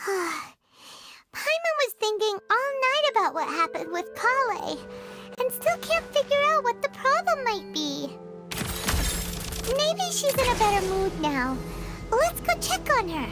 Paimon was thinking all night about what happened with Kale, and still can't figure out what the problem might be. Maybe she's in a better mood now. Let's go check on her.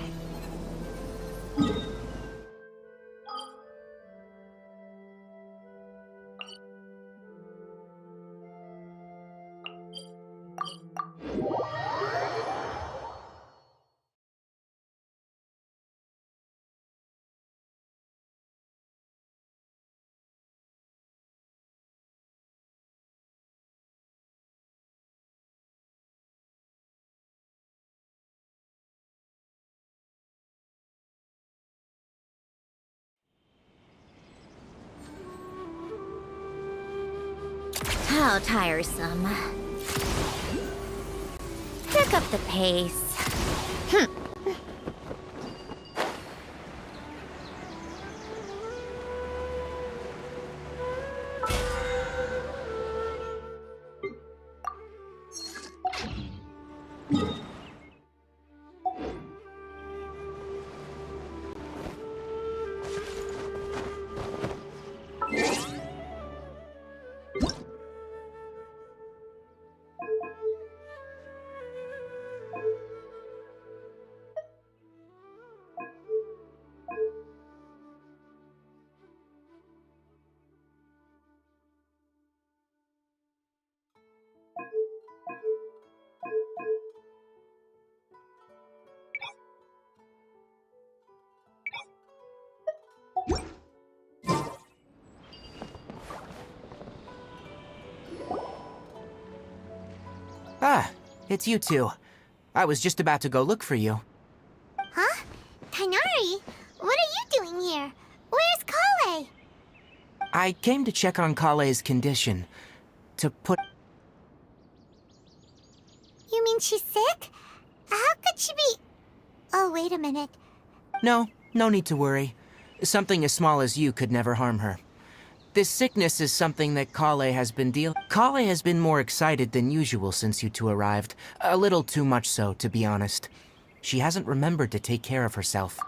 How tiresome. Pick up the pace. Ah, it's you two. I was just about to go look for you. Huh? Tighnari? What are you doing here? Where's Kale? I came to check on Kale's condition. To put... You mean she's sick? How could she be... Oh, wait a minute. No need to worry. Something as small as you could never harm her. This sickness is something that Kale has been more excited than usual since you two arrived. A little too much so, to be honest. She hasn't remembered to take care of herself.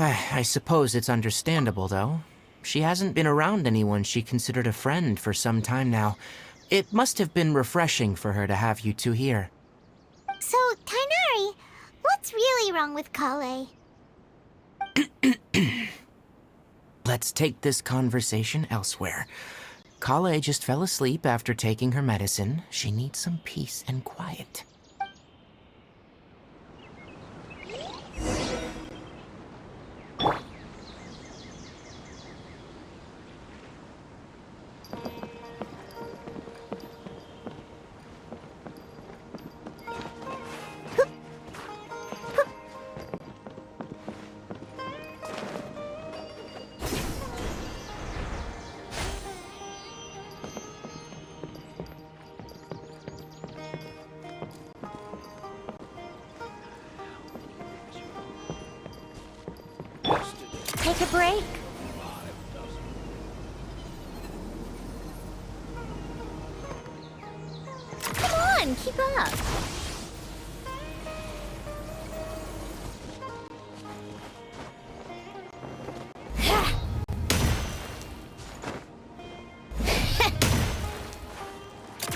I suppose it's understandable, though. She hasn't been around anyone she considered a friend for some time now. It must have been refreshing for her to have you two here. So, Tainari, what's really wrong with Kale? Let's take this conversation elsewhere. Kale just fell asleep after taking her medicine. She needs some peace and quiet. Take a break. Come on, keep up.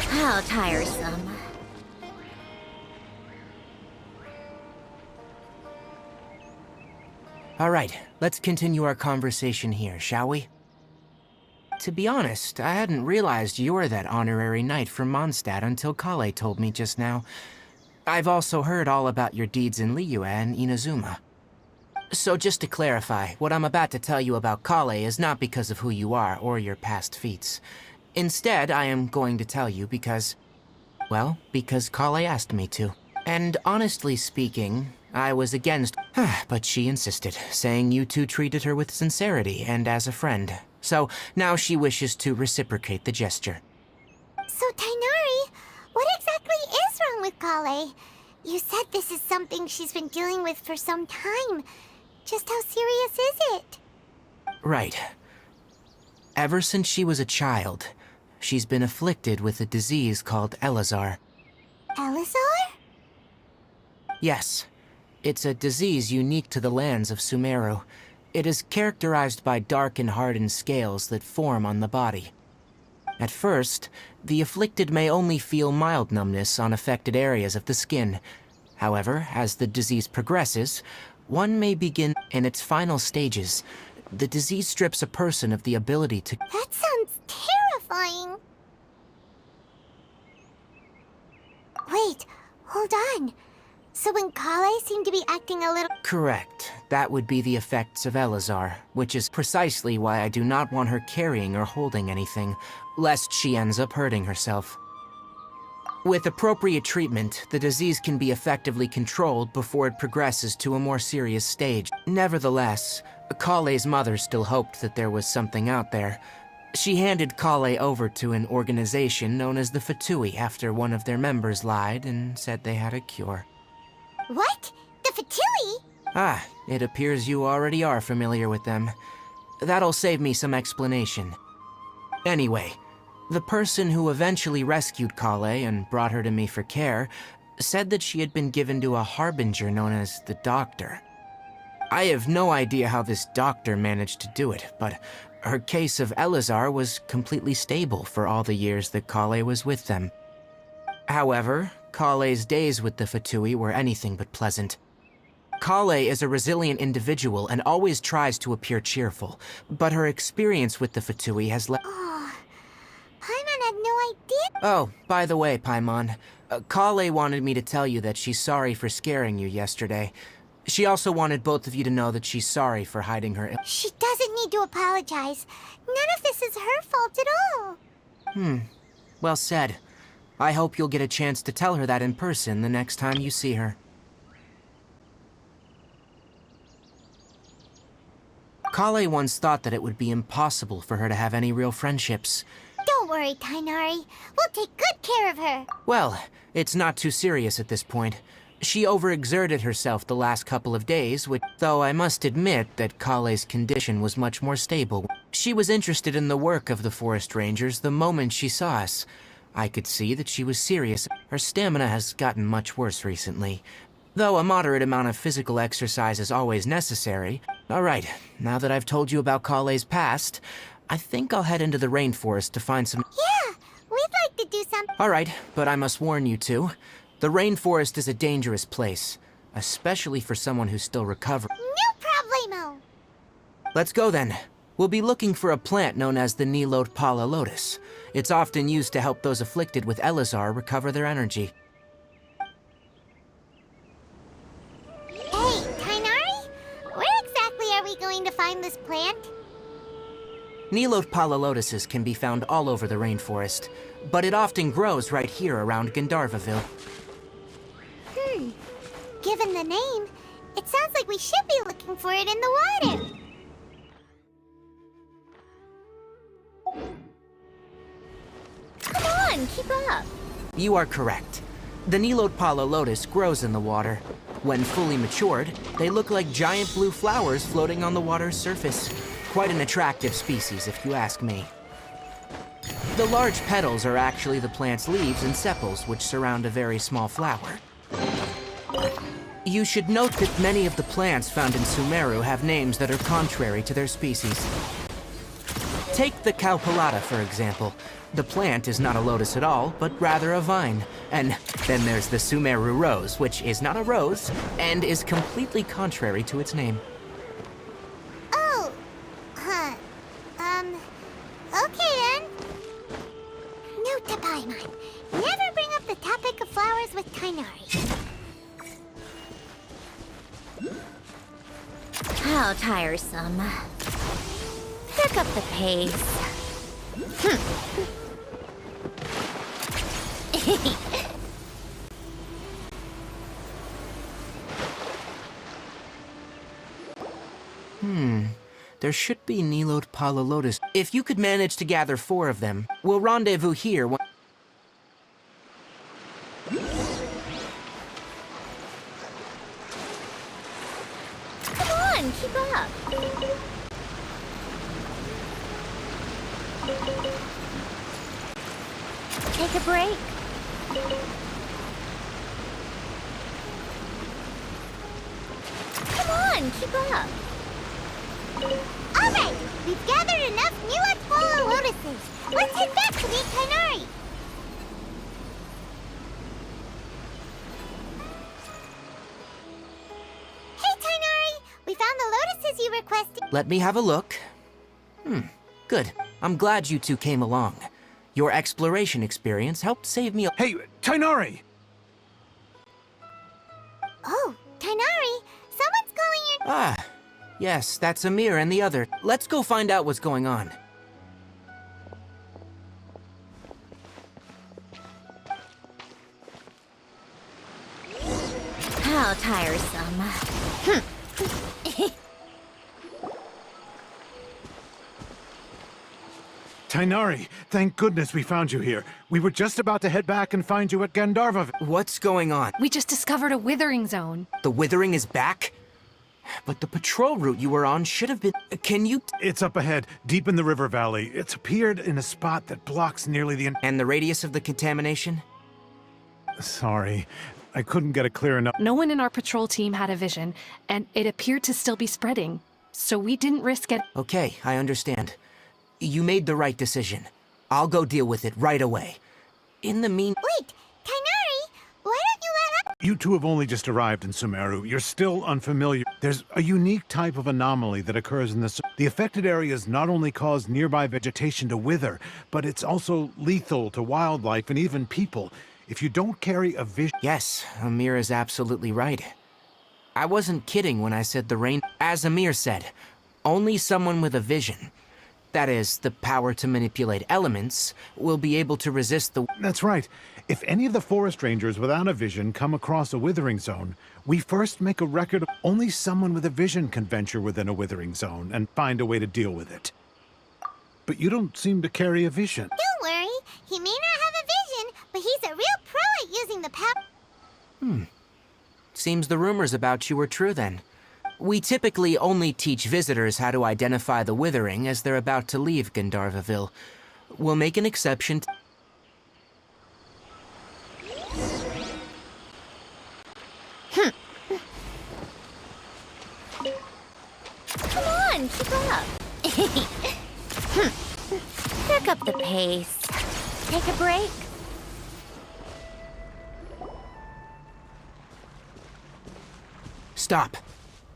How tiresome. All right, let's continue our conversation here, shall we? To be honest, I hadn't realized you're that honorary knight from Mondstadt until Kale told me just now. I've also heard all about your deeds in Liyue and Inazuma. So just to clarify, what I'm about to tell you about Kale is not because of who you are or your past feats. Instead, I am going to tell you because... well, because Kale asked me to. And honestly speaking, I was against, but she insisted, saying you two treated her with sincerity and as a friend. So now she wishes to reciprocate the gesture. So, Tainari, what exactly is wrong with Kale? You said this is something she's been dealing with for some time. Just how serious is it? Right. Ever since she was a child, she's been afflicted with a disease called Elazar. Elazar? Yes. It's a disease unique to the lands of Sumeru. It is characterized by dark and hardened scales that form on the body. At first, the afflicted may only feel mild numbness on affected areas of the skin. However, as the disease progresses, one may begin in its final stages. The disease strips a person of the ability to... That sounds terrifying. Wait, hold on. So when Kale seemed to be acting a little... Correct. That would be the effects of Elazar, which is precisely why I do not want her carrying or holding anything, lest she ends up hurting herself. With appropriate treatment, the disease can be effectively controlled before it progresses to a more serious stage. Nevertheless, Kale's mother still hoped that there was something out there. She handed Kale over to an organization known as the Fatui after one of their members lied and said they had a cure. What? The Fatui? Ah, it appears you already are familiar with them. That'll save me some explanation. Anyway, the person who eventually rescued Kale and brought her to me for care said that she had been given to a harbinger known as the Doctor. I have no idea how this doctor managed to do it, but her case of Elazar was completely stable for all the years that Kale was with them. However, Kale's days with the Fatui were anything but pleasant. Kale is a resilient individual and always tries to appear cheerful, but her experience with the Fatui has left... Oh, Paimon had no idea. Oh, by the way, Paimon, Kale wanted me to tell you that she's sorry for scaring you yesterday. She also wanted both of you to know that she's sorry for hiding her... She doesn't need to apologize. None of this is her fault at all. Well said. I hope you'll get a chance to tell her that in person the next time you see her. Kale once thought that it would be impossible for her to have any real friendships. Don't worry, Tainari. We'll take good care of her. Well, it's not too serious at this point. She overexerted herself the last couple of days, though I must admit that Kale's condition was much more stable. She was interested in the work of the forest rangers the moment she saw us. I could see that she was serious. Her stamina has gotten much worse recently. though a moderate amount of physical exercise is always necessary. Alright, now that I've told you about Kale's past, I think I'll head into the rainforest to find some— Yeah, we'd like to do something. Alright, but I must warn you two. The rainforest is a dangerous place, especially for someone who's still recovering. No problemo. Let's go then. We'll be looking for a plant known as the Nilot Pala Lotus. It's often used to help those afflicted with Elazar recover their energy. Hey, Tainari? Where exactly are we going to find this plant? Nilot Pala Lotuses can be found all over the rainforest, but it often grows right here around Gandharvaville. Given the name, it sounds like we should be looking for it in the water. Come on, keep up. You are correct. The Nilot Pala Lotus grows in the water. When fully matured, they look like giant blue flowers floating on the water's surface. Quite an attractive species, if you ask me. The large petals are actually the plant's leaves and sepals, which surround a very small flower. You should note that many of the plants found in Sumeru have names that are contrary to their species. Take the Cowpelata, for example. The plant is not a lotus at all, but rather a vine. And then there's the Sumeru rose, which is not a rose, and is completely contrary to its name. Oh, okay then. Note to Paimon. Never bring up the topic of flowers with Tainari. How tiresome. Pick up the pace. There should be Nilot Pala Lotus. If you could manage to gather 4 of them, we'll rendezvous here. Come on, keep up. Take a break. Come on, keep up. Alright, we've gathered enough Nilot Pala Lotuses. Let's head back to meet Tainari. Hey, Tainari! We found the lotuses you requested. Let me have a look. Good. I'm glad you two came along. Your exploration experience helped save me a— Hey, Tainari! Oh, Tainari, someone's calling your... Ah, yes, that's Amir and the other. Let's go find out what's going on. How tiresome. Tainari, thank goodness we found you here. We were just about to head back and find you at Gandharva. What's going on? We just discovered a withering zone. The withering is back? But the patrol route you were on should have been— Can you— It's up ahead, deep in the river valley. It's appeared in a spot that blocks nearly the... And the radius of the contamination? Sorry, I couldn't get it clear enough. No one in our patrol team had a vision, and it appeared to still be spreading. So we didn't risk it. Okay, I understand. You made the right decision. I'll go deal with it right away. In the mean— Wait, Tainari, why don't you let us... You two have only just arrived in Sumeru. You're still unfamiliar. There's a unique type of anomaly that occurs in this. The affected areas not only cause nearby vegetation to wither, but it's also lethal to wildlife and even people. If you don't carry a vision... Yes, Amir is absolutely right. I wasn't kidding when I said the rain— As Amir said, only someone with a vision— that is, the power to manipulate elements— will be able to resist the— That's right. If any of the forest rangers without a vision come across a withering zone, we first make a record of only someone with a vision can venture within a withering zone and find a way to deal with it. But you don't seem to carry a vision. Don't worry, he may not have a vision, but he's a real pro at using the power. Seems the rumors about you were true then. We typically only teach visitors how to identify the withering as they're about to leave Gandharvaville. We'll make an exception. pace. Take a break. Stop.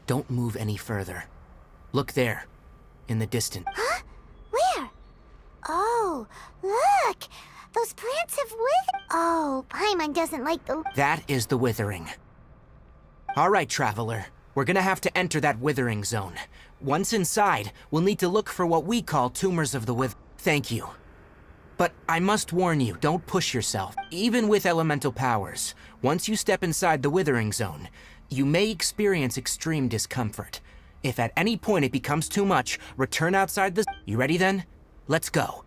Don't move any further. Look there, in the distance. Huh? Where? Oh, look! Those plants have withered. Oh, Paimon doesn't like the... That is the withering. All right, traveler. We're gonna have to enter that withering zone. Once inside, we'll need to look for what we call tumors of the wither. Thank you. But I must warn you, don't push yourself. Even with elemental powers, once you step inside the withering zone, you may experience extreme discomfort. If at any point it becomes too much, return outside the... You ready then? Let's go.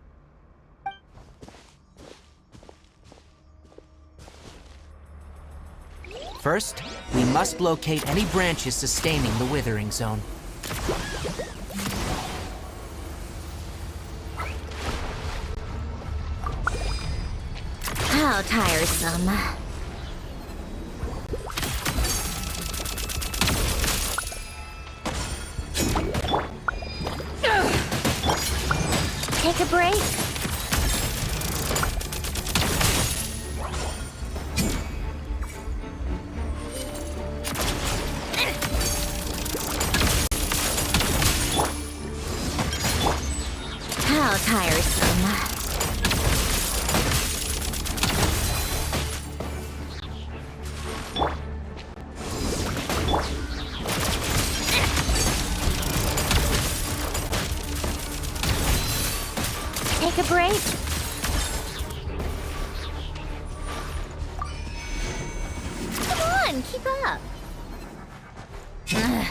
First, we must locate any branches sustaining the withering zone. How tiresome. Take a break. How tiresome. Take a break. Come on, keep up. Ugh.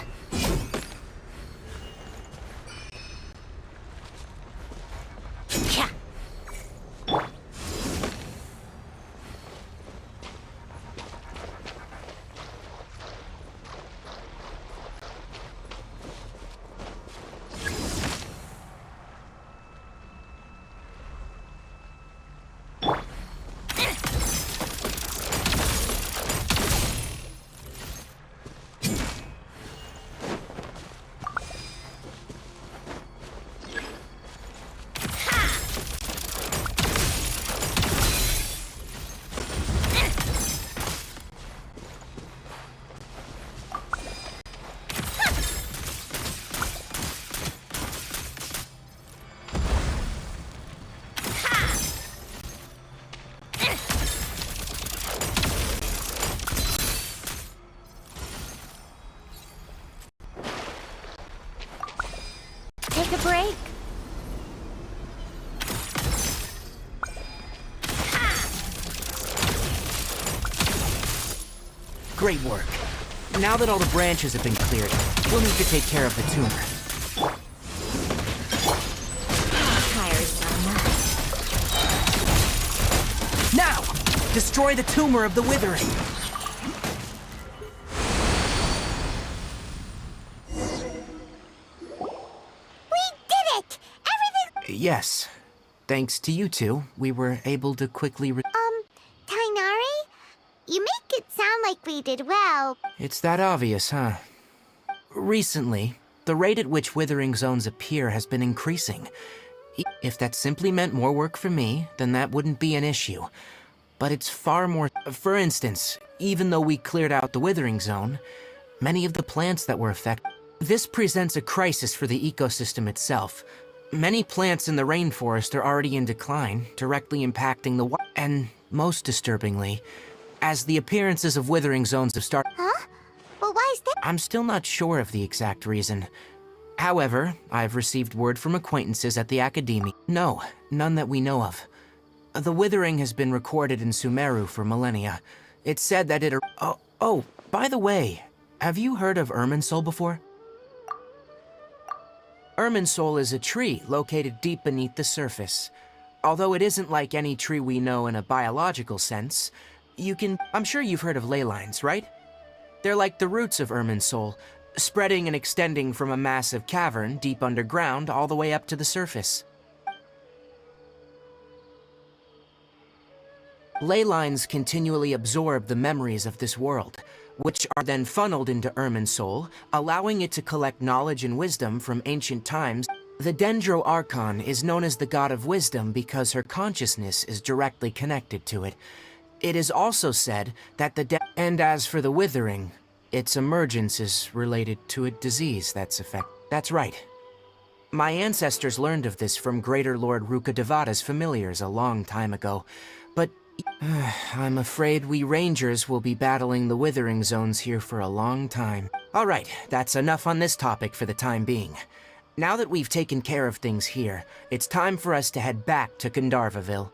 Yeah. Take a break. Great work. Now that all the branches have been cleared, we'll need to take care of the tumor. Tiresome. Now! Destroy the tumor of the withering! Yes. Thanks to you two, we were able to quickly Tainari? You make it sound like we did well. It's that obvious, huh? Recently, the rate at which withering zones appear has been increasing. If that simply meant more work for me, then that wouldn't be an issue. But it's far more... For instance, even though we cleared out the withering zone, many of the plants that were affected... This presents a crisis for the ecosystem itself. Many plants in the rainforest are already in decline, directly impacting the and, most disturbingly, as the appearances of withering zones have started... Huh? Well, why is that? I'm still not sure of the exact reason. However, I've received word from acquaintances at the Academy. No, none that we know of. The withering has been recorded in Sumeru for millennia. It's said that it... Oh, by the way, have you heard of Irminsul before? Irminsul is a tree located deep beneath the surface. Although it isn't like any tree we know in a biological sense, I'm sure you've heard of ley lines, right? They're like the roots of Irminsul, spreading and extending from a massive cavern deep underground all the way up to the surface. Ley lines continually absorb the memories of this world, which are then funneled into Irminsul, allowing it to collect knowledge and wisdom from ancient times. The Dendro Archon is known as the god of wisdom because her consciousness is directly connected to it. It is also said that and as for the withering, its emergence is related to a disease That's right. My ancestors learned of this from Greater Lord Rukkhadevata's familiars a long time ago, but I'm afraid we rangers will be battling the withering zones here for a long time. Alright, that's enough on this topic for the time being. Now that we've taken care of things here, it's time for us to head back to Gandharvaville.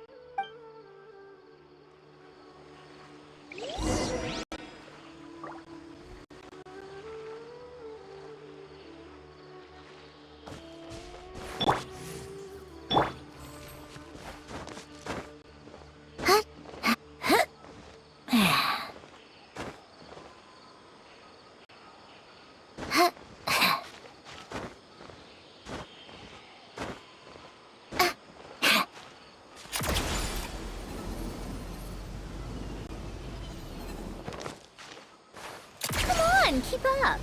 Keep up.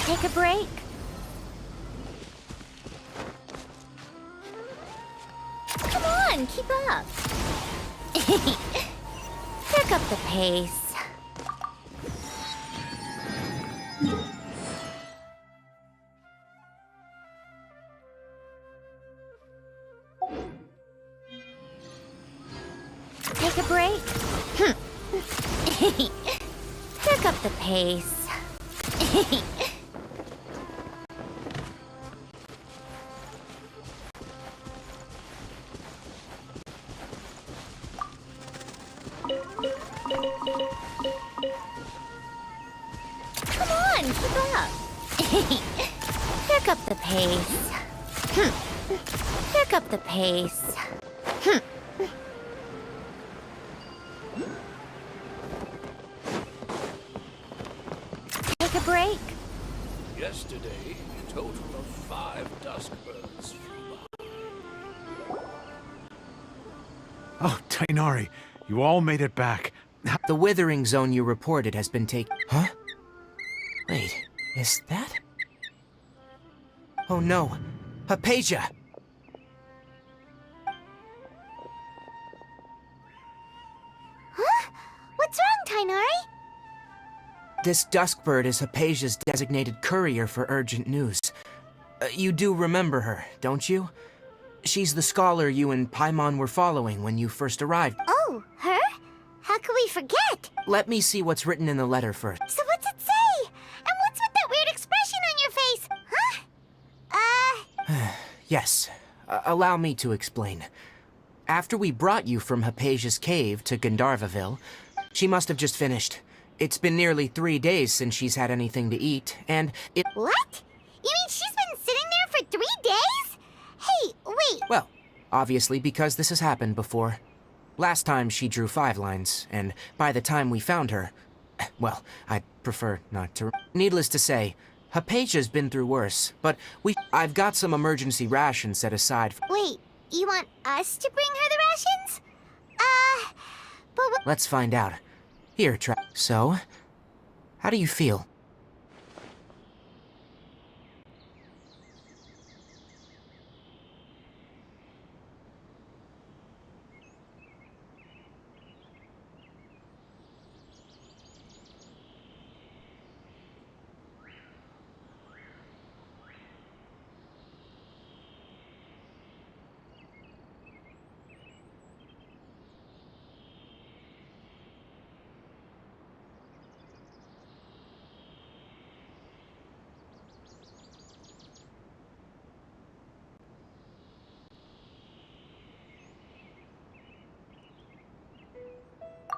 Take a break. Come on, keep up. Pick up the pace. Take a break. Pick up the pace. Come on, keep up. Pick up the pace. Pick up the pace. Take a break. Yesterday, a total of 5 dusk birds flew by. Oh, Tainari, you all made it back. The withering zone you reported has been taken. Huh? Wait, is that? Oh no, Hypatia! Huh? What's wrong, Tainari? This Duskbird is Hypatia's designated courier for urgent news. You do remember her, don't you? She's the scholar you and Paimon were following when you first arrived. Oh, her? How could we forget? Let me see what's written in the letter first. So what's it say? And what's with that weird expression on your face? Huh? Yes, allow me to explain. After we brought you from Hypatia's cave to Gandharvaville, she must have just finished. It's been nearly 3 days since she's had anything to eat, and it— What? You mean she's been sitting there for 3 days? Hey, wait. Well, obviously because this has happened before. Last time she drew 5 lines, and by the time we found her— well, I'd prefer not to— Needless to say, Hypatia's been through worse, but I've got some emergency rations set aside for— Wait, you want us to bring her the rations? But Let's find out. Here, So, how do you feel?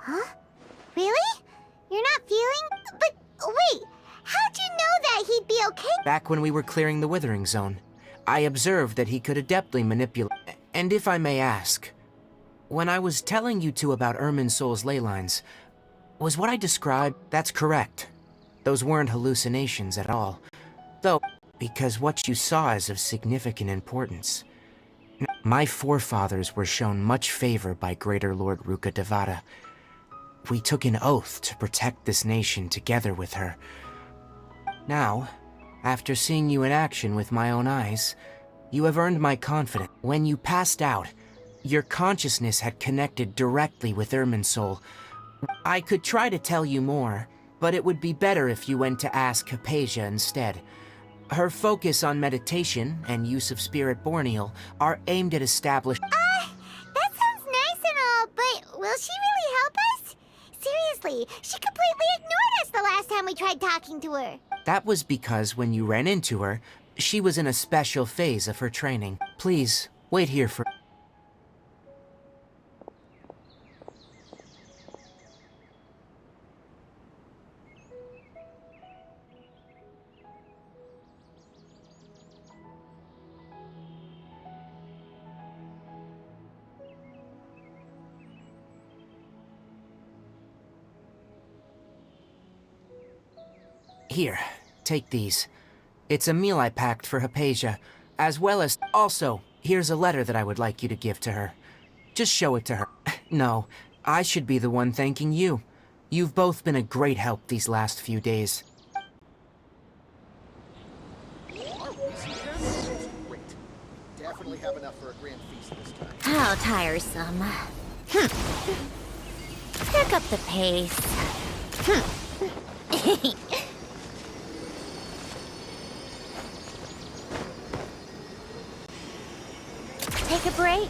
Huh? Really? You're not feeling? But wait, how'd you know that he'd be okay? Back when we were clearing the Withering Zone, I observed that he could adeptly manipulate— And if I may ask, when I was telling you two about Irminsul's ley lines, was what I described— That's correct. Those weren't hallucinations at all. Though, because what you saw is of significant importance. My forefathers were shown much favor by Greater Lord Rukkhadevata. We took an oath to protect this nation together with her. Now, after seeing you in action with my own eyes, you have earned my confidence. When you passed out, your consciousness had connected directly with Irminsul. I could try to tell you more, but it would be better if you went to ask Hypatia instead. Her focus on meditation and use of Spirit Borneal are aimed at establishing... That sounds nice and all, but will she really help us? Seriously, she completely ignored us the last time we tried talking to her. That was because when you ran into her, she was in a special phase of her training. Please, wait here for... Here, take these. It's a meal I packed for Hypatia, as well as... Also, here's a letter that I would like you to give to her. Just show it to her. No, I should be the one thanking you. You've both been a great help these last few days. Great. Definitely have enough for a grand feast this time. How tiresome. Pick up the pace. Take a break.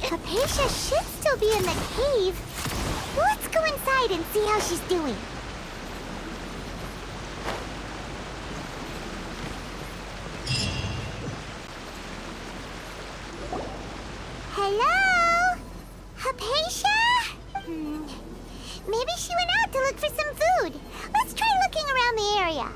Hypatia should still be in the cave. Let's go inside and see how she's doing. Hello? Hypatia? Maybe she went out to look for some food. Let's try looking around the area.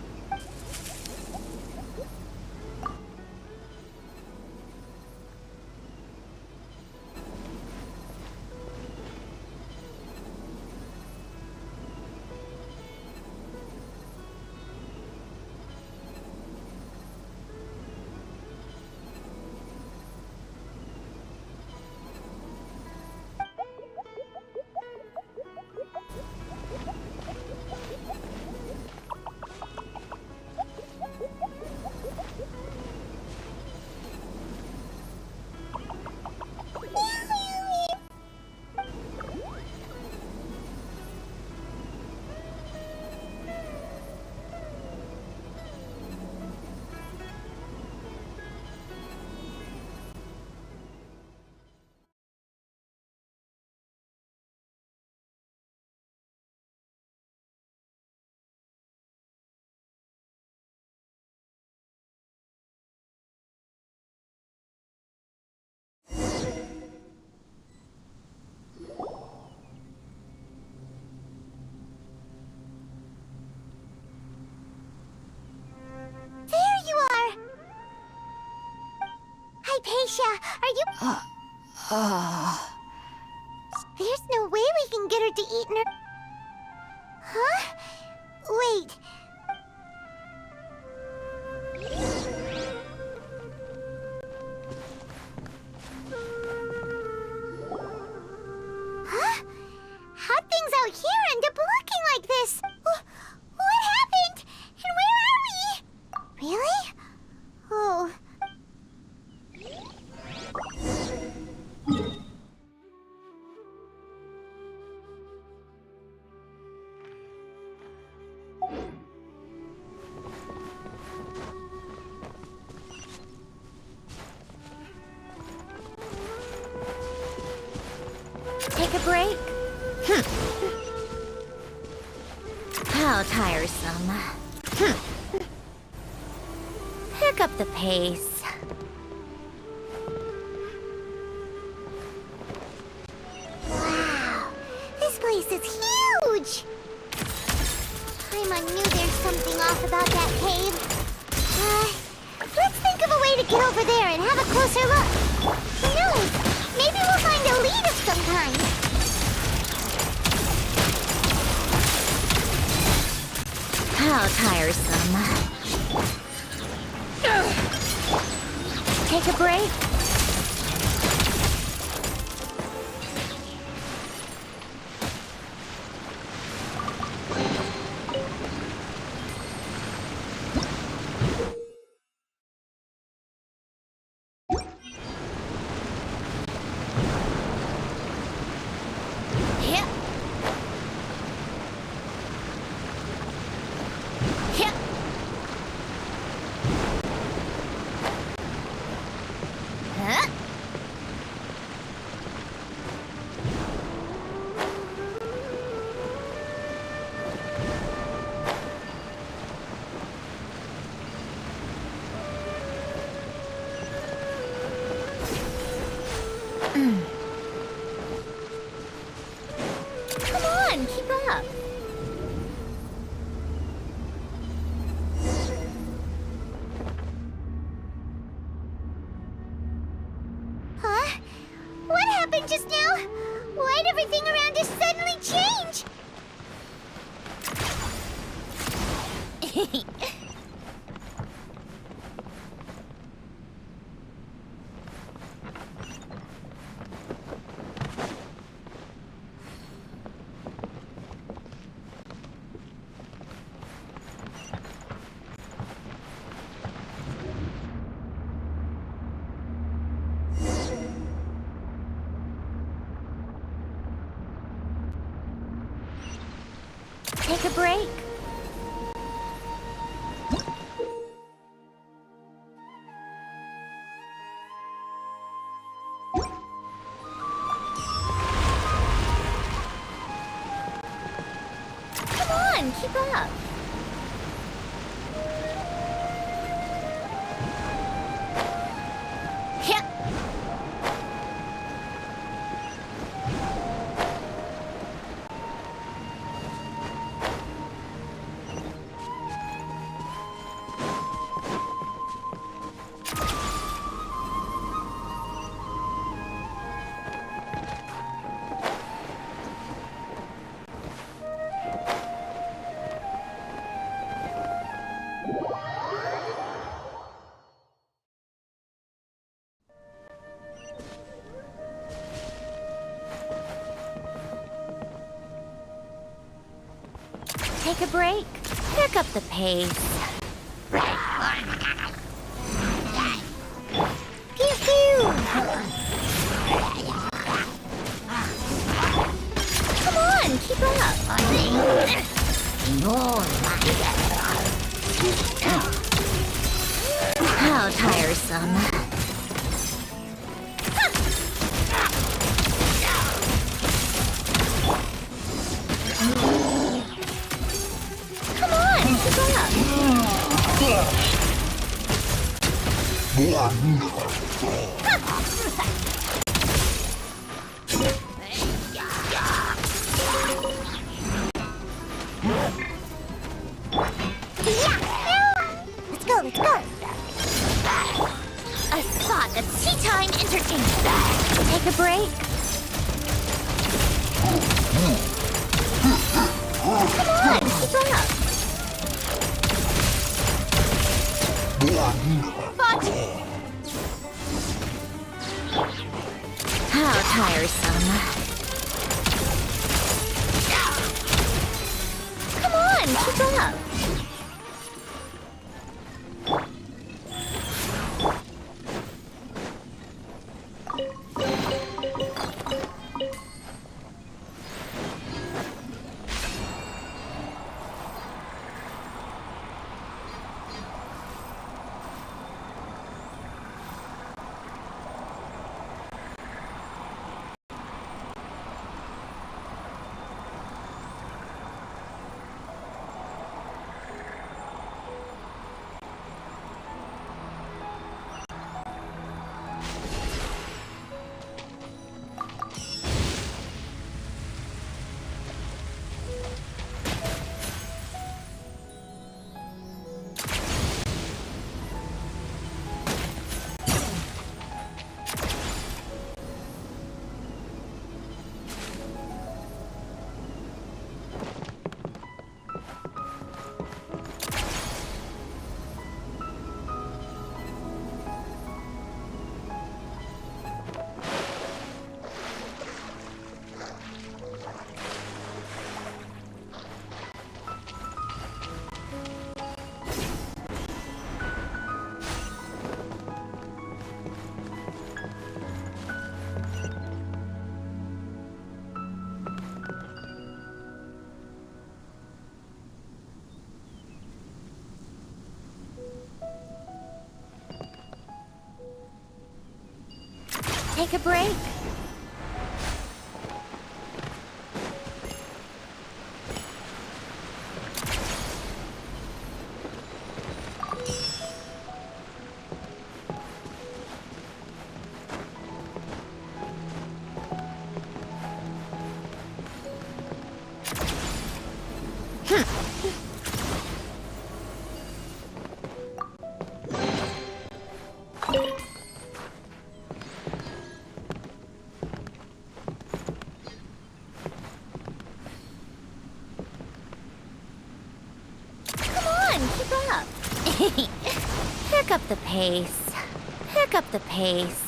Hypatia, are you... There's no way we can get her to eat her... Huh? Wait. Huh? How'd things out here end up looking like this? What happened? And where are we? Really? Oh... Take a break. How tiresome. Pick up the pace. Paimon knew there's something off about that cave. Let's think of a way to get over there and have a closer look. Who knows? Maybe we'll find a lead of some kind. How tiresome. Take a break? Come on, keep up. Huh? What happened just now? Why'd everything around us suddenly change? Take a break? Come on, keep up. Yeah. Take a break? Pick up the pace. Pew pew! Come on, keep up. How tiresome. Come on, keep up. Let's go, let's go! A spot of tea time entertainment. Take a break? Come on, keep up. But how tiresome. Come on, keep up. Take a break. Pick up the pace. Pick up the pace.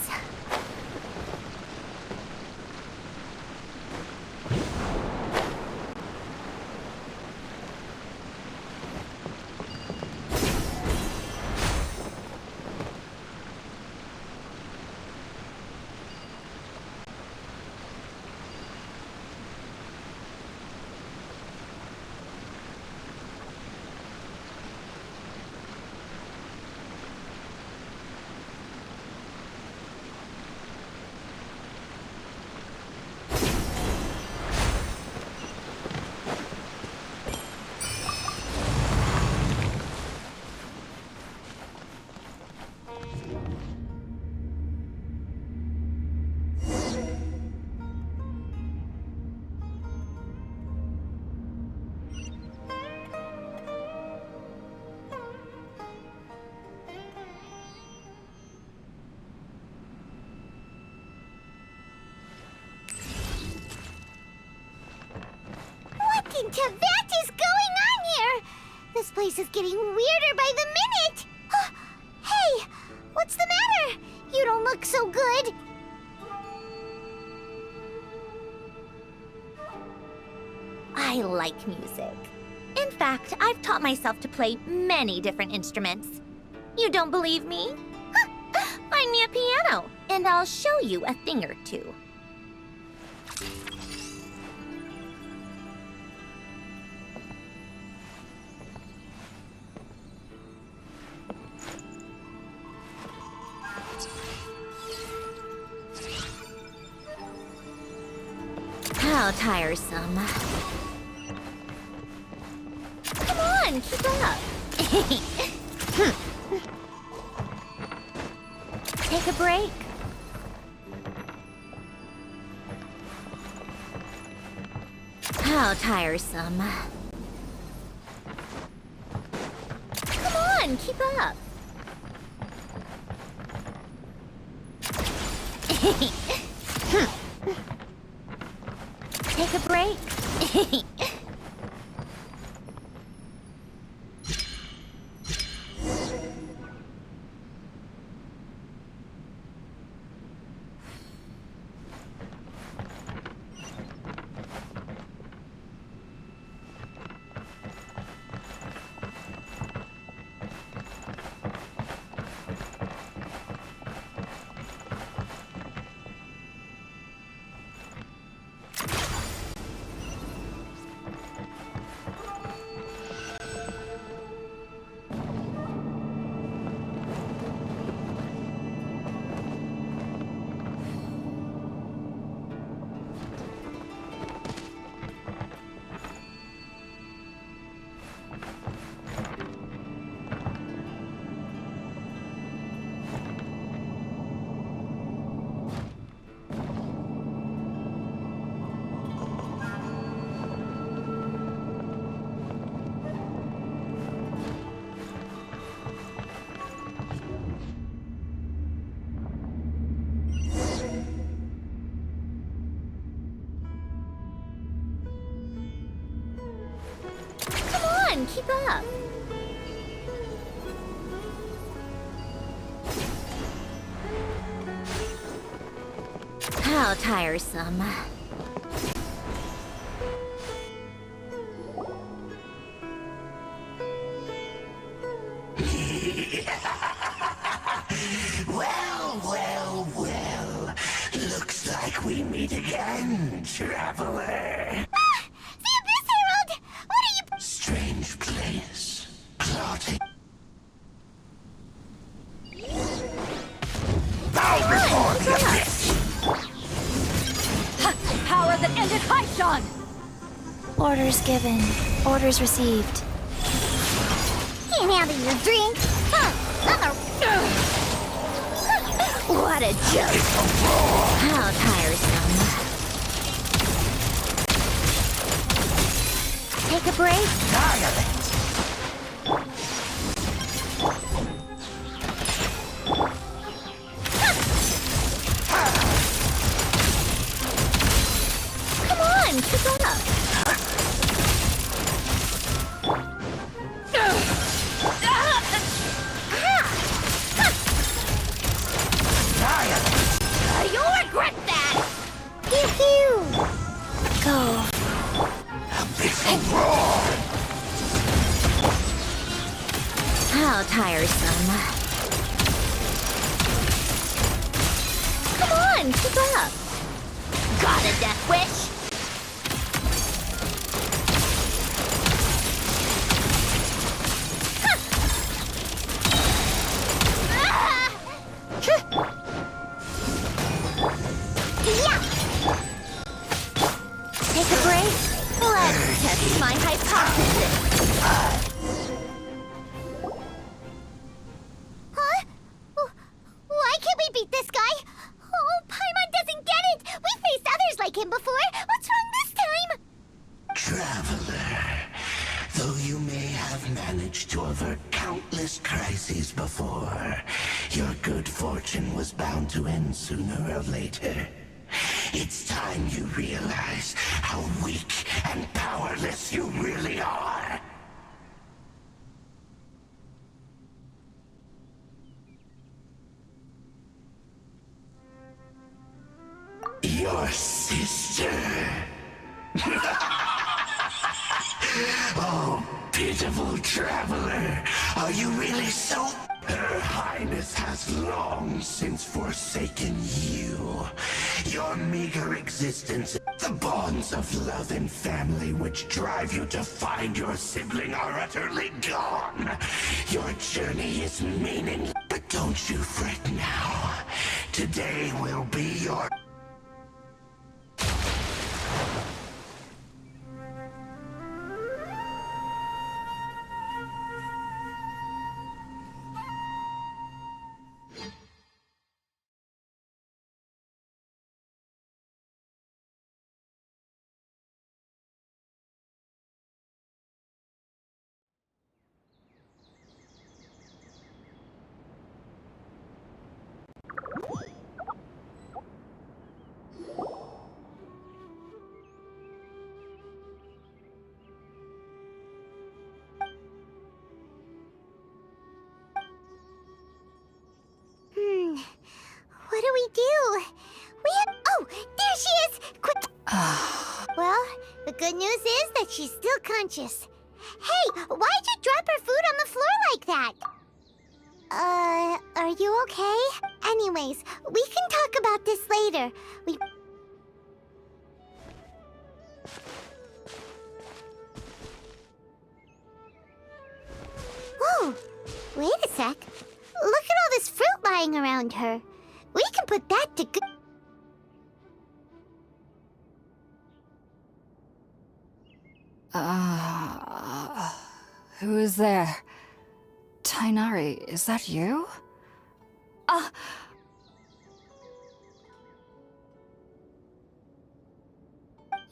Into that is going on here? This place is getting weirder by the minute. Hey, what's the matter? You don't look so good. I like music. In fact, I've taught myself to play many different instruments. You don't believe me? Find me a piano, and I'll show you a thing or two. How tiresome. Come on, keep up. Take a break. How tiresome. Come on, keep up. Take a break. Keep up. How tiresome. Well. Looks like we meet again, traveler. Strange place. Clotting. Bow before the abyss! Orders given. Orders received. Can't handle your drink. What a joke. How tiresome. Take a break. Come on, keep up. You'll regret that! Pew pew! Go. How tiresome. Come on, keep up. Got a death wish? Take a break. Let's test my hypothesis. Huh? Why can't we beat this guy? Oh, Paimon doesn't get it! We faced others like him before! What's wrong this time? Traveler, though you may have managed to avert countless crises before, your good fortune was bound to end sooner or later. It's time you realize how weak and powerless you really are. Your sister. Oh, pitiful traveler. Are you really so... Her Highness has long since forsaken you. Your meager existence, the bonds of love and family which drive you to find your sibling are utterly gone. Your journey is meaningless. But don't you fret now. Today will be your... What do we do? Oh, there she is! Quick! Well, the good news is that she's still conscious. Hey, why'd you drop her food on the floor like that? Are you okay? Anyways, we can talk about this later. Whoa, wait a sec. Look at all this fruit lying around her. We can put that to good... Who is there? Tighnari, is that you?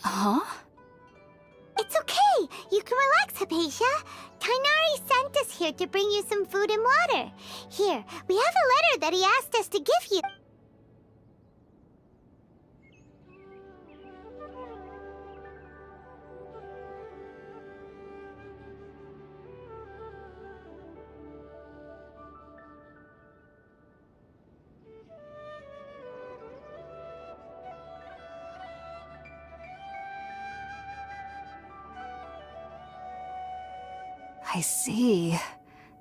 Huh? It's okay. You can relax, Hypatia. Tighnari sent us here to bring you some food and water. Here, we have a letter that he asked us to give you. I see.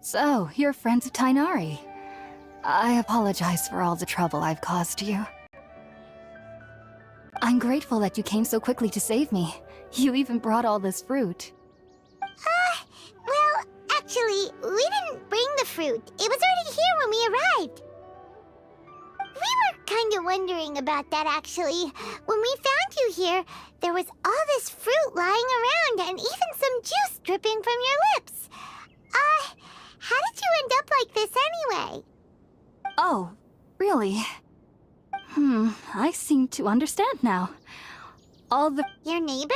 So, you're friends of Tighnari. I apologize for all the trouble I've caused you. I'm grateful that you came so quickly to save me. You even brought all this fruit. Well, actually, we didn't bring the fruit. It was already here when we arrived. We were kinda wondering about that, actually. When we found you here, there was all this fruit lying around and even some juice dripping from your lips. How did you end up like this anyway? Oh, really? I seem to understand now. All the... Your neighbor?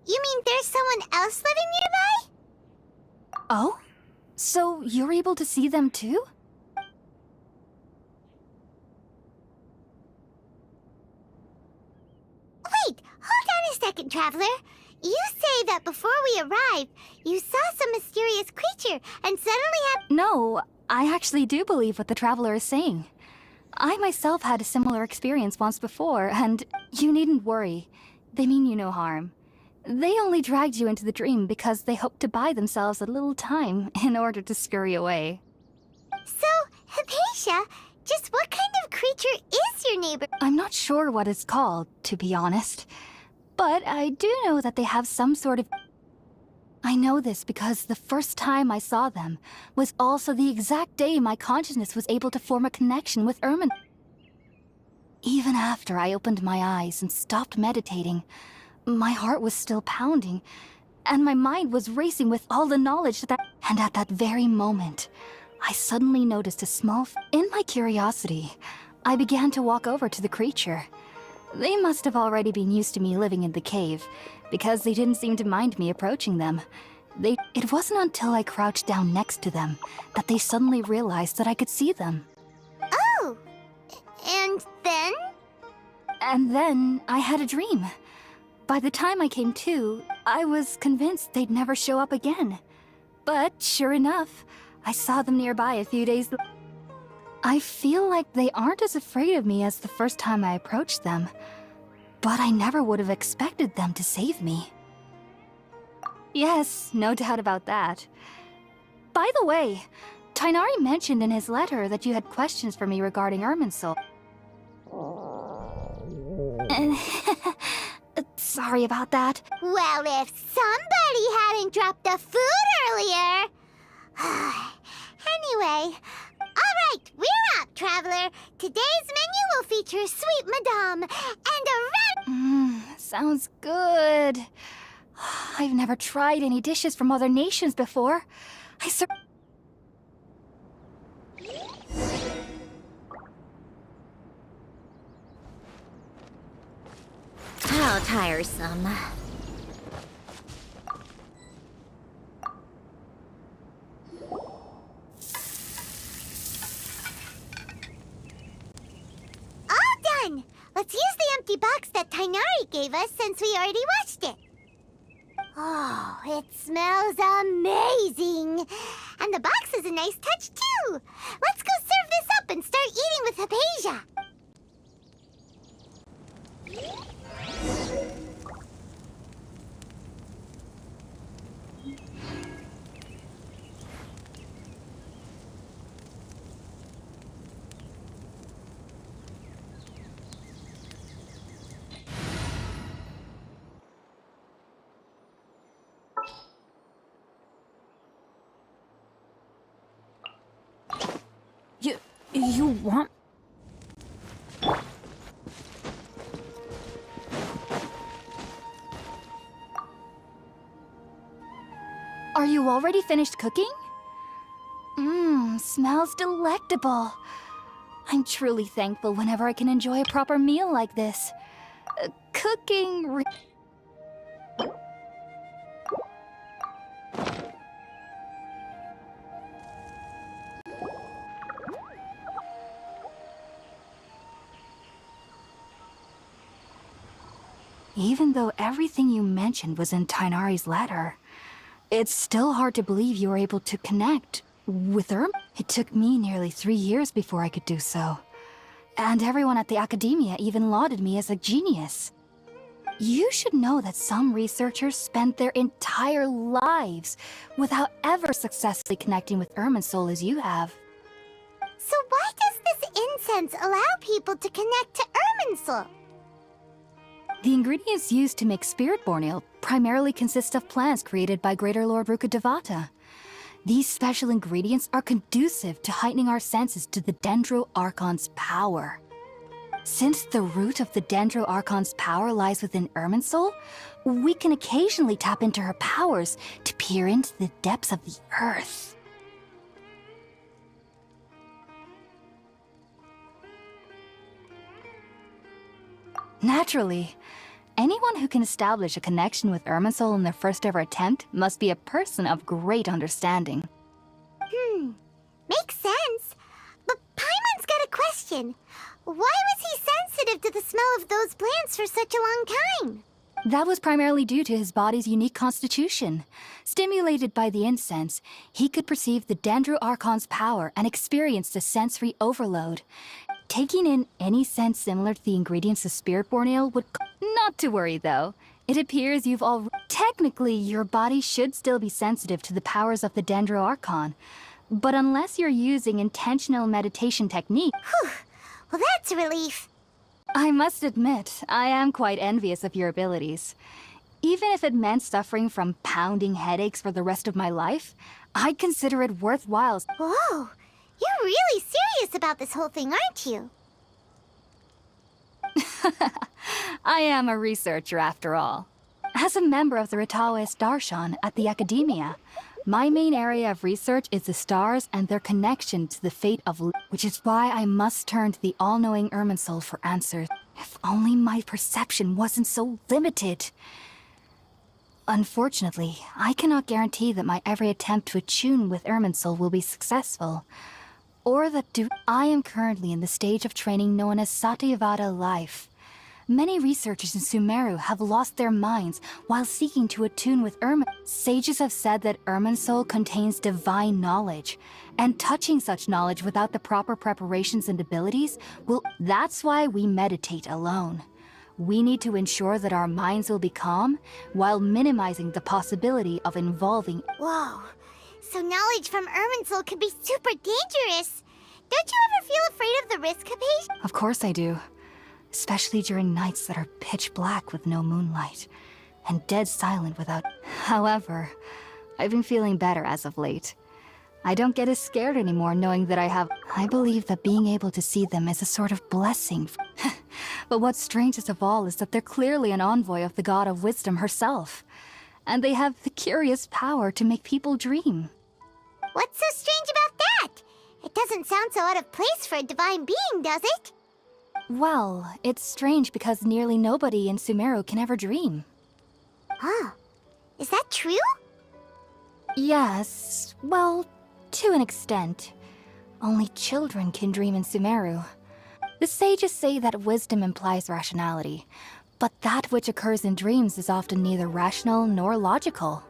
You mean there's someone else living nearby? Oh? So you're able to see them too? Wait, hold on a second, Traveler. You say that before we arrived, you saw some mysterious creature and suddenly had... No, I actually do believe what the Traveler is saying. I myself had a similar experience once before, and you needn't worry. They mean you no harm. They only dragged you into the dream because they hoped to buy themselves a little time in order to scurry away. So, Hypatia, just what kind of creature is your neighbor? I'm not sure what it's called, to be honest. But I do know that they have some sort of... I know this because the first time I saw them was also the exact day my consciousness was able to form a connection with Ermin. Even after I opened my eyes and stopped meditating, my heart was still pounding, and my mind was racing with all the knowledge that... And at that very moment, I suddenly noticed a small... In my curiosity, I began to walk over to the creature. They must have already been used to me living in the cave, because they didn't seem to mind me approaching them. It wasn't until I crouched down next to them that they suddenly realized that I could see them. Oh! And then? And then I had a dream. By the time I came to, I was convinced they'd never show up again. But sure enough, I saw them nearby a few days later. I feel like they aren't as afraid of me as the first time I approached them. But I never would have expected them to save me. Yes, no doubt about that. By the way, Tighnari mentioned in his letter that you had questions for me regarding Irminsul. Sorry about that. Well, if somebody hadn't dropped the food earlier... Anyway, alright, we're up, Traveler. Today's menu will feature Sweet Madame and a Sounds good. I've never tried any dishes from other nations before. How tiresome. All done! Let's use the empty box that Tighnari gave us since we already watched it. Oh, it smells amazing! And the box is a nice touch, too! Let's go serve this up and start eating with Hypatia! You want... Are you already finished cooking? Smells delectable. I'm truly thankful whenever I can enjoy a proper meal like this. Cooking... Even though everything you mentioned was in Tighnari's letter, it's still hard to believe you were able to connect with her. It took me nearly 3 years before I could do so. And everyone at the academia even lauded me as a genius. You should know that some researchers spend their entire lives without ever successfully connecting with Irminsul as you have. So why does this incense allow people to connect to Irminsul? The ingredients used to make Spiritborn Ale primarily consist of plants created by Greater Lord Rukkhadevata. These special ingredients are conducive to heightening our senses to the Dendro Archon's power. Since the root of the Dendro Archon's power lies within Irminsul, we can occasionally tap into her powers to peer into the depths of the earth. Naturally, anyone who can establish a connection with Irminsul in their first ever attempt must be a person of great understanding. Makes sense. But Paimon's got a question. Why was he sensitive to the smell of those plants for such a long time? That was primarily due to his body's unique constitution. Stimulated by the incense, he could perceive the Dendro Archon's power and experienced a sensory overload. Taking in any scent similar to the ingredients of Spiritborn Ale would... Not to worry, though. It appears you've all... Technically, your body should still be sensitive to the powers of the Dendro Archon. But unless you're using intentional meditation technique... Whew. Well, that's a relief. I must admit, I am quite envious of your abilities. Even if it meant suffering from pounding headaches for the rest of my life, I'd consider it worthwhile. Whoa. You're really serious about this whole thing, aren't you? I am a researcher, after all. As a member of the Ritaoist Archon at the Academia, my main area of research is the stars and their connection to the fate of which is why I must turn to the all-knowing Irminsul for answers. If only my perception wasn't so limited. Unfortunately, I cannot guarantee that my every attempt to attune with Irminsul will be successful. Or that I am currently in the stage of training known as Satyavada life. Many researchers in Sumeru have lost their minds while seeking to attune with Sages have said that Irminsul contains divine knowledge, and touching such knowledge without the proper preparations and abilities will... That's why we meditate alone. We need to ensure that our minds will be calm while minimizing the possibility of involving... Whoa. So knowledge from Irminsul can be super dangerous. Don't you ever feel afraid of the risk, Paige? Of course I do. Especially during nights that are pitch black with no moonlight, and dead silent without... However, I've been feeling better as of late. I don't get as scared anymore knowing that I believe that being able to see them is a sort of blessing. But what's strangest of all is that they're clearly an envoy of the God of Wisdom herself. And they have the curious power to make people dream. What's so strange about that? It doesn't sound so out of place for a divine being, does it? Well, it's strange because nearly nobody in Sumeru can ever dream. Oh, is that true? Yes, well, to an extent. Only children can dream in Sumeru. The sages say that wisdom implies rationality, but that which occurs in dreams is often neither rational nor logical.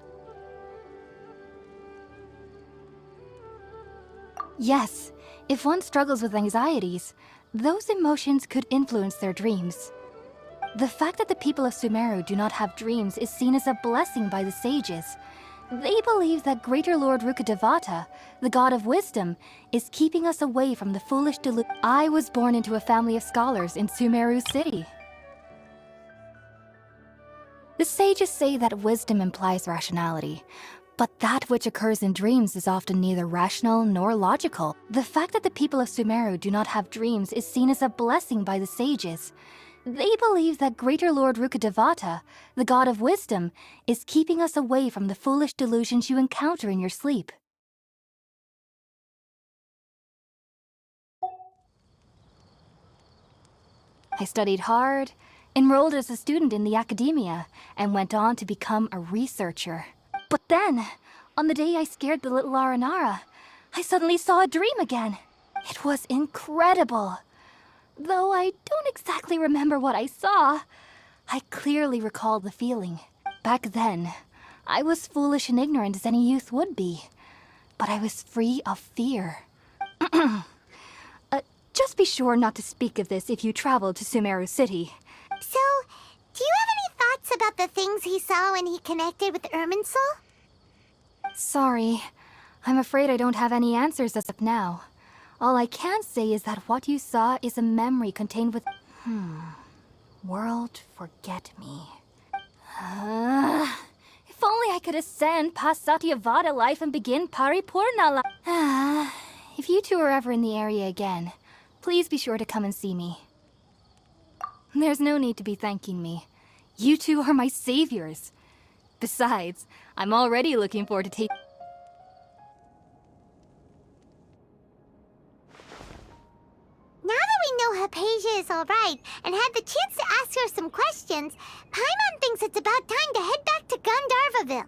Yes, if one struggles with anxieties, those emotions could influence their dreams. The fact that the people of Sumeru do not have dreams is seen as a blessing by the sages. They believe that Greater Lord Rukkhadevata, the God of Wisdom, is keeping us away from the foolish delusion. I was born into a family of scholars in Sumeru City. The sages say that wisdom implies rationality, but that which occurs in dreams is often neither rational nor logical. The fact that the people of Sumeru do not have dreams is seen as a blessing by the sages. They believe that Greater Lord Rukkhadevata, the God of Wisdom, is keeping us away from the foolish delusions you encounter in your sleep. I studied hard, enrolled as a student in the Academia, and went on to become a researcher. But then, on the day I scared the little Aranara, I suddenly saw a dream again. It was incredible. Though I don't exactly remember what I saw, I clearly recall the feeling. Back then, I was foolish and ignorant as any youth would be, but I was free of fear. Just be sure not to speak of this if you travel to Sumeru City. So, do you have any thoughts about the things he saw when he connected with Irminsul? Sorry, I'm afraid I don't have any answers as of now. All I can say is that what you saw is a memory contained with... World Forget Me. If only I could ascend past Satyavada life and begin Paripurna life. If you two are ever in the area again, please be sure to come and see me. There's no need to be thanking me. You two are my saviors. Besides, I'm already looking forward to taking... Now that we know Hypatia is alright and had the chance to ask her some questions, Paimon thinks it's about time to head back to Gandharvaville.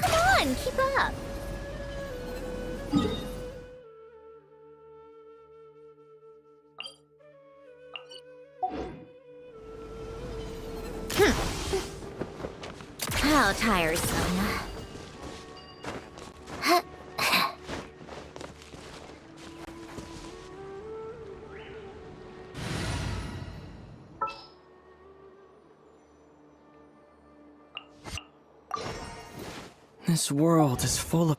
Come on, keep up. How tiresome. This world is full of...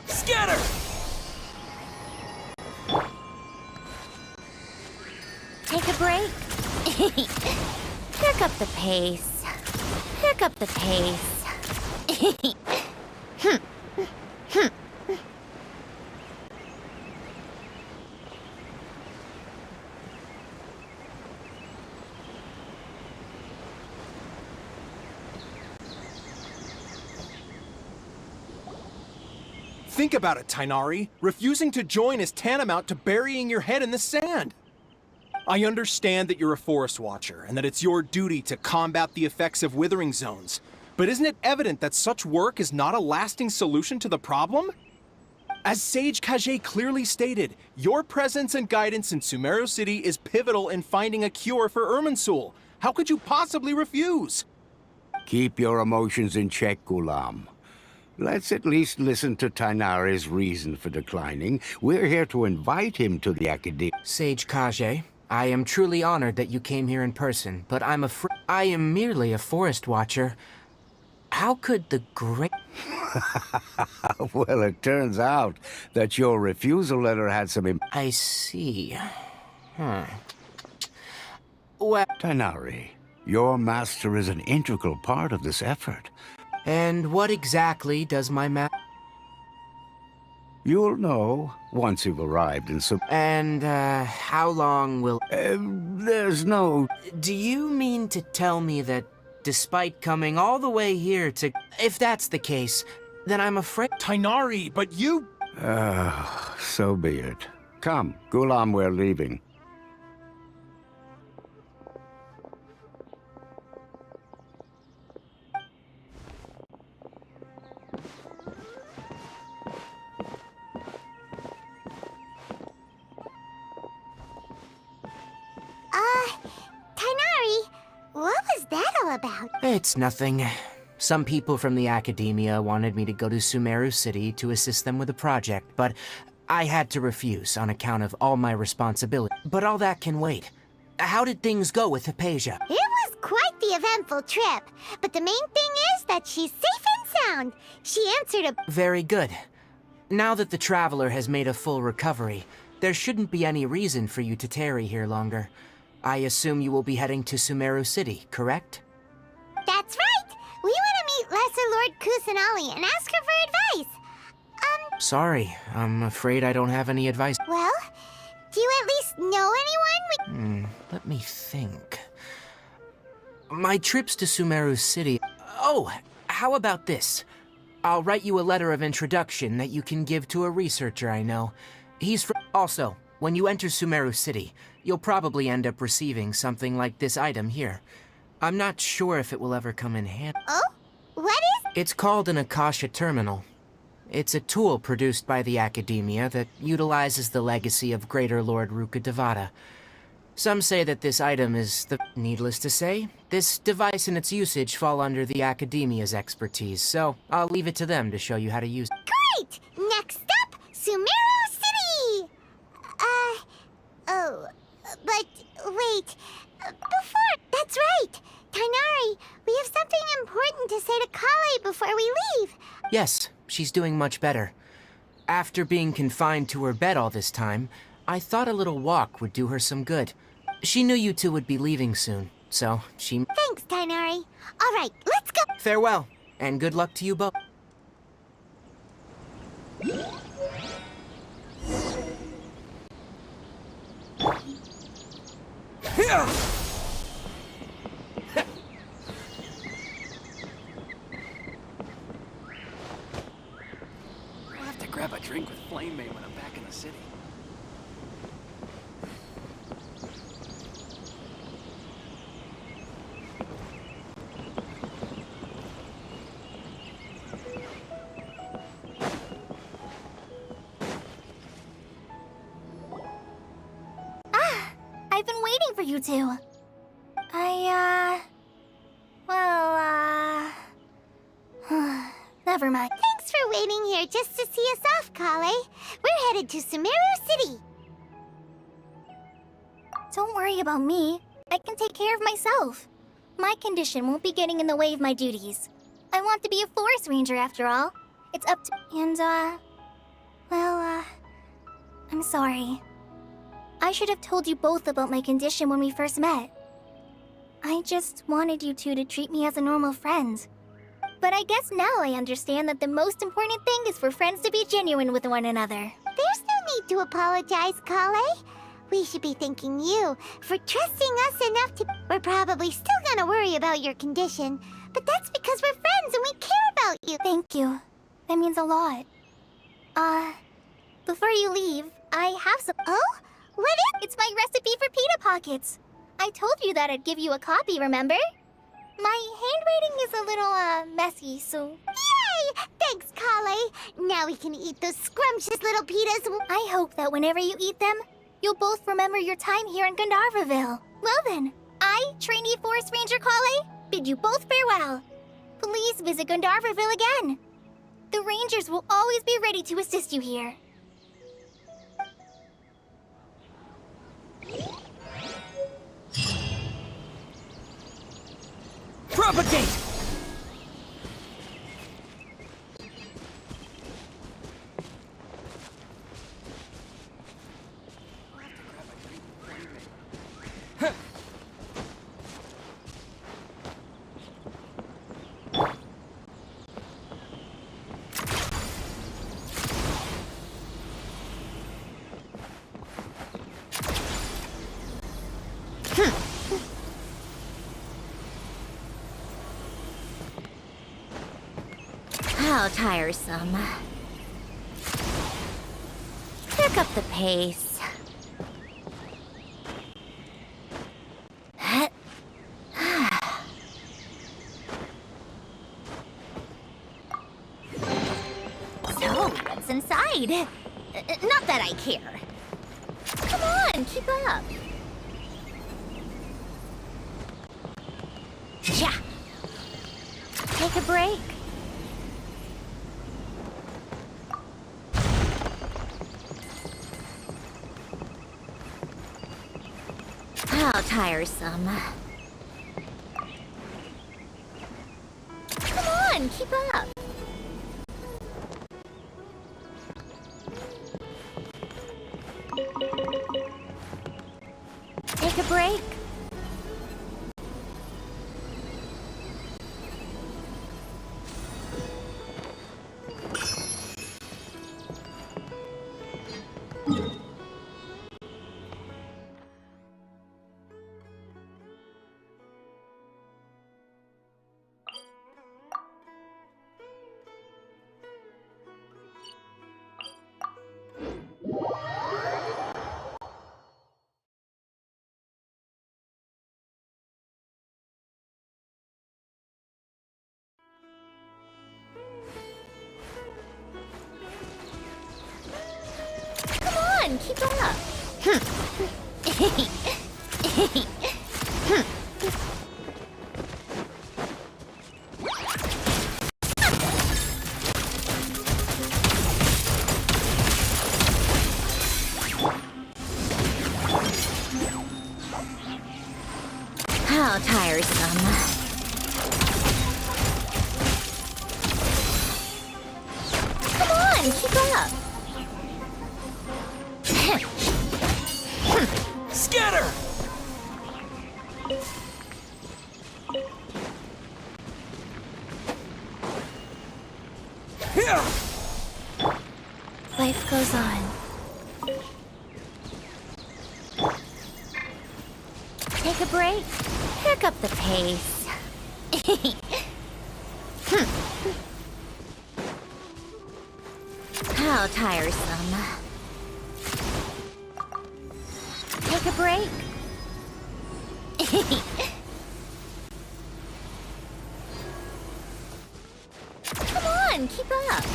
Scatter! Take a break. Pick up the pace. Pick up the pace. Think about it, Tainari. Refusing to join is tantamount to burying your head in the sand. I understand that you're a forest watcher and that it's your duty to combat the effects of withering zones. But isn't it evident that such work is not a lasting solution to the problem? As Sage Kage clearly stated, your presence and guidance in Sumeru City is pivotal in finding a cure for Irminsul. How could you possibly refuse? Keep your emotions in check, Gulam. Let's at least listen to Tainari's reason for declining. We're here to invite him to the Academy. Sage Kage, I am truly honored that you came here in person, but I am merely a forest watcher. How could the great... Well, it turns out that your refusal letter had some I see. Well... Tainari, your master is an integral part of this effort. And what exactly does my You'll know once you've arrived in some... And, how long will... there's no... Do you mean to tell me that despite coming all the way here to... If that's the case, then I'm afraid... Tainari, but you... So be it. Come, Gulam, we're leaving. Tainari, what was that all about? It's nothing. Some people from the academia wanted me to go to Sumeru City to assist them with a project, but I had to refuse on account of all my responsibility. But all that can wait. How did things go with Hypatia? It was quite the eventful trip, but the main thing is that she's safe and sound. She answered a... Very good. Now that the Traveler has made a full recovery, there shouldn't be any reason for you to tarry here longer. I assume you will be heading to Sumeru City, correct? That's right! We want to meet Lesser Lord Kusanali and ask her for advice. Sorry, I'm afraid I don't have any advice. Well, do you at least know anyone? Let me think. My trips to Sumeru City... Oh, how about this? I'll write you a letter of introduction that you can give to a researcher I know. Also, when you enter Sumeru City, you'll probably end up receiving something like this item here. I'm not sure if it will ever come in handy. Oh? What is? It's called an Akasha Terminal. It's a tool produced by the Academia that utilizes the legacy of Greater Lord Rukkhadevata. Some say that this item is the... Needless to say, this device and its usage fall under the Academia's expertise, so I'll leave it to them to show you how to use it. Great! Next up, Sumeru City! But wait. Before... That's right! Tainari, we have something important to say to Kale before we leave. Yes, she's doing much better. After being confined to her bed all this time, I thought a little walk would do her some good. She knew you two would be leaving soon, so she... Thanks, Tainari. All right, let's go. Farewell, and good luck to you both. I'll have to grab a drink with Flame May when I'm back in the city. I've been waiting for you two. Never mind. Thanks for waiting here just to see us off, Kale. We're headed to Sumeru City. Don't worry about me. I can take care of myself. My condition won't be getting in the way of my duties. I want to be a forest ranger after all. It's up to... And, I'm sorry. I should have told you both about my condition when we first met. I just wanted you two to treat me as a normal friend. But I guess now I understand that the most important thing is for friends to be genuine with one another. There's no need to apologize, Kale. We should be thanking you for trusting us enough to... We're probably still gonna worry about your condition, but that's because we're friends and we care about you. Thank you. That means a lot. Before you leave, I have some... Oh? What is... It's my recipe for pita pockets. I told you that I'd give you a copy, remember? My handwriting is a little, messy, so... Yay! Thanks, Kale. Now we can eat those scrumptious little pitas. I hope that whenever you eat them, you'll both remember your time here in Gandharvaville. Well then, I, trainee Forest Ranger Kale, bid you both farewell. Please visit Gandharvaville again. The Rangers will always be ready to assist you here. Propagate! How tiresome. Pick up the pace. So, what's inside? Not that I care. Come on, keep up. Yeah. Take a break. How tiresome. Come on, keep up. on, keep up. How tiresome. Come on, keep up. Scatter! Here! Life goes on. Take a break. Pick up the pace. How tiresome. Take a break. Come on, keep up.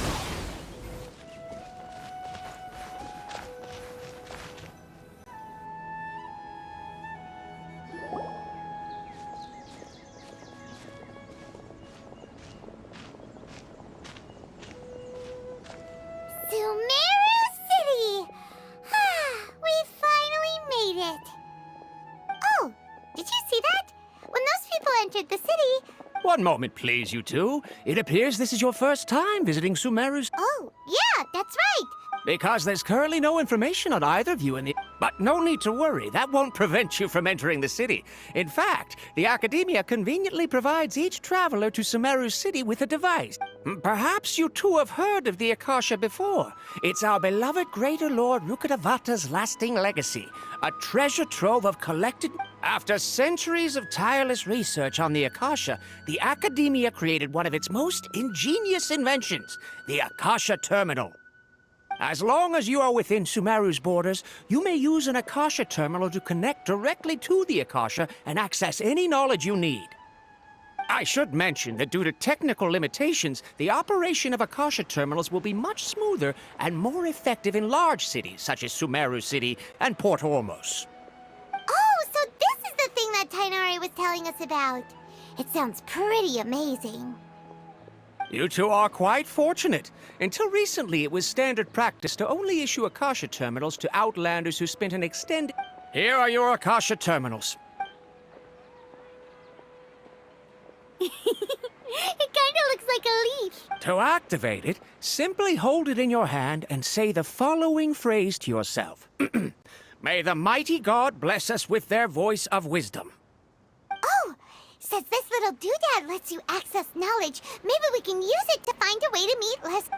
Sumeru City! We finally made it! Oh, did you see that? When those people entered the city... One moment, please, you two. It appears this is your first time visiting Sumeru's... Oh, yeah, that's right! Because there's currently no information on either of you in the... But no need to worry, that won't prevent you from entering the city. In fact, the Academia conveniently provides each traveler to Sumeru's city with a device. Perhaps you two have heard of the Akasha before. It's our beloved Greater Lord Rukkhadevata's lasting legacy, a treasure trove of collected... After centuries of tireless research on the Akasha, the Academia created one of its most ingenious inventions, the Akasha Terminal. As long as you are within Sumeru's borders, you may use an Akasha terminal to connect directly to the Akasha and access any knowledge you need. I should mention that due to technical limitations, the operation of Akasha terminals will be much smoother and more effective in large cities such as Sumeru City and Port Ormos. Oh, so this is the thing that Tainari was telling us about. It sounds pretty amazing. You two are quite fortunate. Until recently, it was standard practice to only issue Akasha terminals to outlanders who spent an extended... Here are your Akasha terminals. It kinda looks like a leaf. To activate it, simply hold it in your hand and say the following phrase to yourself. May the mighty God bless us with their voice of wisdom. Oh, since this little doodad lets you access knowledge, maybe we can use it to find a way to meet less...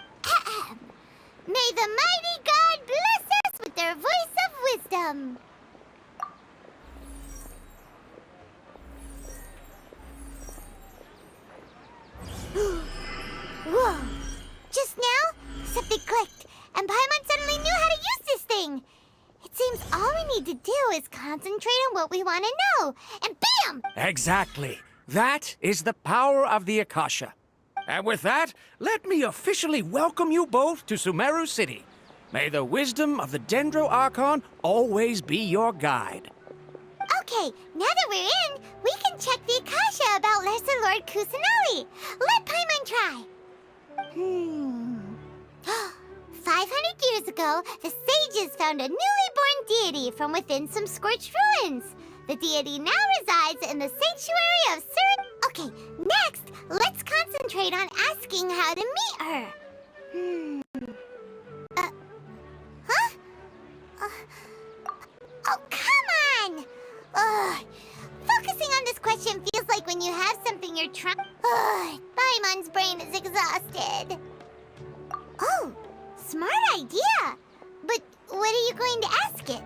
May the mighty God bless us with their voice of wisdom. Whoa! Just now, something clicked, and Paimon suddenly knew how to use this thing. It seems all we need to do is concentrate on what we want to know, and bam! Exactly. That is the power of the Akasha. And with that, let me officially welcome you both to Sumeru City. May the wisdom of the Dendro Archon always be your guide. Okay, now that we're in, we can check the Akasha about Lesser Lord Kusanali. Let Paimon try. 500 years ago, the sages found a newly born deity from within some scorched ruins. The deity now resides in the sanctuary of Sur... Okay, next, let's concentrate on asking how to meet her. Oh, come on! Focusing on this question feels like when you have something you're trying... Paimon's brain is exhausted. Oh, smart idea! But what are you going to ask it?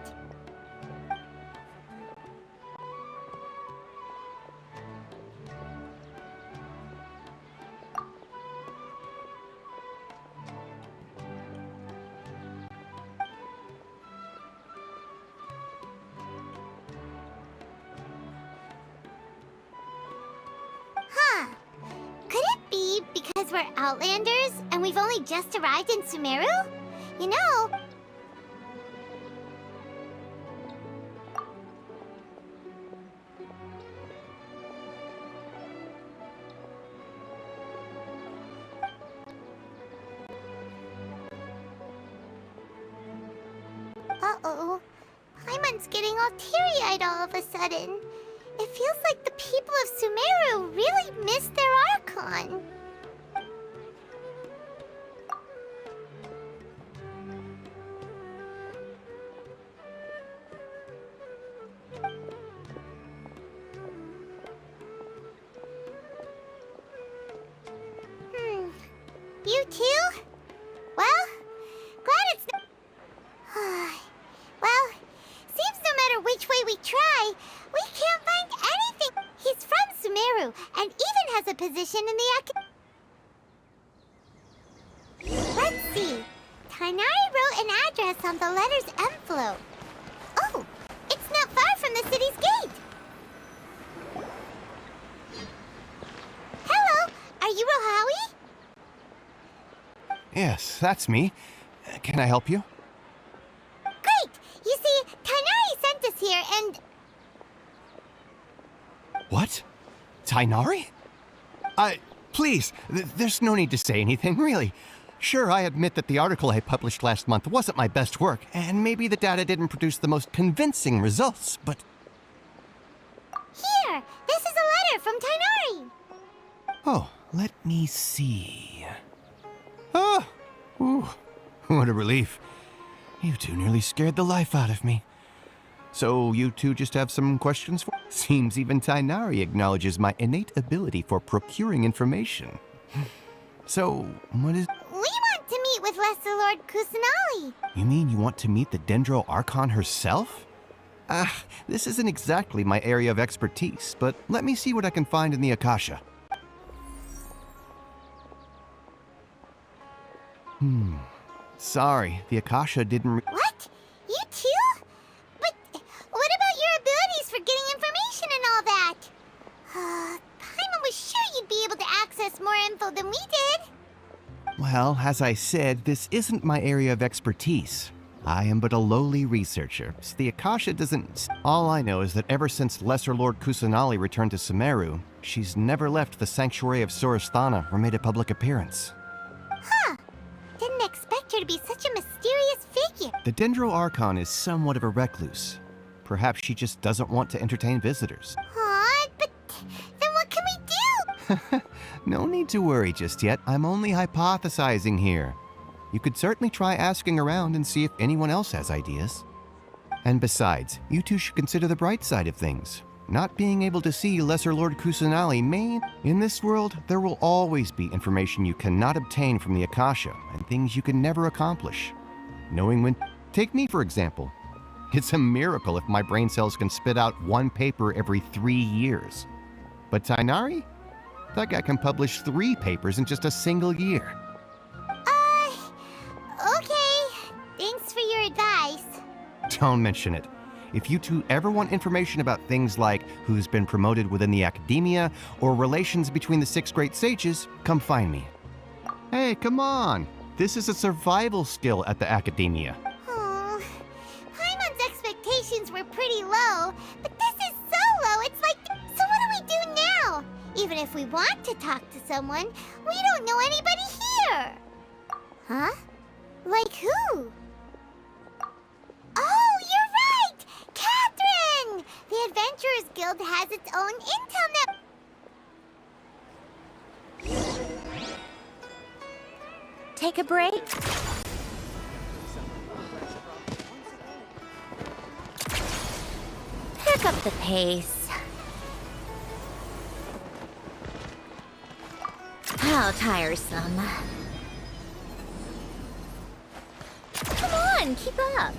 Could it be because we're Outlanders and we've only just arrived in Sumeru? You know... Uh-oh. Paimon's getting all teary-eyed all of a sudden. It feels like the people of Sumeru really missed their Archon. You too? Well, glad it's not... Well, seems no matter which way we try, we can't find anything. He's from Sumeru, and even has a position in the Let's see. Tainari wrote an address on the letter's envelope. Oh, it's not far from the city's gate. Hello, are you Rohawi? Yes, that's me. Can I help you? Great! You see, Tainari sent us here and... What? Tainari? Please, there's no need to say anything, really. Sure, I admit that the article I published last month wasn't my best work, and maybe the data didn't produce the most convincing results, but... Here! This is a letter from Tainari! Oh, let me see... Oh! Ooh, what a relief. You two nearly scared the life out of me. So you two just have some questions for me? Seems even Tainari acknowledges my innate ability for procuring information. So, what is... We want to meet with Lesser Lord Kusanali. You mean you want to meet the Dendro Archon herself? This isn't exactly my area of expertise, but let me see what I can find in the Akasha. Sorry, the Akasha didn't What? You too? But what about your abilities for getting information and all that? Paimon was sure you'd be able to access more info than we did. Well, as I said, this isn't my area of expertise. I am but a lowly researcher, so the Akasha doesn't... All I know is that ever since Lesser Lord Kusanali returned to Sumeru, she's never left the Sanctuary of Sorasthana or made a public appearance. Huh. Didn't expect her to be such a mysterious figure. The Dendro Archon is somewhat of a recluse. Perhaps she just doesn't want to entertain visitors. Aw, but then what can we do? No need to worry just yet. I'm only hypothesizing here. You could certainly try asking around and see if anyone else has ideas. And besides, you two should consider the bright side of things. Not being able to see Lesser Lord Kusanali may... In this world, there will always be information you cannot obtain from the Akasha, and things you can never accomplish. Knowing when... Take me, for example. It's a miracle if my brain cells can spit out one paper every 3 years. But Tainari? That guy can publish 3 papers in just a single year. Okay. Thanks for your advice. Don't mention it. If you two ever want information about things like who's been promoted within the academia or relations between the 6 great sages, come find me. Hey, come on! This is a survival skill at the academia. Oh, Paimon's expectations were pretty low, but this is so low, it's like... So what do we do now? Even if we want to talk to someone, we don't know anybody here. Huh? Like who? Oh, you're right! Catherine! The Adventurers Guild has its own intel net... Take a break? Pick up the pace. How tiresome. Come on, keep up.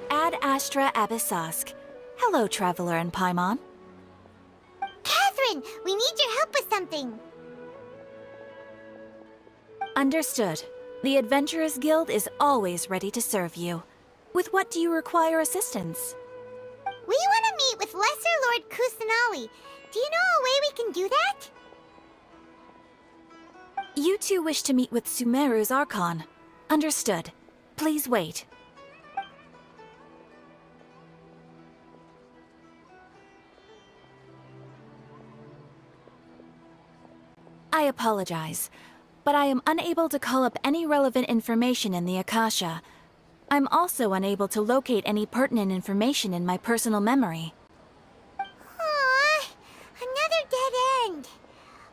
Ad Astra Abyssask. Hello, Traveler and Paimon. Catherine, we need your help with something. Understood. The Adventurers Guild is always ready to serve you. With what do you require assistance? We want to meet with Lesser Lord Kusanali. Do you know a way we can do that? You two wish to meet with Sumeru's Archon. Understood. Please wait. I apologize. but I am unable to call up any relevant information in the Akasha. I'm also unable to locate any pertinent information in my personal memory. Aww, another dead end.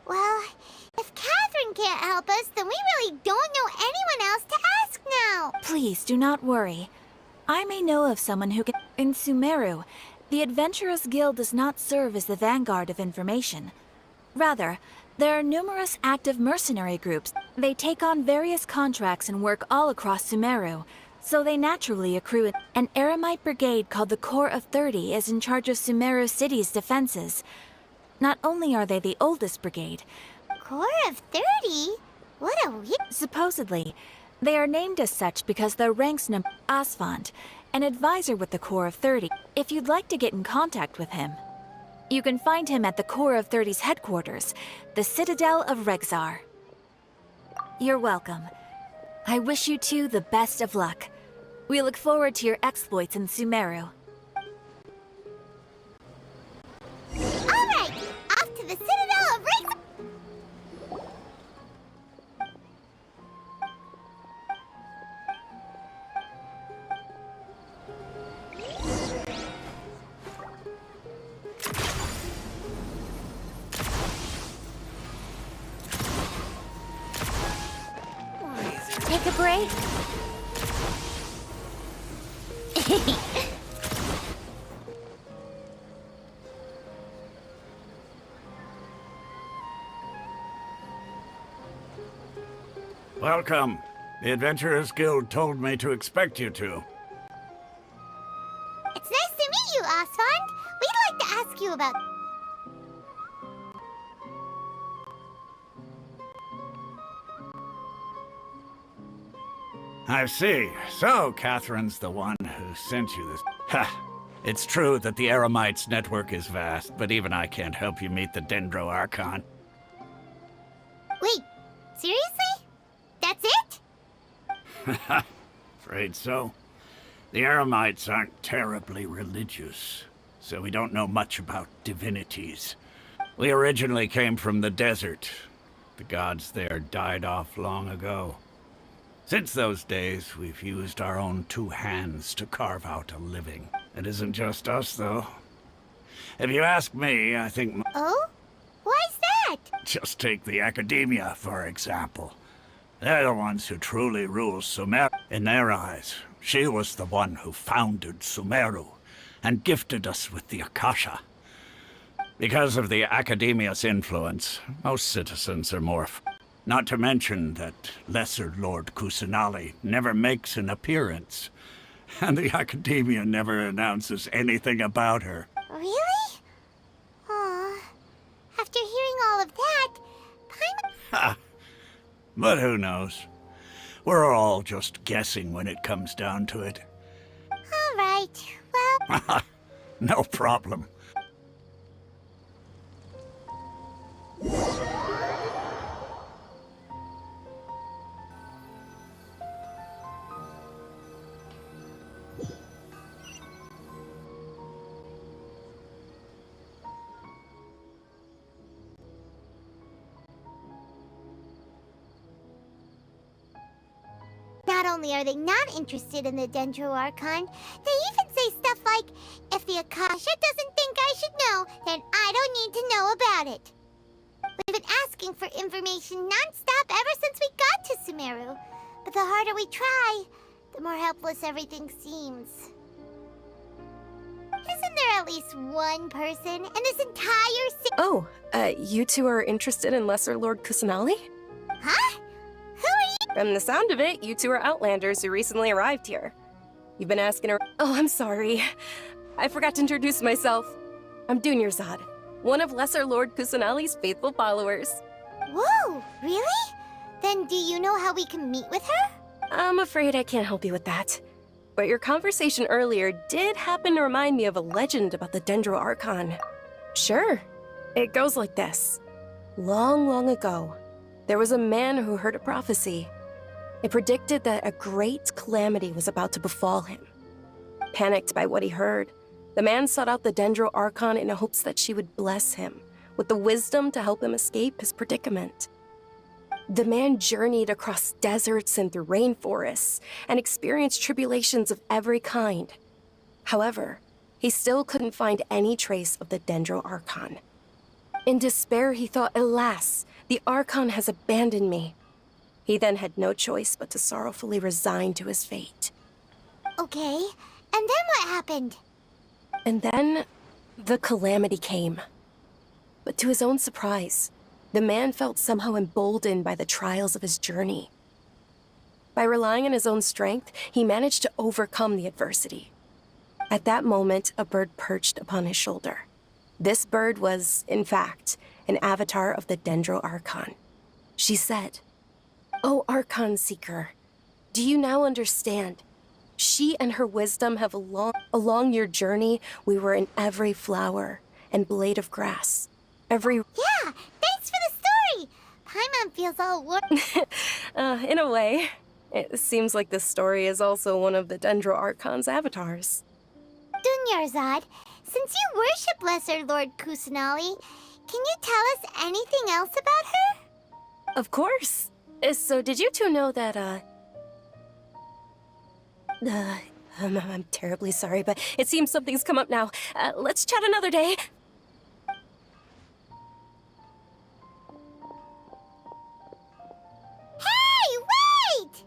Well, if Catherine can't help us, then we really don't know anyone else to ask now. Please do not worry. I may know of someone who can... In Sumeru, the Adventurers Guild does not serve as the vanguard of information. Rather, there are numerous active mercenary groups. They take on various contracts and work all across Sumeru, so they naturally accrue it. An Eremite brigade called the Corps of 30 is in charge of Sumeru City's defenses. Not only are they the oldest brigade... Corps of 30? What a weird... Supposedly, they are named as such because their ranks number Asfand, an advisor with the Corps of 30. If you'd like to get in contact with him, you can find him at the Corps of 30's headquarters, the Citadel of Rexar. You're welcome. I wish you two the best of luck. We look forward to your exploits in Sumeru. Alright, off to the Citadel of Rexar! Take a break? Welcome. The Adventurers Guild told me to expect you two. It's nice to meet you, Asfand. We'd like to ask you about... I see. So, Catherine's the one who sent you this. Ha! It's true that the Eremites' network is vast, but even I can't help you meet the Dendro Archon. Wait, seriously? That's it? Afraid so. The Eremites aren't terribly religious, so we don't know much about divinities. We originally came from the desert. The gods there died off long ago. Since those days, we've used our own two hands to carve out a living. It isn't just us, though. If you ask me, I think... Oh? Why's that? Just take the Academia, for example. They're the ones who truly rule Sumeru. In their eyes, she was the one who founded Sumeru and gifted us with the Akasha. Because of the Academia's influence, most citizens are more... Not to mention that Lesser Lord Kusanali never makes an appearance, and the Academia never announces anything about her. Really? Aw. After hearing all of that, Ha! But who knows? We're all just guessing when it comes down to it. All right, well... No problem. Not only are they not interested in the Dendro Archon, they even say stuff like, if the Akasha doesn't think I should know, then I don't need to know about it. We've been asking for information non-stop ever since we got to Sumeru. But the harder we try, the more helpless everything seems. Isn't there at least one person in this entire city? Oh, you two are interested in Lesser Lord Kusanali? Huh? Who are you? From the sound of it, you two are Outlanders who recently arrived here. You've been asking her— Oh, I'm sorry. I forgot to introduce myself. I'm Dunyarzad, one of Lesser Lord Kusanali's faithful followers. Whoa, really? Then do you know how we can meet with her? I'm afraid I can't help you with that. But your conversation earlier did happen to remind me of a legend about the Dendro Archon. Sure. It goes like this. Long, long ago, there was a man who heard a prophecy. It predicted that a great calamity was about to befall him. Panicked by what he heard, the man sought out the Dendro Archon in hopes that she would bless him with the wisdom to help him escape his predicament. The man journeyed across deserts and through rainforests and experienced tribulations of every kind. However, he still couldn't find any trace of the Dendro Archon. In despair, he thought, alas, the Archon has abandoned me. He then had no choice but to sorrowfully resign to his fate. Okay, and then what happened? And then, the calamity came. But to his own surprise, the man felt somehow emboldened by the trials of his journey. By relying on his own strength, he managed to overcome the adversity. At that moment, a bird perched upon his shoulder. This bird was, in fact, an avatar of the Dendro Archon. She said, "O Archon Seeker, do you now understand? She and her wisdom have along your journey, we were in every flower and blade of grass. Every..." Yeah, thanks for the story! Paimon feels all warm. In a way. It seems like this story is also one of the Dendro Archon's avatars. Dunyarzad, since you worship Lesser Lord Kusanali, can you tell us anything else about her? Of course. So did you two know that, I'm terribly sorry, but it seems something's come up now. Let's chat another day. Hey, wait!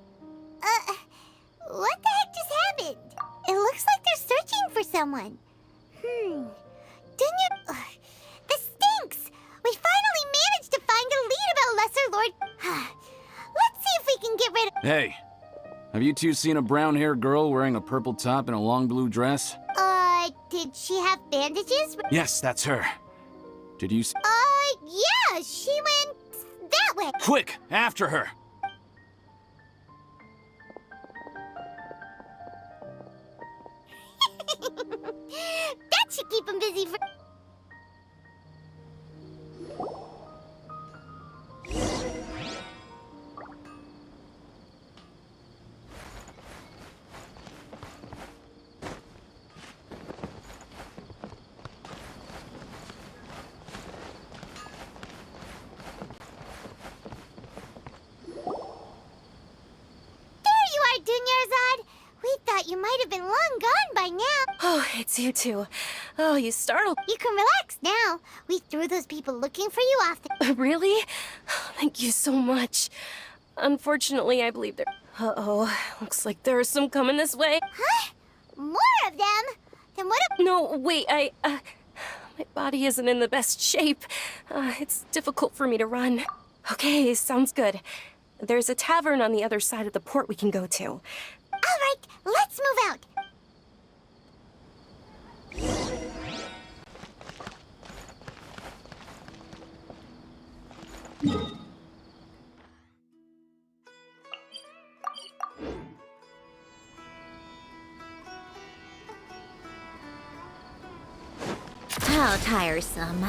What the heck just happened? It looks like they're searching for someone. This stinks! We finally managed to find a lead about Lesser Lord... Let's see if we can get rid of... Hey, have you two seen a brown-haired girl wearing a purple top and a long blue dress? Did she have bandages? Yes, that's her. Did you Yeah, she went that way. Quick, after her! That should keep him busy for... Dunyarzad! We thought you might have been long gone by now. Oh, it's you two. Oh, you startled. You can relax now. We threw those people looking for you off the... Really? Thank you so much. Unfortunately, I believe they're... Uh-oh. Looks like there are some coming this way. Huh? More of them? Then what if... No, wait, my body isn't in the best shape. It's difficult for me to run. Okay, sounds good. There's a tavern on the other side of the port we can go to. All right, let's move out. How tiresome.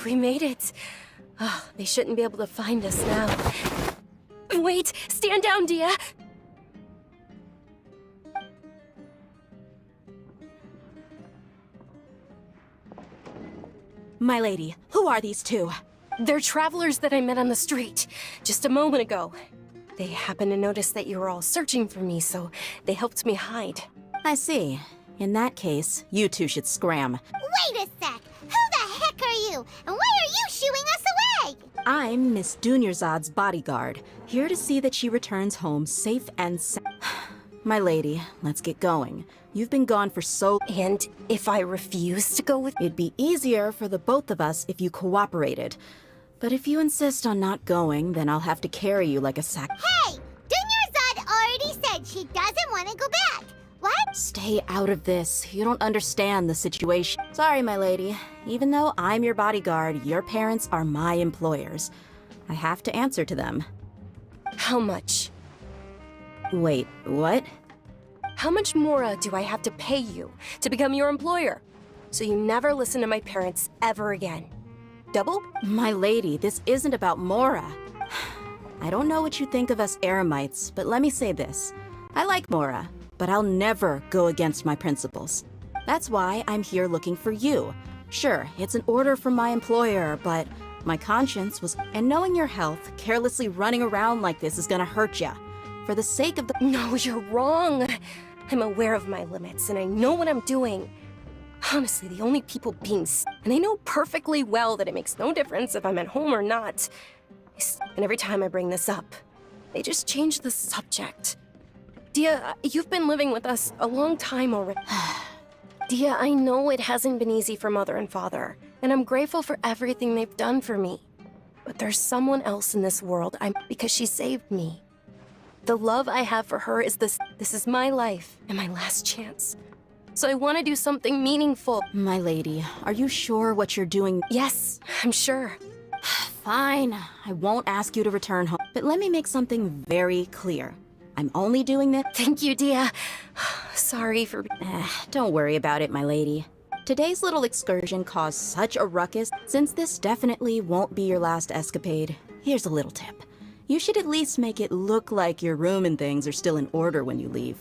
We made it. Oh, they shouldn't be able to find us now. Wait! Stand down, Dia! My lady, who are these two? They're travelers that I met on the street, just a moment ago. They happened to notice that you were all searching for me, so they helped me hide. I see. In that case, you two should scram. Wait a sec! Who the heck are you? And why are you shooing us away? I'm Miss Dunyarzad's bodyguard, here to see that she returns home safe and sound. My lady, let's get going. You've been gone for so... And if I refuse to go with... It'd be easier for the both of us if you cooperated. But if you insist on not going, then I'll have to carry you like a sack... Hey! Dunyarzad already said she doesn't want to go back. What? Stay Stay out of this. You don't understand the situation. Sorry, my lady. Even though I'm your bodyguard, your parents are my employers. I have to answer to them. How much? Wait, what? How much more do I have to pay you to become your employer? So you never listen to my parents ever again. Double? My lady, this isn't about Mora. I don't know what you think of us Eremites, but let me say this. I like Mora, but I'll never go against my principles. That's why I'm here looking for you. Sure, it's an order from my employer, but my conscience was... And knowing your health, carelessly running around like this is gonna hurt ya. For the sake of the... No, you're wrong. I'm aware of my limits, and I know what I'm doing. Honestly, the only people being... And I know perfectly well that it makes no difference if I'm at home or not. And every time I bring this up, they just change the subject. Dia, you've been living with us a long time already. Dia, I know it hasn't been easy for Mother and Father, and I'm grateful for everything they've done for me. But there's someone else in this world because she saved me. The love I have for her is this is my life and my last chance. So I want to do something meaningful. My lady, are you sure what you're doing? Yes, I'm sure. Fine, I won't ask you to return home. But let me make something very clear. I'm only doing this— Thank you, Dia. Sorry for— Don't worry about it, my lady. Today's little excursion caused such a ruckus. Since this definitely won't be your last escapade, here's a little tip. You should at least make it look like your room and things are still in order when you leave.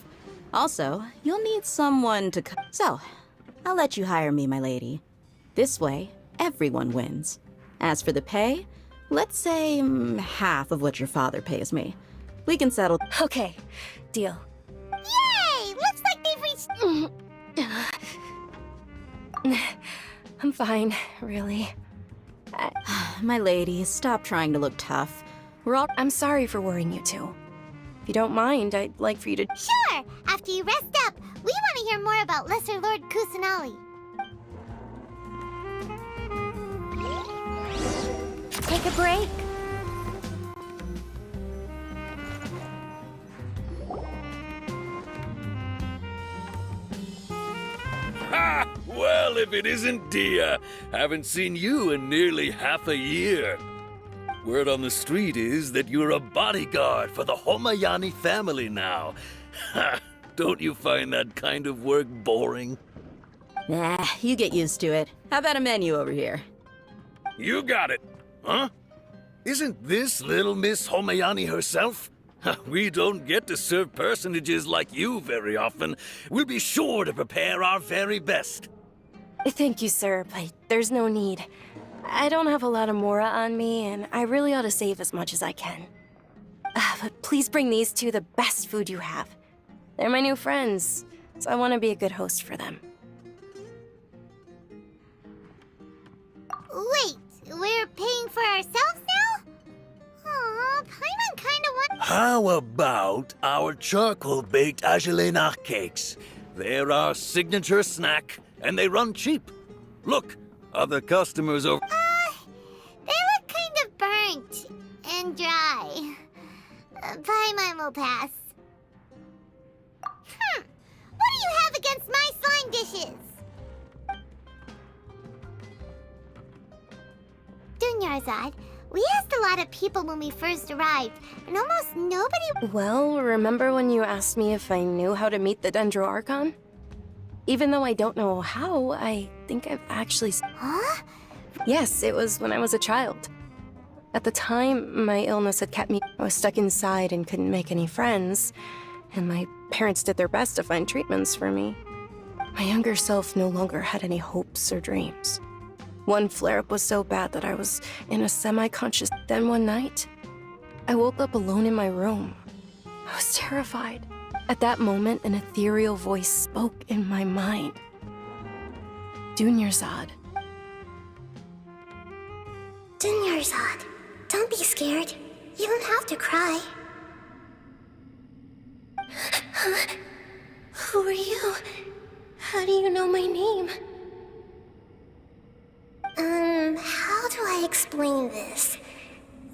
Also, you'll need someone to So, I'll let you hire me, my lady. This way, everyone wins. As for the pay, let's say half of what your father pays me. We can settle— Okay, deal. Yay! Looks like they've reached... I'm fine, really. My lady, stop trying to look tough. I'm sorry for worrying you two. If you don't mind, I'd like for you to— Sure! After you rest up, we want to hear more about Lesser Lord Kusanali. Take a break. Ha! Well, if it isn't Dia. Haven't seen you in nearly half a year. Word on the street is that you're a bodyguard for the Homayani family now. Ha! Don't you find that kind of work boring? Nah, you get used to it. How about a menu over here? You got it. Huh? Isn't this little Miss Homayani herself? We don't get to serve personages like you very often. We'll be sure to prepare our very best. Thank you, sir, but there's no need. I don't have a lot of Mora on me, and I really ought to save as much as I can. But please bring these two the best food you have. They're my new friends, so I want to be a good host for them. Wait, we're paying for ourselves now? Aw, Paimon kinda wants— How about our charcoal-baked Agelenach cakes? They're our signature snack, and they run cheap. Look, other customers over— they look kind of burnt and dry. Paimon will pass. What do you have against my slime dishes? Dunyarzad, we asked a lot of people when we first arrived, and almost nobody— Well, remember when you asked me if I knew how to meet the Dendro Archon? Even though I don't know how, I think I've actually— Huh? Yes, it was when I was a child. At the time, my illness had kept me— I was stuck inside and couldn't make any friends, and my parents did their best to find treatments for me. My younger self no longer had any hopes or dreams. One flare-up was so bad that I was in a semi-conscious— Then one night, I woke up alone in my room. I was terrified. At that moment, an ethereal voice spoke in my mind. Dunyarzad. Dunyarzad, don't be scared. You don't have to cry. Who are you? How do you know my name? How do I explain this?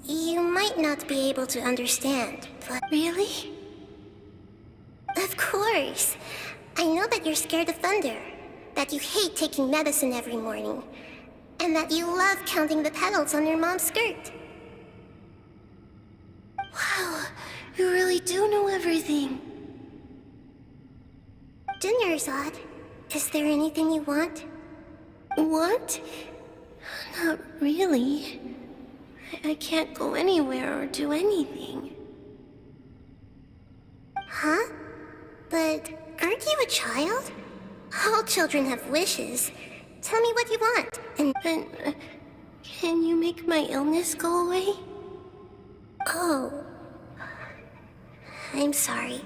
You might not be able to understand, but— Really? Of course. I know that you're scared of thunder, that you hate taking medicine every morning, and that you love counting the petals on your mom's skirt. Wow, you really do know everything. Dinnerzod, is there anything you want? Want? Not really. I can't go anywhere or do anything. Huh? But aren't you a child? All children have wishes. Tell me what you want, and can you make my illness go away? Oh. I'm sorry,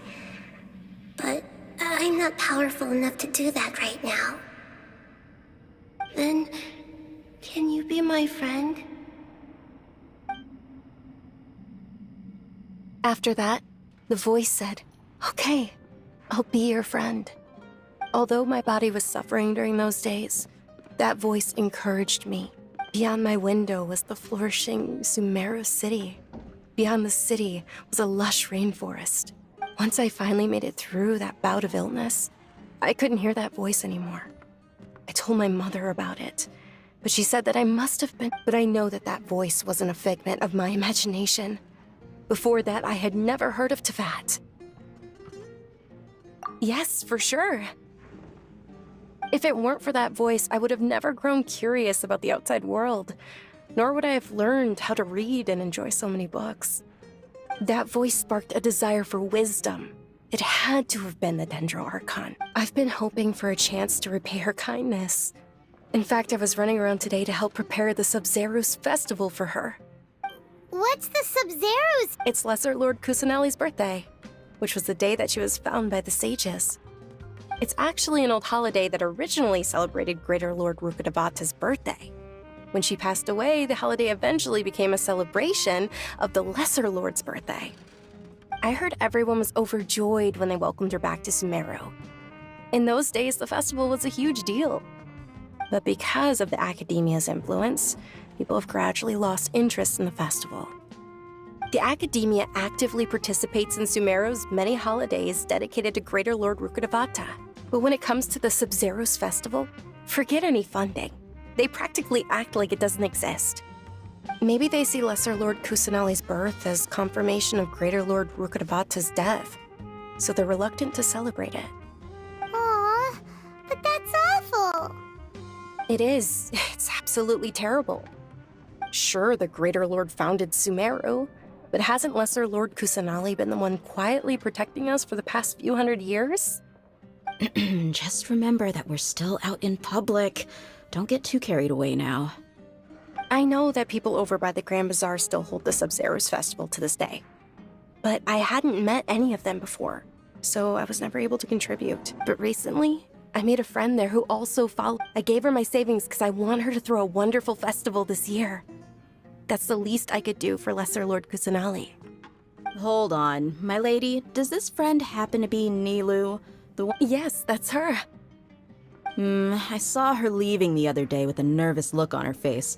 but I'm not powerful enough to do that right now. Then, can you be my friend? After that, the voice said, "Okay, I'll be your friend." Although my body was suffering during those days, that voice encouraged me. Beyond my window was the flourishing Sumeru city. Beyond the city was a lush rainforest. Once I finally made it through that bout of illness, I couldn't hear that voice anymore. I told my mother about it, but she said that I must have been. But I know that that voice wasn't a figment of my imagination. Before that, I had never heard of Teyvat. Yes, for sure. If it weren't for that voice, I would have never grown curious about the outside world, nor would I have learned how to read and enjoy so many books. That voice sparked a desire for wisdom. It had to have been the Dendro Archon. I've been hoping for a chance to repay her kindness. In fact, I was running around today to help prepare the Sub-Zero's festival for her. What's the Sub-Zero's? It's Lesser Lord Kusanali's birthday, which was the day that she was found by the sages. It's actually an old holiday that originally celebrated Greater Lord Rukkhadevata's birthday. When she passed away, the holiday eventually became a celebration of the Lesser Lord's birthday. I heard everyone was overjoyed when they welcomed her back to Sumeru. In those days, the festival was a huge deal. But because of the Academia's influence, people have gradually lost interest in the festival. The Academia actively participates in Sumeru's many holidays dedicated to Greater Lord Rukkhadevata. But when it comes to the Sub-Zero's festival, forget any funding. They practically act like it doesn't exist. Maybe they see Lesser Lord Kusanali's birth as confirmation of Greater Lord Rukkhadevata's death, so they're reluctant to celebrate it. Aww, but that's awful. It is. It's absolutely terrible. Sure, the Greater Lord founded Sumeru, but hasn't Lesser Lord Kusanali been the one quietly protecting us for the past few hundred years? Just remember that we're still out in public. Don't get too carried away now. I know that people over by the Grand Bazaar still hold the Sub-Zero's festival to this day. But I hadn't met any of them before, so I was never able to contribute. But recently, I made a friend there who also followed. I gave her my savings because I want her to throw a wonderful festival this year. That's the least I could do for Lesser Lord Kusanali. Hold on, my lady. Does this friend happen to be Nilou? The one? Yes, that's her. I saw her leaving the other day with a nervous look on her face.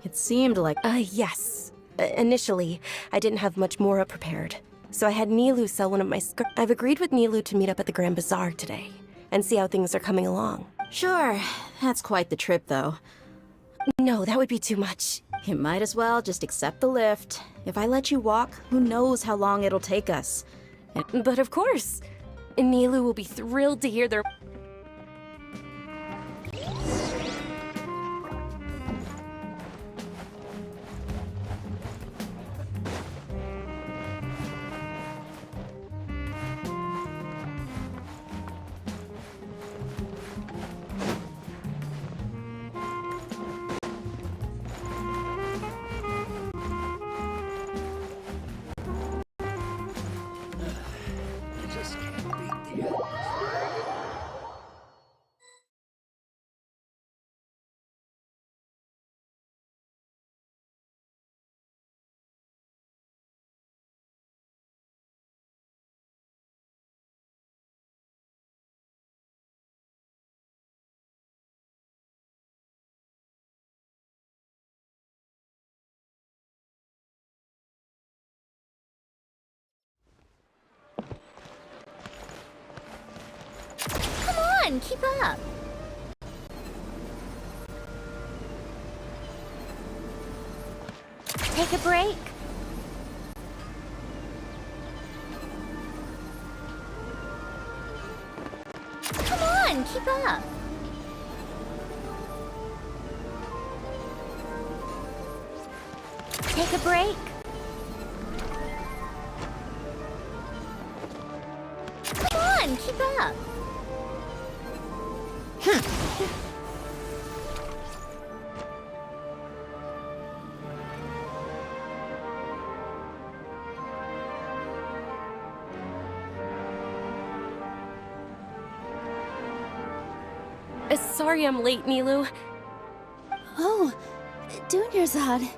It seemed like... Yes. Initially, I didn't have much more prepared, so I had Nilou sell one of my skirts. I've agreed with Nilou to meet up at the Grand Bazaar today, and see how things are coming along. Sure, that's quite the trip, though. No, that would be too much. You might as well just accept the lift. If I let you walk, who knows how long it'll take us. But of course, Nilou will be thrilled to hear their... on, keep up. Take a break. Come on, keep up. Take a break. Come on, keep up. Sorry I'm late, Nilou. Oh, Dunyarzad.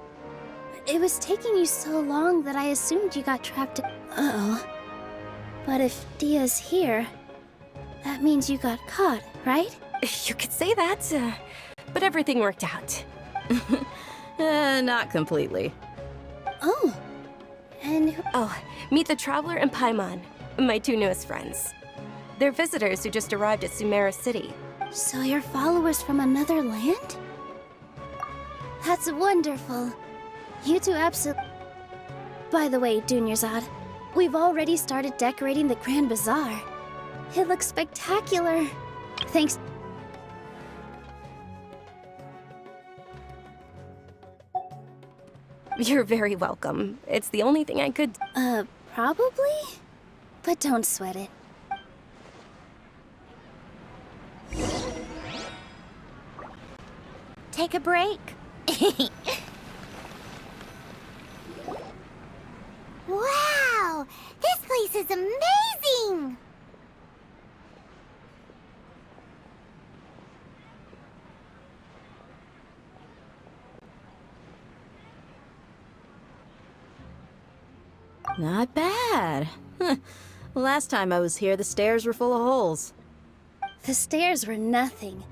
It was taking you so long that I assumed you got trapped. Uh-oh. But if Dia's here, that means you got caught, right? You could say that, but everything worked out. Not completely. Oh, and... Oh, meet the Traveler and Paimon, my two newest friends. They're visitors who just arrived at Sumeru City. So you're followers from another land? That's wonderful. You two absolutely... By the way, Dunyarzad, we've already started decorating the Grand Bazaar. It looks spectacular. Thanks. You're very welcome. It's the only thing I could... Probably? But don't sweat it. Take a break. Wow! This place is amazing! Not bad. Last time I was here, the stairs were full of holes. The stairs were nothing.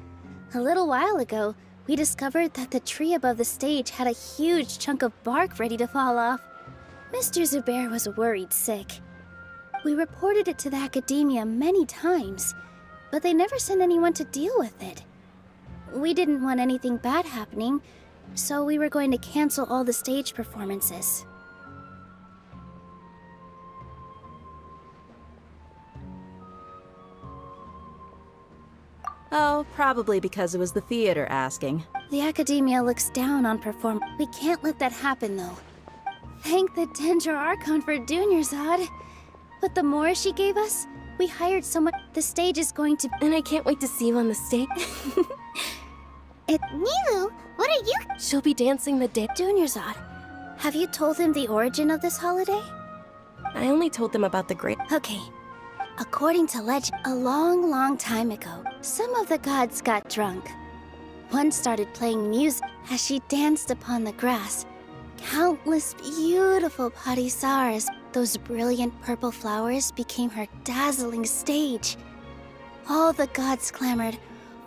A little while ago, we discovered that the tree above the stage had a huge chunk of bark ready to fall off. Mr. Zubair was worried sick. We reported it to the academia many times, but they never sent anyone to deal with it. We didn't want anything bad happening, so we were going to cancel all the stage performances. Oh, probably because it was the theater asking. The academia looks down on perform. We can't let that happen, though. Thank the Dendro Archon for Dunyarzad. But the more she gave us, we hired someone. The stage is going to... And I can't wait to see you on the stage. Nilou, what are you... She'll be dancing the day... Dunyarzad, have you told him the origin of this holiday? I only told them about the great... Okay. According to legend, a long, long time ago, some of the gods got drunk. One started playing music as she danced upon the grass. Countless beautiful parisaras, those brilliant purple flowers, became her dazzling stage. All the gods clamored,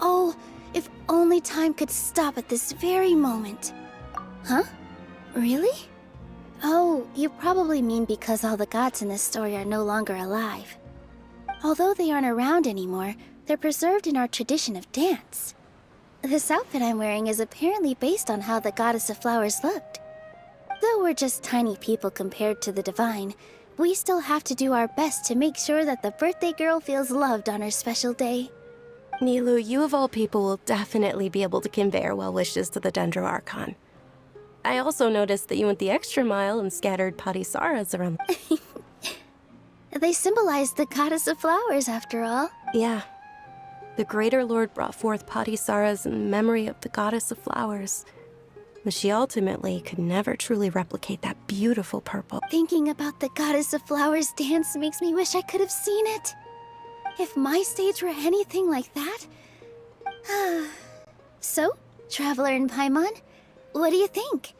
"Oh, if only time could stop at this very moment." Huh? Really? Oh, you probably mean because all the gods in this story are no longer alive. Although they aren't around anymore, they're preserved in our tradition of dance. This outfit I'm wearing is apparently based on how the Goddess of Flowers looked. Though we're just tiny people compared to the divine, we still have to do our best to make sure that the birthday girl feels loved on her special day. Nilou, you of all people will definitely be able to convey our well wishes to the Dendro Archon. I also noticed that you went the extra mile and scattered parisaras around. They symbolize the Goddess of Flowers, after all. Yeah. The Greater Lord brought forth parisaras in memory of the Goddess of Flowers. But she ultimately could never truly replicate that beautiful purple. Thinking about the Goddess of Flowers dance makes me wish I could have seen it. If my stage were anything like that... So, Traveler and Paimon, what do you think?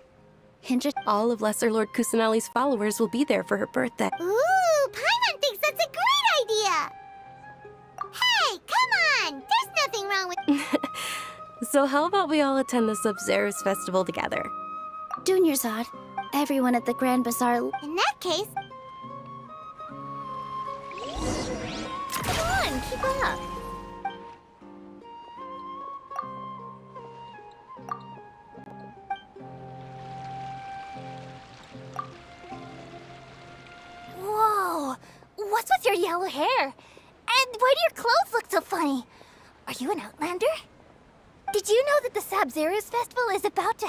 All of Lesser Lord Kusanali's followers will be there for her birthday. Ooh, Paimon thinks that's a great idea! Hey, come on! There's nothing wrong with... So how about we all attend the Sub-Zero's festival together? Dunyarzad, everyone at the Grand Bazaar... In that case... Come on, keep up. What's with your yellow hair? And why do your clothes look so funny? Are you an outlander? Did you know that the Sabzeruz festival is about to...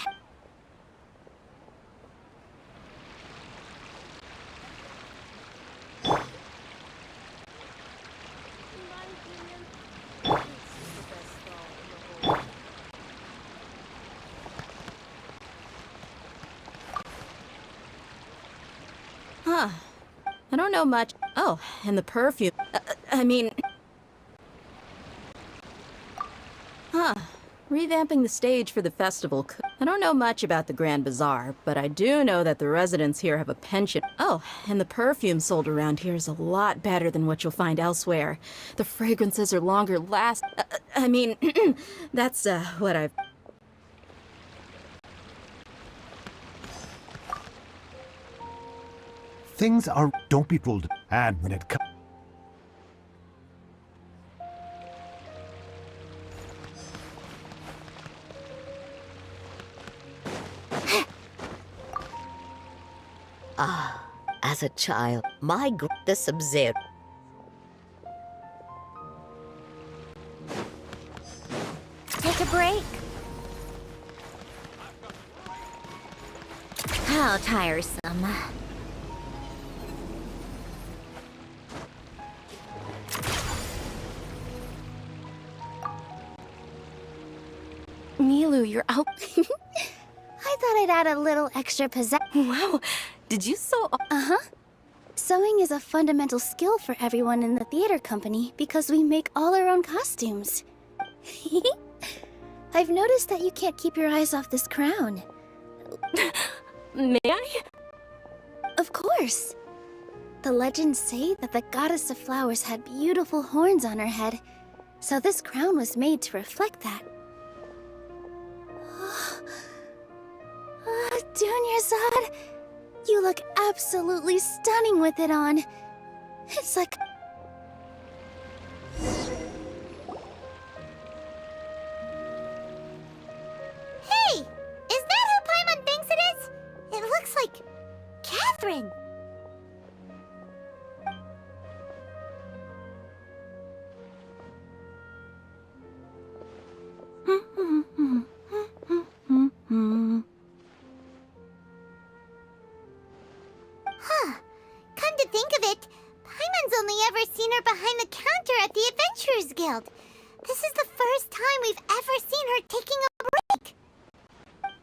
Huh. I don't know much. Oh, and the perfume. I mean... Huh. Revamping the stage for the festival. I don't know much about the Grand Bazaar, but I do know that the residents here have a penchant. Oh, and the perfume sold around here is a lot better than what you'll find elsewhere. The fragrances are longer last. I mean, that's what I've... Things are... Don't be fooled. And when it comes... Ah, as a child, my the Sub-Zero. Take a break. How tiresome. Milu, you're out. I thought I'd add a little extra pizzazz. Wow, did you sew? Uh-huh. Sewing is a fundamental skill for everyone in the theater company because we make all our own costumes. I've noticed that you can't keep your eyes off this crown. May I? Of course. The legends say that the goddess of flowers had beautiful horns on her head, so this crown was made to reflect that. Dunyarzad, you look absolutely stunning with it on. It's like... Hey! Is that who Paimon thinks it is? It looks like... Catherine! Huh. Come to think of it, Paimon's only ever seen her behind the counter at the Adventurers Guild. This is the first time we've ever seen her taking a break.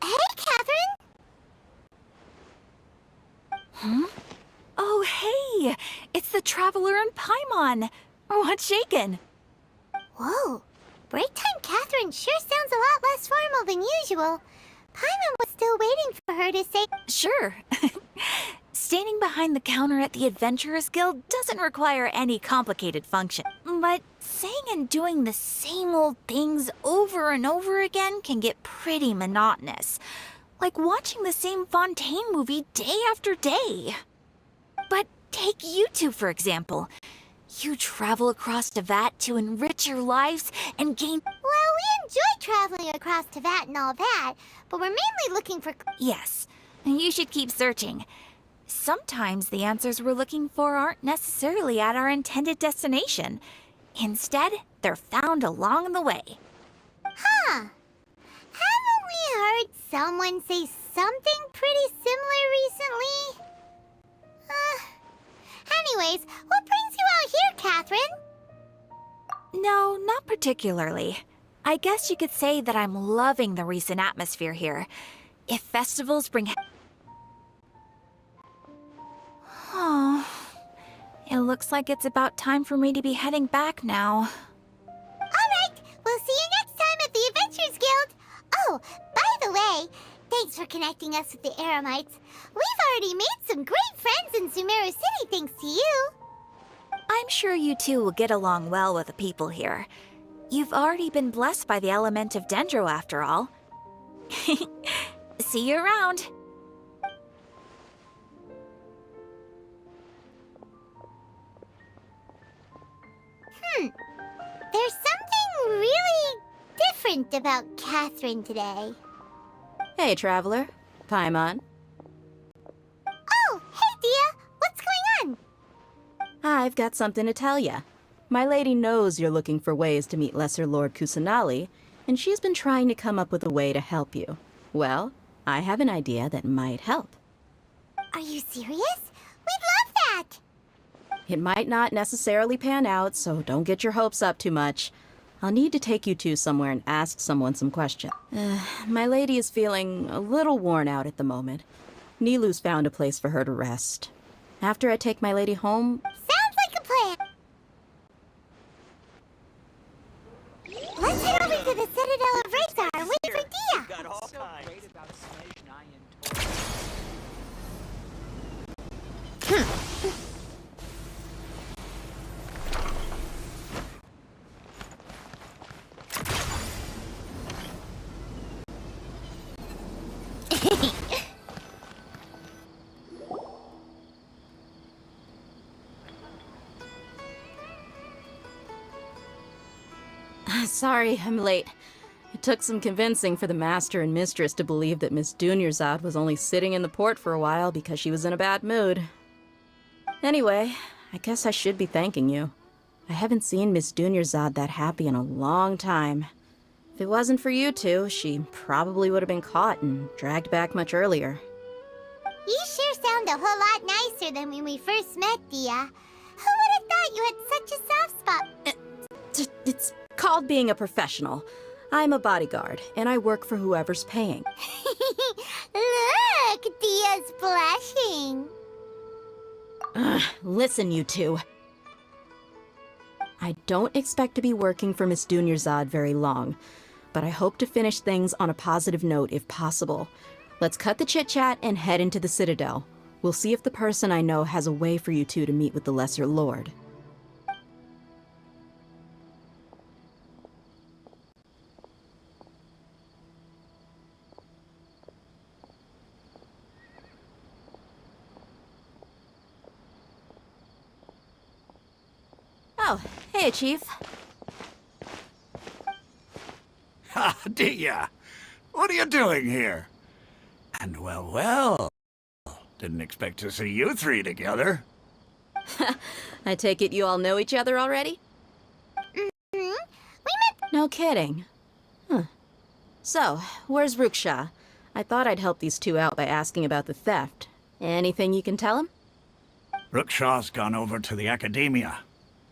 Hey, Catherine! Huh? Oh, hey! It's the Traveler and Paimon! What's shaken? Whoa. Break time Catherine sure sounds a lot less formal than usual. Paimon was still waiting for her to say... Sure. Standing behind the counter at the Adventurers Guild doesn't require any complicated function. But saying and doing the same old things over and over again can get pretty monotonous. Like watching the same Fontaine movie day after day. But take you two, for example. You travel across Tevat to enrich your lives and gain... Well, we enjoy traveling across Tevat and all that, but we're mainly looking for... Yes, you should keep searching. Sometimes the answers we're looking for aren't necessarily at our intended destination. Instead, they're found along the way. Huh. Haven't we heard someone say something pretty similar recently? Anyways, what brings you out here, Catherine? No, not particularly. I guess you could say that I'm loving the recent atmosphere here. If festivals bring... Oh, it looks like it's about time for me to be heading back now. Alright, we'll see you next time at the Adventurers Guild. Oh, by the way, thanks for connecting us with the Eremites. We've already made some great friends in Sumeru City thanks to you. I'm sure you two will get along well with the people here. You've already been blessed by the element of Dendro after all. See you around. There's something really different about Catherine today. Hey, Traveler. Paimon. Oh, hey, Dia. What's going on? I've got something to tell ya. My lady knows you're looking for ways to meet Lesser Lord Kusanali, and she's been trying to come up with a way to help you. Well, I have an idea that might help. Are you serious? We'd love that! It might not necessarily pan out, so don't get your hopes up too much. I'll need to take you two somewhere and ask someone some questions. My lady is feeling a little worn out at the moment. Nilu's found a place for her to rest. After I take my lady home... Sounds like a plan! Let's head over to the Citadel of Razor and wait for Dia! Got all kinds. Sorry, I'm late. It took some convincing for the master and mistress to believe that Miss Dunyarzad was only sitting in the port for a while because she was in a bad mood. Anyway, I guess I should be thanking you. I haven't seen Miss Dunyarzad that happy in a long time. If it wasn't for you two, she probably would have been caught and dragged back much earlier. You sure sound a whole lot nicer than when we first met, Dia. Who would have thought you had such a soft spot? It's called being a professional. I'm a bodyguard, and I work for whoever's paying. Look, Dia's blushing. Listen, you two. I don't expect to be working for Miss Dunyarzad very long, but I hope to finish things on a positive note if possible. Let's cut the chit-chat and head into the Citadel. We'll see if the person I know has a way for you two to meet with the Lesser Lord. Oh, hey, Chief. Ha, Dia! What are you doing here? And well, didn't expect to see you three together. I take it you all know each other already? Mm-hmm. We met... No kidding. Huh. So, where's Ruksha? I thought I'd help these two out by asking about the theft. Anything you can tell him? Ruksha's gone over to the Academia.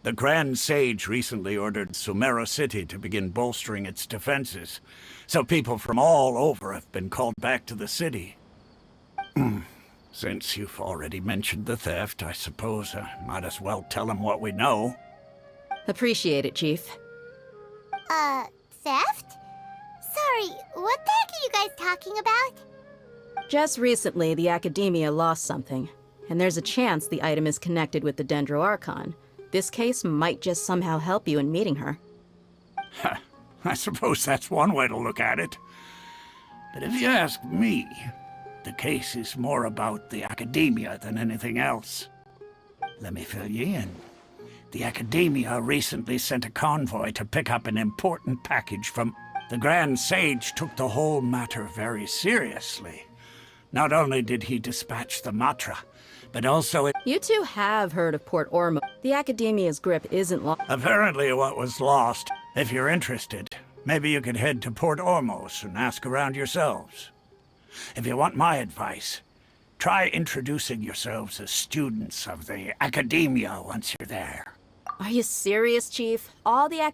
The Grand Sage recently ordered Sumeru City to begin bolstering its defenses, so people from all over have been called back to the city. Since you've already mentioned the theft, I suppose I might as well tell them what we know. Appreciate it, Chief. Theft? Sorry, what the heck are you guys talking about? Just recently, the Academia lost something, and there's a chance the item is connected with the Dendro Archon. This case might just somehow help you in meeting her. I suppose that's one way to look at it. But if you ask me, the case is more about the Academia than anything else. Let me fill you in. The Academia recently sent a convoy to pick up an important package from... The Grand Sage took the whole matter very seriously. Not only did he dispatch the Matra, but also You two have heard of Port Ormo. The Academia's grip isn't long. Apparently what was lost. If you're interested, maybe you could head to Port Ormos and ask around yourselves. If you want my advice, try introducing yourselves as students of the Academia once you're there. Are you serious, Chief? All the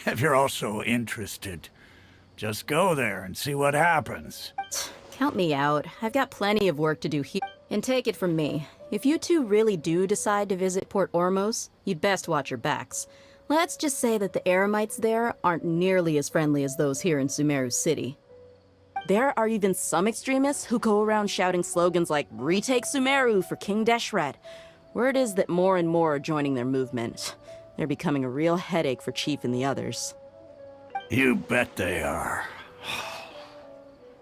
If you're also interested, just go there and see what happens. Count me out. I've got plenty of work to do here. And take it from me, if you two really do decide to visit Port Ormos, you'd best watch your backs. Let's just say that the Eremites there aren't nearly as friendly as those here in Sumeru City. There are even some extremists who go around shouting slogans like, "Retake Sumeru for King Deshret." Word is that more and more are joining their movement. They're becoming a real headache for Chief and the others. You bet they are.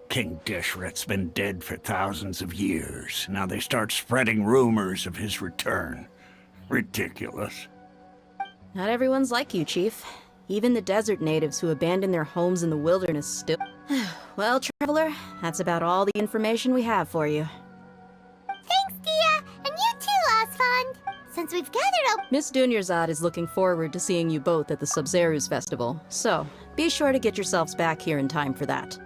King Deshret's been dead for thousands of years. Now they start spreading rumors of his return. Ridiculous. Not everyone's like you, Chief. Even the desert natives who abandoned their homes in the wilderness still... Well, Traveler, that's about all the information we have for you. Thanks, Dia! And you too, Osfond! So since we've gathered up. Miss Dunyarzad is looking forward to seeing you both at the Sub-Zeru's festival, so be sure to get yourselves back here in time for that.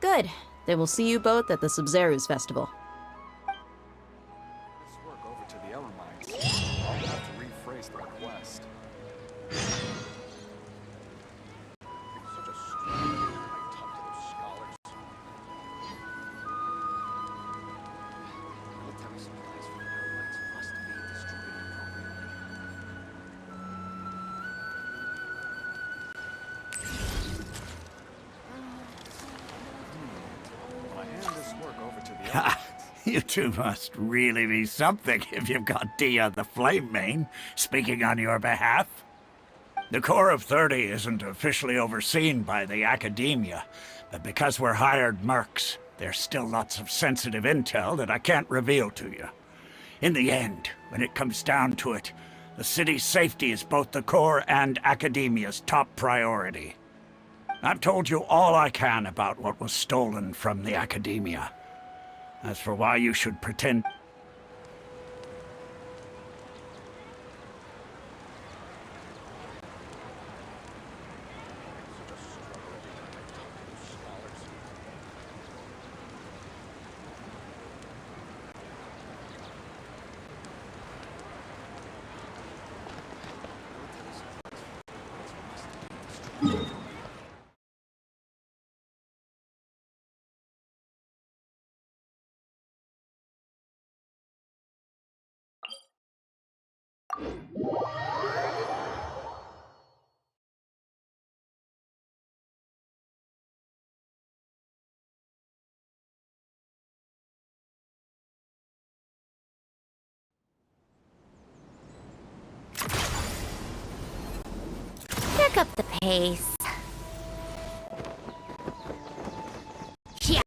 Good. Then we'll see you both at the Sub-Zeru's festival. This work over to the Ellermines. I'll have to rephrase the request. It's such a strange way I talk to those scholars. Military supplies for the Ellermines must be distributed You two must really be something if you've got Dia the Flame Mane speaking on your behalf. The Corps of 30 isn't officially overseen by the Academia, but because we're hired mercs, there's still lots of sensitive intel that I can't reveal to you. In the end, when it comes down to it, the city's safety is both the Corps and Academia's top priority. I've told you all I can about what was stolen from the Academia. As for why you should pretend... Pick up the pace. Yeah.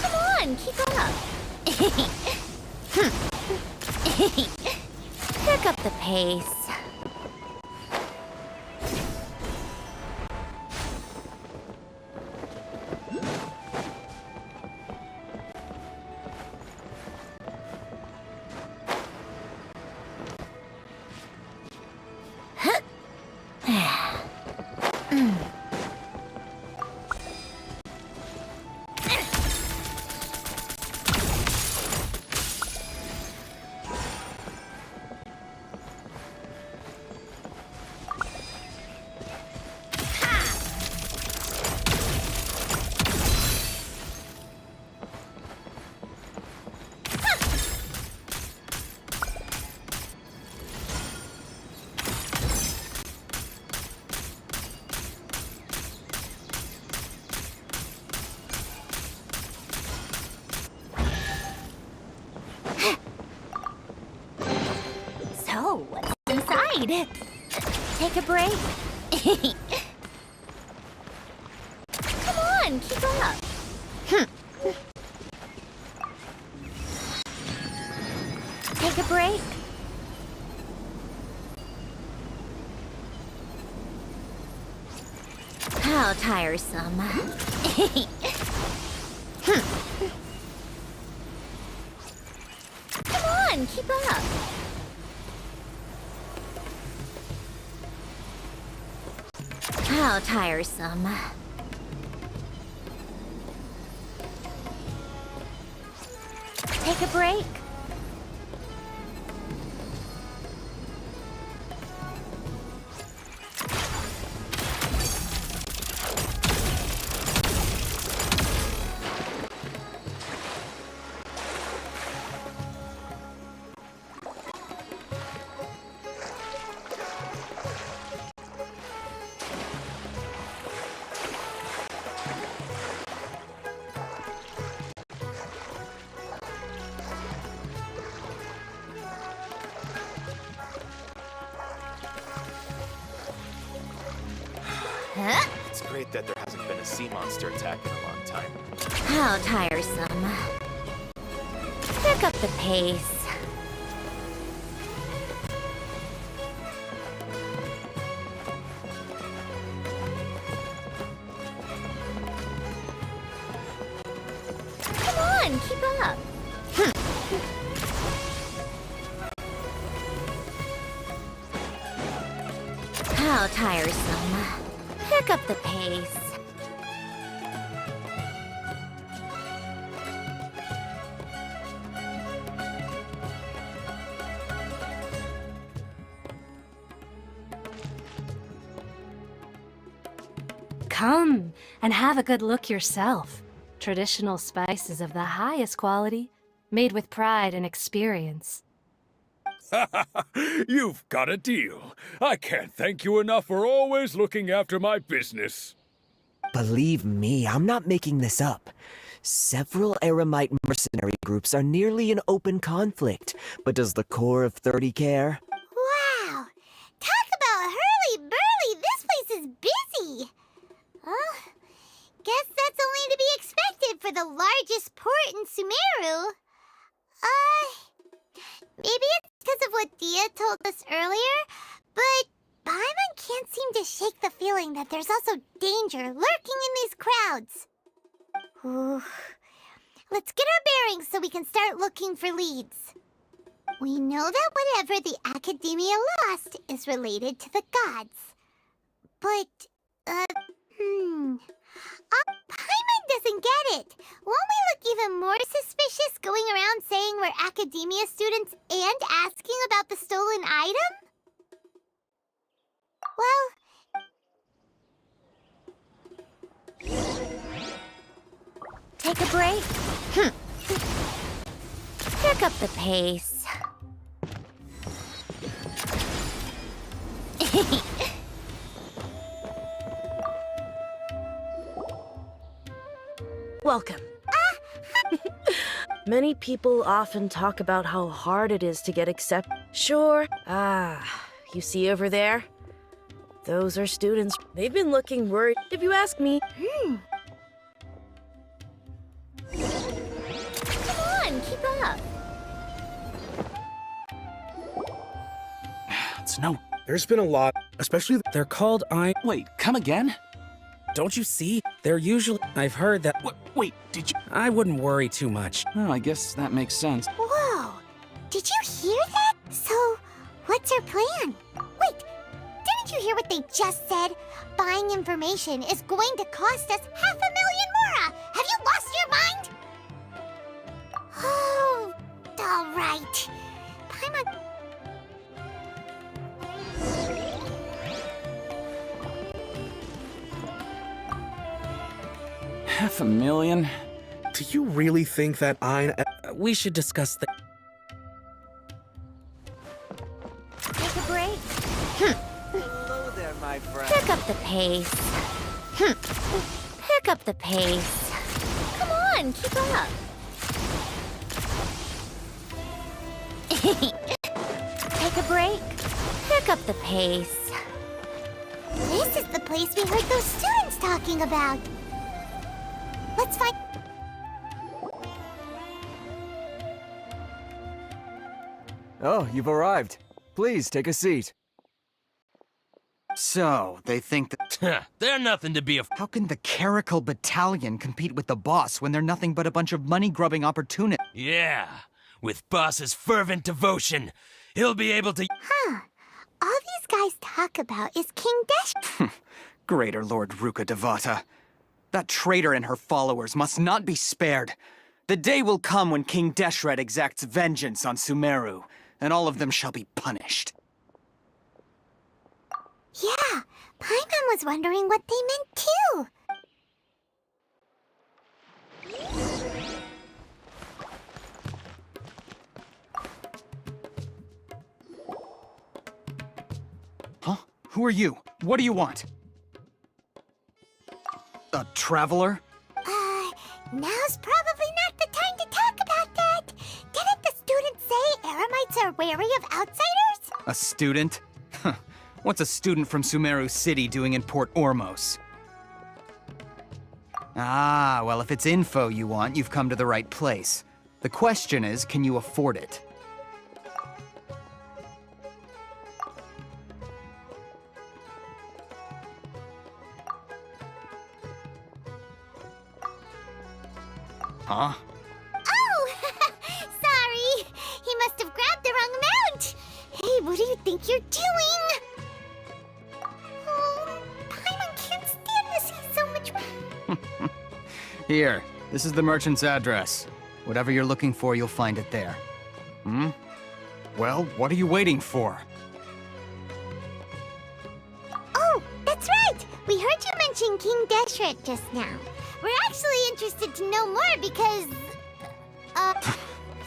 Come on, keep up. Pick up the pace. So, what's inside? Take a break. on, keep up. Take a break. How tiresome. Come on, keep up. How tiresome. Take a break. It's great that there hasn't been a sea monster attack in a long time. How tiresome. Pick up the pace. Come on, keep up. How tiresome. Pick up the pace. Come and have a good look yourself. Traditional spices of the highest quality, made with pride and experience. You've got a deal. I can't thank you enough for always looking after my business. Believe me, I'm not making this up. Several Eremite mercenary groups are nearly in open conflict, but does the core of 30 care? Wow! Talk about hurly-burly! This place is busy! Guess that's only to be expected for the largest port in Sumeru. Maybe it's because of what Dia told us earlier, but Paimon can't seem to shake the feeling that there's also danger lurking in these crowds. Ooh. Let's get our bearings so we can start looking for leads. We know that whatever the Academia lost is related to the gods. But, Paimon doesn't get it. Won't we look even more suspicious going around saying we're Academia students and asking about the stolen item? Well... Take a break. Pick up the pace. Welcome. Many people often talk about how hard it is to get accepted. Sure. You see over there? Those are students. They've been looking worried, if you ask me. Come on, keep up. There's been a lot, especially They're called Wait, come again? Don't you see? They're usually... I've heard that... Wait, did you... I wouldn't worry too much. Oh, I guess that makes sense. Whoa! Did you hear that? So, what's our plan? Wait, didn't you hear what they just said? Buying information is going to cost us 500,000 mora! Have you lost your mind? Oh, alright. Paimon... 500,000? Do you really think that we should discuss the... Take a break. Hello there, my friend. Pick up the pace. Pick up the pace. Come on, keep up. Take a break. Pick up the pace. This is the place we heard those students talking about. Let's find... Oh, you've arrived. Please, take a seat. So, they think that... They're nothing to be How can the Caracal Battalion compete with the boss when they're nothing but a bunch of money-grubbing opportunists? Yeah, with Boss's fervent devotion, he'll be able to... Huh. All these guys talk about is King Desh... Greater Lord Ruka Devata. That traitor and her followers must not be spared. The day will come when King Deshret exacts vengeance on Sumeru, and all of them shall be punished. Yeah, Paimon was wondering what they meant too. Huh? Who are you? What do you want? A traveler? Now's probably not the time to talk about that. Didn't the students say Eremites are wary of outsiders? A student? What's a student from Sumeru City doing in Port Ormos? Ah, well, if it's info you want, you've come to the right place. The question is, can you afford it? Huh? Oh! Sorry! He must have grabbed the wrong amount! Hey, what do you think you're doing? Oh, Paimon can't stand to see so much... Here, this is the merchant's address. Whatever you're looking for, you'll find it there. Hmm? Well, what are you waiting for? Oh, that's right! We heard you mention King Deshret just now. We're actually interested to know more because...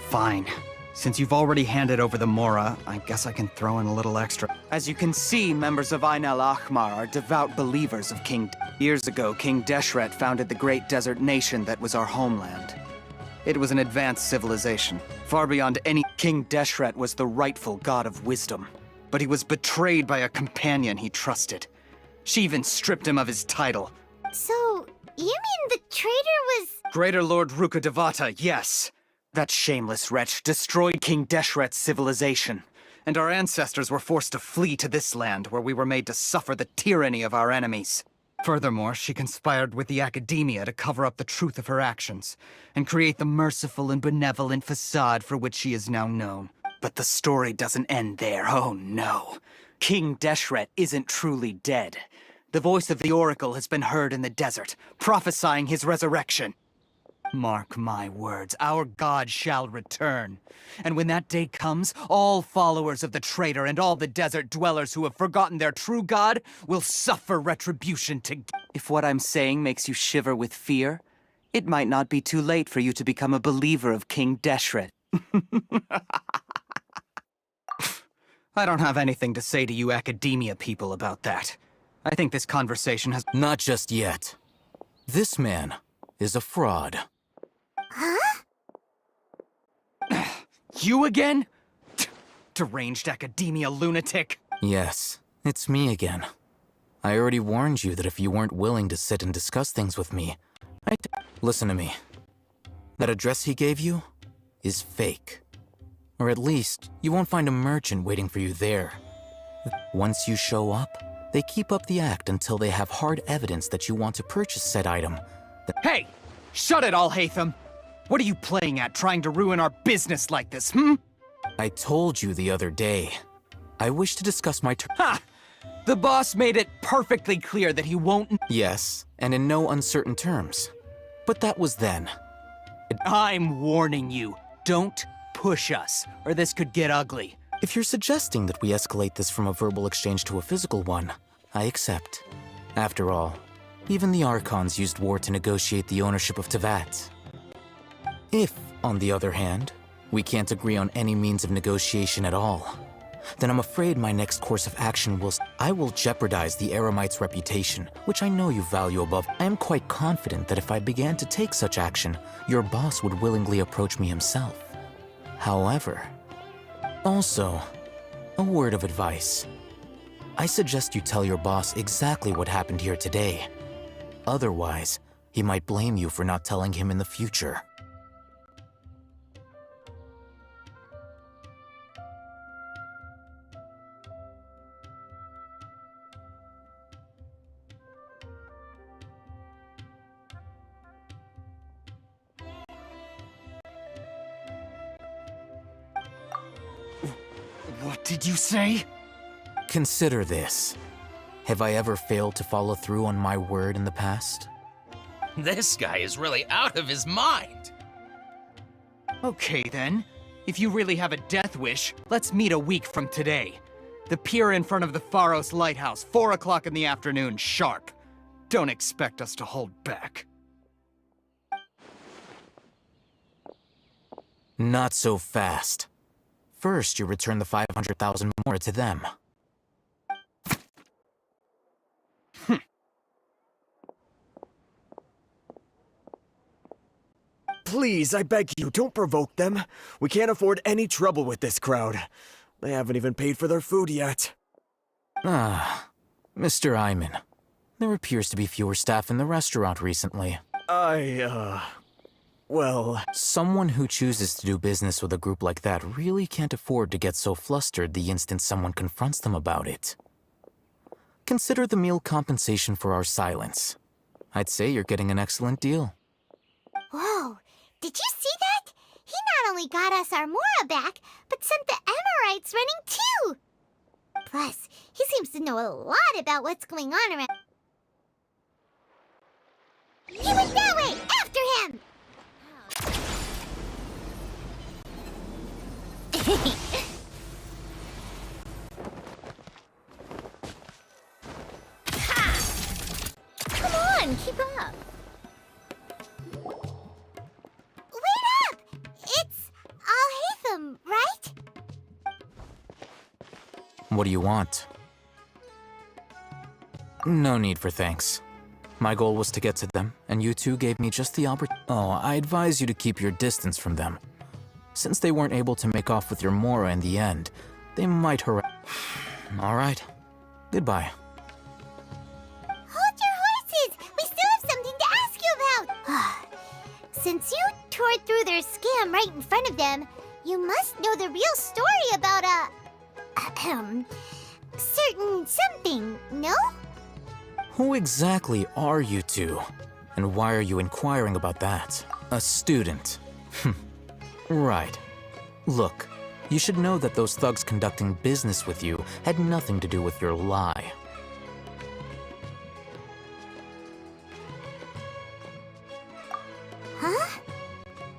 Fine. Since you've already handed over the Mora, I guess I can throw in a little extra. As you can see, members of Ain al-Ahmar are devout believers of King... Years ago, King Deshret founded the great desert nation that was our homeland. It was an advanced civilization, far beyond any... King Deshret was the rightful god of wisdom, but he was betrayed by a companion he trusted. She even stripped him of his title. So, you mean the traitor was... Greater Lord Ruka Devata, yes. That shameless wretch destroyed King Deshret's civilization, and our ancestors were forced to flee to this land where we were made to suffer the tyranny of our enemies. Furthermore, she conspired with the Academia to cover up the truth of her actions, and create the merciful and benevolent facade for which she is now known. But the story doesn't end there, oh no. King Deshret isn't truly dead. The voice of the Oracle has been heard in the desert, prophesying his resurrection. Mark my words, our god shall return. And when that day comes, all followers of the traitor and all the desert dwellers who have forgotten their true god will suffer retribution to... If what I'm saying makes you shiver with fear, it might not be too late for you to become a believer of King Deshret. I don't have anything to say to you Academia people about that. I think this conversation has... Not just yet. This man is a fraud. Huh? You again? Deranged Academia lunatic. Yes, it's me again. I already warned you that if you weren't willing to sit and discuss things with me, Listen to me. That address he gave you is fake. Or at least, you won't find a merchant waiting for you there. Once you show up, they keep up the act until they have hard evidence that you want to purchase said item. Hey! Shut it all, Hatham! What are you playing at, trying to ruin our business like this, hmm? I told you the other day. I wish to discuss my Ha! The boss made it perfectly clear that he won't... Yes, and in no uncertain terms. But that was then. I'm warning you. Don't push us, or this could get ugly. If you're suggesting that we escalate this from a verbal exchange to a physical one, I accept. After all, even the Archons used war to negotiate the ownership of Teyvat. If, on the other hand, we can't agree on any means of negotiation at all, then I'm afraid my next course of action will... I will jeopardize the Eremite's reputation, which I know you value above. I am quite confident that if I began to take such action, your boss would willingly approach me himself. However... Also, a word of advice. I suggest you tell your boss exactly what happened here today. Otherwise, He might blame you for not telling him in the future. What did you say? Consider this. Have I ever failed to follow through on my word in the past? This guy is really out of his mind. Okay then. If you really have a death wish, let's meet a week from today. The pier in front of the Pharos Lighthouse, 4 o'clock in the afternoon, sharp. Don't expect us to hold back. Not so fast. First, you return the 500,000 more to them. Please, I beg you, don't provoke them. We can't afford any trouble with this crowd. They haven't even paid for their food yet. Ah, Mr. Iman. There appears to be fewer staff in the restaurant recently. Well... Someone who chooses to do business with a group like that really can't afford to get so flustered the instant someone confronts them about it. Consider the meal compensation for our silence. I'd say you're getting an excellent deal. Whoa, did you see that? He not only got us our Mora back, but sent the Amorites running too! Plus, he seems to know a lot about what's going on around... He went that way! After him! Come on, keep up. Wait up! It's Al-Haytham, right? What do you want? No need for thanks. My goal was to get to them, and you two gave me just the opportunity. Oh, I advise you to keep your distance from them. Since they weren't able to make off with your Mora in the end, they might harass... All right. Goodbye. Hold your horses! We still have something to ask you about! Since you tore through their scam right in front of them, you must know the real story about certain something, no? Who exactly are you two? And why are you inquiring about that? A student. Right. Look, you should know that those thugs conducting business with you had nothing to do with your lie. Huh?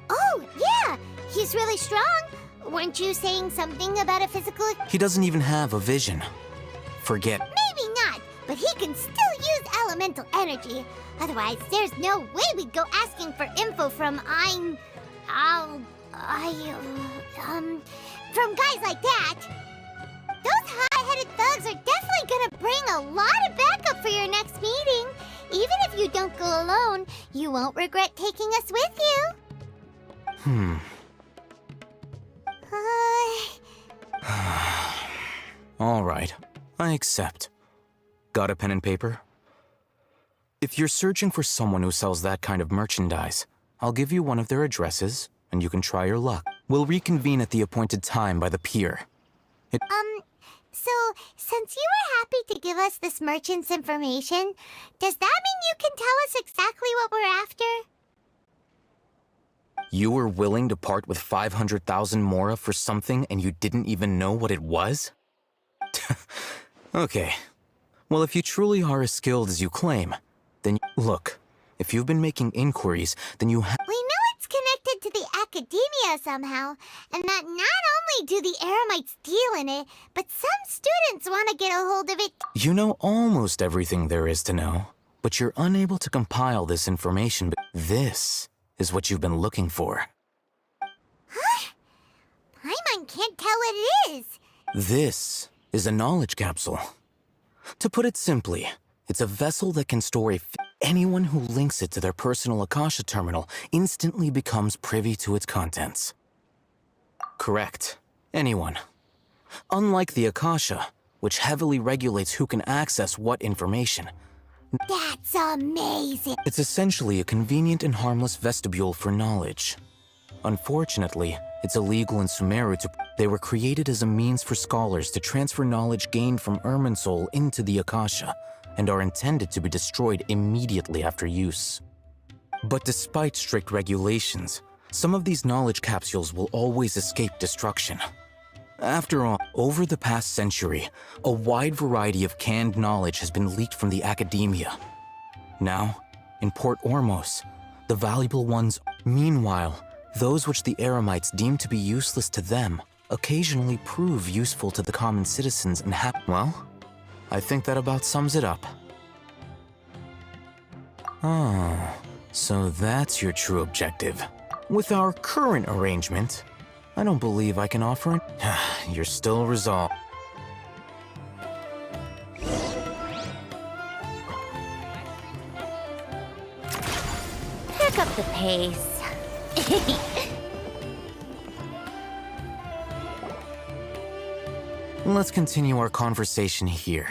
Oh, yeah! He's really strong! Weren't you saying something about a physical... He doesn't even have a vision. Forget. Maybe not, but he can still use elemental energy. Otherwise, there's no way we'd go asking for info from from guys like that. Those high-headed thugs are definitely gonna bring a lot of backup for your next meeting. Even if you don't go alone, you won't regret taking us with you. All right, I accept. Got a pen and paper? If you're searching for someone who sells that kind of merchandise, I'll give you one of their addresses, and you can try your luck. We'll reconvene at the appointed time by the pier. So, since you were happy to give us this merchant's information, does that mean you can tell us exactly what we're after? You were willing to part with 500,000 Mora for something and you didn't even know what it was? Okay. Well, if you truly are as skilled as you claim, then look, if you've been making inquiries, then you have... We know it's connected to the academia somehow, and that not only do the Eremites deal in it, but some students want to get a hold of it. You know almost everything there is to know, but you're unable to compile this information. But this is what you've been looking for. Huh? Paimon can't tell what it is. This is a knowledge capsule. To put it simply, it's a vessel that can store anyone who links it to their personal Akasha terminal instantly becomes privy to its contents. Correct. Anyone. Unlike the Akasha, which heavily regulates who can access what information, That's amazing. It's essentially a convenient and harmless vestibule for knowledge. Unfortunately, it's illegal in Sumeru to... They were created as a means for scholars to transfer knowledge gained from Irminsul into the Akasha, and are intended to be destroyed immediately after use. But despite strict regulations, some of these knowledge capsules will always escape destruction. After all, over the past century, a wide variety of canned knowledge has been leaked from the academia. Now, in Port Ormos, the valuable ones... Meanwhile, those which the Eremites deem to be useless to them occasionally prove useful to the common citizens and well, I think that about sums it up. Oh, so that's your true objective. With our current arrangement, I don't believe I can offer it. You're still resolved. Pick up the pace. Let's continue our conversation here.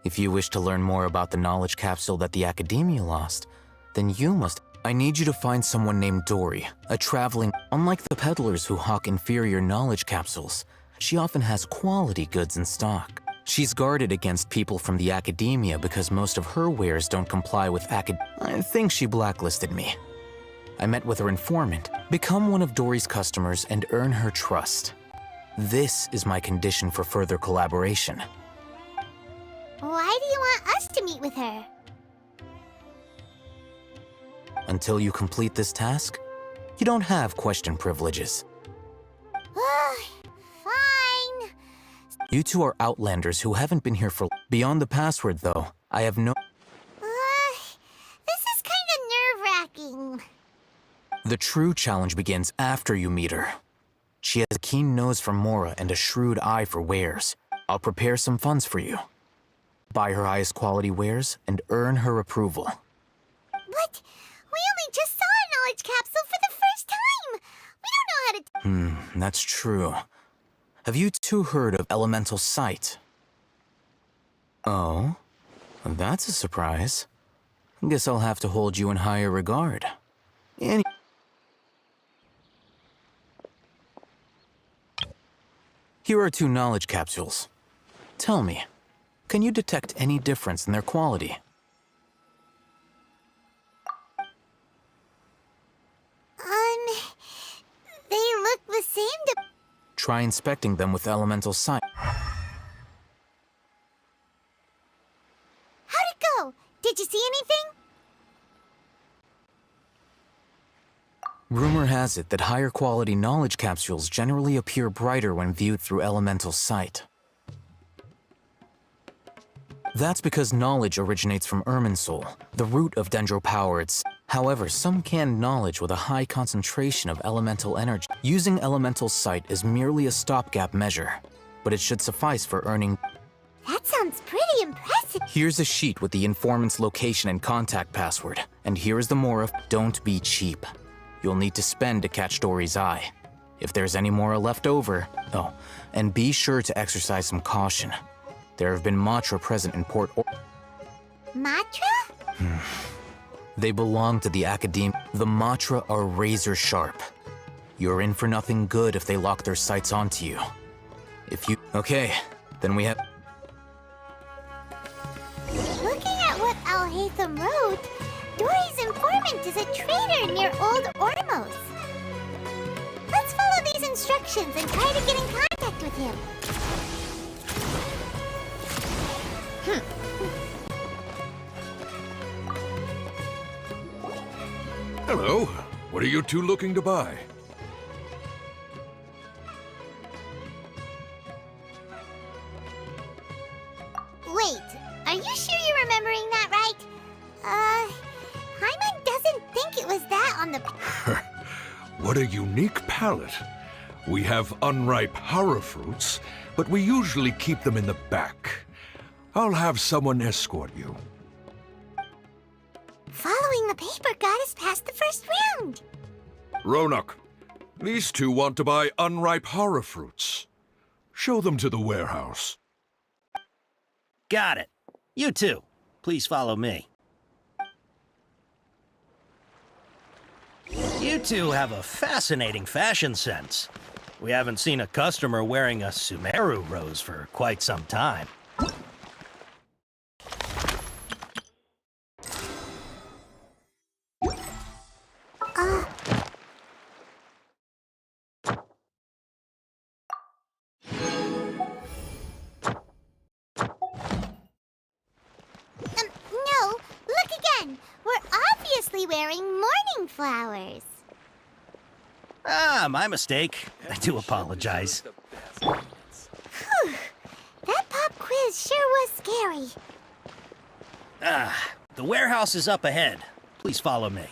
If you wish to learn more about the knowledge capsule that the Academia lost, then you must... I need you to find someone named Dory, a traveling... Unlike the peddlers who hawk inferior knowledge capsules, she often has quality goods in stock. She's guarded against people from the Academia because most of her wares don't comply with I think she blacklisted me. I met with her informant. Become one of Dory's customers and earn her trust. This is my condition for further collaboration. Why do you want us to meet with her? Until you complete this task, you don't have question privileges. Fine. You two are outlanders who haven't been here for... Beyond the password, though, I have no... This is kind of nerve-wracking. The true challenge begins after you meet her. She has a keen nose for Mora and a shrewd eye for wares. I'll prepare some funds for you. Buy her highest quality wares and earn her approval. But we only just saw a knowledge capsule for the first time. We don't know how to... That's true. Have you two heard of elemental sight? Oh? That's a surprise. Guess I'll have to hold you in higher regard. Here are 2 knowledge capsules. Tell me, can you detect any difference in their quality? They look the same to... Try inspecting them with elemental sight. How'd it go? Did you see anything? Rumor has it that higher quality knowledge capsules generally appear brighter when viewed through elemental sight. That's because knowledge originates from Irminsul, the root of Dendro power. However, some canned knowledge with a high concentration of elemental energy. Using elemental sight is merely a stopgap measure, but it should suffice for earning... That sounds pretty impressive. Here's a sheet with the informant's location and contact password, and here is the Mora. Don't be cheap. You'll need to spend to catch Dory's eye. If there's any Mora left over... Oh, and be sure to exercise some caution. There have been Matra present in Port Matra? They belong to the Academe. The Matra are razor sharp. You're in for nothing good if they lock their sights onto you. If you... Okay, then we have... Looking at what Al-Haytham wrote, Dory's informant is a traitor near Old Ormos. Let's follow these instructions and try to get in contact with him. Hello. What are you two looking to buy? Wait, are you sure you're remembering that right? Hyman doesn't think it was that on the... What a unique palette. We have unripe horror fruits, but we usually keep them in the back. I'll have someone escort you. Following the paper got us past the first round. Ronak, these two want to buy unripe horror fruits. Show them to the warehouse. Got it. You too. Please follow me. You two have a fascinating fashion sense. We haven't seen a customer wearing a Sumeru rose for quite some time. No, look again. We're obviously wearing morning flowers. Ah, my mistake. I do apologize. Whew. That pop quiz sure was scary. Ah, the warehouse is up ahead. Please follow me.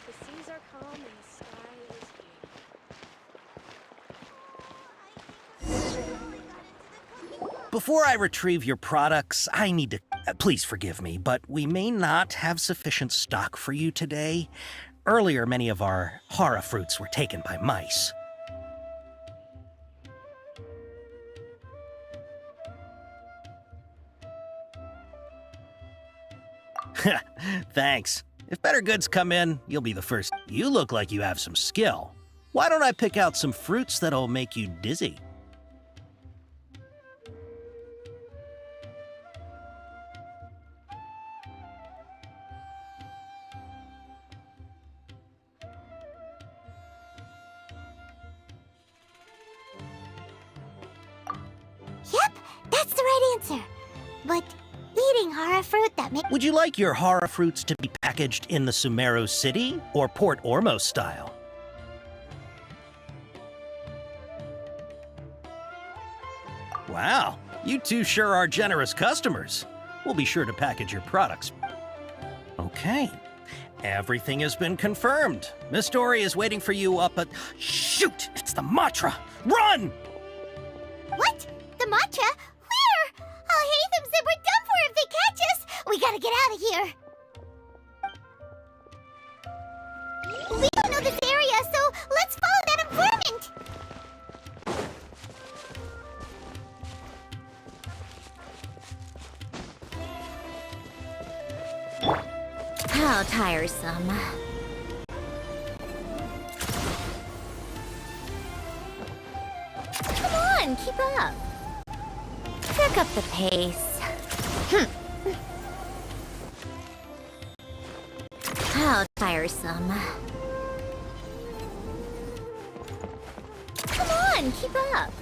The seas are calm and the sky is blue. Before I retrieve your products, I need to... please forgive me, but we may not have sufficient stock for you today. Earlier, many of our hara fruits were taken by mice. Thanks. If better goods come in, you'll be the first. You look like you have some skill. Why don't I pick out some fruits that'll make you dizzy? Yep, that's the right answer. But eating hara fruit that makes... Would you like your hara fruits to be packaged in the Sumeru City or Port Ormos style? Wow, you two sure are generous customers. We'll be sure to package your products. Okay, everything has been confirmed. Miss Dory is waiting for you up at... Shoot, it's the Matra! Run! What? The mantra? Where? I'll hate them said we're done for if they catch us. We gotta get out of here. We don't know this area, so let's follow that informant. How tiresome. Come on, keep up. Pick up the pace. How tiresome. Come on, keep up.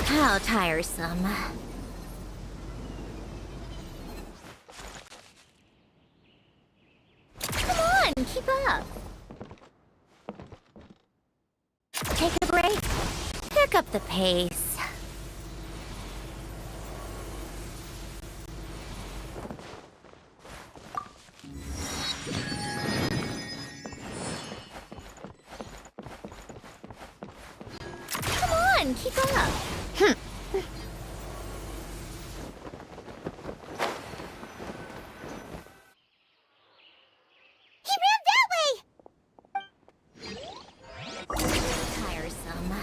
How tiresome. Come on, keep up. Take a break. Pick up the pace. Come on, keep up. He ran that way. Tiresome.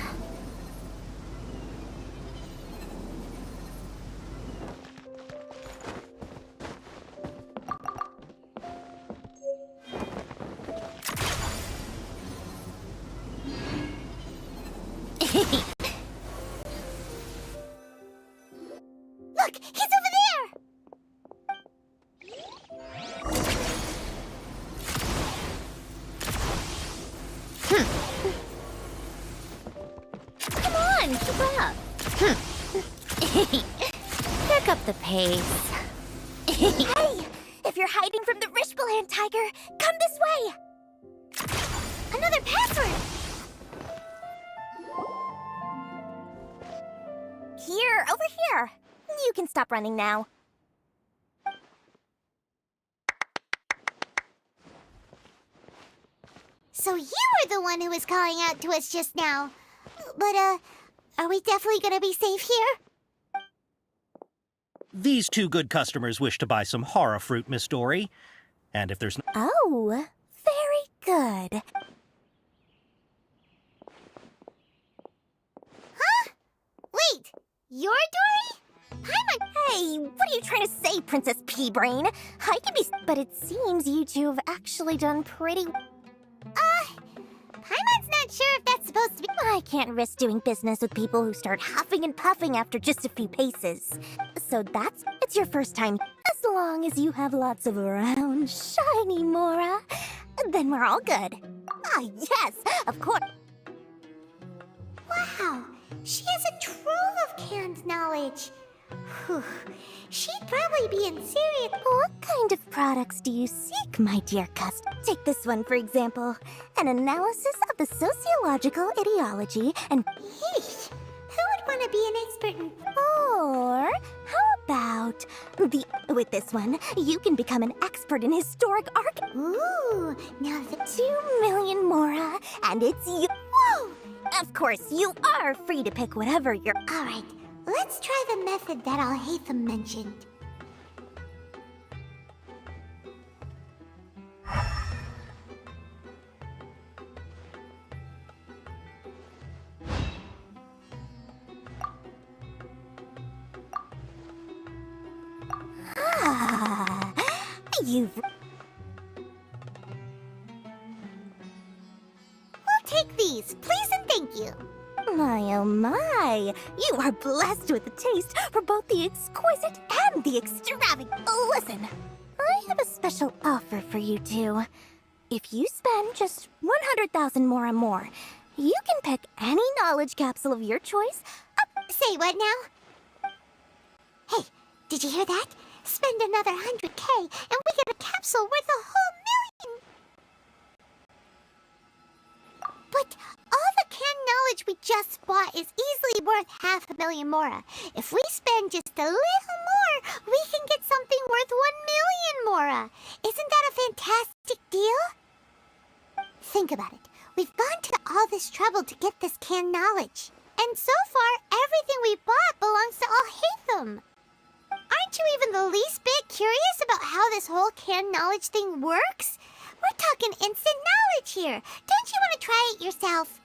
Look, he's over there. Come on, keep up. Pick up the pace. Hey, if If you're hiding from the Rishbaland tiger, come this way! Another password! Here, over here. You can stop running now. So you were the one who was calling out to us just now. But, are we definitely gonna be safe here? These two good customers wish to buy some horror fruit, Miss Dory. And if there's Oh, very good. Huh? Wait, you're Dory? Hey, what are you trying to say, Princess Pea-Brain? I can be... But it seems you two have actually done pretty... Paimon's not sure if that's supposed to be... I can't risk doing business with people who start huffing and puffing after just a few paces. So it's your first time. As long as you have lots of round, shiny Mora, then we're all good. Ah, yes, of course. Wow, she has a trove of canned knowledge. Whew. She'd probably be in serious... What kind of products do you seek, my dear customer? Take this one, for example. An analysis of the sociological ideology and... Yeesh, who would want to be an expert in... Or, how about... With this one, you can become an expert in historic art. Ooh, now the... 2 million Mora, and it's you... Whoa! Of course, you are free to pick whatever you're... Alright, let's try the method that Al-Haytham mentioned. Ah, you've... We'll take these, please and thank you. My oh my, you are blessed with a taste for both the exquisite and the extravagant. Listen, I have a special offer for you two. If you spend just 100,000 more or more, you can pick any knowledge capsule of your choice. Say what now? Hey, did you hear that? Spend another 100K and we get a capsule worth a whole million. But all the canned knowledge we just bought is easily worth 500,000 Mora. If we spend just a little more, we can get something worth 1 million Mora. Isn't that a fantastic deal? Think about it. We've gone to all this trouble to get this canned knowledge. And so far, everything we bought belongs to Al-Haytham. Aren't you even the least bit curious about how this whole canned knowledge thing works? We're talking instant knowledge here. Don't you want to try it yourself?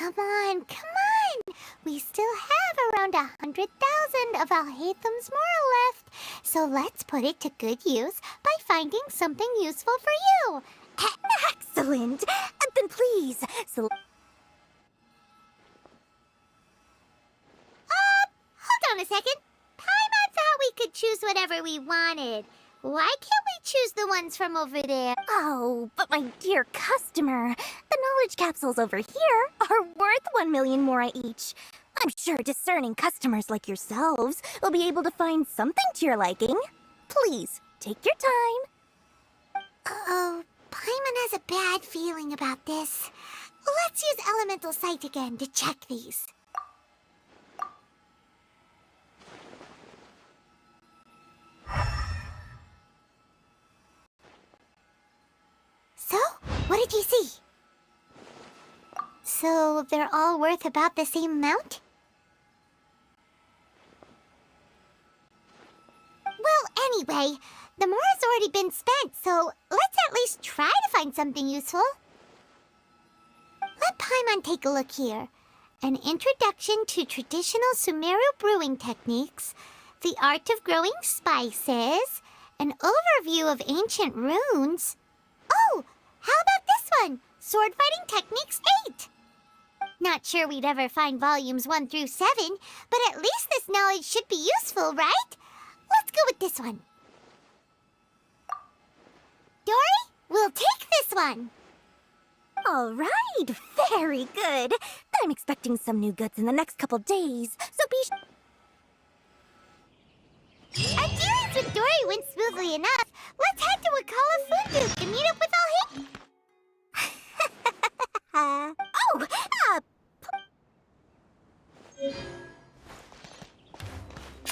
come on, come on! We still have around 100,000 of Alhatham's moral left, so let's put it to good use by finding something useful for you. Excellent! Then please, Hold on a second. Paimon thought we could choose whatever we wanted. Why can't we choose the ones from over there? Oh, but my dear customer, the knowledge capsules over here are worth 1 million more each. I'm sure discerning customers like yourselves will be able to find something to your liking. Please, take your time. Uh-oh, Paimon has a bad feeling about this. Let's use Elemental Sight again to check these. So, what did you see? So, they're all worth about the same amount? Well, anyway, the more has already been spent, so let's at least try to find something useful. Let Paimon take a look here. An introduction to traditional Sumeru brewing techniques, the art of growing spices, an overview of ancient runes. Oh, how about this one? Sword Fighting Techniques 8. Not sure we'd ever find volumes 1 through 7, but at least this knowledge should be useful, right? Let's go with this one. Dory, we'll take this one. All right, very good. I'm expecting some new goods in the next couple days, so be Our dealings with Dory went smoothly enough. Let's head to Wakala Fundu to meet up with Alhit.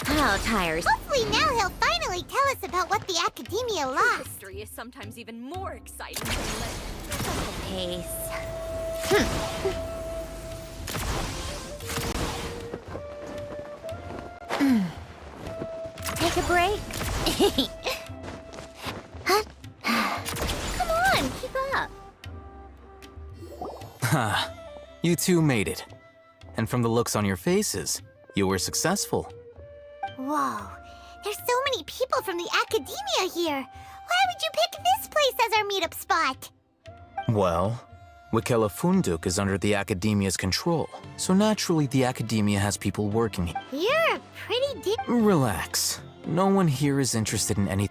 How tired. Hopefully now he'll finally tell us about what the Academia lost. History is sometimes even more exciting than legend. Pace. Take a break. Come on, keep up. Ha, you two made it. And from the looks on your faces, you were successful. Whoa, there's so many people from the Academia here. Why would you pick this place as our meetup spot? Well, Wakela Funduk is under the Academia's control, so naturally the Academia has people working here. You're a pretty Relax. No one here is interested in any.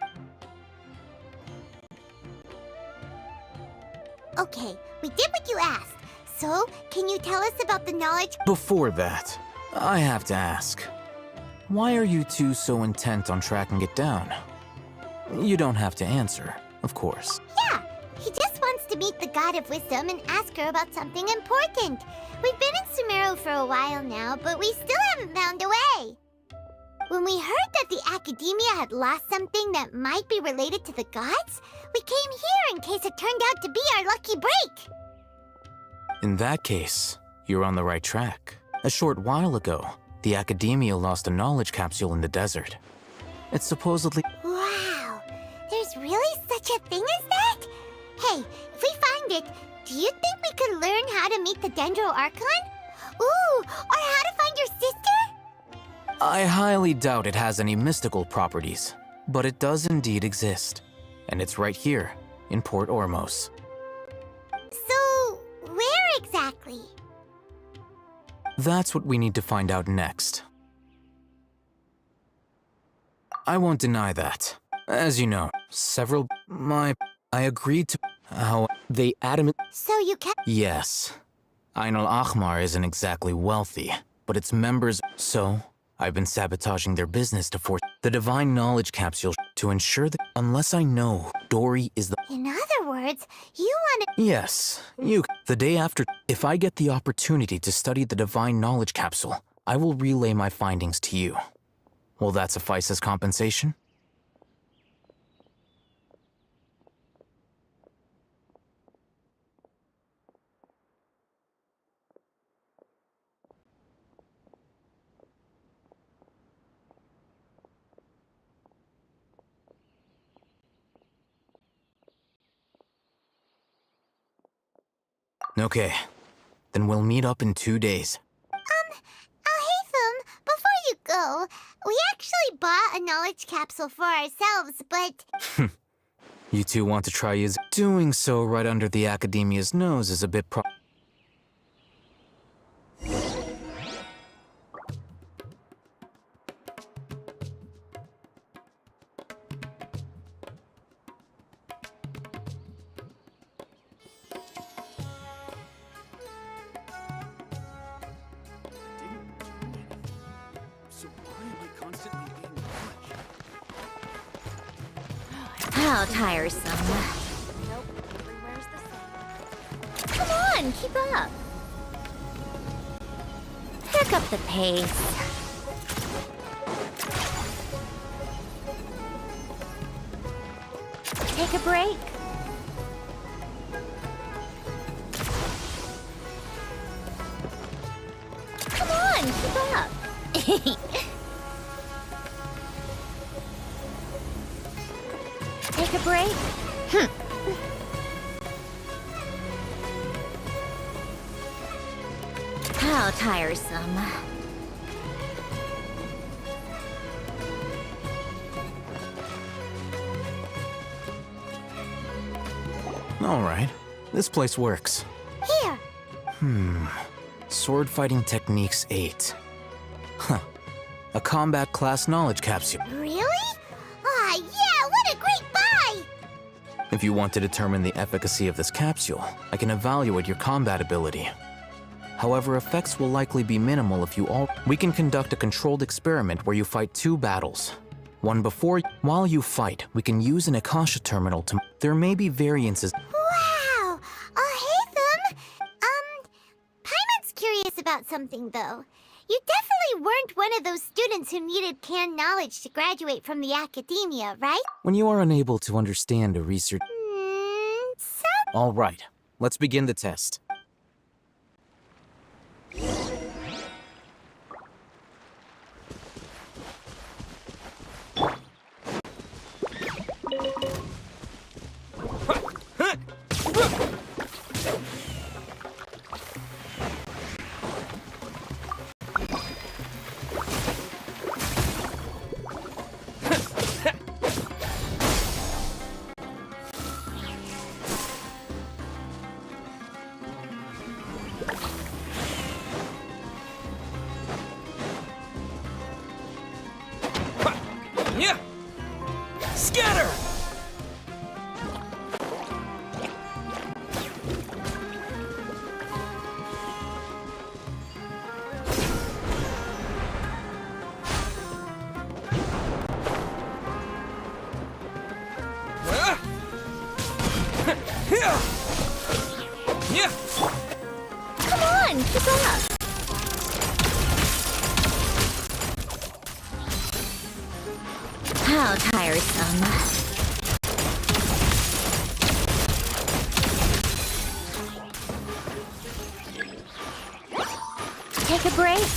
Okay, we did what you asked. So, can you tell us about the knowledge? Before that, I have to ask. Why are you two so intent on tracking it down? You don't have to answer, of course. Yeah, he just wants to meet the God of Wisdom and ask her about something important. We've been in Sumeru for a while now, but we still haven't found a way. When we heard that the Academia had lost something that might be related to the gods, we came here in case it turned out to be our lucky break. In that case, you're on the right track. A short while ago, the Academia lost a knowledge capsule in the desert. It's supposedly... Wow, there's really such a thing as that? Hey, if we find it, do you think we could learn how to meet the Dendro Archon? Ooh, or how to find your sister? I highly doubt it has any mystical properties, but it does indeed exist. And it's right here, in Port Ormos. So, where exactly? That's what we need to find out next. I won't deny that. As you know, I agreed to how they adamant. So you can. Yes. Ain al-Ahmar isn't exactly wealthy, but its members. So, I've been sabotaging their business to force the divine knowledge capsule to ensure that unless I know Dory is the. In other words, you want to. Yes, you. The day after, if I get the opportunity to study the divine knowledge capsule, I will relay my findings to you. Will that suffice as compensation? Okay, Then we'll meet up in 2 days. Haytham, before you go, we actually bought a knowledge capsule for ourselves, but... You two want to try using... Doing so right under the Academia's nose is a bit How tiresome. Come on, keep up. Pick up the pace. Take a break. Come on, keep up. Take a break? How tiresome. All right. This place works. Here. Sword fighting techniques 8. Huh. A combat class knowledge capsule. Really? Ah, yeah, what a great buy! If you want to determine the efficacy of this capsule, I can evaluate your combat ability. However, effects will likely be minimal if you all... We can conduct a controlled experiment where you fight 2 battles. One before... While you fight, we can use an Akasha terminal to... There may be variances... Wow! Haytham! Paimon's curious about something, though. You definitely weren't one of those students who needed canned knowledge to graduate from the academia, right? When you are unable to understand a research... All right, let's begin the test. Scatter! Come on, keep up. How tiresome. Take a break.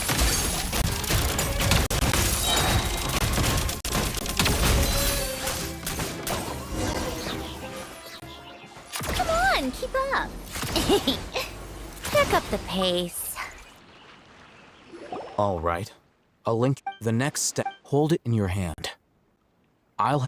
Come on, keep up. Pick up the pace. All right. I'll link the next step. Hold it in your hand. I'll...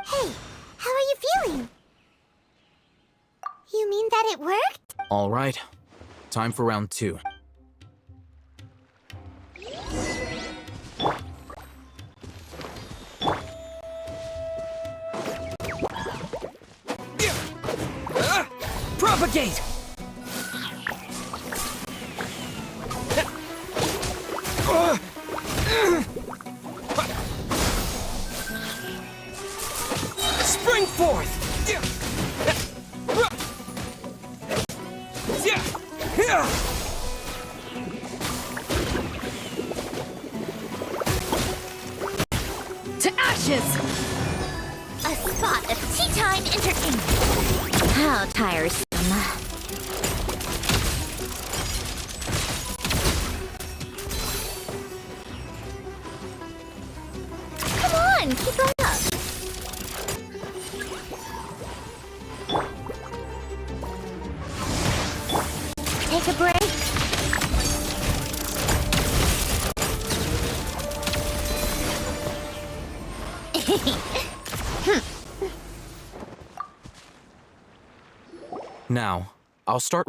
Hey, how are you feeling? You mean that it worked? All right. Time for round 2. Propagate! Spring forth! witches! A spot of tea time entertainment! How tiresome. Come on, keep up! Take a break. Now, I'll start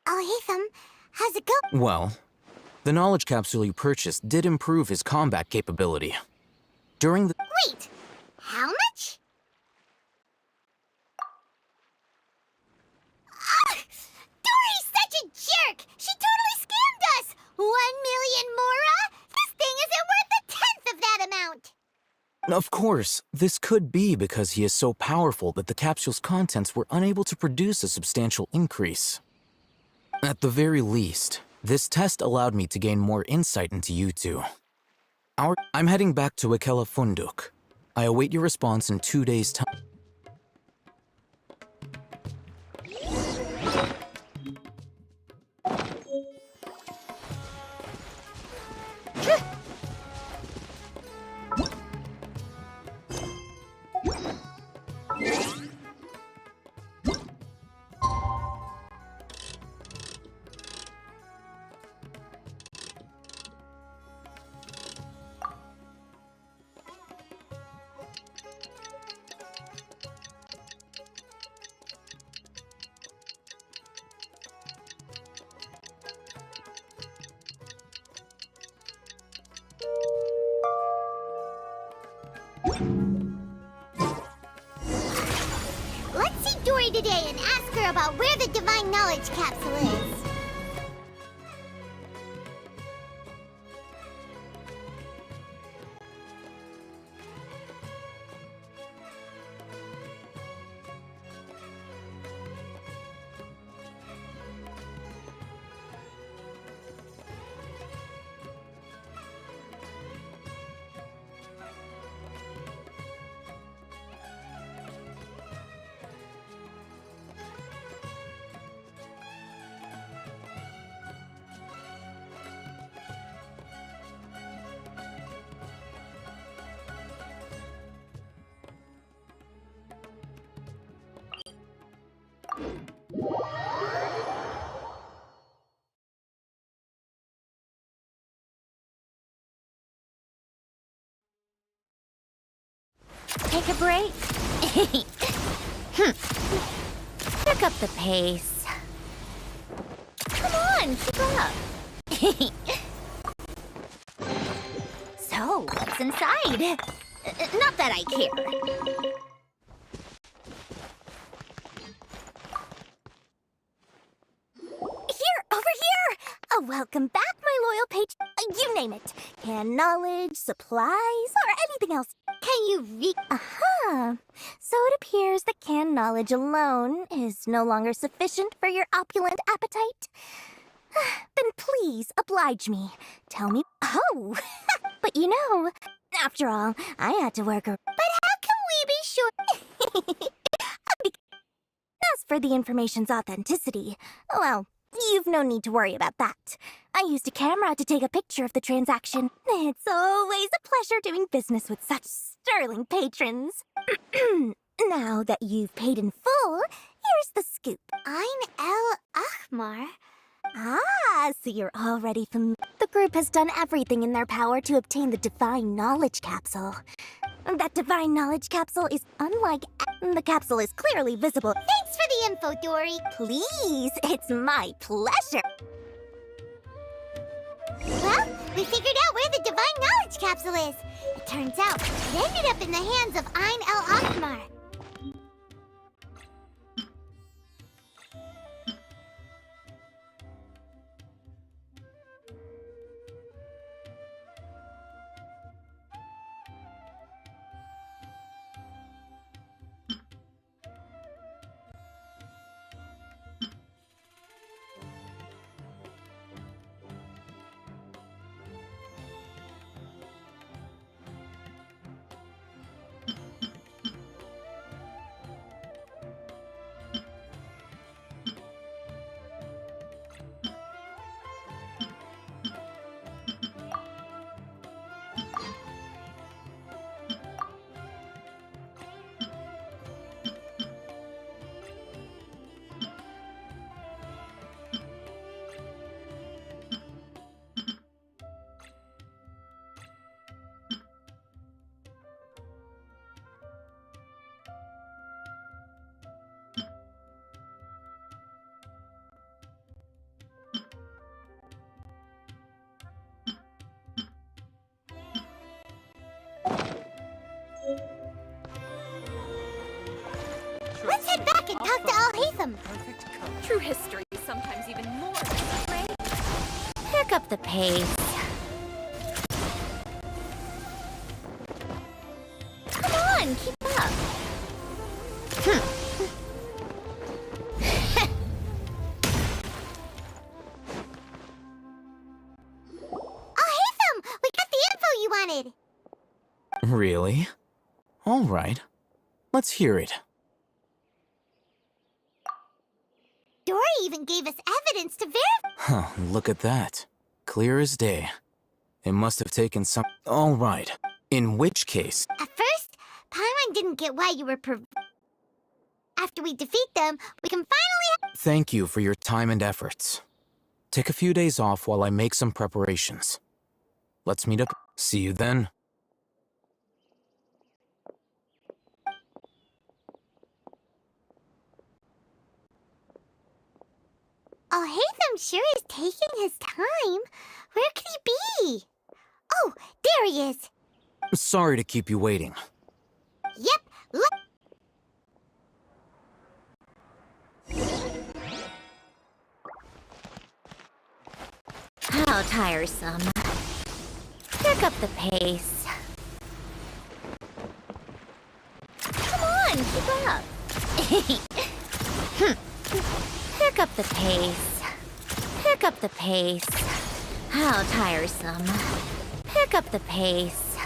Oh, hey, how's it go? Well, the knowledge capsule you purchased did improve his combat capability. During the- Wait, how much? Dory's such a jerk! She totally scammed us! 1 million mora? This thing isn't worth a tenth of that amount! Of course, this could be because he is so powerful that the capsule's contents were unable to produce a substantial increase. At the very least, this test allowed me to gain more insight into you two. I'm heading back to Ikela Funduk. I await your response in 2 days' time. Let's see Dory today and ask her about where the divine knowledge capsule is. Take a break. Pick up the pace. Come on, keep up. So, what's inside? Not that I care. Over here! Welcome back, my loyal page. You name it. Canned knowledge, supplies, or anything else. Can you read? Aha! So it appears that canned knowledge alone is no longer sufficient for your opulent appetite. Then please oblige me. Tell me. Oh! But you know, after all, I had to work. But how can we be sure? As for the information's authenticity, well, you've no need to worry about that. I used a camera to take a picture of the transaction. It's always a pleasure doing business with such sterling patrons. Now that you've paid in full, here's the scoop. Ein El Achmar. Ah, so you're already familiar. The group has done everything in their power to obtain the divine knowledge capsule. That divine knowledge capsule is unlike... The capsule is clearly visible. Thanks for the info, Dory. Please, it's my pleasure. Well, we figured out where the divine knowledge capsule is. It turns out it ended up in the hands of Ein El Achmar. back and talk to Alhaitham. True history is sometimes even more right? Pick up the pace. Come on, keep up. Alhaitham, we got the info you wanted. Really? All right. Let's hear it. Dory even gave us evidence to verify. Huh, look at that. Clear as day. It must have taken some... All right. In which case... At first, Paimon didn't get why you were After we defeat them, we can finally... Thank you for your time and efforts. Take a few days off while I make some preparations. Let's meet up. See you then. Alhaitham sure is taking his time. Where could he be? Oh, there he is. Sorry to keep you waiting. Yep, look. How tiresome. Pick up the pace. Come on, keep up. Pick up the pace. Pick up the pace. How tiresome. Pick up the pace.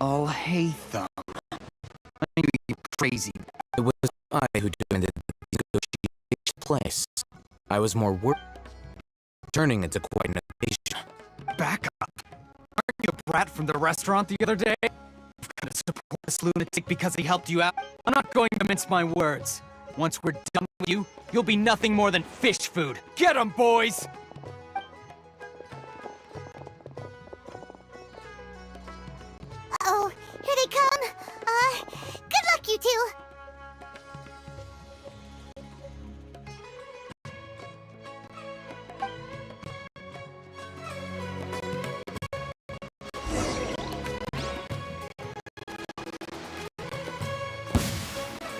Alhaitham. I knew you crazy. It was I who demanded the negotiation place. I was more worried, turning into quite an occasion. Back up. Aren't you a brat from the restaurant the other day? You've got to support this lunatic because he helped you out. I'm not going to mince my words. Once we're done with you, you'll be nothing more than fish food. Get 'em, boys! Uh-oh, here they come. Good luck, you two.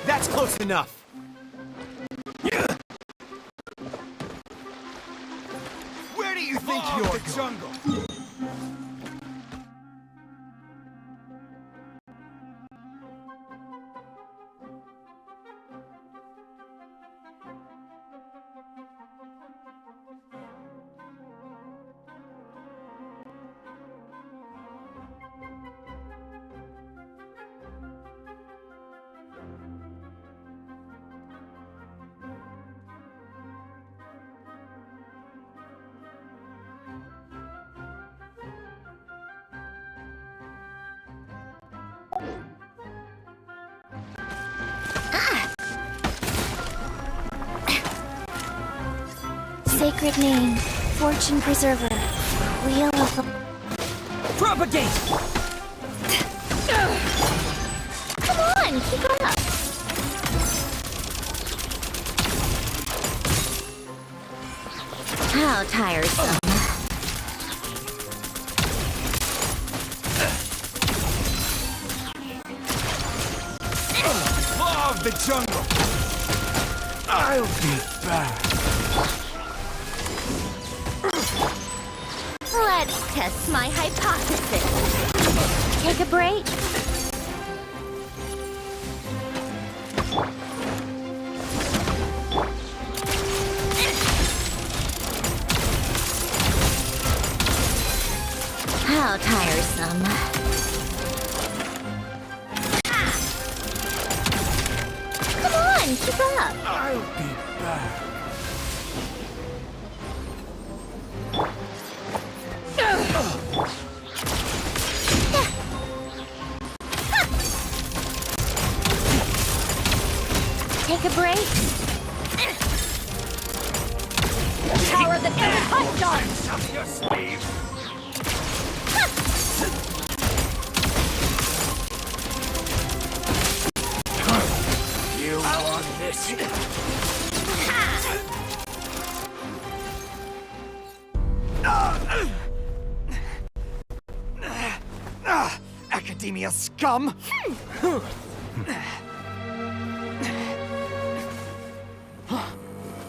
That's close enough. Where do you think you're going? Jungle. Sacred name, fortune preserver, wheel of... Propagate! Come on, keep up! How tiresome. Law of the jungle! I'll be back. Let's test my hypothesis. Take a break. How tiresome. Come on, keep up. I'll be back. Take a break. Power the hunt dog. Up your sleeve. You want this? Academia scum!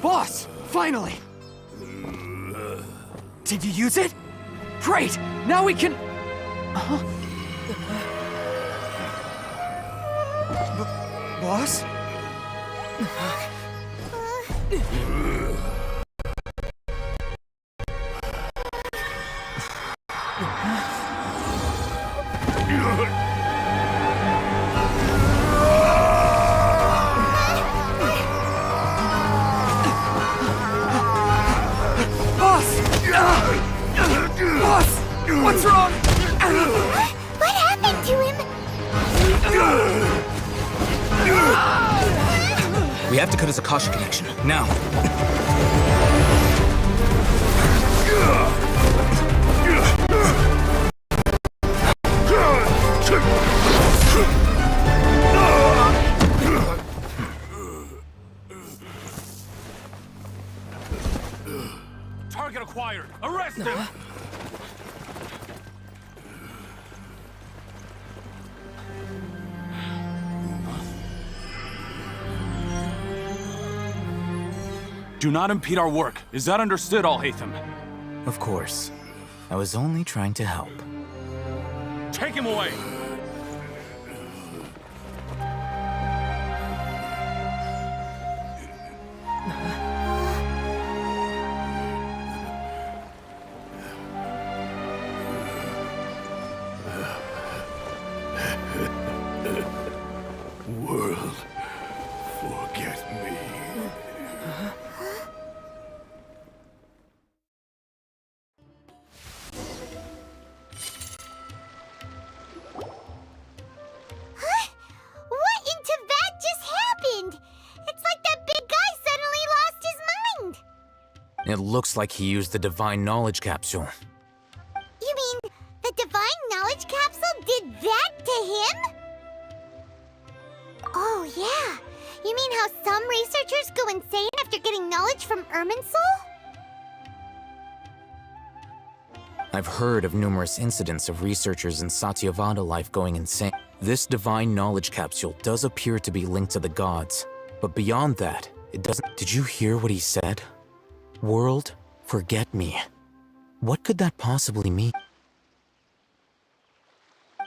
Boss! Finally! Did you use it? Great! Now we can... Boss? What's wrong? What happened to him? We have to cut his Akasha connection, now. Target acquired. Arrest him. Do not impede our work. Is that understood, Al-Haytham? Of course. I was only trying to help. Take him away. World, forget me. What in Teyvat just happened? It's like that big guy suddenly lost his mind. It looks like he used the Divine Knowledge Capsule. You mean the Divine Knowledge Capsule did that to him? Oh, yeah. You mean how some researchers go insane after getting knowledge from Irminsul? I've heard of numerous incidents of researchers in Satyavada life going insane. This Divine Knowledge Capsule does appear to be linked to the gods, but beyond that, it doesn't... Did you hear what he said? World, forget me. What could that possibly mean?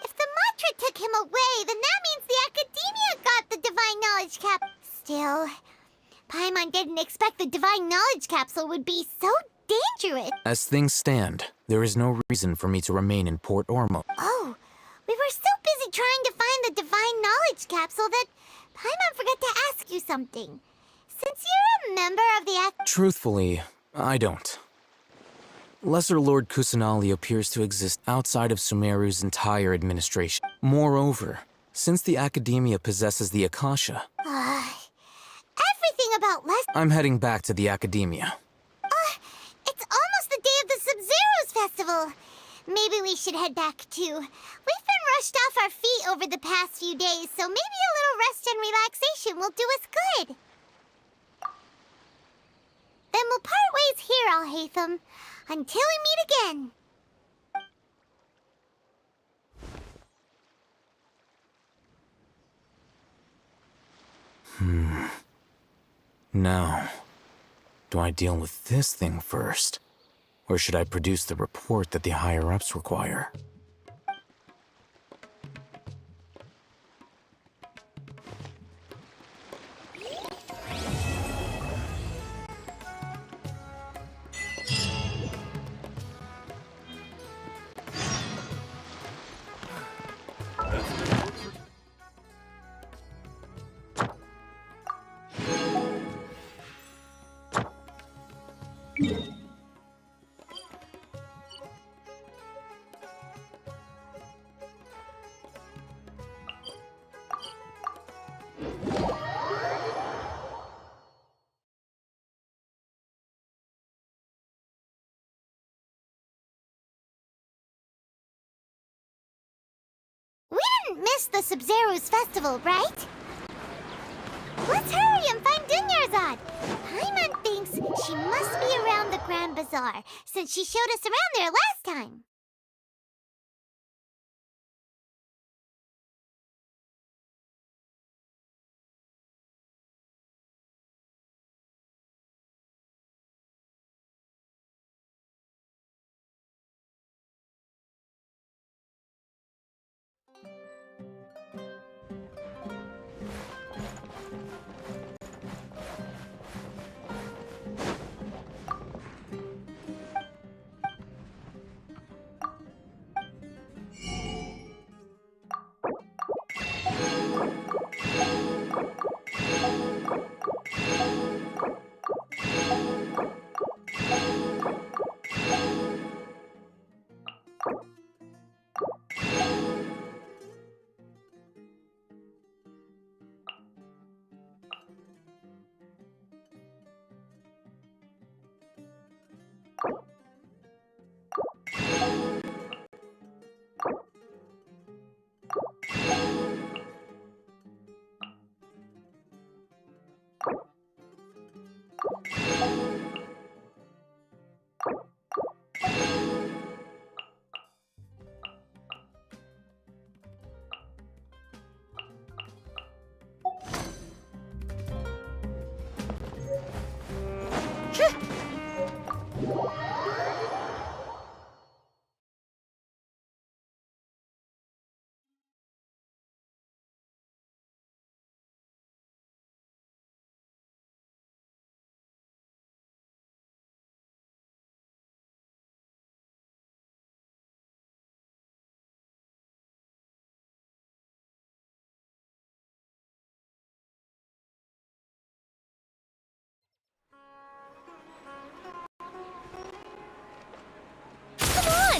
If the mantra took him away, then that means the Academia got the Divine Knowledge Cap. Still, Paimon didn't expect the Divine Knowledge Capsule would be so dangerous. As things stand, there is no reason for me to remain in Port Ormo. Oh, we were so busy trying to find the Divine Knowledge Capsule that Paimon forgot to ask you something. Since you're a member of the Truthfully, I don't. Lesser Lord Kusanali appears to exist outside of Sumeru's entire administration. Moreover, since the Academia possesses the Akasha, everything about I'm heading back to the Academia. It's almost the day of the Sub-Zero's festival. Maybe we should head back too. We've been rushed off our feet over the past few days, so maybe a little rest and relaxation will do us good. Then we'll part ways here, Al-Haytham, until we meet again. Now, do I deal with this thing first? Or should I produce the report that the higher-ups require? Miss the Sub-Zero's festival, right? Let's hurry and find Dunyarzad. Paimon thinks she must be around the Grand Bazaar, since she showed us around there last time.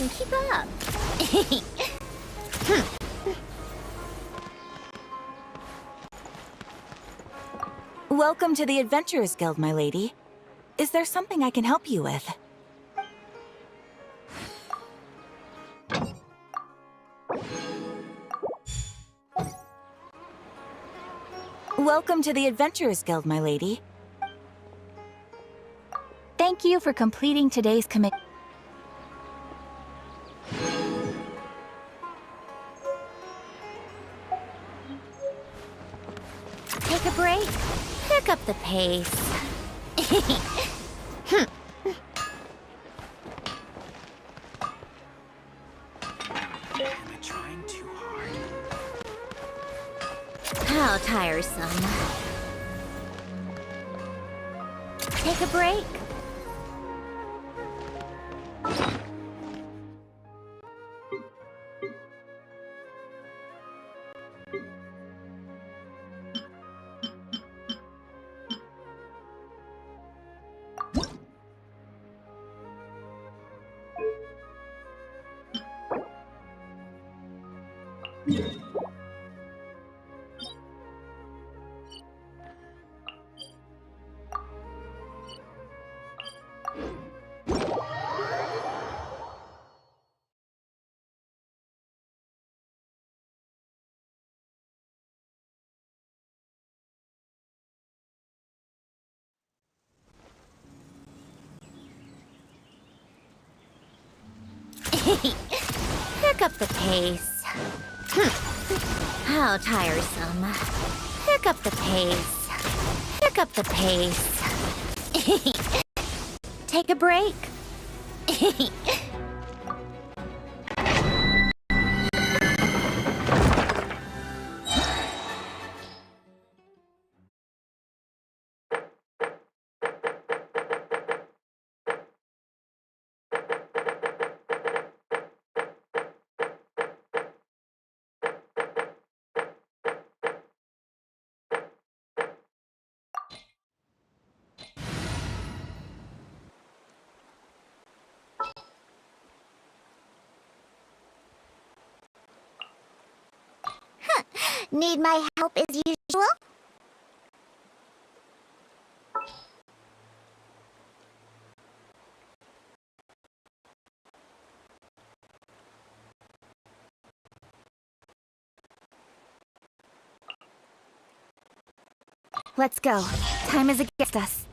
on, keep up. Welcome to the Adventurers Guild, my lady. Is there something I can help you with? Welcome to the Adventurers Guild, my lady. Thank you for completing today's commit. Take a break. Pick up the pace. Trying too hard. How tiresome. Take a break. Pick up the pace. How tiresome. Pick up the pace. Pick up the pace. Take a break. Need my help as usual? Let's go. Time is against us.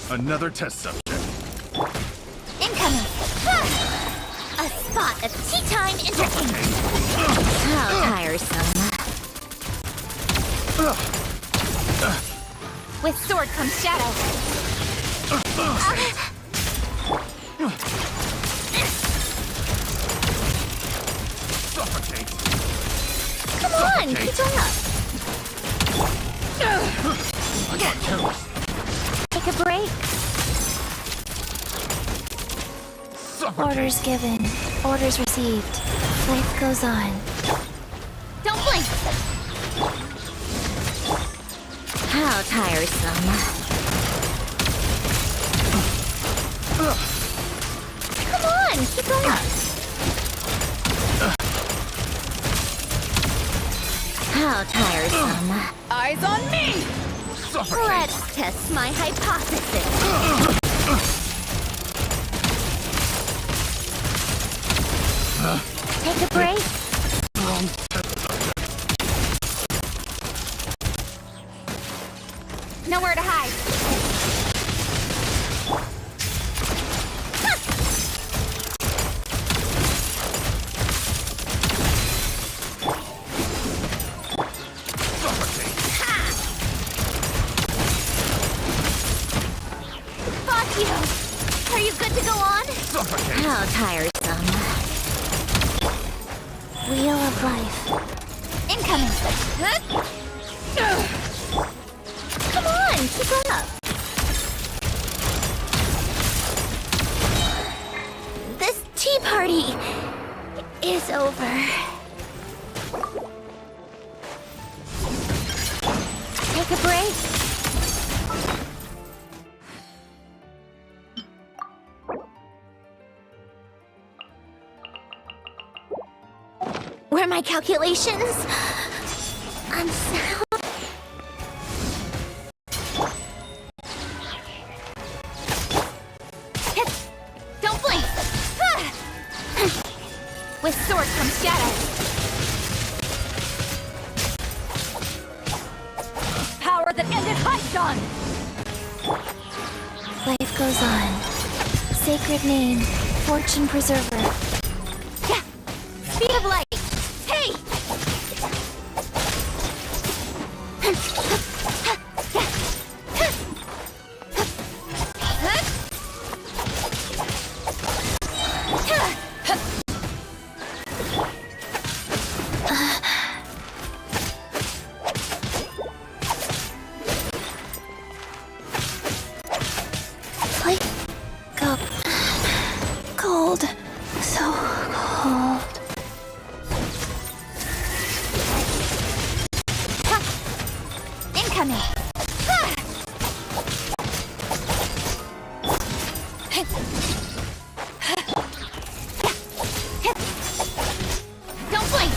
Another test subject. Incoming! A spot of tea time entertainment! How tiresome. With sword comes shadow. Suffocate. Come on, keep up! I got toast. Take a break. Orders given. Orders received. Life goes on. Don't blink! How tiresome. Come on, keep up! How tiresome. Eyes on me! Let's test my hypothesis. Take a break. Wrong Nowhere to hide. Fuck you! Are you good to go on? How tiresome. Wheel of life. Incoming! Come on, keep up! This tea party is over. Take a break. Were my calculations unsound? Don't blink! With sword comes shadow. Power that ended Archon! Life goes on. Sacred name, fortune preserver. Yeah! Speed of light! Hey! Wake up. Cold. So cold. Incoming. Don't blink.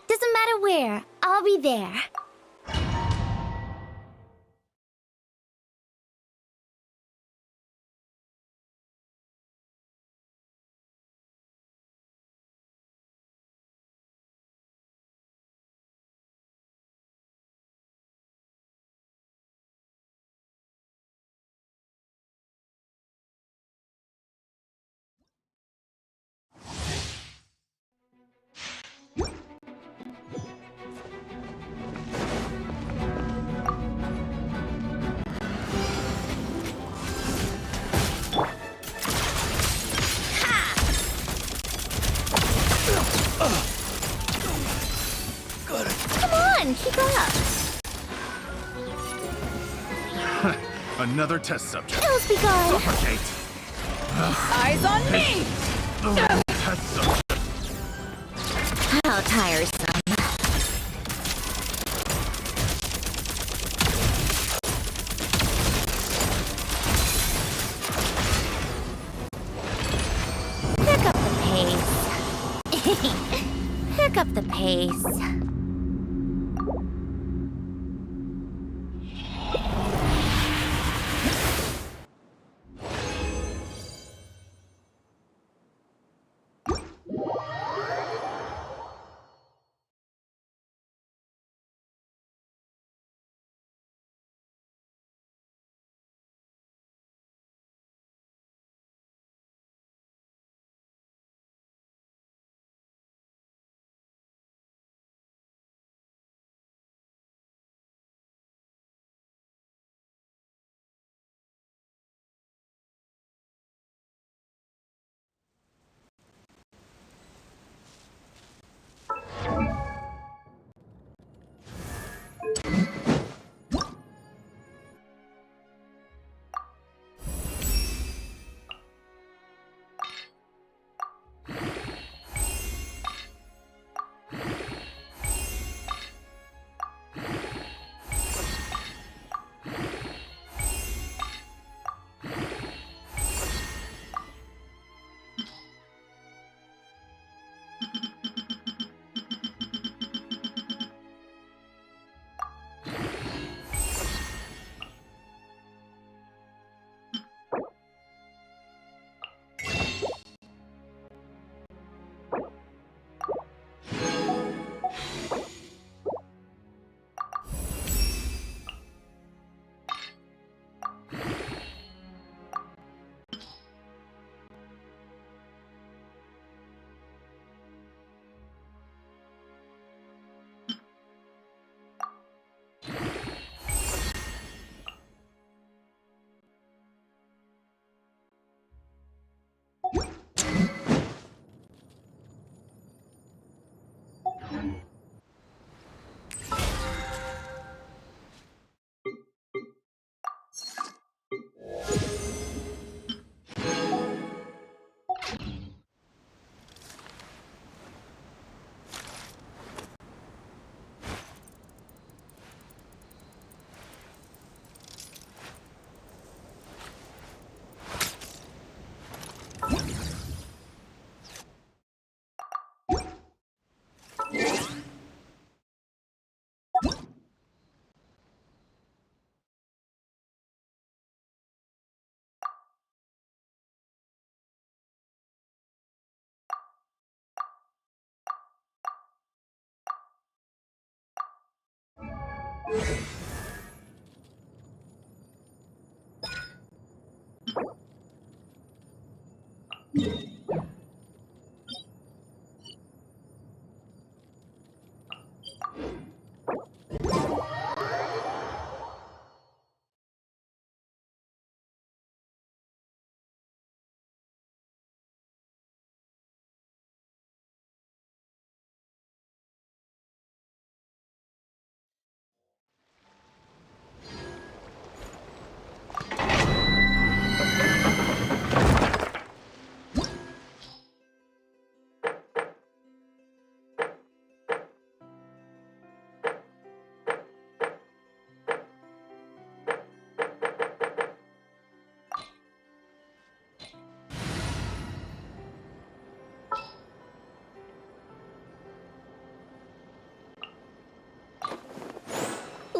Doesn't matter where, I'll be there. Keep up. Another test subject. Ills be gone. Suffocate. Eyes on me. Test subject. How tiresome.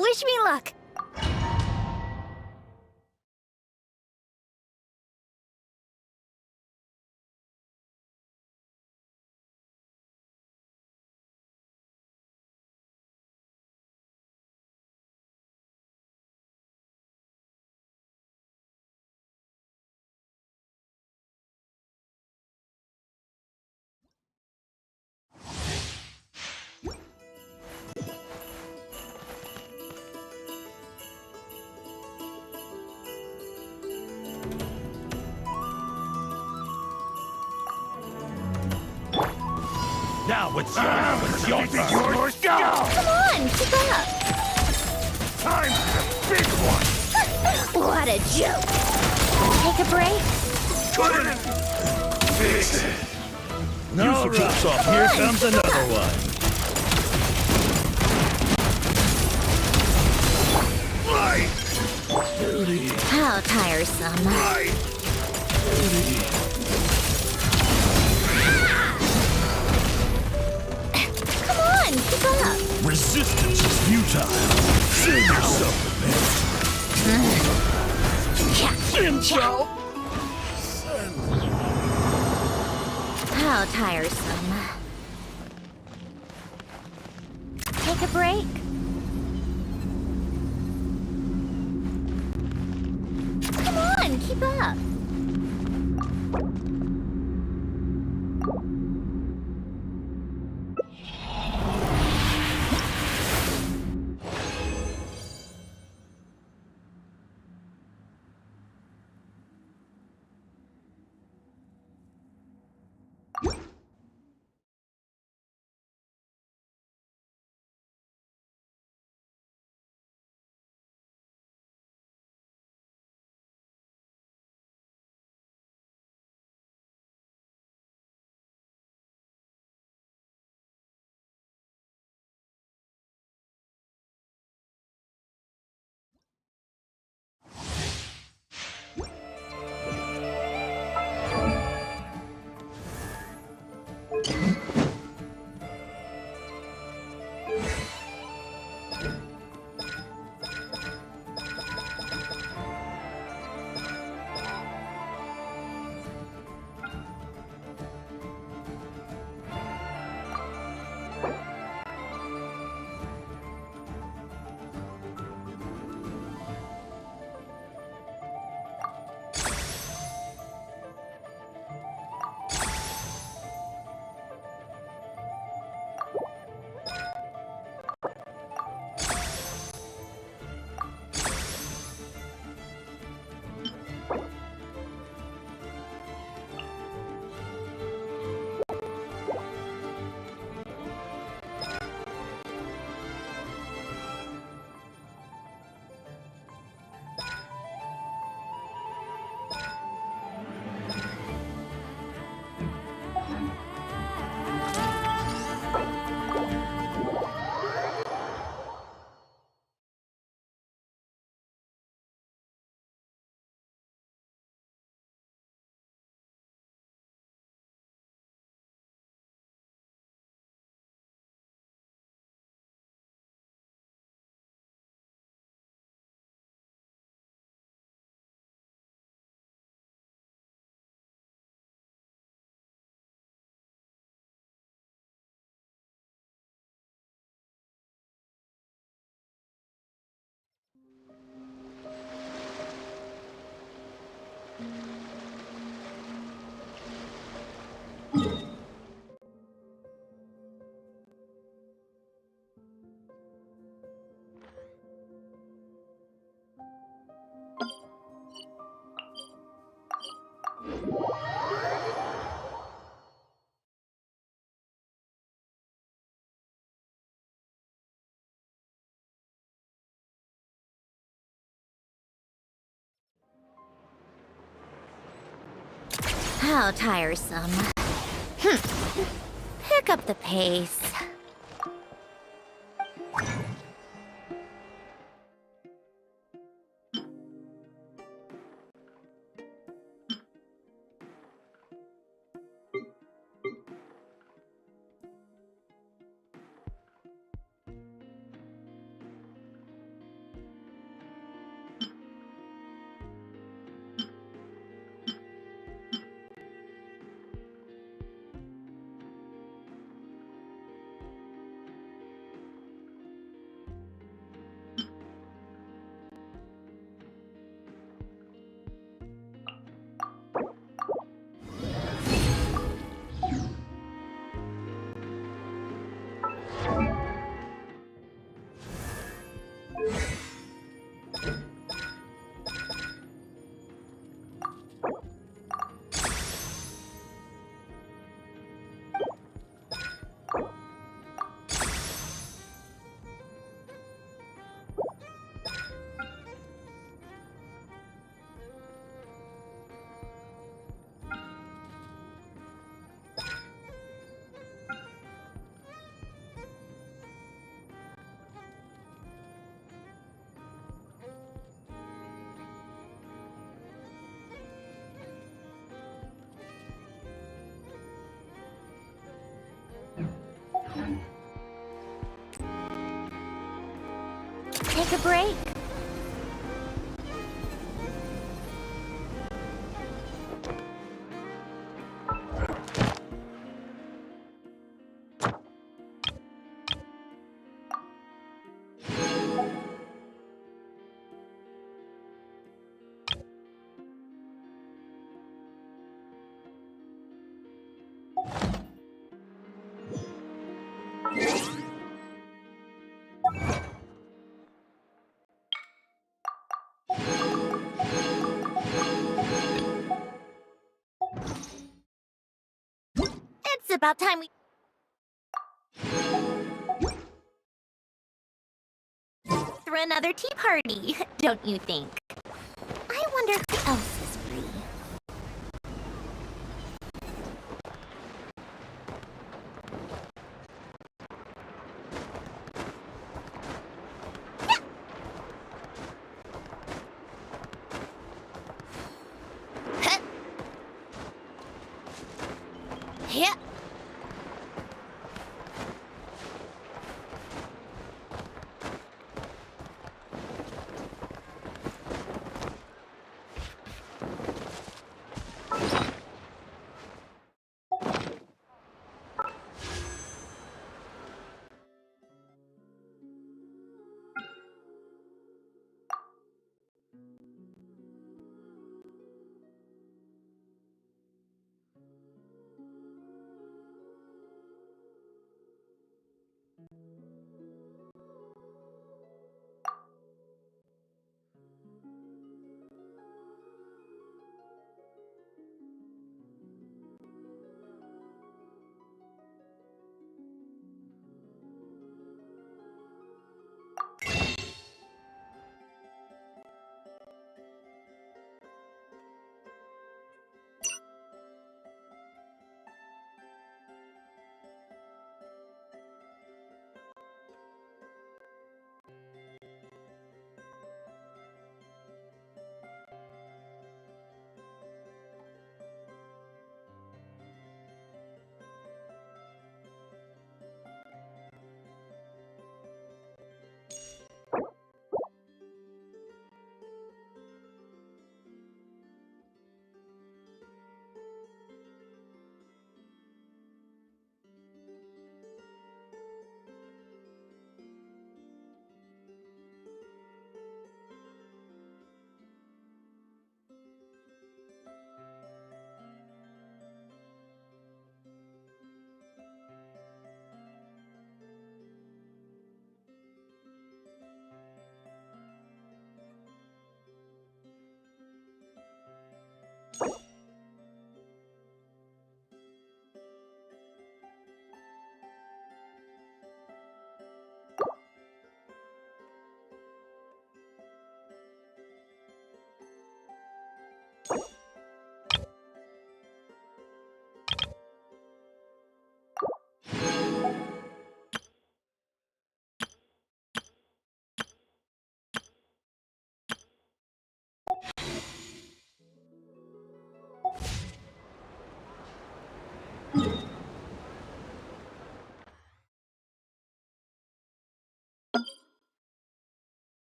Wish me luck! Now it's your turn. Yours, go! Come on, keep up! Time for the big one! What a joke! Take a break? Fix it! All right, here comes another one. How tiresome. Come on, keep up! Resistance is futile. Save yourself How tiresome. Take a break? Come on, keep up! How tiresome. Pick up the pace. Take a break. It's about time we throw another tea party, don't you think? I wonder who else is free. Yeah.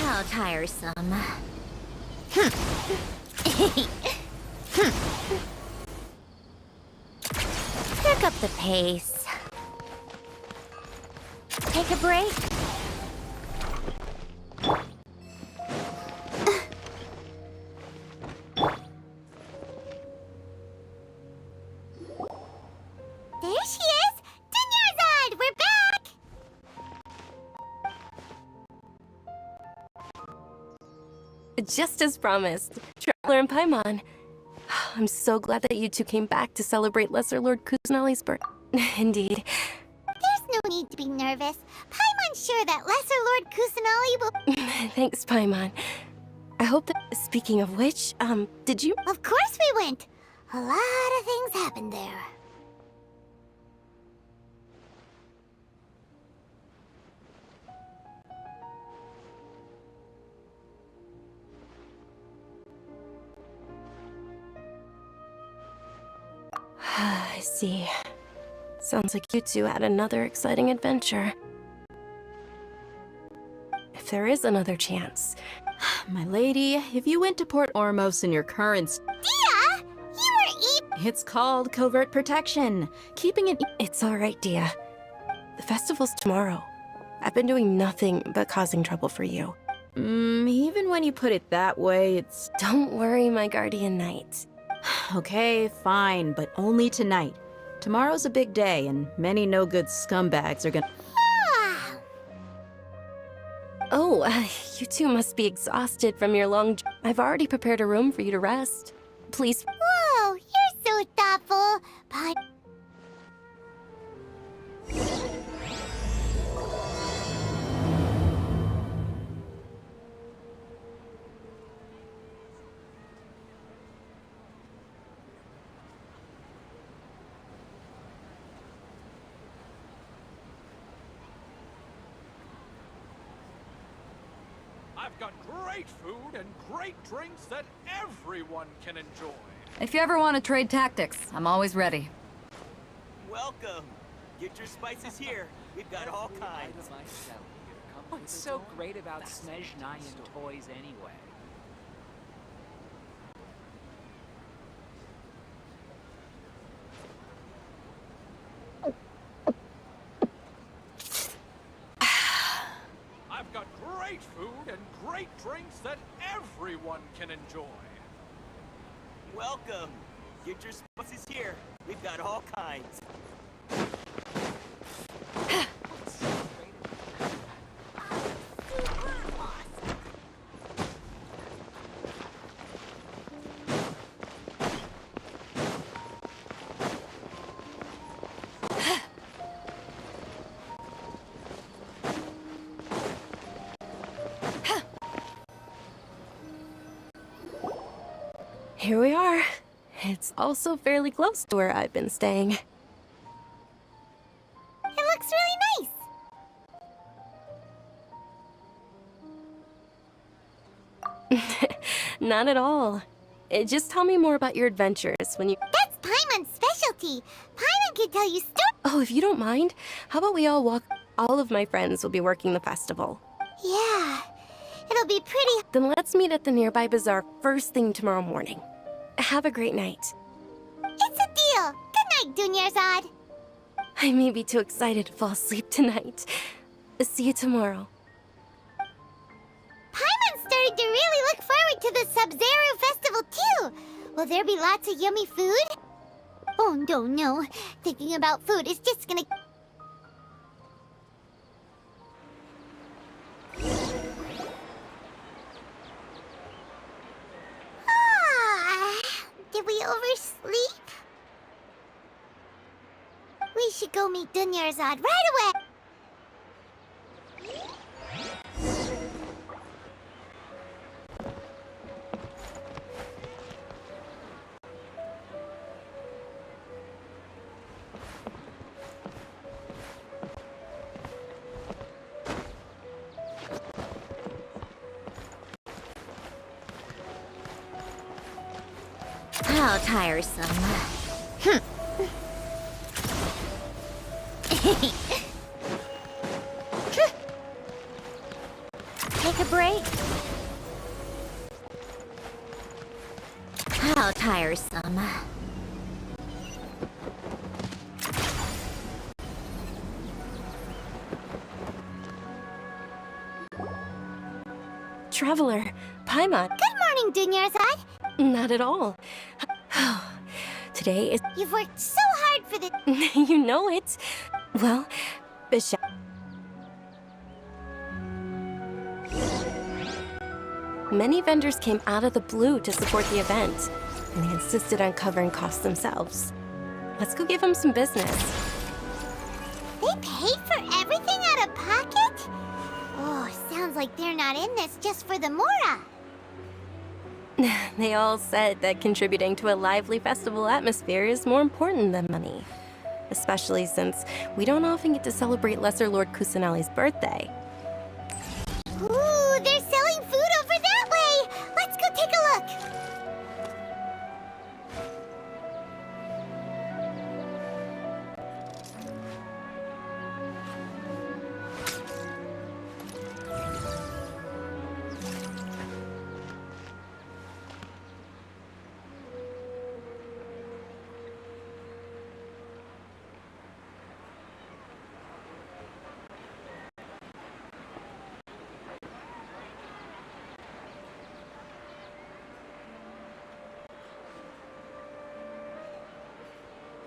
How tiresome. Pick up the pace. Take a break. There she is! Dunyarzad! We're back! Just as promised, Traveler and Paimon. I'm so glad that you two came back to celebrate Lesser Lord Kusanali's birth. Indeed. There's no need to be nervous. Paimon's sure that Lesser Lord Kusanali will... Thanks, Paimon. I hope that... Speaking of which, did you... Of course we went! A lot of things happened there. I see. Sounds like you two had another exciting adventure. If there is another chance. My lady, if you went to Port Ormos in your current... Dia! You were It's called covert protection. Keeping it... It's alright, Dia. The festival's tomorrow. I've been doing nothing but causing trouble for you. Even when you put it that way, it's... Don't worry, my guardian knight. Okay, fine, but only tonight. Tomorrow's a big day, and many no-good scumbags are gonna... Oh, you two must be exhausted from your long... I've already prepared a room for you to rest. Please... Whoa, you're so thoughtful. But... I've got great food and great drinks that everyone can enjoy. If you ever want to trade tactics, I'm always ready. Welcome. Get your spices here. We've got all kinds. What's so great about Snezhnaya and toys anyway? I've got great food and great drinks that everyone can enjoy. Welcome. Get your spices here. We've got all kinds. Here we are. It's also fairly close to where I've been staying. It looks really nice. Not at all. Just tell me more about your adventures when you... That's Paimon's specialty. Paimon can tell you stories. Oh, if you don't mind, how about we all walk... All of my friends will be working the festival. Yeah, it'll be pretty... Then let's meet at the nearby bazaar first thing tomorrow morning. Have a great night. It's a deal. Good night, Dunyarzad. I may be too excited to fall asleep tonight. See you tomorrow. Paimon's starting to really look forward to the Sub-Zero Festival, too. Will there be lots of yummy food? Oh, no. Thinking about food is just gonna... Did we oversleep? We should go meet Dunyarzad right away. How tiresome. Take a break. How tiresome. Traveler, Paimon. Good morning, Dunyarzad. Not at all. Today is... You've worked so hard for this. You know it. Well, Bishop... Many vendors came out of the blue to support the event, and they insisted on covering costs themselves. Let's go give them some business. They paid for everything out of pocket? Oh, sounds like they're not in this just for the Mora. They all said that contributing to a lively festival atmosphere is more important than money. Especially since we don't often get to celebrate Lesser Lord Kusanali's birthday. Ooh, they're selling food over that way! Let's go take a look!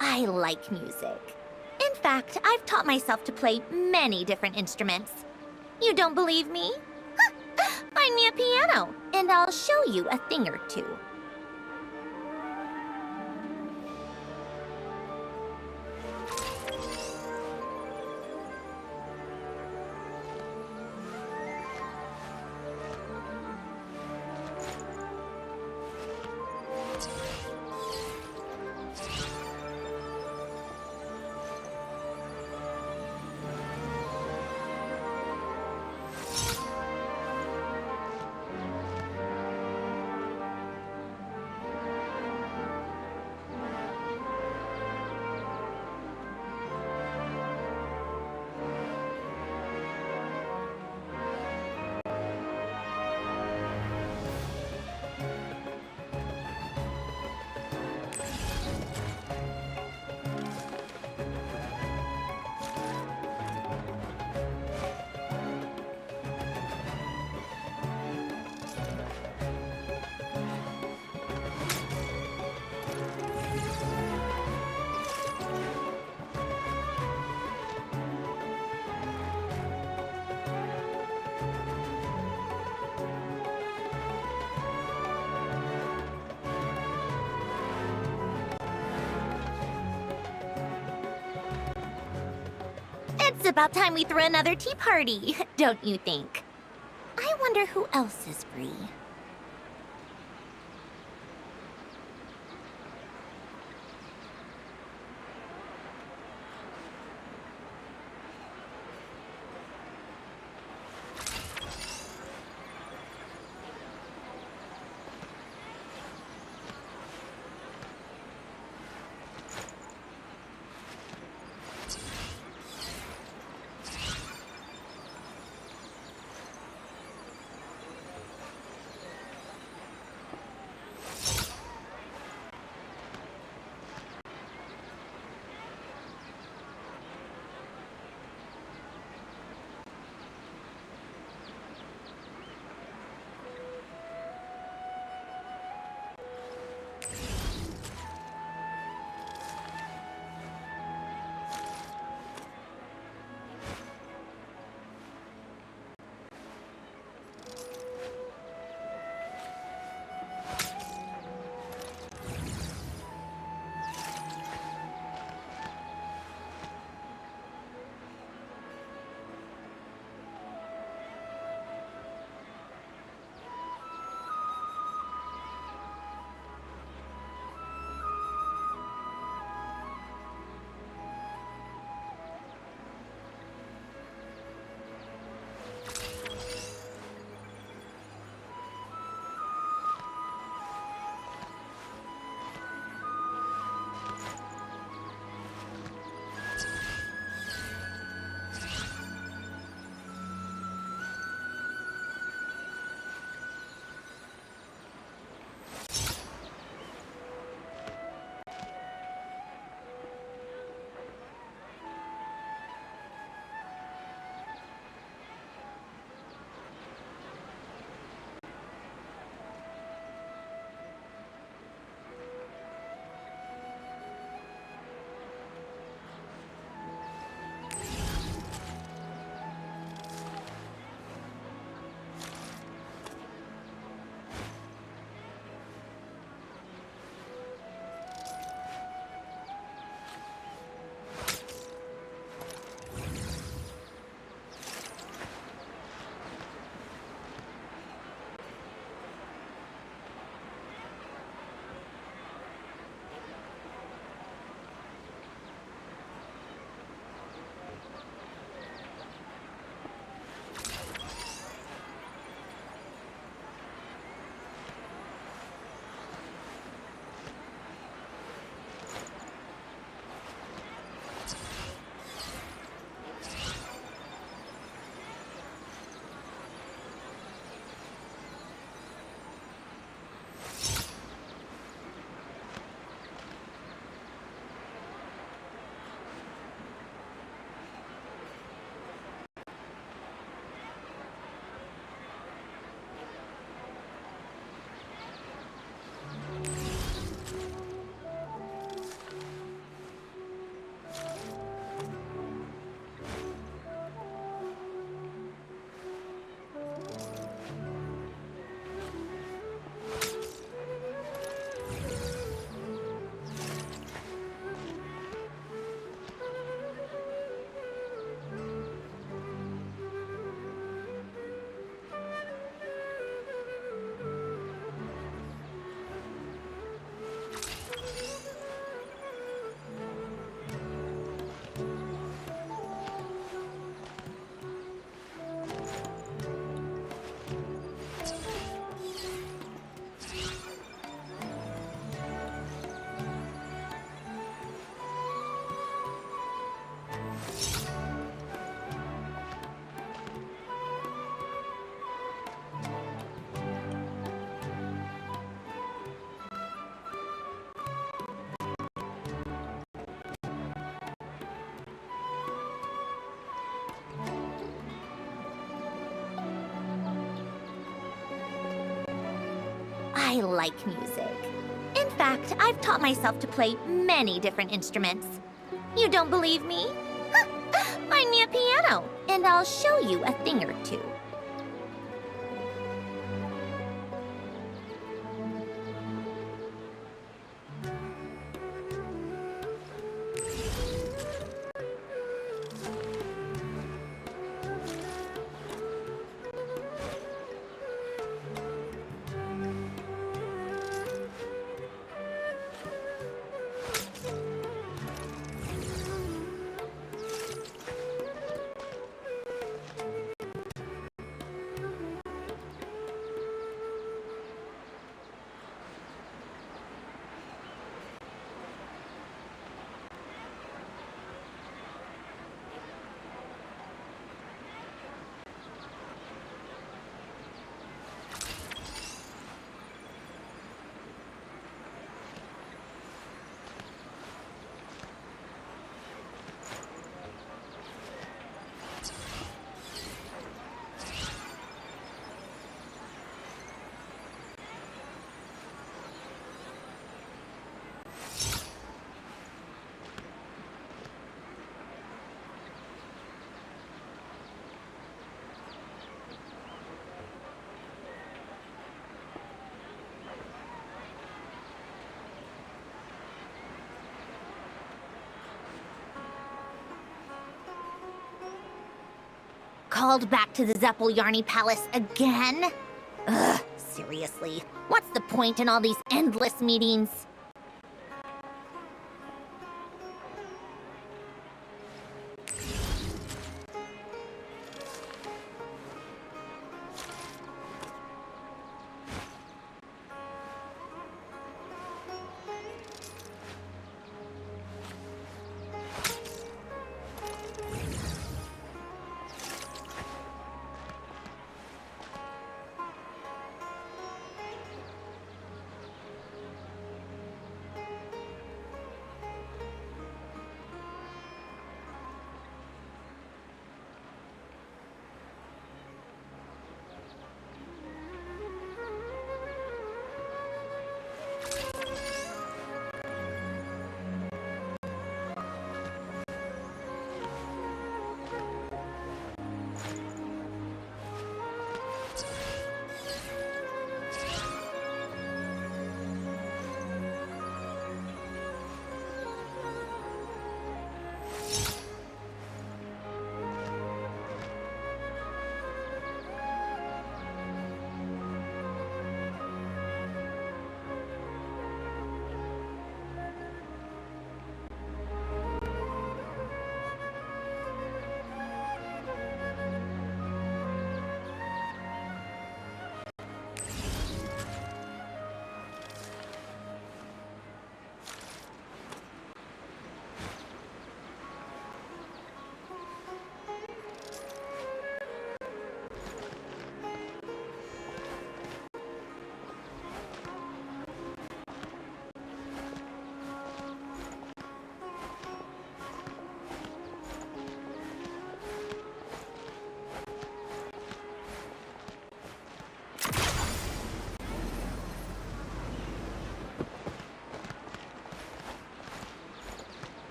I like music. In fact, I've taught myself to play many different instruments. You don't believe me? Find me a piano, and I'll show you a thing or two. It's about time we threw another tea party, don't you think? I wonder who else is free. I like music. In fact, I've taught myself to play many different instruments. You don't believe me? Find me a piano, and I'll show you a thing or two. Called back to the Zeppeljärny Palace again? Ugh, seriously. What's the point in all these endless meetings?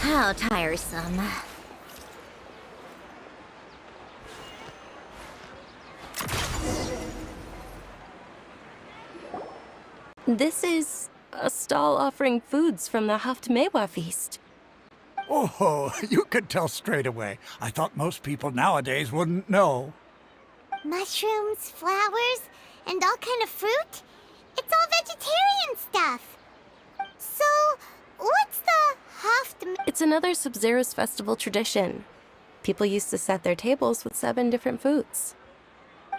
How tiresome. This is a stall offering foods from the Haftmewa feast. Oh, you could tell straight away. I thought most people nowadays wouldn't know. Mushrooms, flowers, and all kind of fruit? It's all vegetarian stuff. So, what's the It's another Sub-Zero's festival tradition. People used to set their tables with 7 different foods.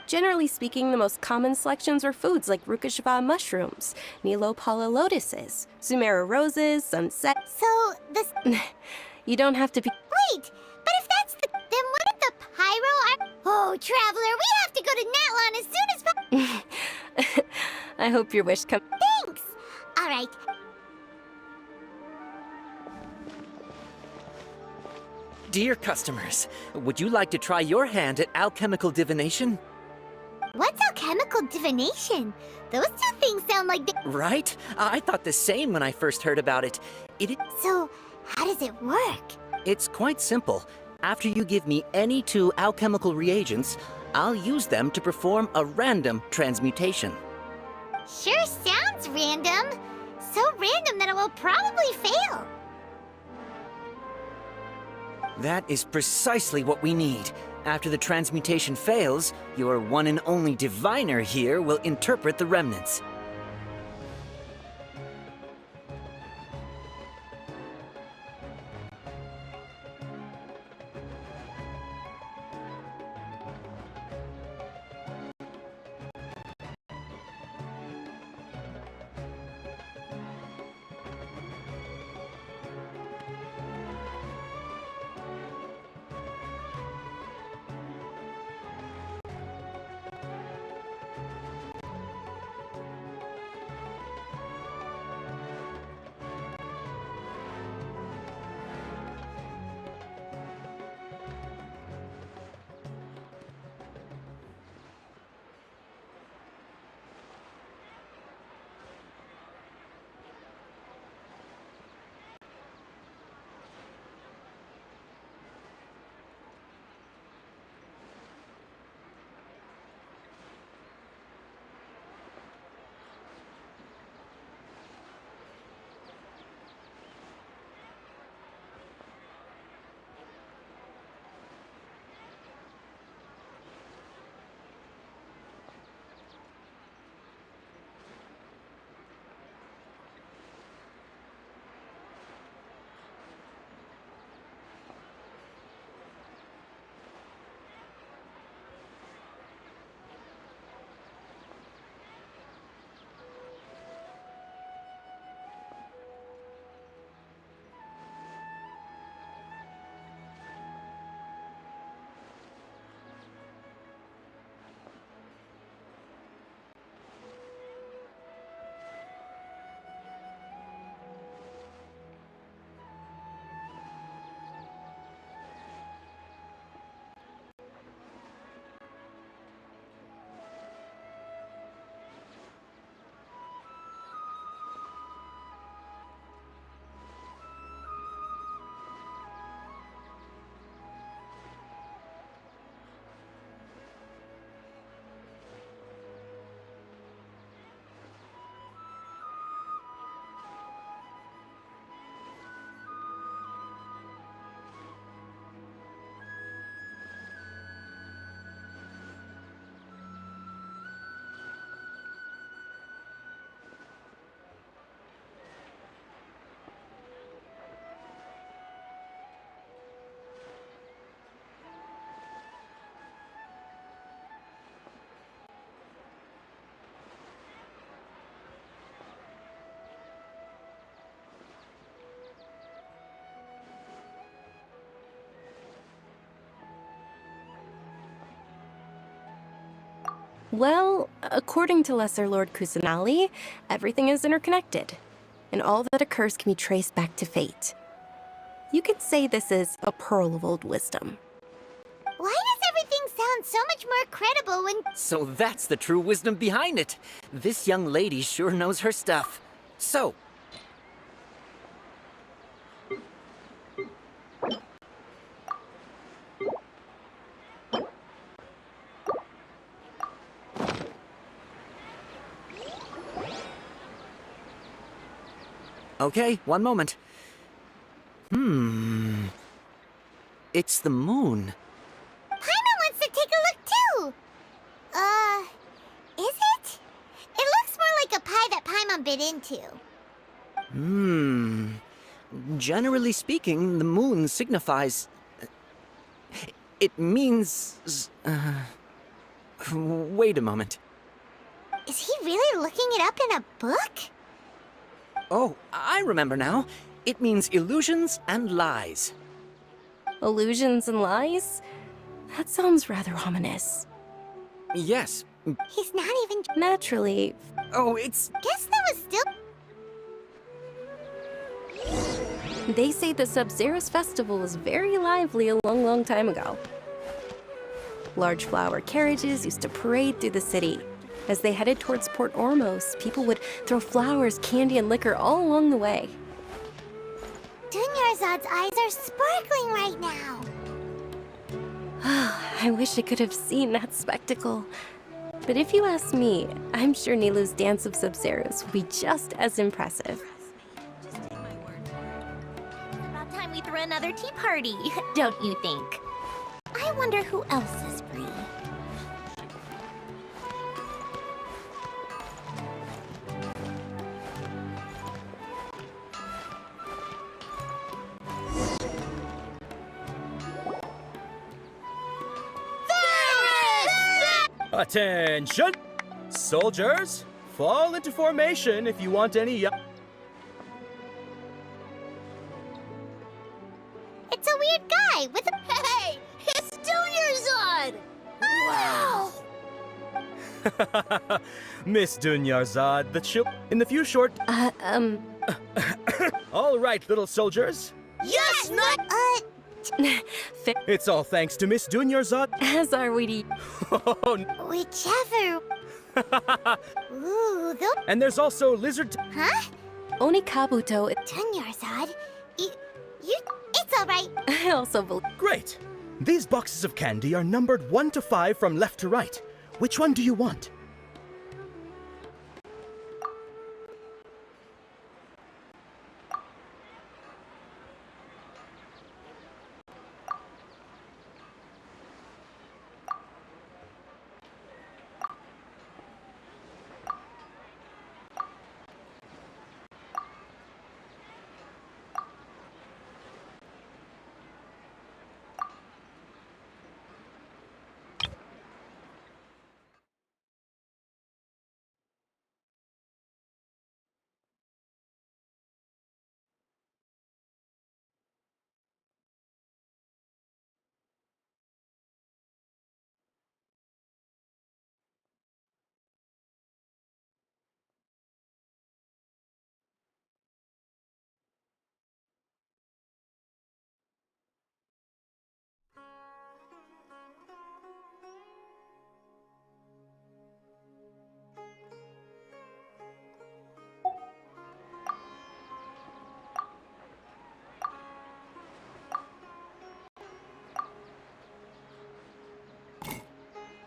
Generally speaking, the most common selections were foods like Rukashva mushrooms, Nilopala lotuses, Sumeru roses, sunset. So, this... You don't have to be... Wait, but if that's the... Then wouldn't the pyro... Oh, Traveler, we have to go to Natlan as soon as... I hope your wish comes... Thanks! Alright. Dear customers, would you like to try your hand at alchemical divination? What's alchemical divination? Those two things sound like they... Right? I thought the same when I first heard about it. So, how does it work? It's quite simple. After you give me any 2 alchemical reagents, I'll use them to perform a random transmutation. Sure sounds random. So random that it will probably fail. That is precisely what we need. After the transmutation fails, your one and only diviner here will interpret the remnants. Well, according to Lesser Lord Kusanali, everything is interconnected, and all that occurs can be traced back to fate. You could say this is a pearl of old wisdom. Why does everything sound so much more credible when... So that's the true wisdom behind it. This young lady sure knows her stuff. So... Okay, one moment. It's the moon. Paimon wants to take a look too! Is it? It looks more like a pie that Paimon bit into. Generally speaking, the moon signifies... It means... Wait a moment. Is he really looking it up in a book? Oh, I remember now. It means illusions and lies. Illusions and lies? That sounds rather ominous. Yes. He's not even... Naturally. Oh, it's... Guess that was still... They say the Sub-Zerus festival was very lively a long, long time ago. Large flower carriages used to parade through the city. As they headed towards Port Ormos, people would throw flowers, candy, and liquor all along the way. Dunyarzad's eyes are sparkling right now. I wish I could have seen that spectacle. But if you ask me, I'm sure Nilu's Dance of Sub-Zerus will be just as impressive. About time we threw another tea party, don't you think? I wonder who else is free. Attention! Soldiers, fall into formation if you want any It's a weird guy with a... Hey! It's Dunyarzad! Wow! Miss Dunyarzad, the chill in the few short... All right, little soldiers. Yes, not... It's all thanks to Miss Dunyarzad. As are we. Whichever. Ooh, the... And there's also Lizard... Huh? Onikabuto... Dunyarzad, you... It's alright. I also believe... Great. These boxes of candy are numbered 1 to 5 from left to right. Which one do you want?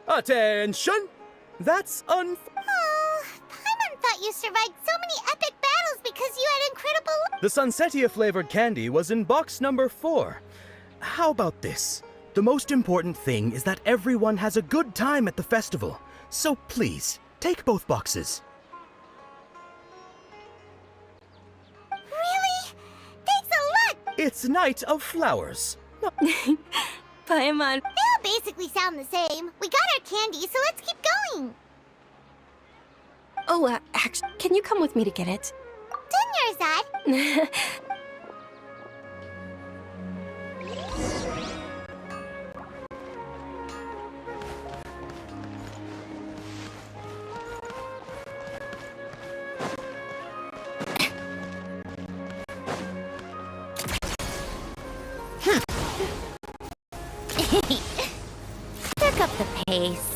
Attention! That's Oh, Paimon thought you survived so many epic battles because you had incredible... The Sunsetia-flavored candy was in box number 4. How about this? The most important thing is that everyone has a good time at the festival. So please, take both boxes. Really? Thanks a lot! It's Night of Flowers. Paimon. They all basically sound the same. We got our candy, so let's keep going. Oh, actually, can you come with me to get it? Dunyarzad. Pick up the pace.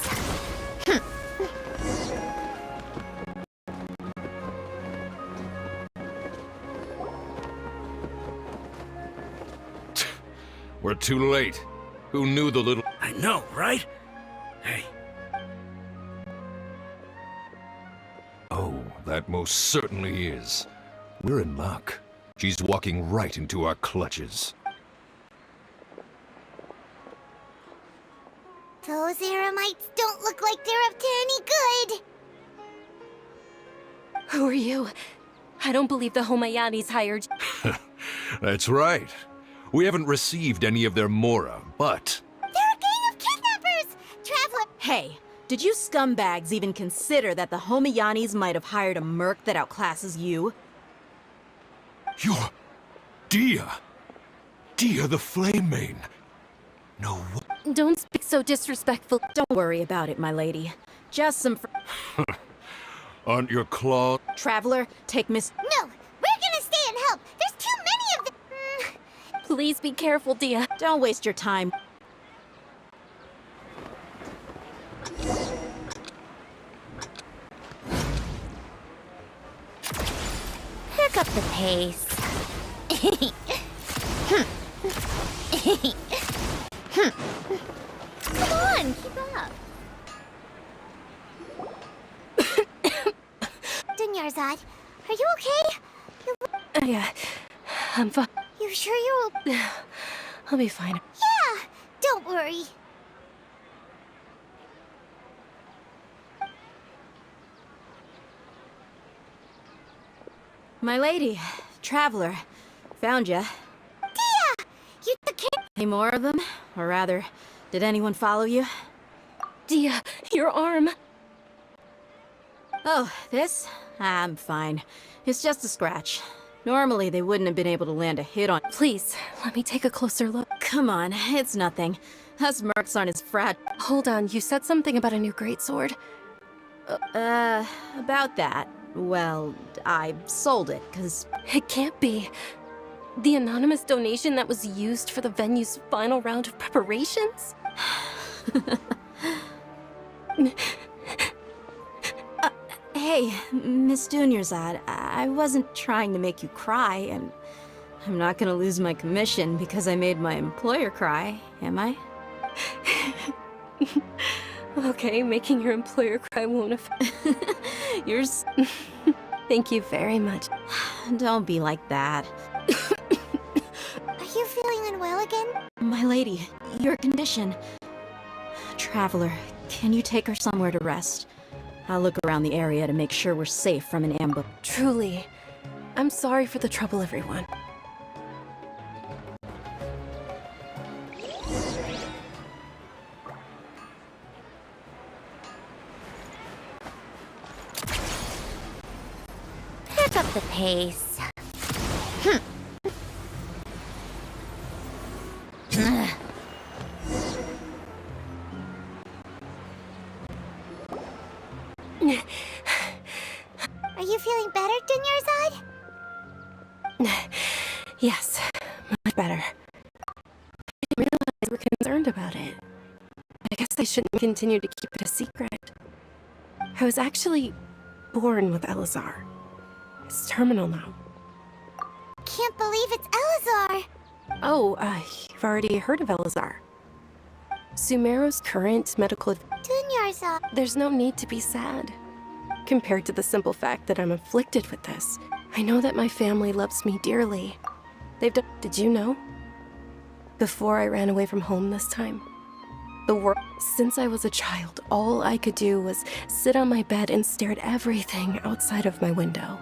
We're too late. Who knew the little... I know, right? Hey. Oh, that most certainly is. We're in luck. She's walking right into our clutches. Those Eremites don't look like they're up to any good. Who are you? I don't believe the Homayanis hired... That's right. We haven't received any of their mora, but... They're a gang of kidnappers! Traveler... Hey, did you scumbags even consider that the Homayanis might have hired a merc that outclasses you? You're... Dia! Dia the Flame Mane! No... Don't speak so disrespectful. Don't worry about it, my lady. Just some Aren't your claws... Traveler, take Miss... No! We're gonna stay and help! There's too many of them! Please be careful, Dia. Don't waste your time. Pick up the pace. Come on, keep up. Dunyarzad, are you okay? Yeah, I'm fine. You sure you're... I'll be fine. Yeah, don't worry. My lady, traveler, found ya. Dia! You the kid? Any more of them? Or rather, did anyone follow you? Dia, your arm. Oh, this? I'm fine. It's just a scratch. Normally, they wouldn't have been able to land a hit on... Please, let me take a closer look. Come on, it's nothing. Us mercs aren't as frat... Hold on, you said something about a new greatsword. About that. Well, I sold it, 'cause... It can't be. The anonymous donation that was used for the venue's final round of preparations? Hey, Miss Dunyarzad, I wasn't trying to make you cry, and I'm not gonna lose my commission because I made my employer cry, am I? Okay, making your employer cry won't affect... Yours... Thank you very much. Don't be like that. Are you feeling unwell again? My lady, your condition... Traveler, can you take her somewhere to rest? I'll look around the area to make sure we're safe from an ambush. Truly. I'm sorry for the trouble, everyone. Pick up the pace. Are you feeling better, Dunyarzad? Yes, much better. I didn't realize you were concerned about it. I guess I shouldn't continue to keep it a secret. I was actually born with Elazar. It's terminal now. Can't believe it's Elazar! Oh, you've already heard of Elazar. Sumeru's current medical... Dunyarzad... There's no need to be sad. Compared to the simple fact that I'm afflicted with this, I know that my family loves me dearly. They've done... Did you know? Before I ran away from home this time, the world... Since I was a child, all I could do was sit on my bed and stare at everything outside of my window.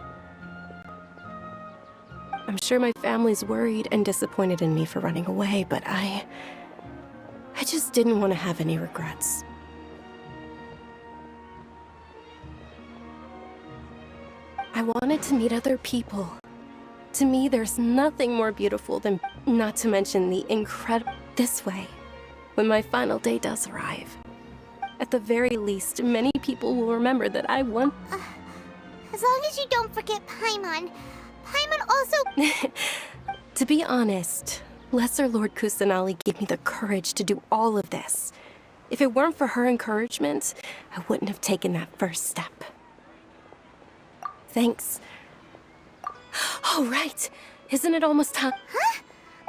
I'm sure my family's worried and disappointed in me for running away, but I just didn't want to have any regrets. I wanted to meet other people. To me, there's nothing more beautiful than, not to mention the incredible... This way, when my final day does arrive, at the very least, many people will remember that I won. As long as you don't forget Paimon. Paimon also... To be honest, Lesser Lord Kusanali gave me the courage to do all of this. If it weren't for her encouragement, I wouldn't have taken that first step. Thanks. Oh, right. Isn't it almost time? Huh?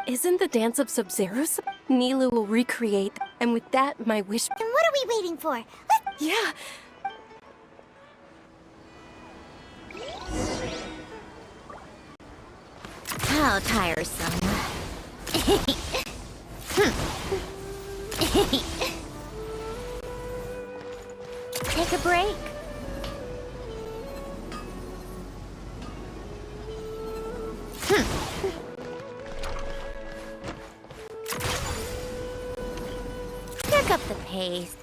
Isn't the dance of Sub-Zeros? Nilu will recreate, and with that, my wish... Then what are we waiting for? Yeah! How tiresome. Take a break. Pick up the pace.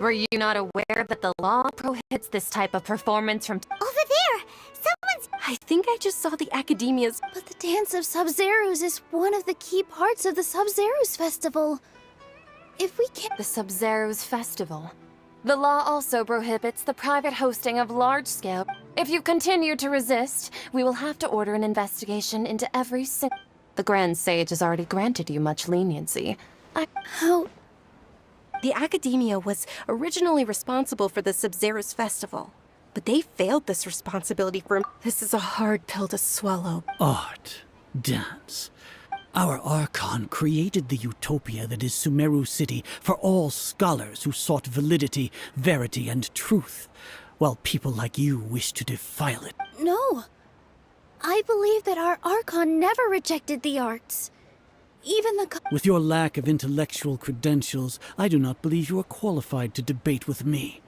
Were you not aware that the law prohibits this type of performance from... Over there! Someone's... I think I just saw the Academia's... But the Dance of Sub-Zeros is one of the key parts of the Sub-Zeros Festival. If we can't... The Sub-Zeros Festival. The law also prohibits the private hosting of large-scale... If you continue to resist, we will have to order an investigation into every single... The Grand Sage has already granted you much leniency. How? The Academia was originally responsible for the Sabzeruz Festival, but they failed this responsibility for... This is a hard pill to swallow. Art, dance. Our Archon created the utopia that is Sumeru City for all scholars who sought validity, verity, and truth, while people like you wish to defile it. No. I believe that our Archon never rejected the arts. Even the... With your lack of intellectual credentials, I do not believe you are qualified to debate with me.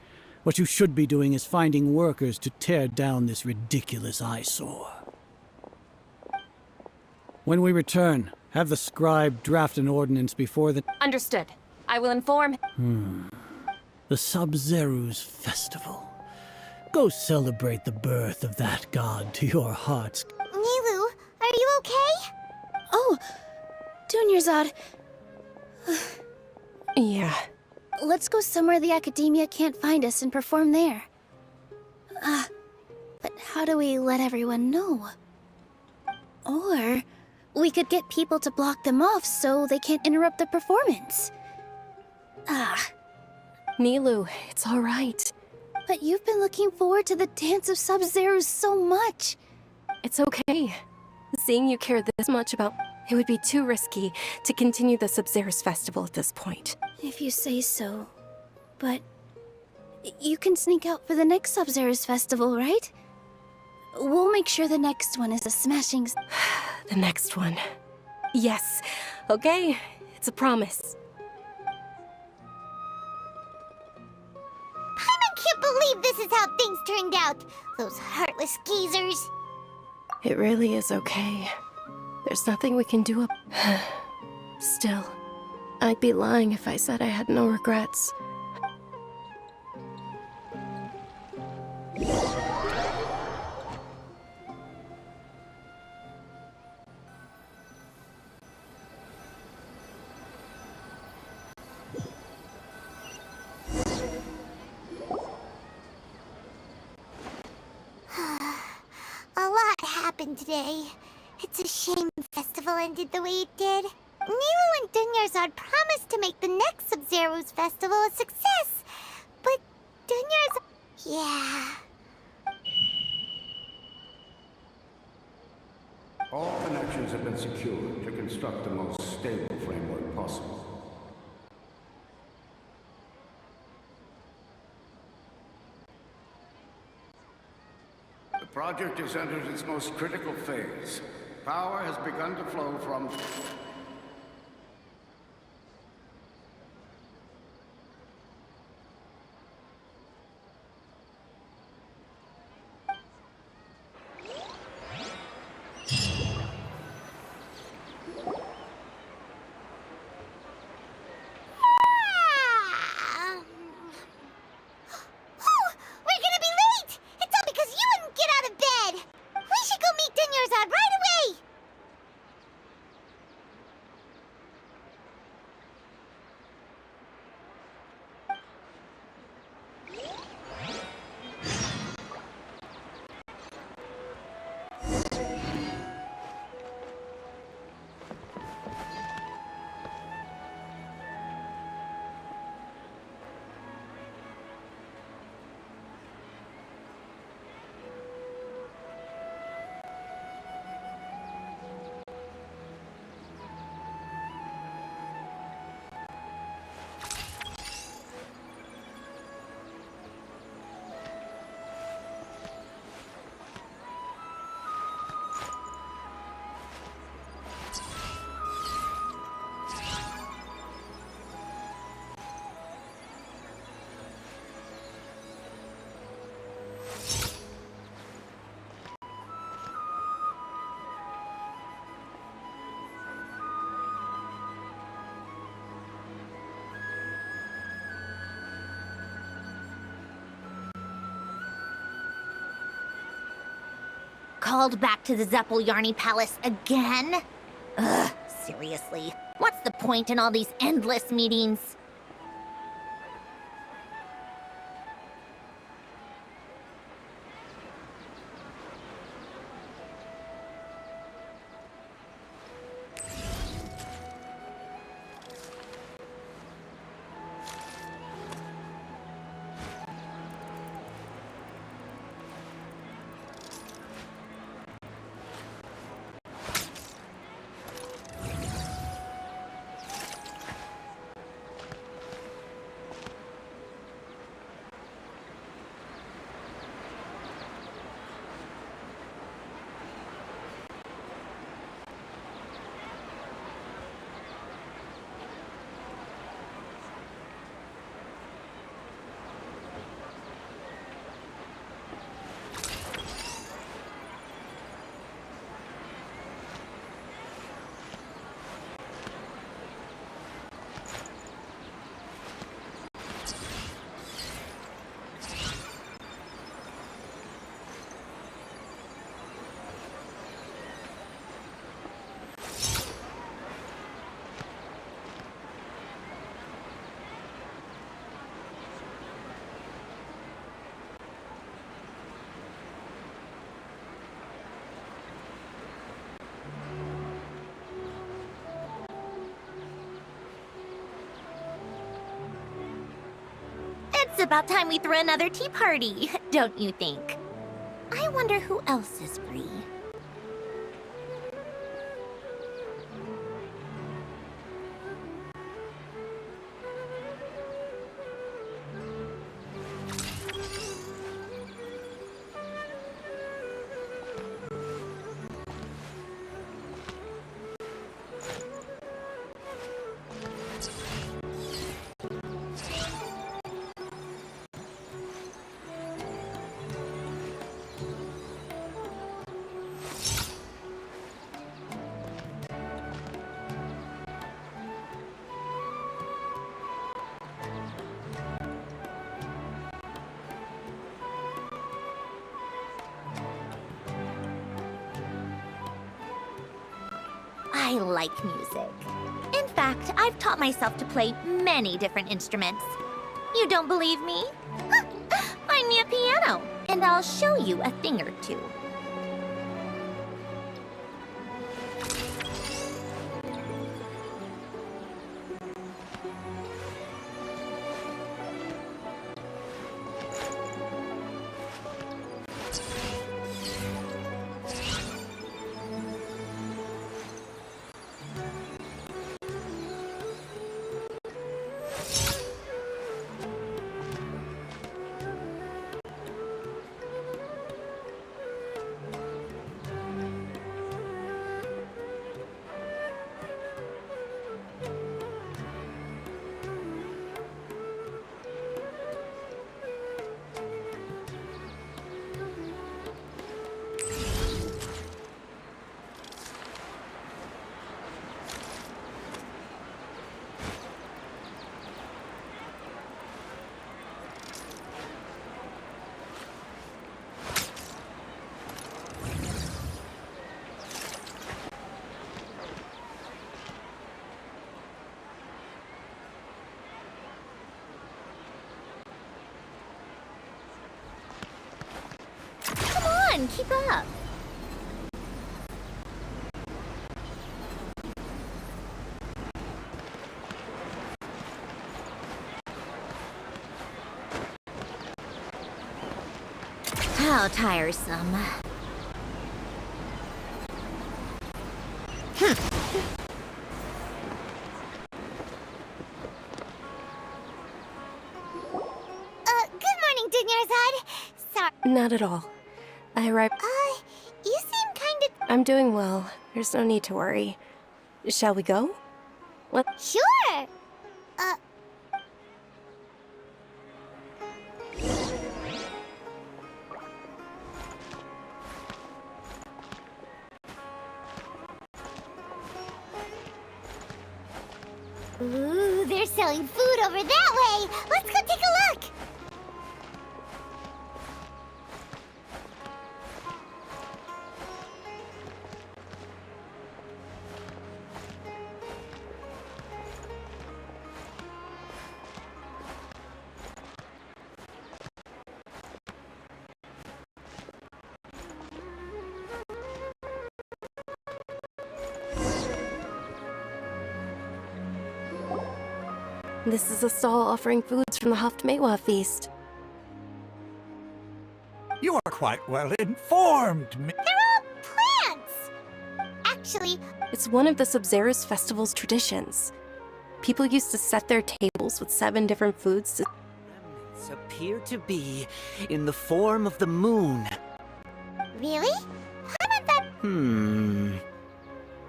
What you should be doing is finding workers to tear down this ridiculous eyesore. When we return, have the scribe draft an ordinance before the... Understood. I will inform... The Sabzeruz Festival. Go celebrate the birth of that god to your heart's... Nilou, are you okay? Oh, Dunyarzad. Yeah. Let's go somewhere the Academia can't find us and perform there. But how do we let everyone know? Or we could get people to block them off so they can't interrupt the performance. Nilou, it's all right. But you've been looking forward to the Dance of Sabzeruz so much. It's okay. Seeing you care this much about... It would be too risky to continue the Sabzeruz Festival at this point. If you say so. But you can sneak out for the next Sabzeruz Festival, right? We'll make sure the next one is a smashing... The next one. Yes. Okay. It's a promise. I can't believe this is how things turned out. Those heartless geezers. It really is okay. There's nothing we can do Still, I'd be lying if I said I had no regrets. A lot happened today. It's a shame the festival ended the way it did. Nilou and Dunyarzad promised to make the next Sabzeruz Festival a success. But Dunyarzad... Yeah... All connections have been secured to construct the most stable framework possible. The project has entered its most critical phase. Power has begun to flow from... Called back to the Zeppeljärni Palace again? Ugh, seriously. What's the point in all these endless meetings? It's about time we threw another tea party, don't you think? I wonder who else is free. I like music. In fact, I've taught myself to play many different instruments. You don't believe me? Find me a piano, and I'll show you a thing or two. Keep up. How tiresome. Good morning, Dinyarzad. Sorry. Not at all. I arrived. You seem kinda... I'm doing well. There's no need to worry. Shall we go? Sure! Ooh, they're selling food over that way! Let's go take a look! This is a stall offering foods from the Haftmewa feast. You are quite well informed, They're all plants! Actually... It's one of the Sabzeruz festival's traditions. People used to set their tables with 7 different foods to... Remnants appear to be in the form of the moon. Really? How about that?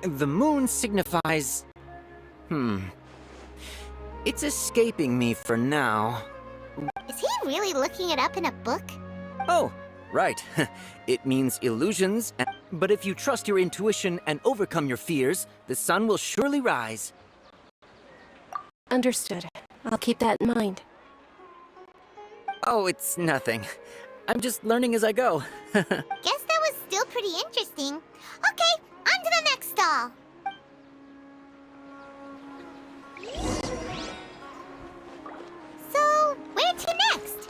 The moon signifies... It's escaping me for now. Is he really looking it up in a book? Oh, right. It means illusions, but if you trust your intuition and overcome your fears, the sun will surely rise. Understood. I'll keep that in mind. Oh, it's nothing. I'm just learning as I go. Guess that was still pretty interesting. Okay, on to the next stall. So, where to next?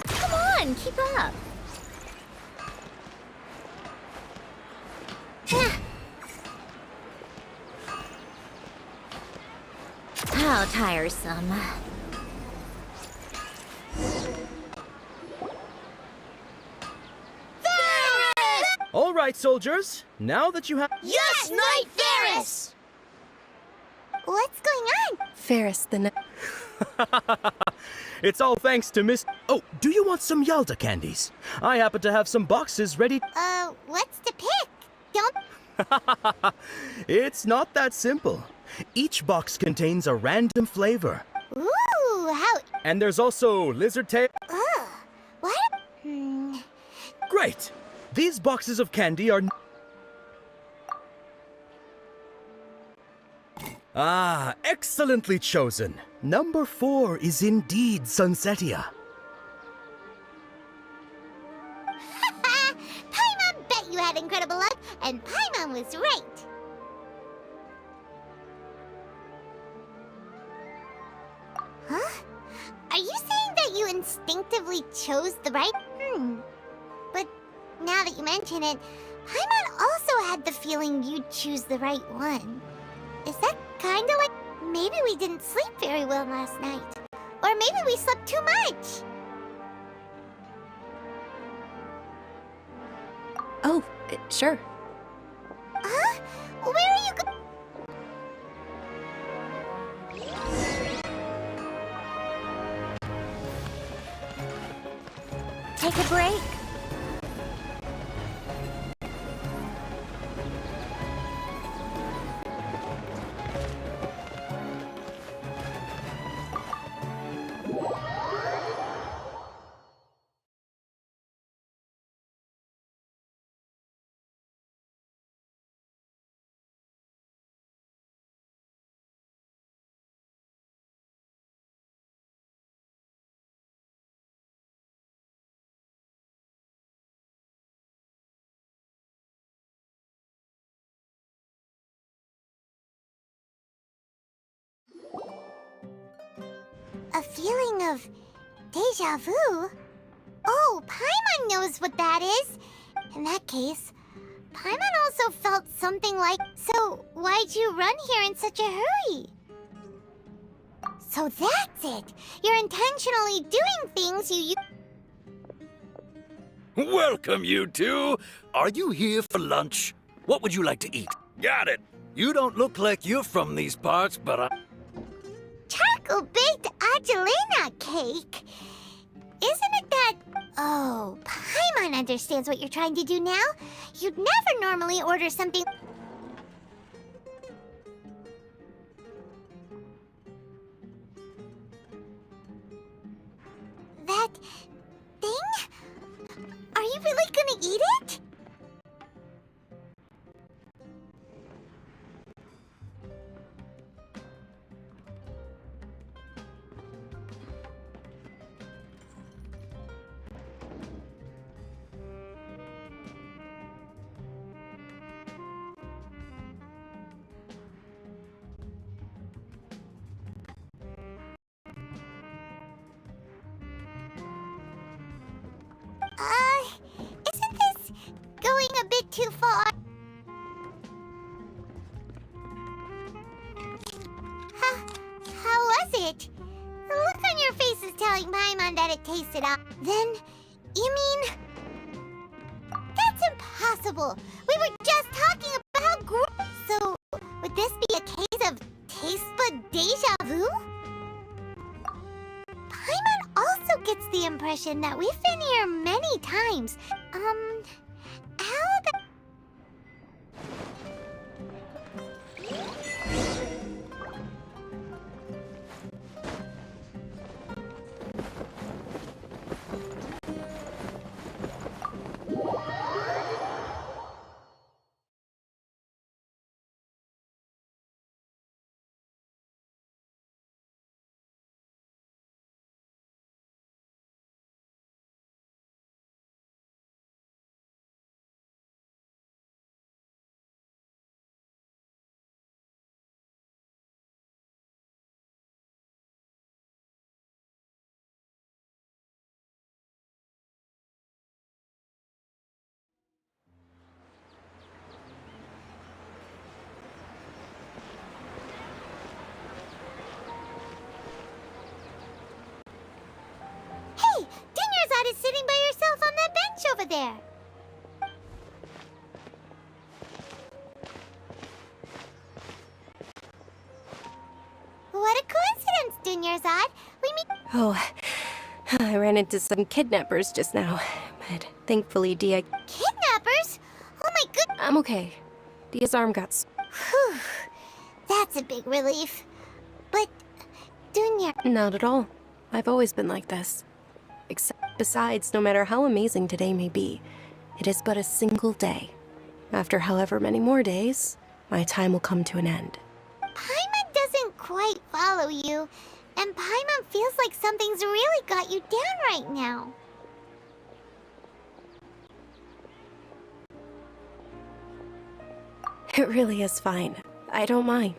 Come on, keep up. How tiresome. All right, soldiers. Now that you have... Yes, Knight Ferris! What's going on? Ferris, the It's all thanks to Miss... Oh, do you want some Yalda candies? I happen to have some boxes ready... What's to pick? Don't... It's not that simple. Each box contains a random flavor. Ooh, how... And there's also lizard tail... Ugh, what? Great! These boxes of candy are... Ah, excellently chosen. Number 4 is indeed Sunsetia. Paimon bet you had incredible luck, and Paimon was right. Huh? Are you saying that you instinctively chose the right... But now that you mention it, Paimon also had the feeling you'd choose the right one. Is that kinda like... Maybe we didn't sleep very well last night. Or maybe we slept too much. Oh, sure. Huh? Where are you Take a break. A feeling of deja vu? Oh, Paimon knows what that is. In that case, Paimon also felt something like... So, why'd you run here in such a hurry? So that's it! You're intentionally doing things you... Welcome, you two. Are you here for lunch? What would you like to eat? Got it. You don't look like you're from these parts, but I... Charcoal-baked Angelina cake? Isn't it that... Oh, Paimon understands what you're trying to do now. You'd never normally order something... That... thing? Are you really gonna eat it? Isn't this going a bit too far? How was it? The look on your face is telling Paimon that it tasted up. Then, you mean... That's impossible! We were just talking about So, would this be a case of taste bud deja vu? Paimon also gets the impression that we've been here many times. How about... over there. What a coincidence, Dunyarzad. We meet. Oh, I ran into some kidnappers just now, but thankfully Dia... Kidnappers? Oh my goodness. I'm okay. Dia's arm got... Whew. That's a big relief. But, Dunya... Not at all. I've always been like this. Besides, no matter how amazing today may be, it is but a single day. After however many more days, my time will come to an end. Paimon doesn't quite follow you, and Paimon feels like something's really got you down right now. It really is fine. I don't mind.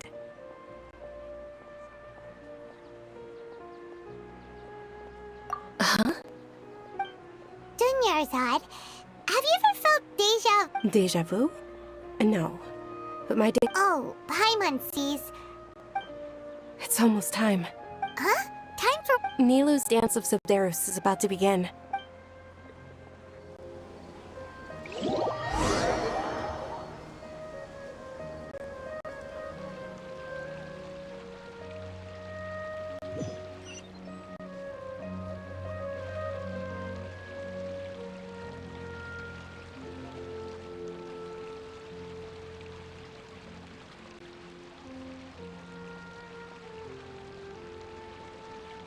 Huh? Dunyarzad, have you ever felt Deja vu? No. But my day... Oh, Paimon sees. It's almost time. Huh? Time for... Nilu's Dance of Subderus is about to begin.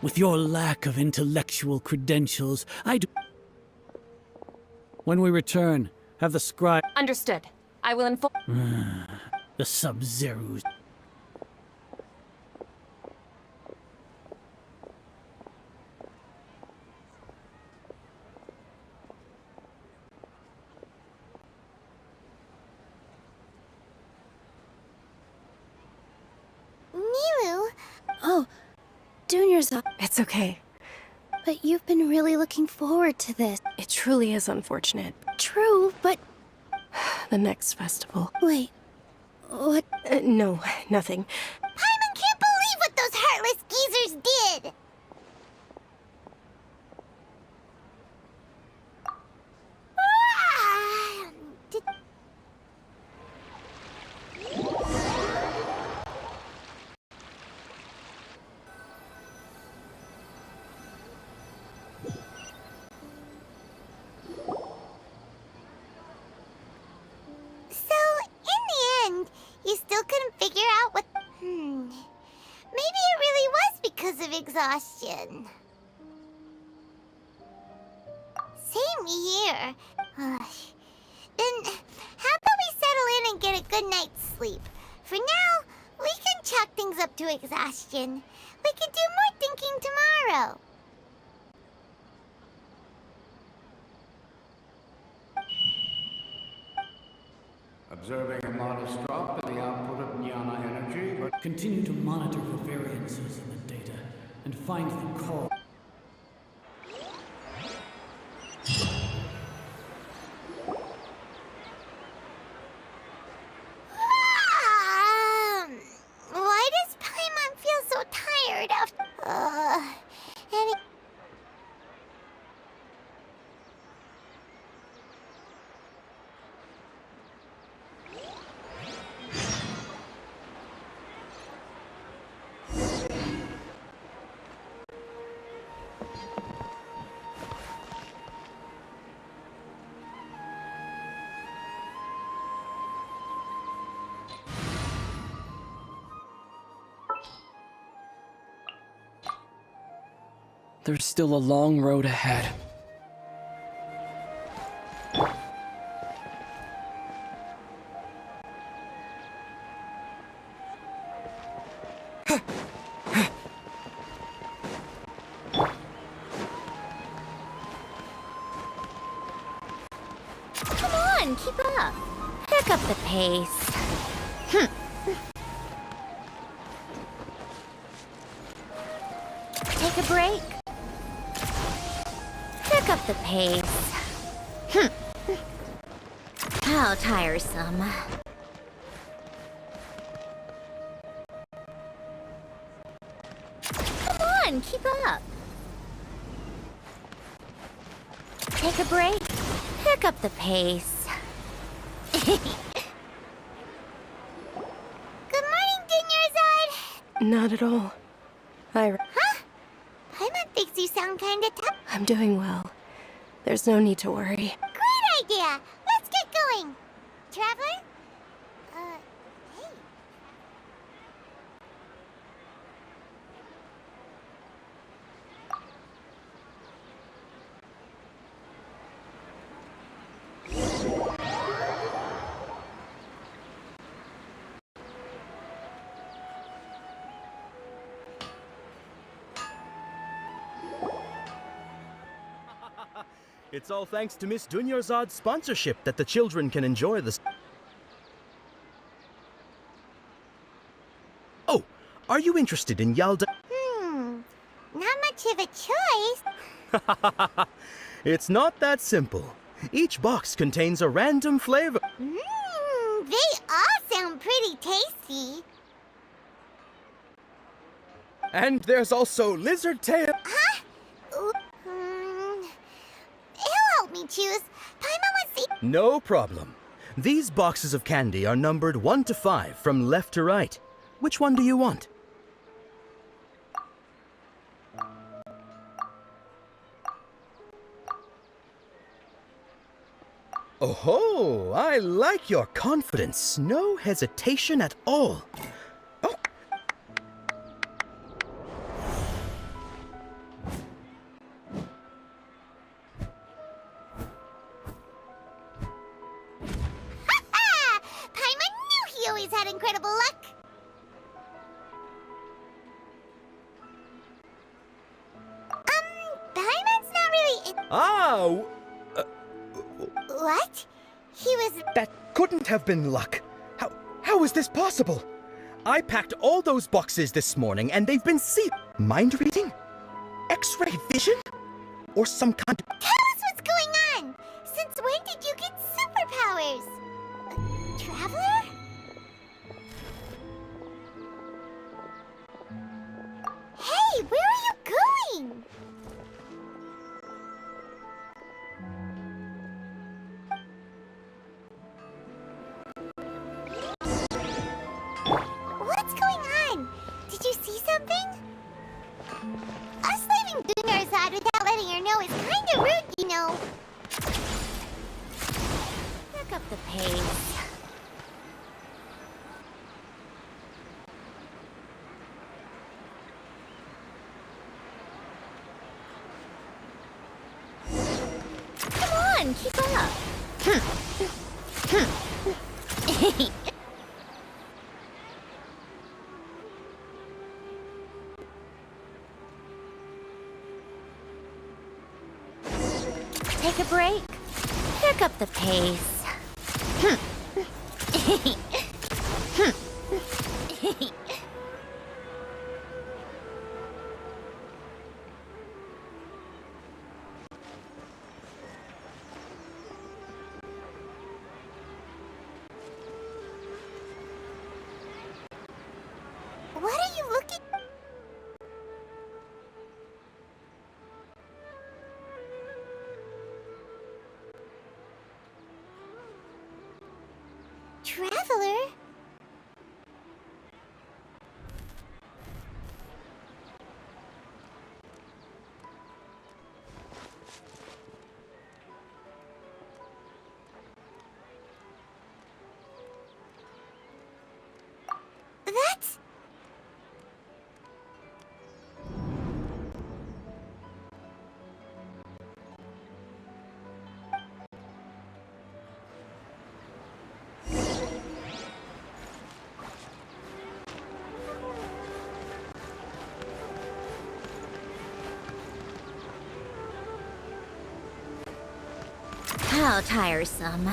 With your lack of intellectual credentials, When we return, have the scribe... Understood. I will inform... The Sub-Zerus. Nilu? Oh, Dunyarzad. It's okay. But you've been really looking forward to this. It truly is unfortunate. True, but... The next festival. Wait, what? No, nothing. Paimon can't believe what those heartless geezers did! You still couldn't figure out what... Maybe it really was because of exhaustion. Same here. Then, how about we settle in and get a good night's sleep? For now, we can chalk things up to exhaustion. We can do more thinking tomorrow. Observing a modest drop in the output of Jnana energy, but... Continue to monitor for variances in the data, and find the cause. Why does Paimon feel so tired after... There's still a long road ahead. Come on, keep up. Pick up the pace. Take a break. Pick up the pace. How tiresome. Come on, keep up. Take a break. Pick up the pace. Good morning, Dunyarzad! Not at all. Huh? Paimon thinks you sound kinda tough. I'm doing well. There's no need to worry. Great idea! Let's get going! Traveler? Hey. It's all thanks to Miss Dunyarzad's sponsorship that the children can enjoy this. Oh, are you interested in Yalda? Not much of a choice. It's not that simple. Each box contains a random flavor. They all sound pretty tasty. And there's also lizard tail. Huh? He'll help me choose. Paimon wants to... No problem. These boxes of candy are numbered 1 to 5 from left to right. Which one do you want? Oh, I like your confidence. No hesitation at all. Oh. Paimon knew he always had incredible luck. Paimon's not really... Ah! What? He was... That couldn't have been luck. How is this possible? I packed all those boxes this morning and they've been sealed. Mind reading? X-ray vision? Or some kind of... Tell us what's going on! Since when did you get superpowers? Traveler? Hey, where are you going? What's going on? Did you see something? Us leaving Dunyarzad without letting her know is kinda rude, you know. Pick up the pace. Come on, keep up. Take a break. Pick up the pace. What are you looking... Traveler? That's... How tiresome.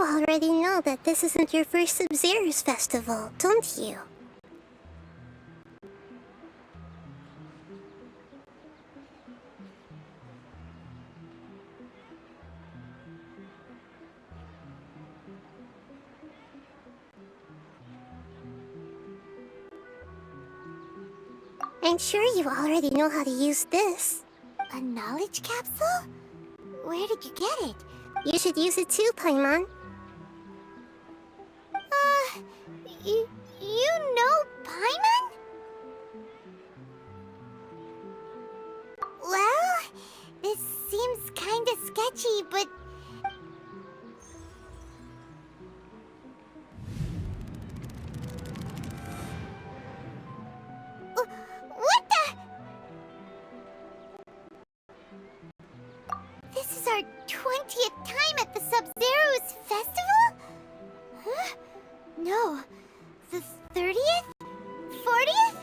already know that this isn't your first Sub-Zero's festival, don't you? I'm sure you already know how to use this. A knowledge capsule? Where did you get it? You should use it too, Paimon. You know Paimon? Well, this seems kinda sketchy, but... What the? This is our 20th time at the Sub-Zero's festival? Huh? No. The 30th? 40th?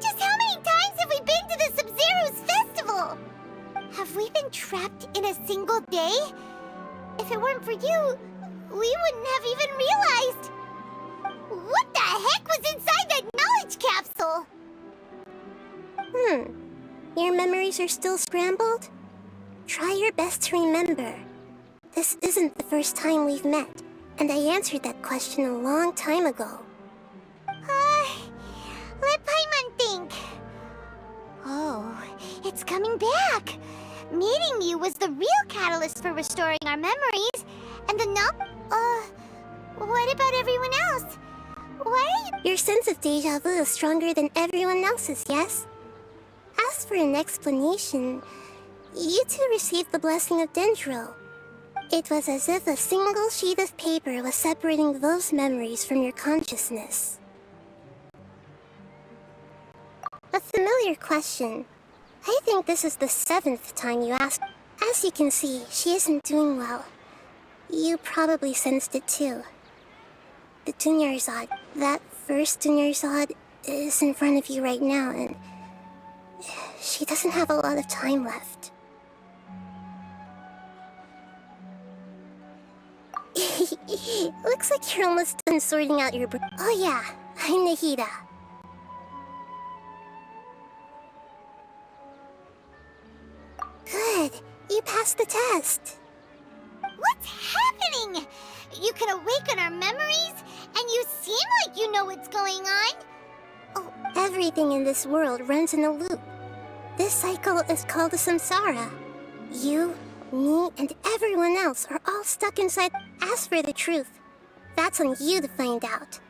Just how many times have we been to the Sub-Zero's festival? Have we been trapped in a single day? If it weren't for you, we wouldn't have even realized. What the heck was inside that knowledge capsule? Your memories are still scrambled? Try your best to remember. This isn't the first time we've met, and I answered that question a long time ago. Let Paimon think. Oh, it's coming back. Meeting you was the real catalyst for restoring our memories, and the what about everyone else? Why are you— Your sense of deja vu is stronger than everyone else's, yes? As for an explanation, you two received the blessing of Dendro. It was as if a single sheet of paper was separating those memories from your consciousness. A familiar question. I think this is the 7th time you asked. As you can see, she isn't doing well. You probably sensed it too. The Dunyarzad, that first Dunyarzad, is in front of you right now, and she doesn't have a lot of time left. Looks like you're almost done sorting out your Oh yeah, I'm Nahida. Good, you passed the test. What's happening? You can awaken our memories, and you seem like you know what's going on. Oh, everything in this world runs in a loop. This cycle is called a samsara. You, me, and everyone else are all stuck inside. As for the truth, that's on you to find out.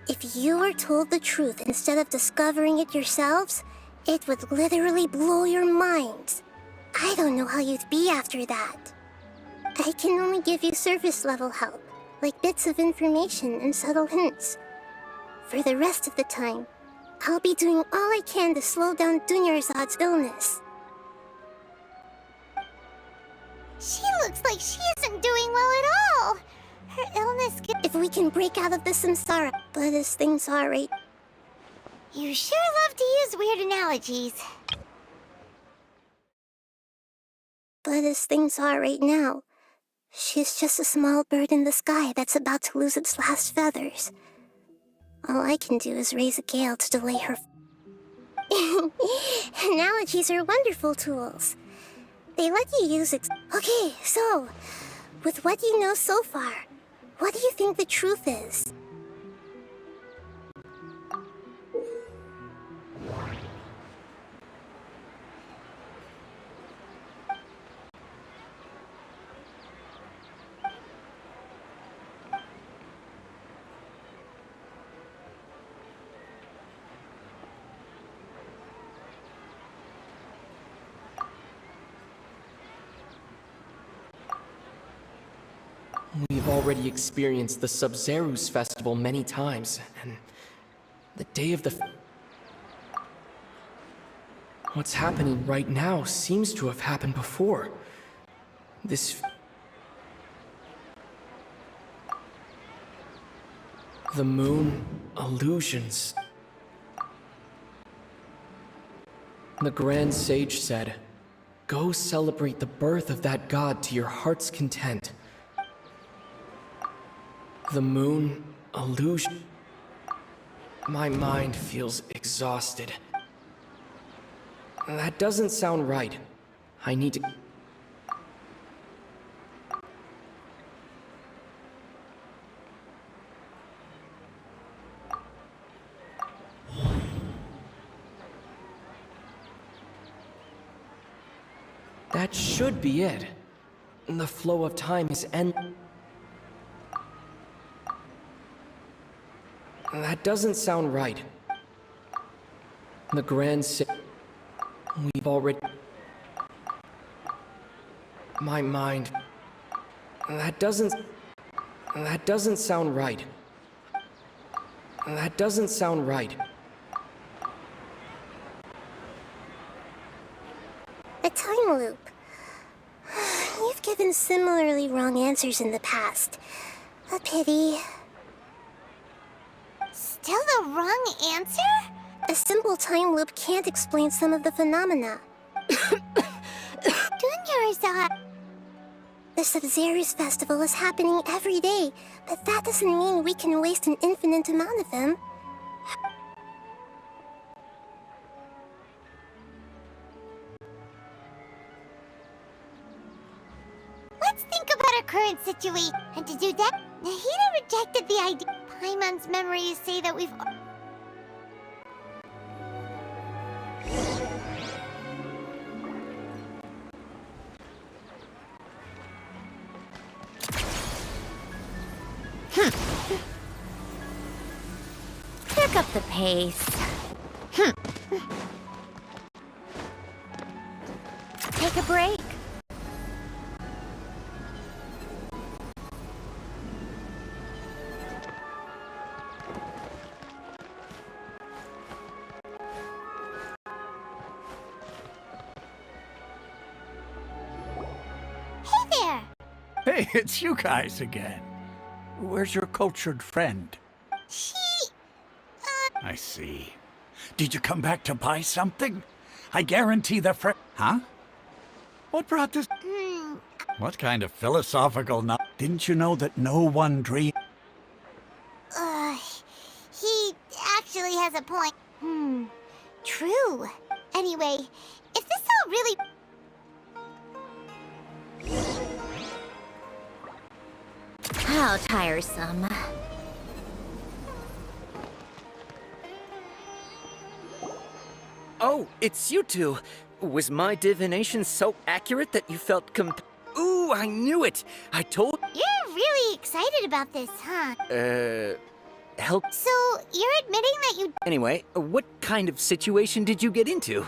If you were told the truth instead of discovering it yourselves, it would literally blow your minds. I don't know how you'd be after that. I can only give you surface-level help, like bits of information and subtle hints. For the rest of the time, I'll be doing all I can to slow down Dunyarzad's illness. She looks like she isn't doing well at all. Her illness could... If we can break out of the samsara, but as things are right... You sure love to use weird analogies. But as things are right now, she's just a small bird in the sky that's about to lose its last feathers. All I can do is raise a gale to delay her... Analogies are wonderful tools. They let you use it. Okay, so, with what you know so far, what do you think the truth is? We've already experienced the Sub-Zero's festival many times, and the day of the... What's happening right now seems to have happened before. This... The moon, illusions. The Grand Sage said, "Go celebrate the birth of that god to your heart's content." The moon illusion. My mind feels exhausted. That doesn't sound right. I need to... That should be it. The flow of time is That doesn't sound right. The grand We've already... My mind... That doesn't sound right. That doesn't sound right. A time loop. You've given similarly wrong answers in the past. A pity. Still the wrong answer? A simple time loop can't explain some of the phenomena. The Sabzeruz festival is happening every day, but that doesn't mean we can waste an infinite amount of them. Let's think about our current situation, and to do that, Nahida rejected the idea. Paimon's memories say that we've... Pick up the pace. Take a break. Hey, it's you guys again. Where's your cultured friend? I see. Did you come back to buy something? I guarantee the Huh? What brought this? What kind of philosophical Didn't you know that no one dream? He actually has a point. True. Anyway, if this all really... How tiresome. Oh, it's you two. Was my divination so accurate that you felt Ooh, I knew it! I told... You're really excited about this, huh? Help... So, you're admitting that you... Anyway, what kind of situation did you get into?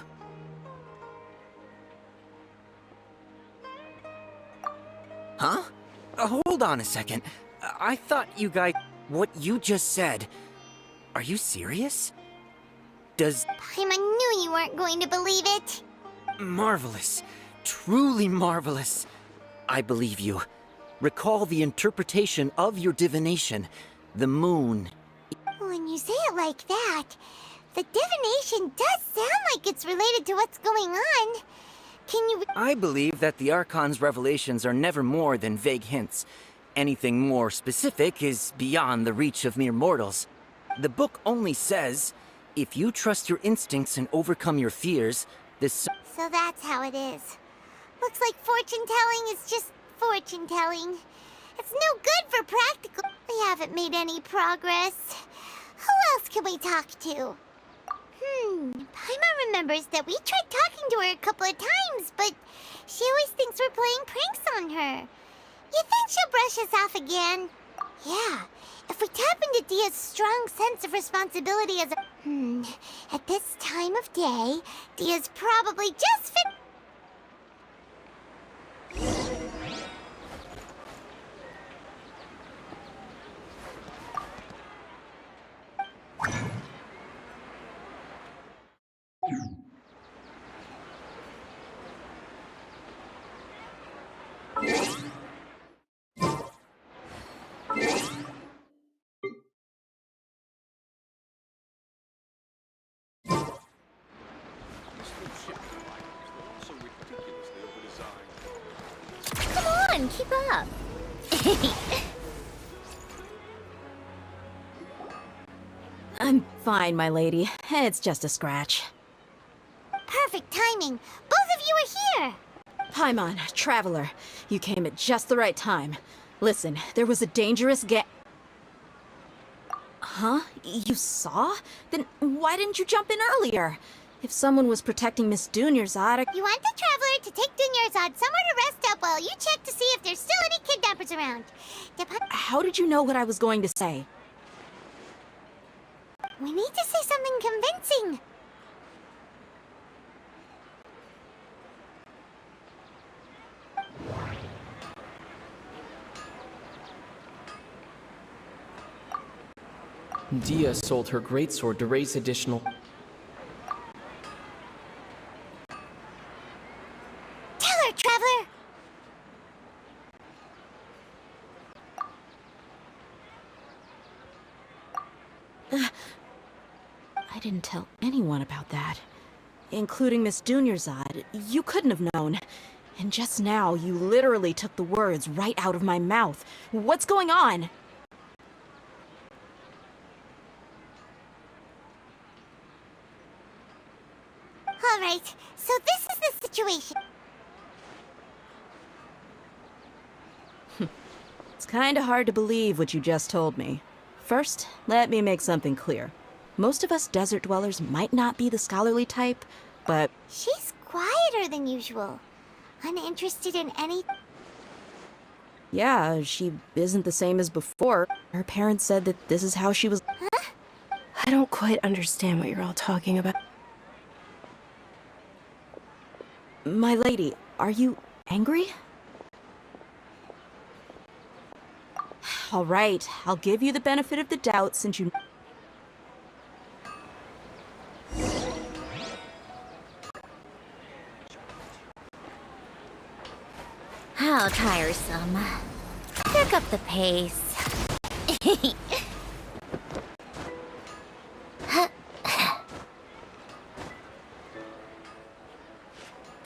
Huh? Hold on a second. I thought you guys... What you just said... Are you serious? Does... Paimon knew you weren't going to believe it. Marvelous. Truly marvelous. I believe you. Recall the interpretation of your divination. The moon. When you say it like that, the divination does sound like it's related to what's going on. Can you... I believe that the Archon's revelations are never more than vague hints. Anything more specific is beyond the reach of mere mortals. The book only says, if you trust your instincts and overcome your fears, this... So that's how it is. Looks like fortune-telling is just fortune-telling. It's no good for practical... We haven't made any progress. Who else can we talk to? Paimon remembers that we tried talking to her a couple of times, but she always thinks we're playing pranks on her. You think she'll brush us off again? Yeah, if we tap into Dia's strong sense of responsibility as a... At this time of day, Dia's probably just fit... Come on, keep up. Fine, my lady. It's just a scratch. Perfect timing. Both of you are here. Paimon, Traveler, you came at just the right time. Listen, there was a dangerous Huh? You saw? Then why didn't you jump in earlier? If someone was protecting Miss Dunyarzad... You want the Traveler to take Dunyarzad somewhere to rest up while you check to see if there's still any kidnappers around. How did you know what I was going to say? We need to say something convincing. Dia sold her greatsword to raise additional... Tell her, Traveler! I didn't tell anyone about that. Including Miss Dunyarzad. You couldn't have known. And just now, you literally took the words right out of my mouth. What's going on? Alright, so this is the situation. It's kinda hard to believe what you just told me. First, let me make something clear. Most of us desert dwellers might not be the scholarly type, but... She's quieter than usual. Uninterested in any... Yeah, she isn't the same as before. Her parents said that this is how she was... Huh? I don't quite understand what you're all talking about. My lady, are you angry? All right, I'll give you the benefit of the doubt since you... How tiresome. Pick up the pace.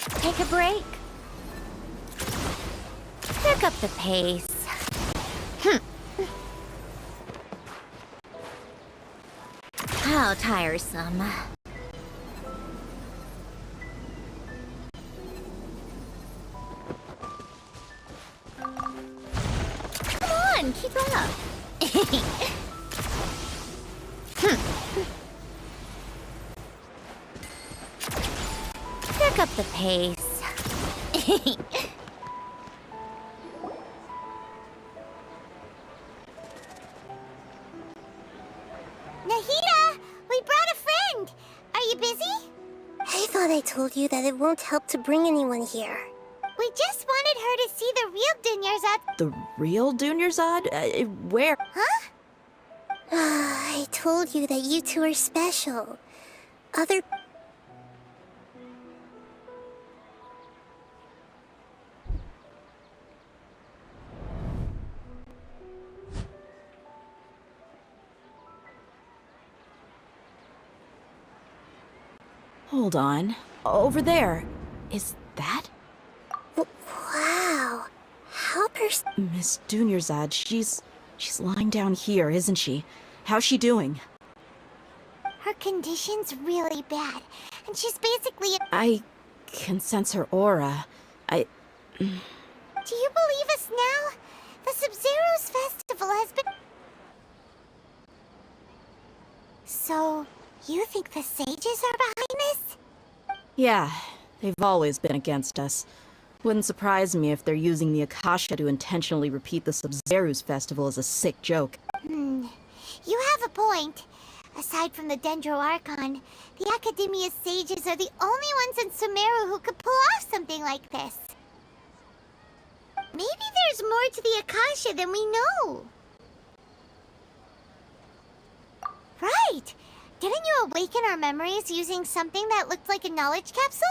Take a break. Pick up the pace. How tiresome. Come on, keep up. Pick up the pace. Nahida! We brought a friend! Are you busy? I thought I told you that it won't help to bring anyone here. We just wanted her to see the real Dunyarzad. The real Dunyarzad? Where? Huh? I told you that you two are special. Other... Hold on. Over there. Is that? Wow. How Miss Dunyarzad, she's lying down here, isn't she? How's she doing? Her condition's really bad, and she's basically... I can sense her aura. Do you believe us now? The Sub-Zero's festival has been... So, you think the sages are behind this? Yeah, they've always been against us. Wouldn't surprise me if they're using the Akasha to intentionally repeat the Sub-Zero's festival as a sick joke. You have a point. Aside from the Dendro Archon, the Academia's sages are the only ones in Sumeru who could pull off something like this. Maybe there's more to the Akasha than we know. Right! Didn't you awaken our memories using something that looked like a knowledge capsule?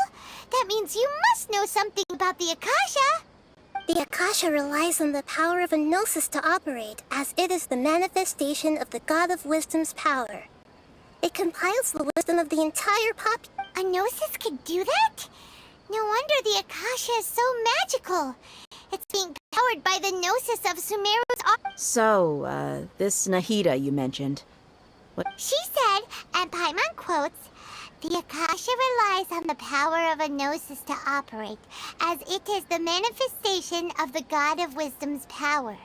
That means you must know something about the Akasha! The Akasha relies on the power of a gnosis to operate, as it is the manifestation of the God of Wisdom's power. It compiles the wisdom of the entire A gnosis could do that? No wonder the Akasha is so magical. It's being powered by the gnosis of Sumeru's... So, this Nahida you mentioned. What? She said And Paimon quotes, "The Akasha relies on the power of a gnosis to operate, as it is the manifestation of the God of Wisdom's power.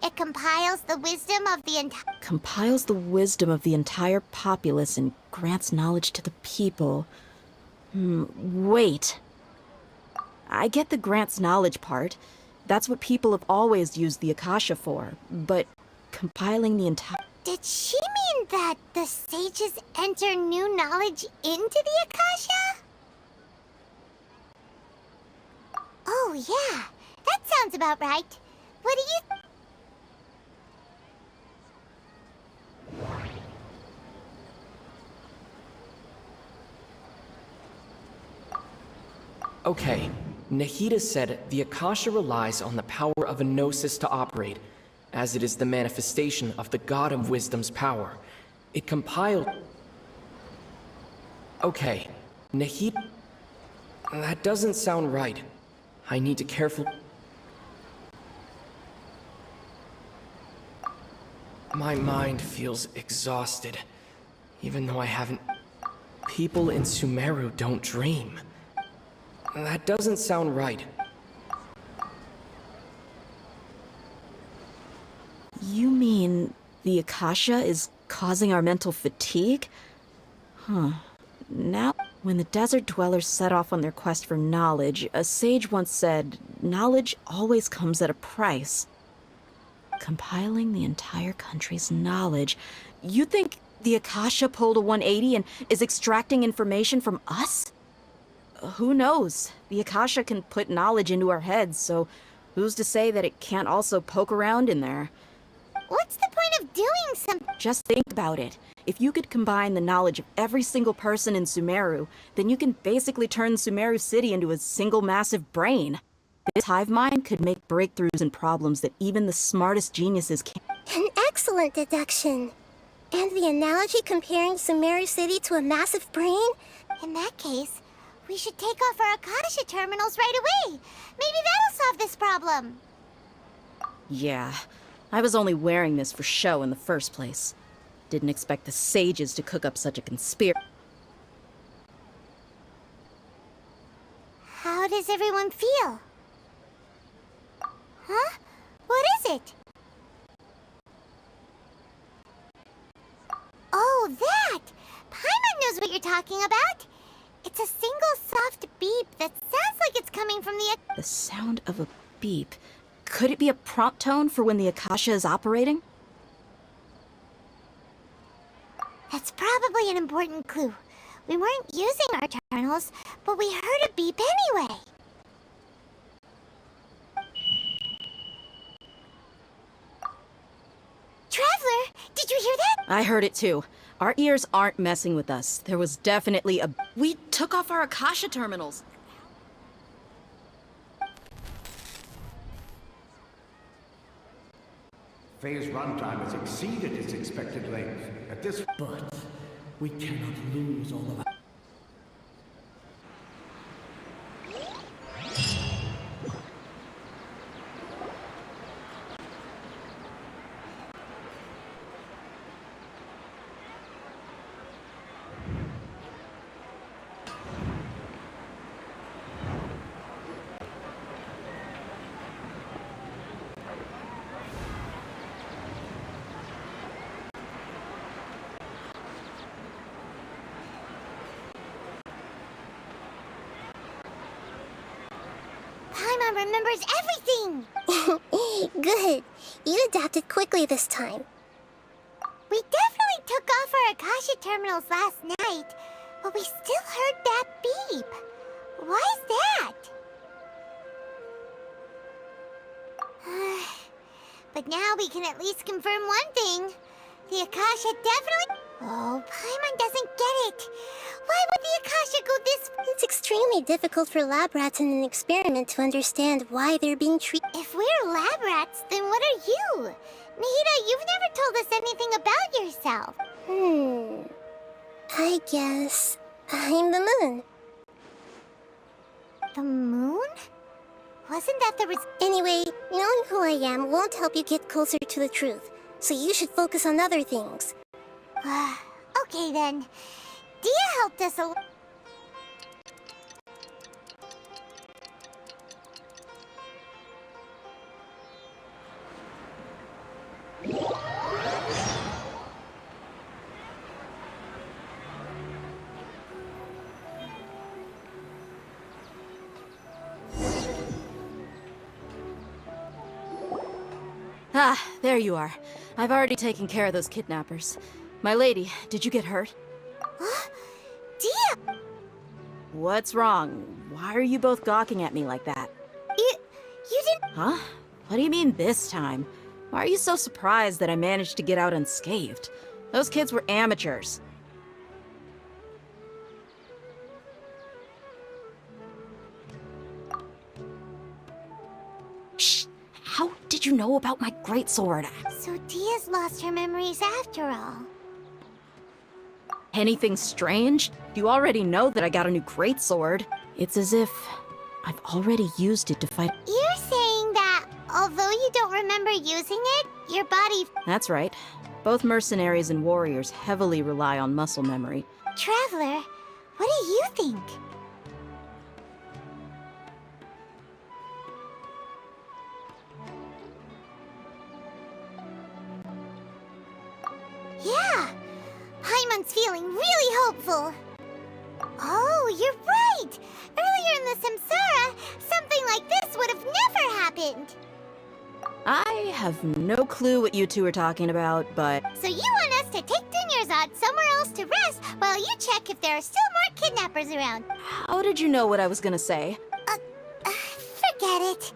It compiles the wisdom of the entire..." Compiles the wisdom of the entire populace and grants knowledge to the people. Wait. I get the grants knowledge part. That's what people have always used the Akasha for. But compiling the entire... Did she mean that the sages enter new knowledge into the Akasha? Oh yeah, that sounds about right. What do you... Okay, Nahida said the Akasha relies on the power of a gnosis to operate, as it is the manifestation of the God of Wisdom's power. It compiled... Okay, Nahida... That doesn't sound right. I need to carefully... My mind feels exhausted, even though I haven't... People in Sumeru don't dream. That doesn't sound right. You mean the Akasha is causing our mental fatigue? Huh. Now, when the desert dwellers set off on their quest for knowledge, a sage once said, knowledge always comes at a price. Compiling the entire country's knowledge. You think the Akasha pulled a 180 and is extracting information from us? Who knows? The Akasha can put knowledge into our heads, so who's to say that it can't also poke around in there? What's the point of doing something? Just think about it. If you could combine the knowledge of every single person in Sumeru, then you can basically turn Sumeru City into a single massive brain. This hive mind could make breakthroughs in problems that even the smartest geniuses can't. An excellent deduction. And the analogy comparing Sumeru City to a massive brain? In that case, we should take off our Akasha terminals right away. Maybe that'll solve this problem. Yeah, I was only wearing this for show in the first place. Didn't expect the sages to cook up such a conspiracy. How does everyone feel? Huh? What is it? Oh, that! Paimon knows what you're talking about. It's a single soft beep that sounds like it's coming from the... The sound of a beep. Could it be a prompt tone for when the Akasha is operating? That's probably an important clue. We weren't using our terminals, but we heard a beep anyway. Traveler, did you hear that? I heard it too. Our ears aren't messing with us. There was definitely a... We took off our Akasha terminals. Phase runtime has exceeded its expected length. At this... But we cannot lose all of our... Paimon remembers everything! Good. You adapted quickly this time. We definitely took off our Akasha terminals last night, but we still heard that beep. Why is that? But now we can at least confirm one thing. The Akasha definitely... Oh, Paimon doesn't get it. Why would the Akasha go this... It's extremely difficult for lab rats in an experiment to understand why they're being treated. If we're lab rats, then what are you? Nahida, you've never told us anything about yourself. I guess... I'm the moon. The moon? Wasn't that the Anyway, knowing who I am won't help you get closer to the truth, so you should focus on other things. Okay then. Dia helped us a lot. Ah, there you are. I've already taken care of those kidnappers. My lady, did you get hurt? Dia! What's wrong? Why are you both gawking at me like that? You didn't... Huh? What do you mean this time? Why are you so surprised that I managed to get out unscathed? Those kids were amateurs. Shh! How did you know about my greatsword? So Dia's lost her memories after all. Anything strange? You already know that I got a new greatsword. It's as if I've already used it to fight. You're saying that, although you don't remember using it, your body... That's right. Both mercenaries and warriors heavily rely on muscle memory. Traveler, what do you think? Yeah, Paimon's feeling really hopeful. Oh, you're right! Earlier in the Samsara, something like this would have never happened. I have no clue what you two are talking about, but... So you want us to take Dunyarzad somewhere else to rest while you check if there are still more kidnappers around? How did you know what I was gonna say? Forget it.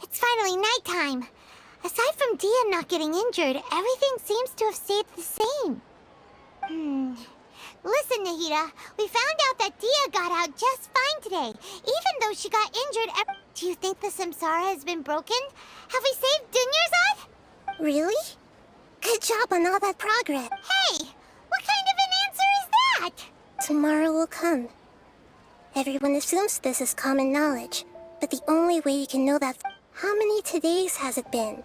It's finally nighttime. Aside from Dia not getting injured, everything seems to have stayed the same. Listen, Nahida, we found out that Dia got out just fine today, even though she got injured. Do you think the Samsara has been broken? Have we saved Dunyarzad? Really? Good job on all that progress. Hey, what kind of an answer is that? Tomorrow will come. Everyone assumes this is common knowledge, but the only way you can know that... How many todays has it been?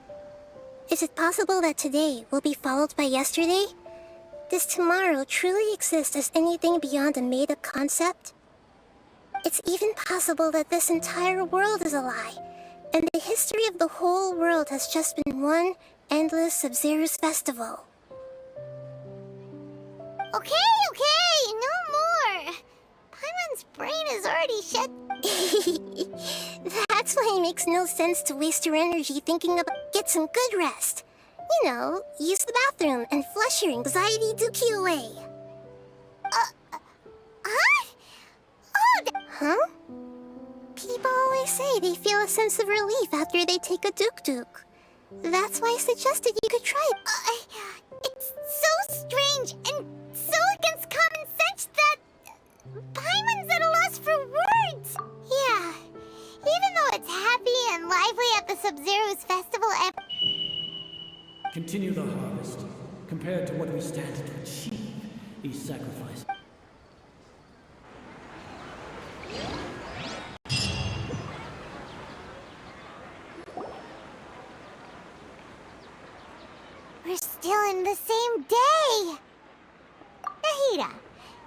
Is it possible that today will be followed by yesterday? Does tomorrow truly exist as anything beyond a made-up concept? It's even possible that this entire world is a lie, and the history of the whole world has just been one endless Sub-Zero's festival. Okay, no more. Paimon's brain is already shut. That's why it makes no sense to waste your energy thinking about... Get some good rest. You know, use the bathroom and flush your anxiety dookie away. Huh? People always say they feel a sense of relief after they take a duk-duk. That's why I suggested you could try it. It's so strange and so against common sense that Paimon's at a loss for words. Yeah, even though it's happy and lively at the Sub-Zero's festival Continue the harvest. Compared to what we stand to achieve, these sacrifices. We're still in the same day! Nahida,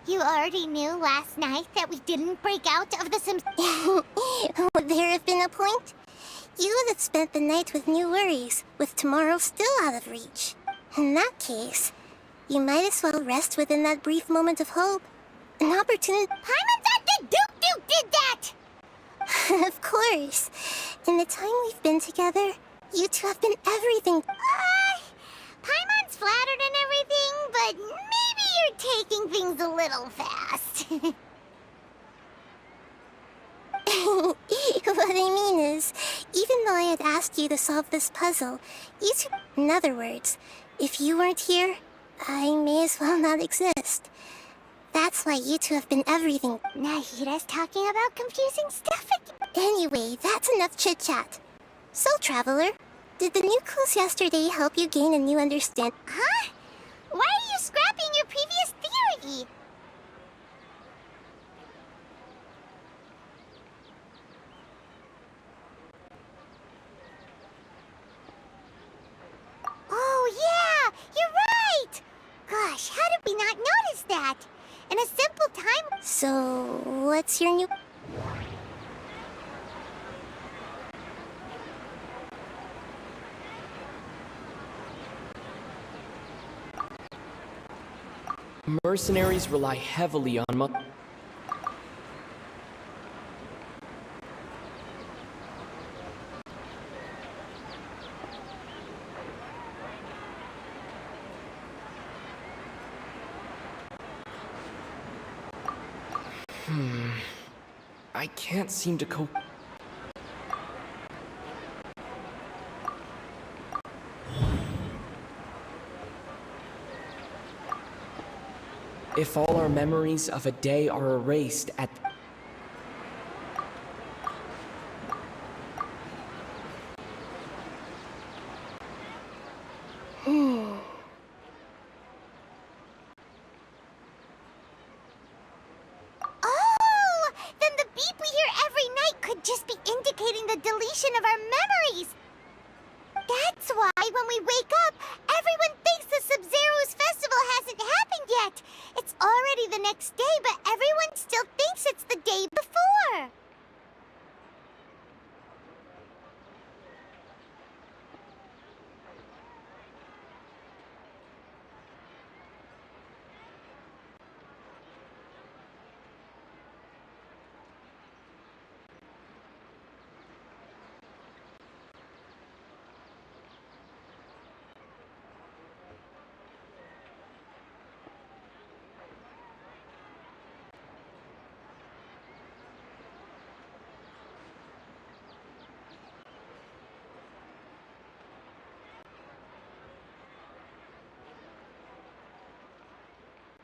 you already knew last night that we didn't break out of the Sims... Would there have been a point? You would have spent the night with new worries, with tomorrow still out of reach. In that case, you might as well rest within that brief moment of hope. An opportunity... Paimon's at the Duke did that! Of course. In the time we've been together, you two have been everything. Paimon's flattered and everything, but maybe you're taking things a little fast. What I mean is, even though I had asked you to solve this puzzle, you two... In other words, if you weren't here, I may as well not exist. That's why you two have been everything. Nahira's talking about confusing stuff again. Anyway, that's enough chit-chat. So, Traveler, did the new clues yesterday help you gain a new understanding? Huh? Why are you scrapping your previous theory? Oh, yeah! You're right! Gosh, how did we not notice that? In a simple time... So, what's your new... Mercenaries rely heavily on I can't seem to cope. If all our memories of a day are erased at... Oh! Then the beep we hear every night could just be indicating the deletion of our memories! That's why when we wake up, everyone thinks the Sub-Zero's festival hasn't happened yet! It's already the next day, but everyone still thinks it's the day before!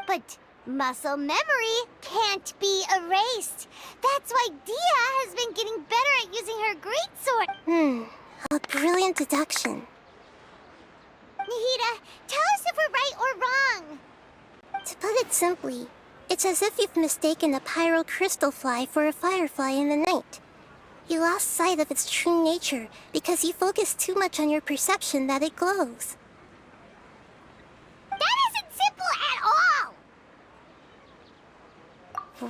But muscle memory can't be erased. That's why Dia has been getting better at using her greatsword. A brilliant deduction. Nahida, tell us if we're right or wrong. To put it simply, it's as if you've mistaken a pyro crystal fly for a firefly in the night. You lost sight of its true nature because you focused too much on your perception that it glows. That isn't simple at all!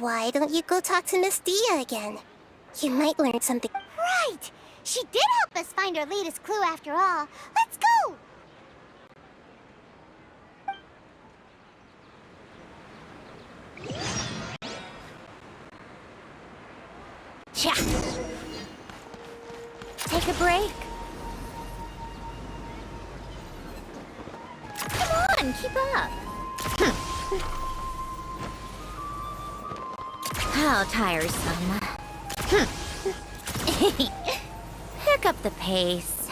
Why don't you go talk to Miss Dia again? You might learn something. Right! She did help us find our latest clue after all. Let's go! Cha! Take a break. Come on, keep up. How tiresome. Pick up the pace.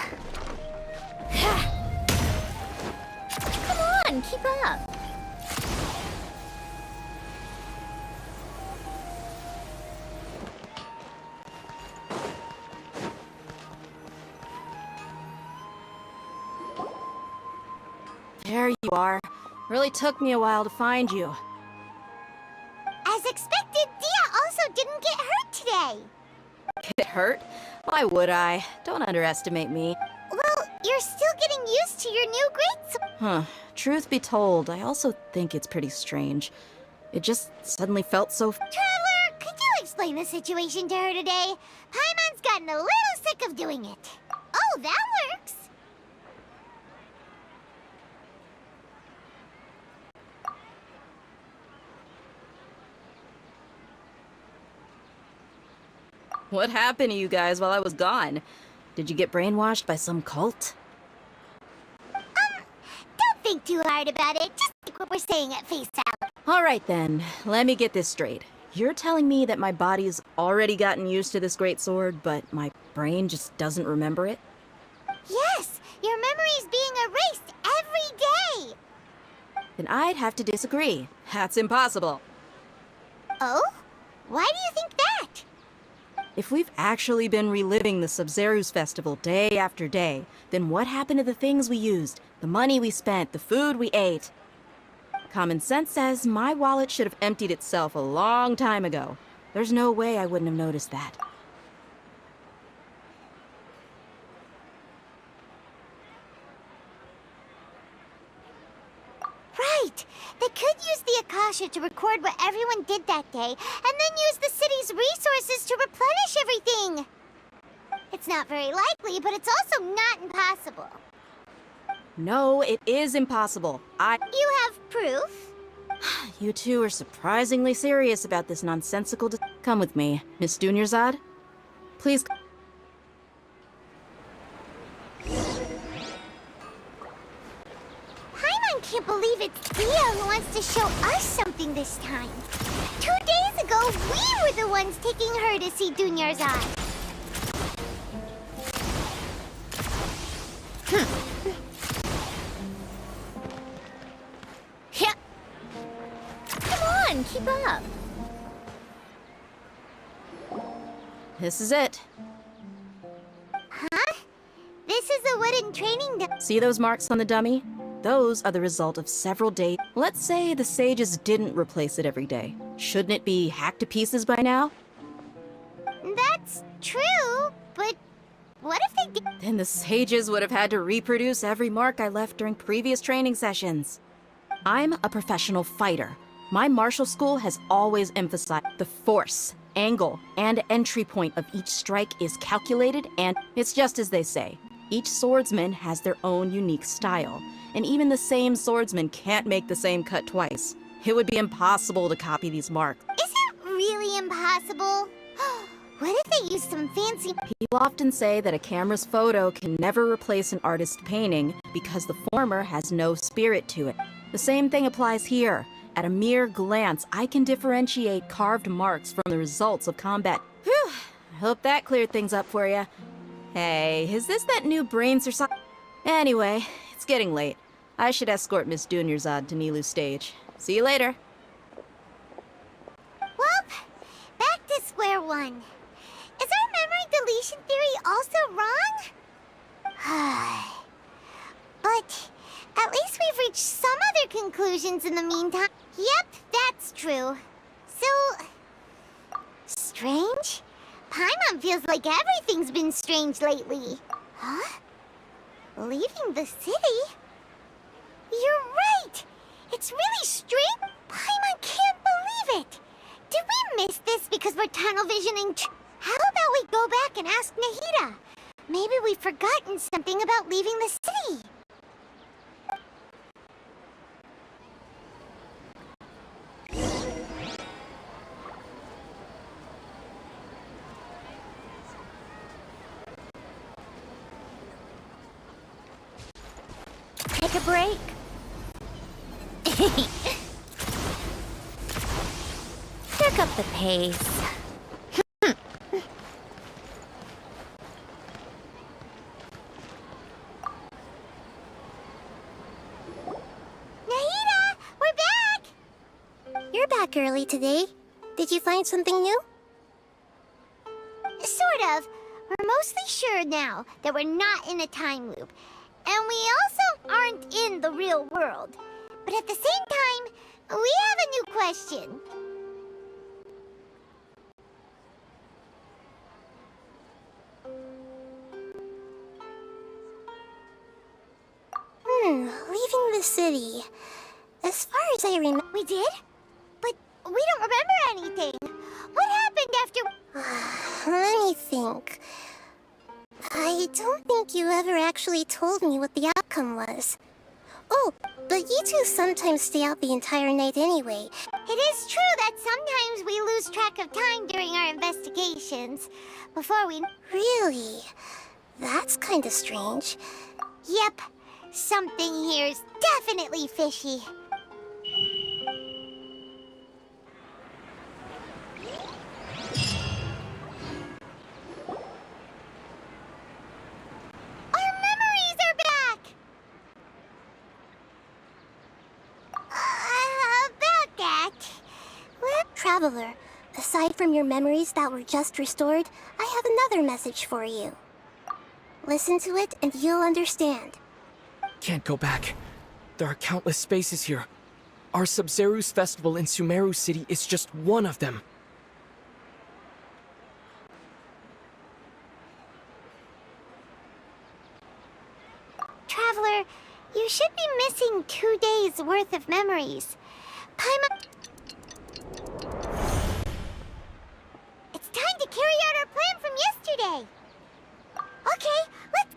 Come on, keep up. There you are. Really took me a while to find you. As expected, Dia also didn't get hurt today. Get hurt? Why would I? Don't underestimate me. Well, you're still getting used to your new greatsword. Huh. Truth be told, I also think it's pretty strange. It just suddenly felt so... Traveler, could you explain the situation to her today? Paimon's gotten a little sick of doing it. Oh, that works. What happened to you guys while I was gone? Did you get brainwashed by some cult? Don't think too hard about it. Just take what we're saying at face value. Alright then, let me get this straight. You're telling me that my body's already gotten used to this great sword, but my brain just doesn't remember it? Yes, your memory's being erased every day. Then I'd have to disagree. That's impossible. Oh? Why do you think that? If we've actually been reliving the Sub-Zeru's festival day after day, then what happened to the things we used, the money we spent, the food we ate? Common sense says my wallet should have emptied itself a long time ago. There's no way I wouldn't have noticed that. Right! They could use the Akasha to record what everyone did that day, and then use the city's resources to replenish everything! It's not very likely, but it's also not impossible. No, it is impossible. You have proof? You two are surprisingly serious about this nonsensical Come with me, Miss Dunyarzad. Please. Paimon can't believe it's Theo who wants to show us something this time. 2 days ago, we were the ones taking her to see Dunyarzad. Yeah. Come on, keep up. This is it. Huh? This is a wooden training dummy. See those marks on the dummy? Those are the result of several days. Let's say the sages didn't replace it every day. Shouldn't it be hacked to pieces by now? That's true, but what if they did? Then the sages would have had to reproduce every mark I left during previous training sessions. I'm a professional fighter. My martial school has always emphasized the force, angle, and entry point of each strike is calculated, and it's just as they say. Each swordsman has their own unique style, and even the same swordsman can't make the same cut twice. It would be impossible to copy these marks. Is it really impossible? What if they use some fancy... People often say that a camera's photo can never replace an artist's painting because the former has no spirit to it. The same thing applies here. At a mere glance, I can differentiate carved marks from the results of combat. Whew, I hope that cleared things up for you. Hey, is this that new brains or something? Anyway, it's getting late. I should escort Miss Dunyarzad to Nilu's stage. See you later. Well, back to square one. Is our memory deletion theory also wrong? But at least we've reached some other conclusions in the meantime. Yep, that's true. So... strange? Paimon feels like everything's been strange lately. Huh? Leaving the city? You're right! It's really strange! Paimon can't believe it! Did we miss this because we're tunnel visioning? How about we go back and ask Nahida? Maybe we've forgotten something about leaving the city. Take a break. Pick up the pace. Nahida, we're back! You're back early today. Did you find something new? Sort of. We're mostly sure now that we're not in a time loop. And we also aren't in the real world. But at the same time, we have a new question. Leaving the city. As far as I remember... We did? But we don't remember anything. What happened after... Let me think. I don't think you ever actually told me what the outcome was. Oh, but you two sometimes stay out the entire night anyway. It is true that sometimes we lose track of time during our investigations. Before we... Really? That's kinda strange. Yep. Something here's definitely fishy. Traveler, aside from your memories that were just restored, I have another message for you. Listen to it and you'll understand. Can't go back. There are countless spaces here. Our Sabzeruz festival in Sumeru City is just one of them. Traveler, you should be missing 2 days worth of memories. Paimon... It's time to carry out our plan from yesterday. Okay, let's...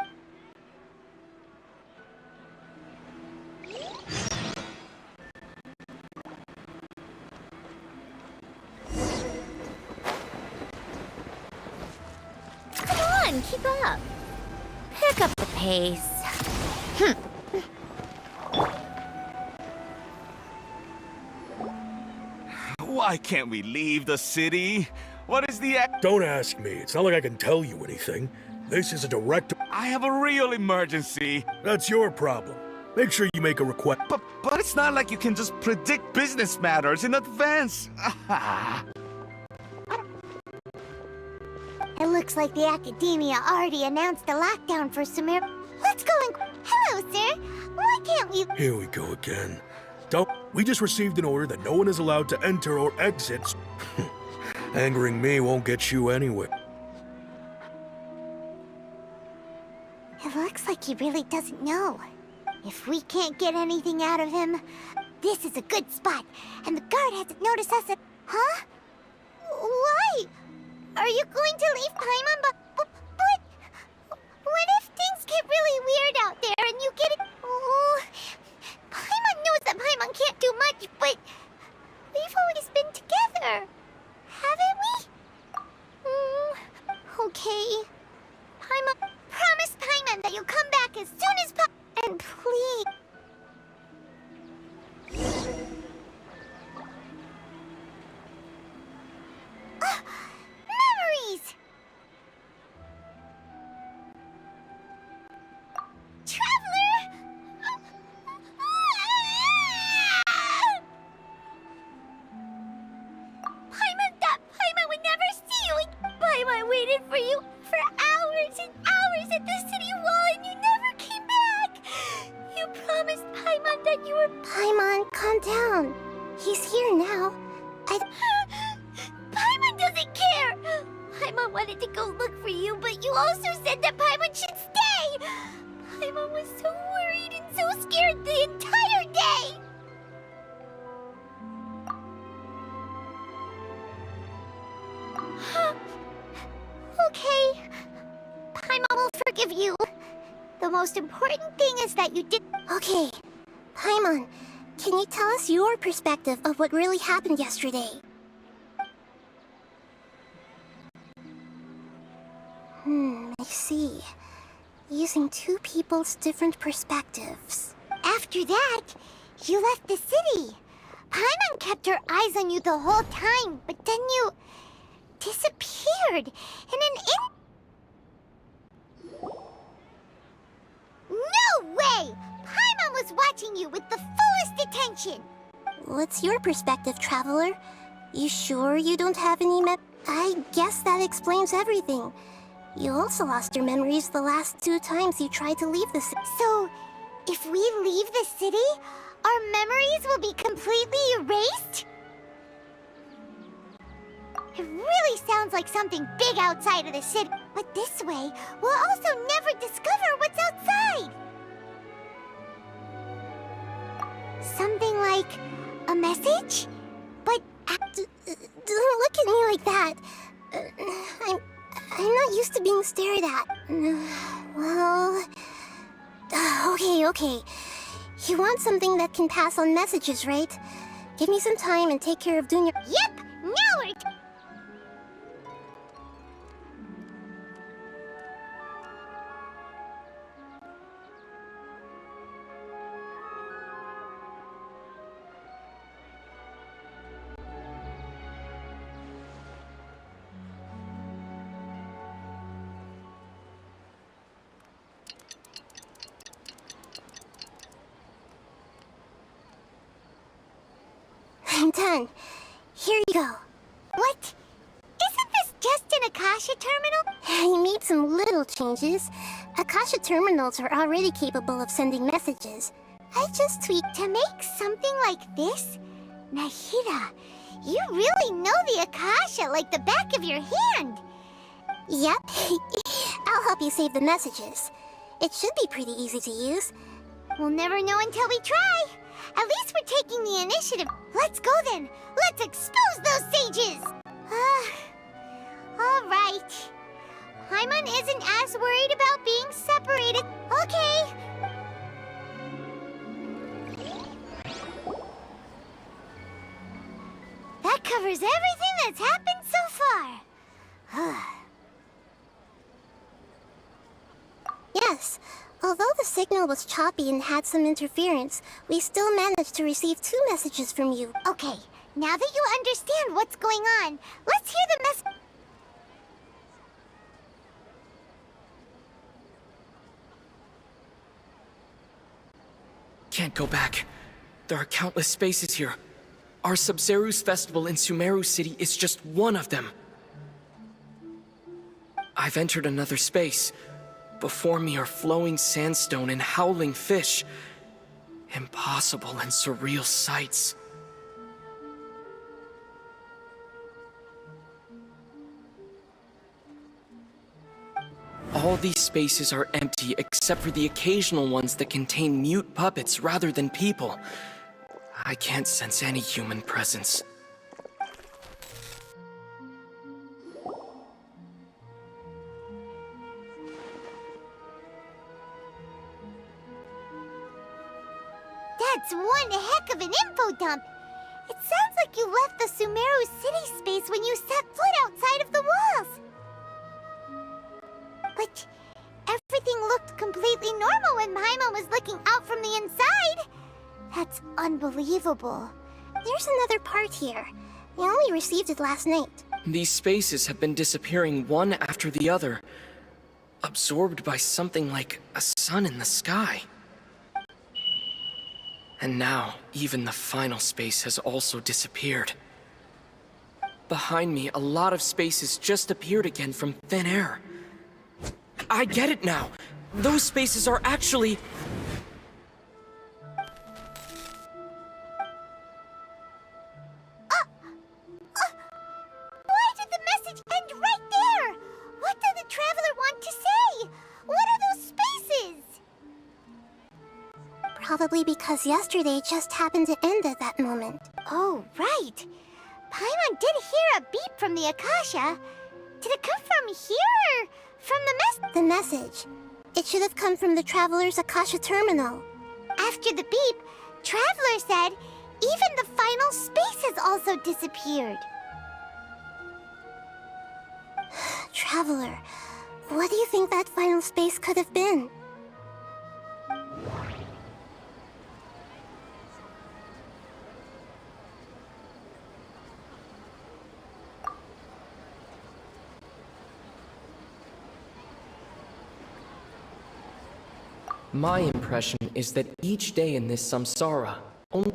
Come on, keep up. Pick up the pace. Why can't we leave the city? What is the Don't ask me. It's not like I can tell you anything. This is a direct... I have a real emergency. That's your problem. Make sure you make a request. But it's not like you can just predict business matters in advance. It looks like the Academia already announced a lockdown for Sumeru. Let's go and... Hello, sir. Why can't we... Here we go again. We just received an order that no one is allowed to enter or exit. Angering me won't get you anywhere. It looks like he really doesn't know. If we can't get anything out of him, this is a good spot. And the guard hasn't noticed us at... Huh? Why? Are you going to leave Paimon but what if things get really weird out there and you get it? Oh, Paimon knows that Paimon can't do much, but we've always been together, haven't we? Okay. Paimon, promise Paimon that you'll come back as soon as possible. And please. Memories! Traveler! Paimon would never see you. Paimon waited for you for hours and hours at the city wall and you never came back. You promised Paimon that you were... Paimon, calm down. He's here now. Paimon doesn't care! Paimon wanted to go look for you, but you also said that Paimon should stay! Paimon was so worried and so scared the entire day! Okay. Paimon will forgive you. The most important thing is that you did... Okay. Paimon, can you tell us your perspective of what really happened yesterday? I see. Using two people's different perspectives. After that, you left the city. Paimon kept her eyes on you the whole time, but then you... disappeared in an No way! Paimon was watching you with the fullest attention! What's your perspective, Traveler? You sure you don't have any I guess that explains everything. You also lost your memories the last 2 times you tried to leave the city. So, if we leave the city, our memories will be completely erased? It really sounds like something big outside of the city. But this way, we'll also never discover what's outside. Something like a message? But... Don't look at me like that. I'm not used to being stared at. Well... Okay. You want something that can pass on messages, right? Give me some time and take care of doing your... Yep! Now we're... I'm done. Here you go. What? Isn't this just an Akasha terminal? I made some little changes. Akasha terminals are already capable of sending messages. I just tweaked to make something like this? Nahida, you really know the Akasha like the back of your hand. Yep. I'll help you save the messages. It should be pretty easy to use. We'll never know until we try. At least we're taking the initiative. Let's go then. Let's expose those sages. All right. Paimon isn't as worried about being separated. Okay. That covers everything that's happened so far. Yes. Although the signal was choppy and had some interference, we still managed to receive 2 messages from you. Okay, now that you understand what's going on, let's hear the message. Can't go back. There are countless spaces here. Our Sub-Zeru's festival in Sumeru City is just one of them. I've entered another space. Before me are flowing sandstone and howling fish. Impossible and surreal sights. All these spaces are empty except for the occasional ones that contain mute puppets rather than people. I can't sense any human presence. That's one heck of an info dump. It sounds like you left the Sumeru city space when you set foot outside of the walls. But everything looked completely normal when Paimon was looking out from the inside. That's unbelievable. There's another part here. I only received it last night. These spaces have been disappearing one after the other, absorbed by something like a sun in the sky. And now, even the final space has also disappeared. Behind me, a lot of spaces just appeared again from thin air. I get it now! Those spaces are actually... Why did the message end right there? What did the Traveler want to say? What are those spaces? Probably because yesterday just happened to end at that moment. Oh, right. Paimon did hear a beep from the Akasha. Did it come from here or from the The message. It should have come from the Traveler's Akasha terminal. After the beep, Traveler said even the final space has also disappeared. Traveler, what do you think that final space could have been? My impression is that each day in this samsara only...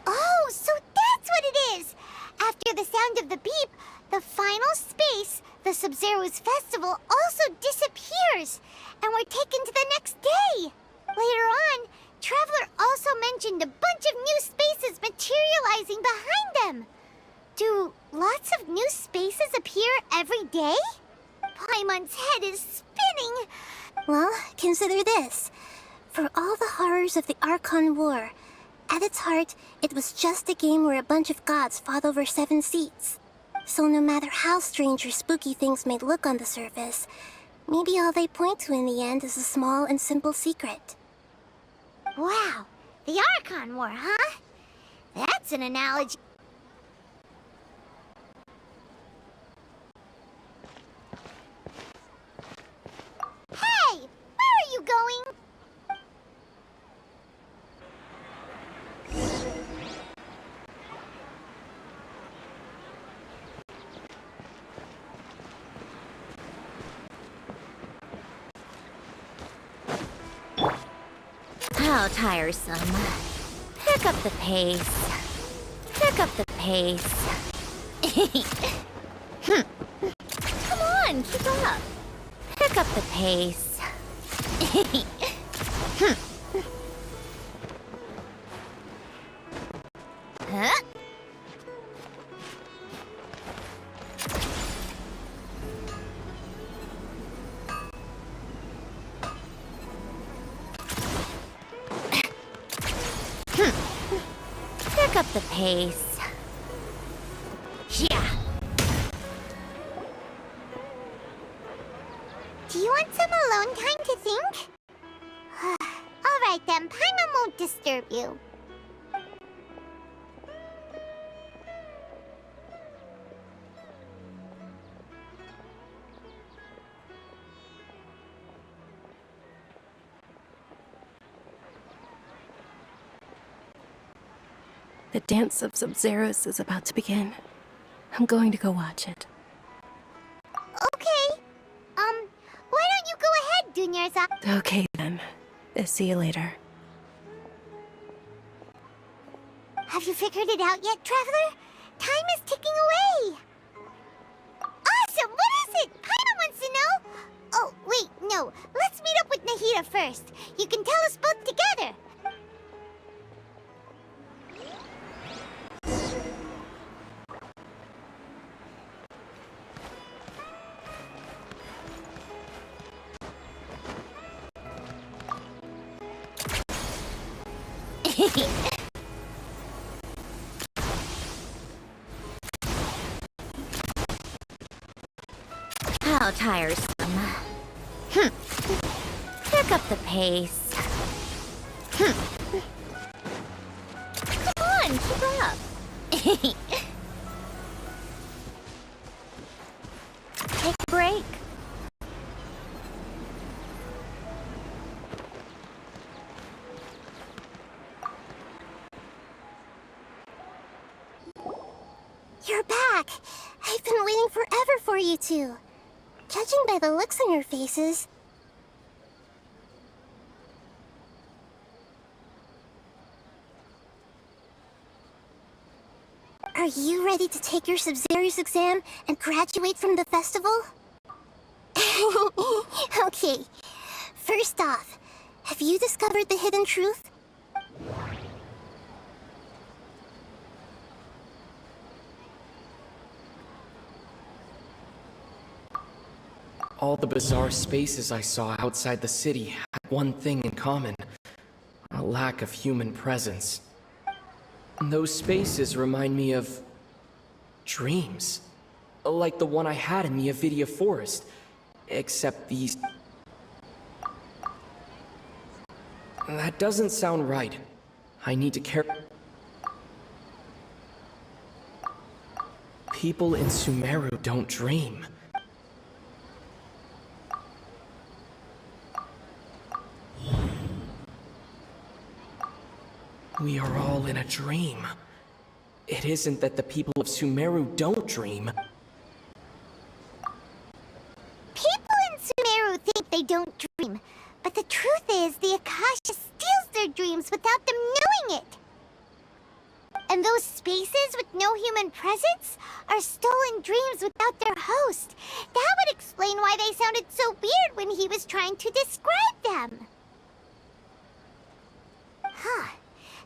Oh, so that's what it is! After the sound of the beep, the final space, the Sub-Zeru's festival, also disappears, and we're taken to the next day. Later on, Traveler also mentioned a bunch of new spaces materializing behind them. Do lots of new spaces appear every day? Paimon's head is spinning. Well, consider this. For all the horrors of the Archon War, at its heart, it was just a game where a bunch of gods fought over 7 seats. So no matter how strange or spooky things may look on the surface, maybe all they point to in the end is a small and simple secret. Wow, the Archon War, huh? That's an analogy. Hey! Where are you going? How tiresome. Pick up the pace. Pick up the pace. Come on, keep up. Pick up the pace. Huh? Pick up the pace. Yeah. Do you want some alone time to think? Alright then, Paimon won't disturb you. The dance of Sub-Zeros is about to begin. I'm going to go watch it. Okay. Why don't you go ahead, Dunyarzad? Okay then. See you later. Have you figured it out yet, Traveler? Time is ticking away. Awesome! What is it? Paimon wants to know. Oh, wait, no. Let's meet up with Nahida first. You can tell us both together. How tiresome. Pick up the pace. Come on, keep up. Take a break. You're back! I've been waiting forever for you two. Judging by the looks on your faces... Are you ready to take your Sub-Zeros exam and graduate from the festival? Okay. First off, have you discovered the hidden truth? All the bizarre spaces I saw outside the city had one thing in common. A lack of human presence. Those spaces remind me of... dreams. Like the one I had in the Avidia Forest. Except these... That doesn't sound right. I need to care... People in Sumeru don't dream. We are all in a dream. It isn't that the people of Sumeru don't dream. People in Sumeru think they don't dream, but the truth is the Akasha steals their dreams without them knowing it. And those spaces with no human presence are stolen dreams without their host. That would explain why they sounded so weird when he was trying to describe them. Huh.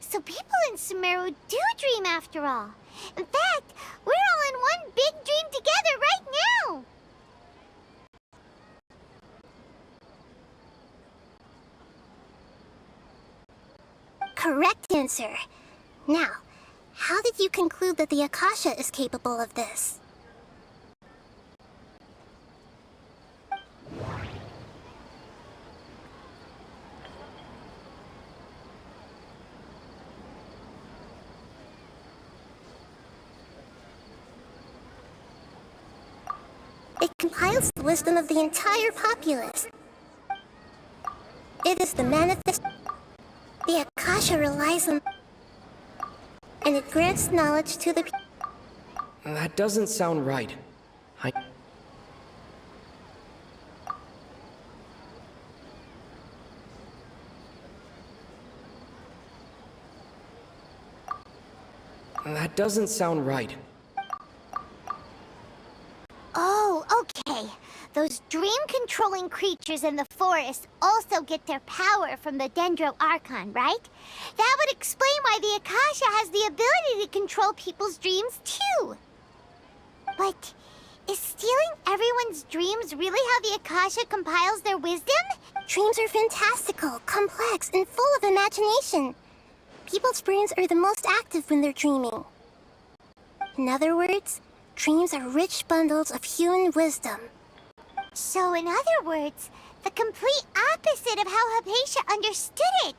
So people in Sumeru do dream after all. In fact, we're all in one big dream together right now. Correct answer. Now, how did you conclude that the Akasha is capable of this? It compiles the wisdom of the entire populace. It is the manifest... The Akasha relies on... And it grants knowledge to the... That doesn't sound right. That doesn't sound right. Oh, okay. Those dream-controlling creatures in the forest also get their power from the Dendro Archon, right? That would explain why the Akasha has the ability to control people's dreams, too. But is stealing everyone's dreams really how the Akasha compiles their wisdom? Dreams are fantastical, complex, and full of imagination. People's brains are the most active when they're dreaming. In other words, dreams are rich bundles of human wisdom. So in other words, the complete opposite of how Hypatia understood it.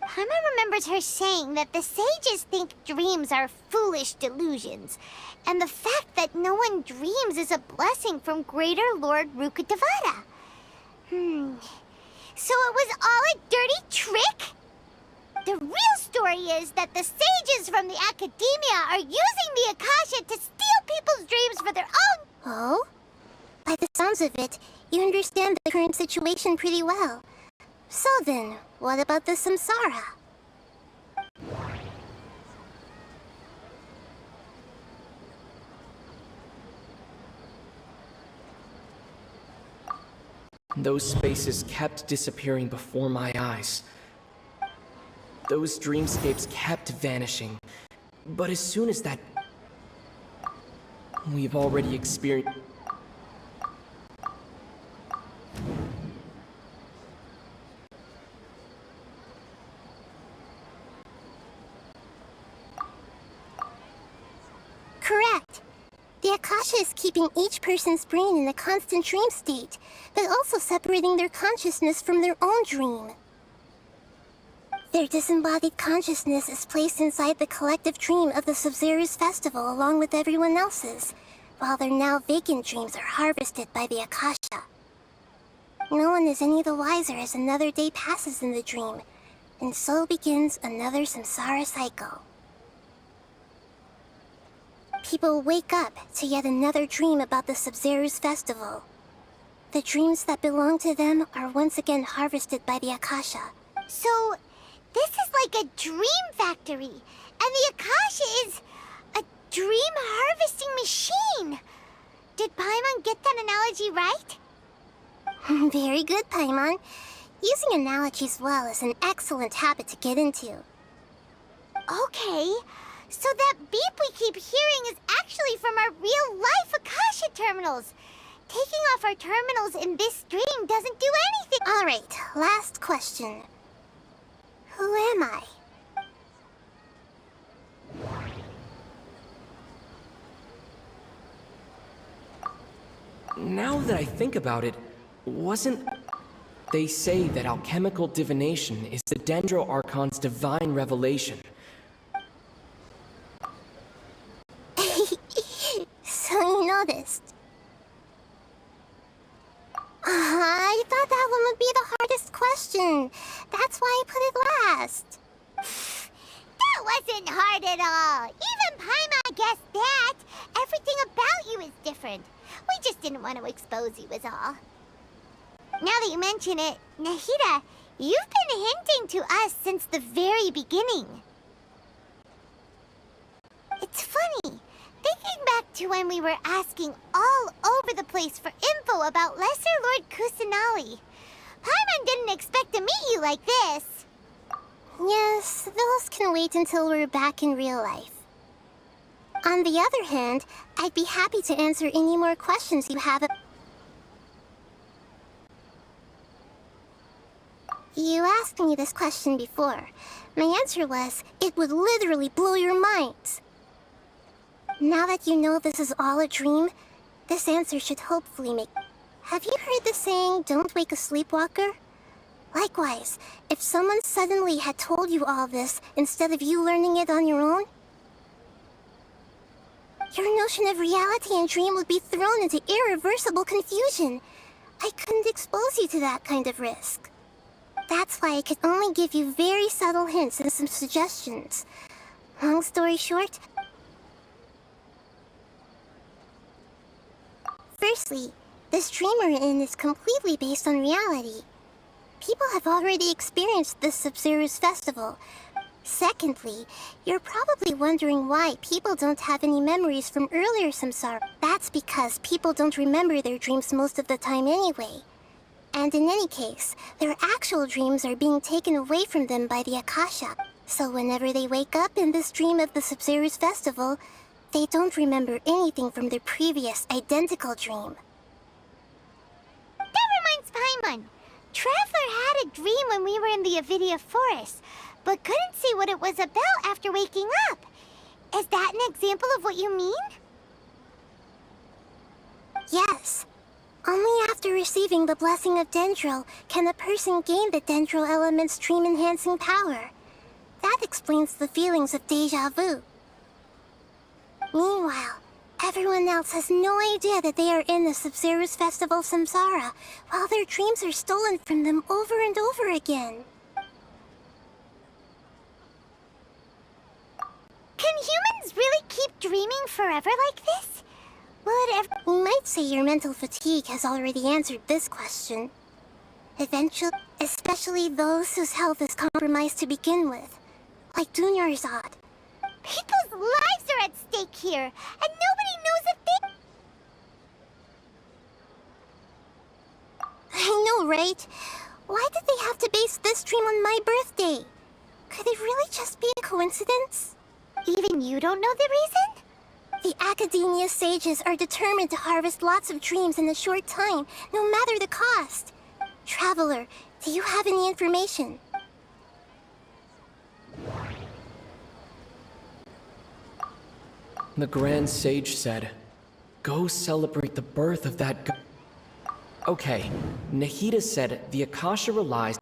Paimon remembers her saying that the sages think dreams are foolish delusions, and the fact that no one dreams is a blessing from Greater Lord Rukkhadevata. So it was all a dirty trick? The real story is that the sages from the academia are using the Akasha to steal people's dreams for their own... Oh? By the sounds of it, you understand the current situation pretty well. So then, what about the samsara? Those spaces kept disappearing before my eyes. Those dreamscapes kept vanishing. But as soon as that... We've already experienced... Correct. The Akasha is keeping each person's brain in a constant dream state, but also separating their consciousness from their own dream. Their disembodied consciousness is placed inside the collective dream of the Sabzeruz festival along with everyone else's, while their now vacant dreams are harvested by the Akasha. No one is any the wiser as another day passes in the dream, and so begins another samsara cycle. People wake up to yet another dream about the Sabzeruz festival. The dreams that belong to them are once again harvested by the Akasha. So, this is like a dream factory, and the Akasha is a dream harvesting machine. Did Paimon get that analogy right? Very good, Paimon. Using analogies well is an excellent habit to get into. Okay, so that beep we keep hearing is actually from our real-life Akasha terminals. Taking off our terminals in this dream doesn't do anything. All right, last question. Who am I? Now that I think about it, wasn't... They say that alchemical divination is the Dendro Archon's divine revelation. So you noticed. I thought that one would be the hardest question. That's why I put it last. That wasn't hard at all. Even Paimon guessed that. Everything about you is different. We just didn't want to expose you is all. Now that you mention it, Nahida, you've been hinting to us since the very beginning. It's funny. Thinking back to when we were asking all over the place for info about Lesser Lord Kusanali, Paimon didn't expect to meet you like this. Yes, those can wait until we're back in real life. On the other hand, I'd be happy to answer any more questions you have. You asked me this question before. My answer was, it would literally blow your minds. Now that you know this is all a dream, this answer should hopefully make... Have you heard the saying, don't wake a sleepwalker? Likewise, if someone suddenly had told you all this instead of you learning it on your own, your notion of reality and dream would be thrown into irreversible confusion. I couldn't expose you to that kind of risk. That's why I could only give you very subtle hints and some suggestions. Long story short... Firstly, this dream we're in is completely based on reality. People have already experienced this Sabzeruz festival, Secondly, you're probably wondering why people don't have any memories from earlier samsara. That's because people don't remember their dreams most of the time anyway. And in any case, their actual dreams are being taken away from them by the Akasha. So whenever they wake up in this dream of the Sub-Zero's festival, they don't remember anything from their previous identical dream. That reminds Paimon. Traveler had a dream when we were in the Avidia Forest, but couldn't see what it was about after waking up. Is that an example of what you mean? Yes. Only after receiving the blessing of Dendro can a person gain the Dendro element's dream-enhancing power. That explains the feelings of déjà vu. Meanwhile, everyone else has no idea that they are in the Sub-Zero's festival samsara, while their dreams are stolen from them over and over again. Can humans really keep dreaming forever like this? Will it ever— We might say your mental fatigue has already answered this question. Eventually, especially those whose health is compromised to begin with, like Dunyarzad. People's lives are at stake here, and nobody knows if they— I know, right? Why did they have to base this dream on my birthday? Could it really just be a coincidence? Even you don't know the reason? The Academia sages are determined to harvest lots of dreams in a short time, no matter the cost. Traveler, do you have any information? The Grand Sage said, "Go celebrate the birth of that g-" Okay, Nahida said the Akasha relies...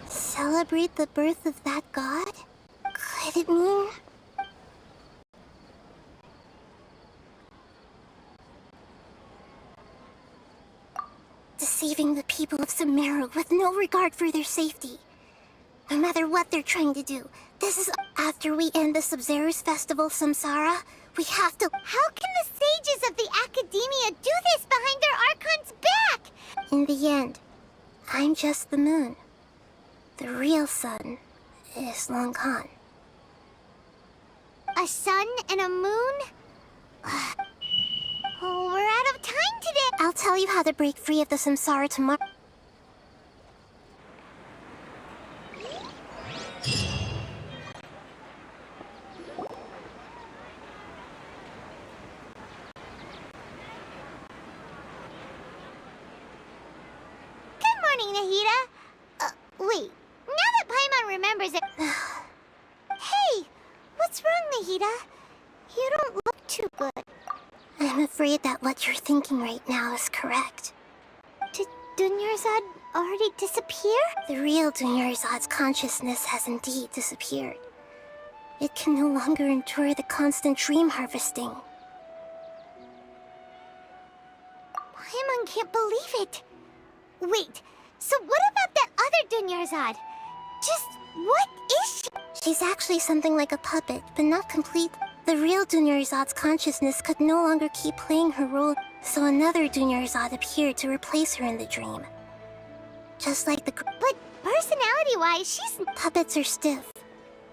Celebrate the birth of that god? Could it mean... deceiving the people of Sumeru with no regard for their safety? No matter what they're trying to do, this is... After we end the Sub-Zero's festival samsara, we have to... How can the sages of the Academia do this behind their Archon's back? In the end, I'm just the moon. The real sun is long gone. A sun and a moon? Oh, we're out of time today. I'll tell you how to break free of the samsara tomorrow. Good morning, Nahida. Wait. Now that Paimon remembers it... Hey! What's wrong, Nahida? You don't look too good. I'm afraid that what you're thinking right now is correct. Did Dunyarzad already disappear? The real Dunyarzad's consciousness has indeed disappeared. It can no longer endure the constant dream harvesting. Paimon can't believe it. Wait, so what about that other Dunyarzad? Just what is she? She's actually something like a puppet, but not complete. The real Dunyarzad's consciousness could no longer keep playing her role, so another Dunyarzad appeared to replace her in the dream. Just like the... But personality-wise, she's... Puppets are stiff,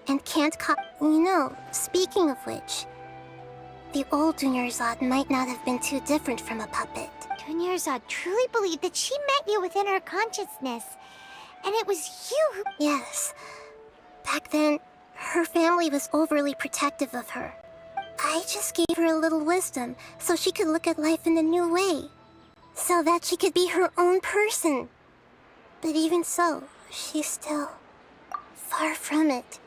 and can't You know, speaking of which, the old Dunyarzad might not have been too different from a puppet. Dunyarzad truly believed that she met you within her consciousness, and it was you who... Yes. Back then, her family was overly protective of her. I just gave her a little wisdom so she could look at life in a new way. So that she could be her own person. But even so, she's still far from it.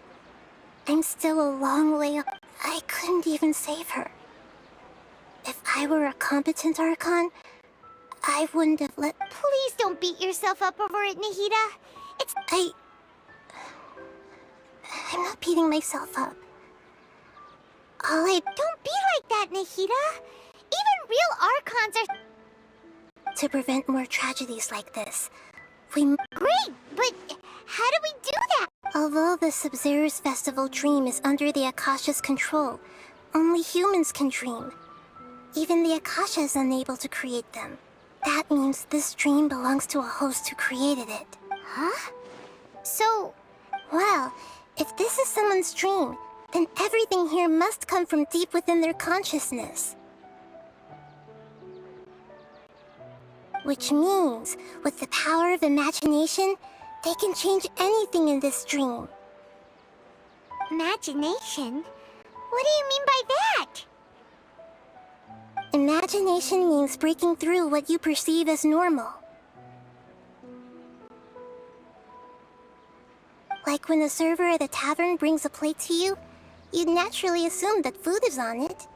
I'm still a long way up. I couldn't even save her. If I were a competent Archon, I wouldn't have let... Please don't beat yourself up over it, Nahida. It's... I'm not beating myself up. Don't be like that, Nahida. Even real Archons are... To prevent more tragedies like this, we... Great, but how do we do that? Although the Sub-Zero's festival dream is under the Akasha's control, only humans can dream. Even the Akasha is unable to create them. That means this dream belongs to a host who created it. Huh? So... Well, if this is someone's dream, then everything here must come from deep within their consciousness. Which means, with the power of imagination, they can change anything in this dream. Imagination? What do you mean by that? Imagination means breaking through what you perceive as normal. Like when a server at a tavern brings a plate to you, you'd naturally assume that food is on it.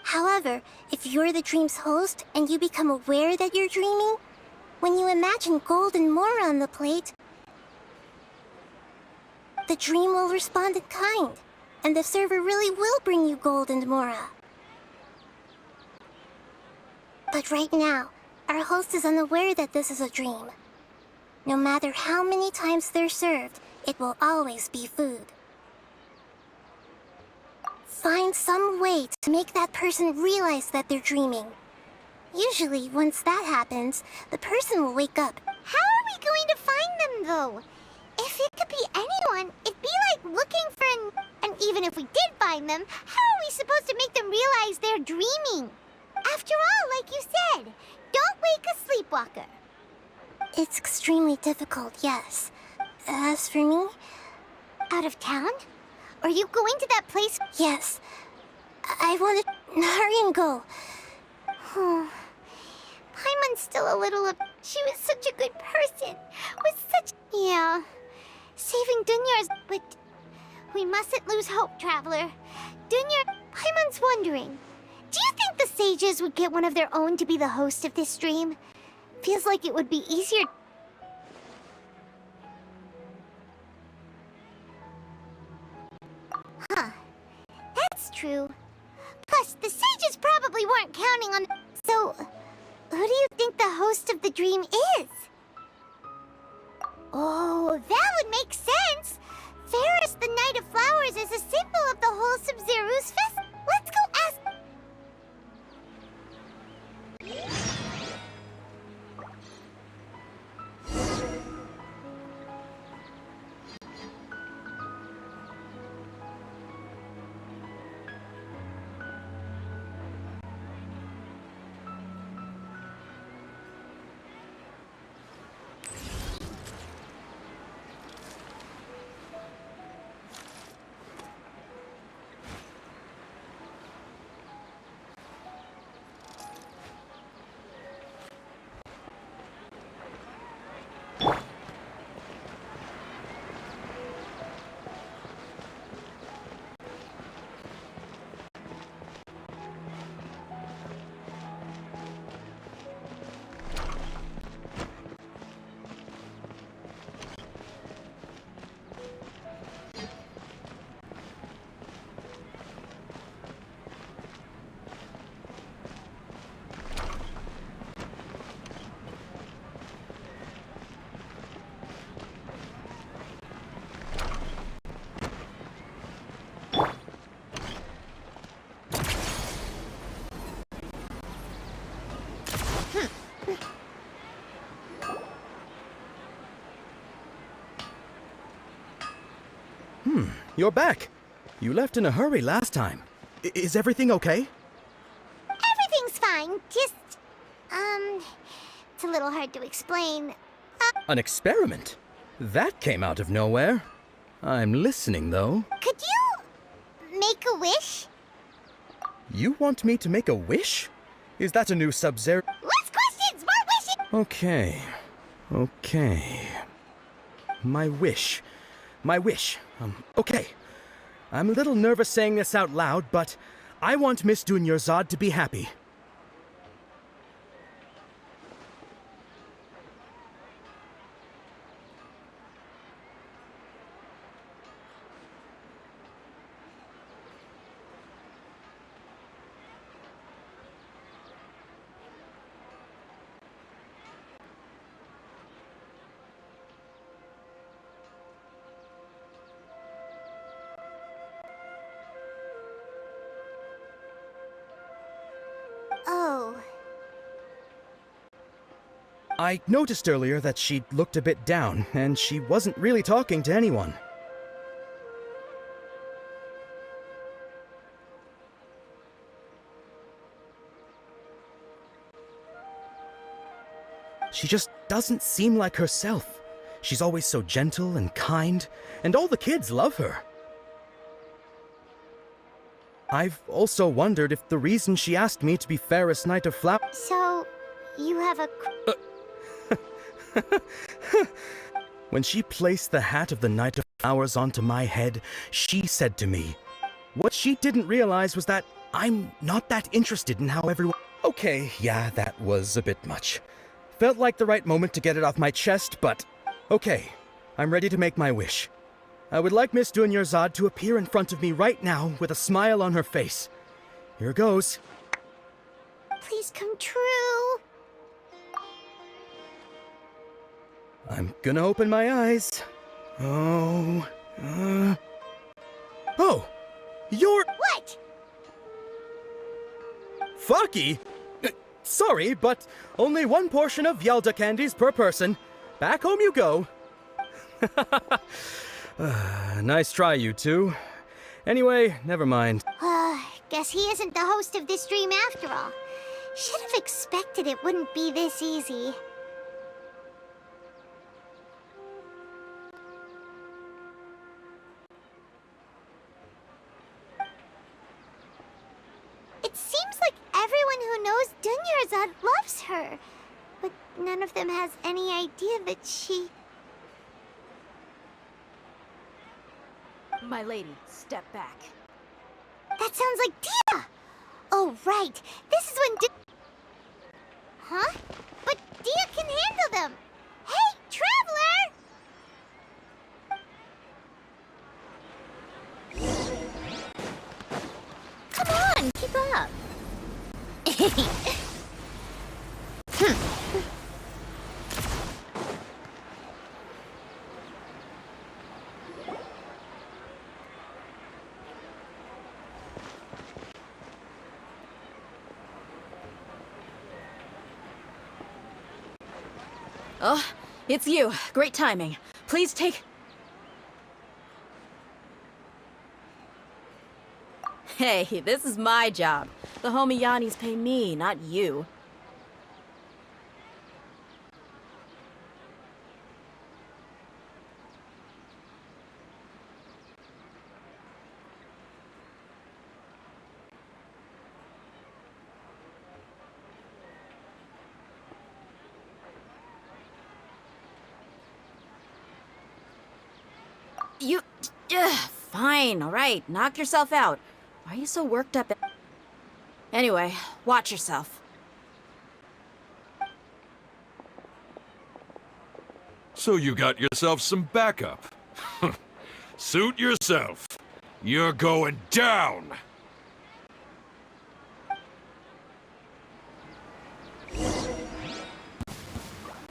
However, if you're the dream's host and you become aware that you're dreaming, when you imagine gold and more on the plate, the dream will respond in kind, and the server really will bring you gold and mora. But right now, our host is unaware that this is a dream. No matter how many times they're served, it will always be food. Find some way to make that person realize that they're dreaming. Usually, once that happens, the person will wake up. How are we going to find them, though? If it could be anyone, it'd be like looking for And even if we did find them, how are we supposed to make them realize they're dreaming? After all, like you said, don't wake a sleepwalker. It's extremely difficult, yes. As for me... Out of town? Are you going to that place? Yes. I want to hurry and go. Paimon's still a little... She was such a good person. Was such... Yeah. Saving Dunyar's... But... We mustn't lose hope, Traveler. Paimon's wondering... Do you think the sages would get one of their own to be the host of this stream? Feels like it would be easier... Huh. That's true. Plus, the sages probably weren't counting on... So, who do you think the host of the dream is? Oh, that would make sense! Ferris, the Knight of Flowers, is a symbol of the wholesome Zerus fest. Let's go ask... You're back. You left in a hurry last time. Is everything okay? Everything's fine. Just... It's a little hard to explain. An experiment? That came out of nowhere. I'm listening, though. Could you... make a wish? You want me to make a wish? Is that a new Sub-Zero? Less questions! More wishes! Okay. My wish. Okay. I'm a little nervous saying this out loud, but I want Miss Dunyarzad to be happy. I noticed earlier that she looked a bit down, and she wasn't really talking to anyone. She just doesn't seem like herself. She's always so gentle and kind, and all the kids love her. I've also wondered if the reason she asked me to be Fairest Knight of Flowers... So, you have a... When she placed the hat of the Knight of Flowers onto my head, she said to me, what she didn't realize was that I'm not that interested in how everyone... Okay, yeah, that was a bit much. Felt like the right moment to get it off my chest, but... Okay, I'm ready to make my wish. I would like Miss Dunyarzad to appear in front of me right now with a smile on her face. Here goes. Please come true. I'm gonna open my eyes. Oh, you're... What? Fucky? Sorry, but only one portion of Yalda candies per person. Back home you go. Nice try, you two. Anyway, never mind. Guess he isn't the host of this stream after all. Should have expected it wouldn't be this easy. It seems like everyone who knows Dunyarzad loves her. But none of them has any idea that she... My lady, step back. That sounds like Dia! Oh, right. This is when Huh? But Dia can handle them! Hey, Traveler! Come on, keep up. Oh, it's you. Great timing. Please take... Hey, this is my job. The Homiyanis pay me, not you. You... fine, alright. Knock yourself out. Why are you so worked up? Anyway, watch yourself. So you got yourself some backup. Suit yourself. You're going down!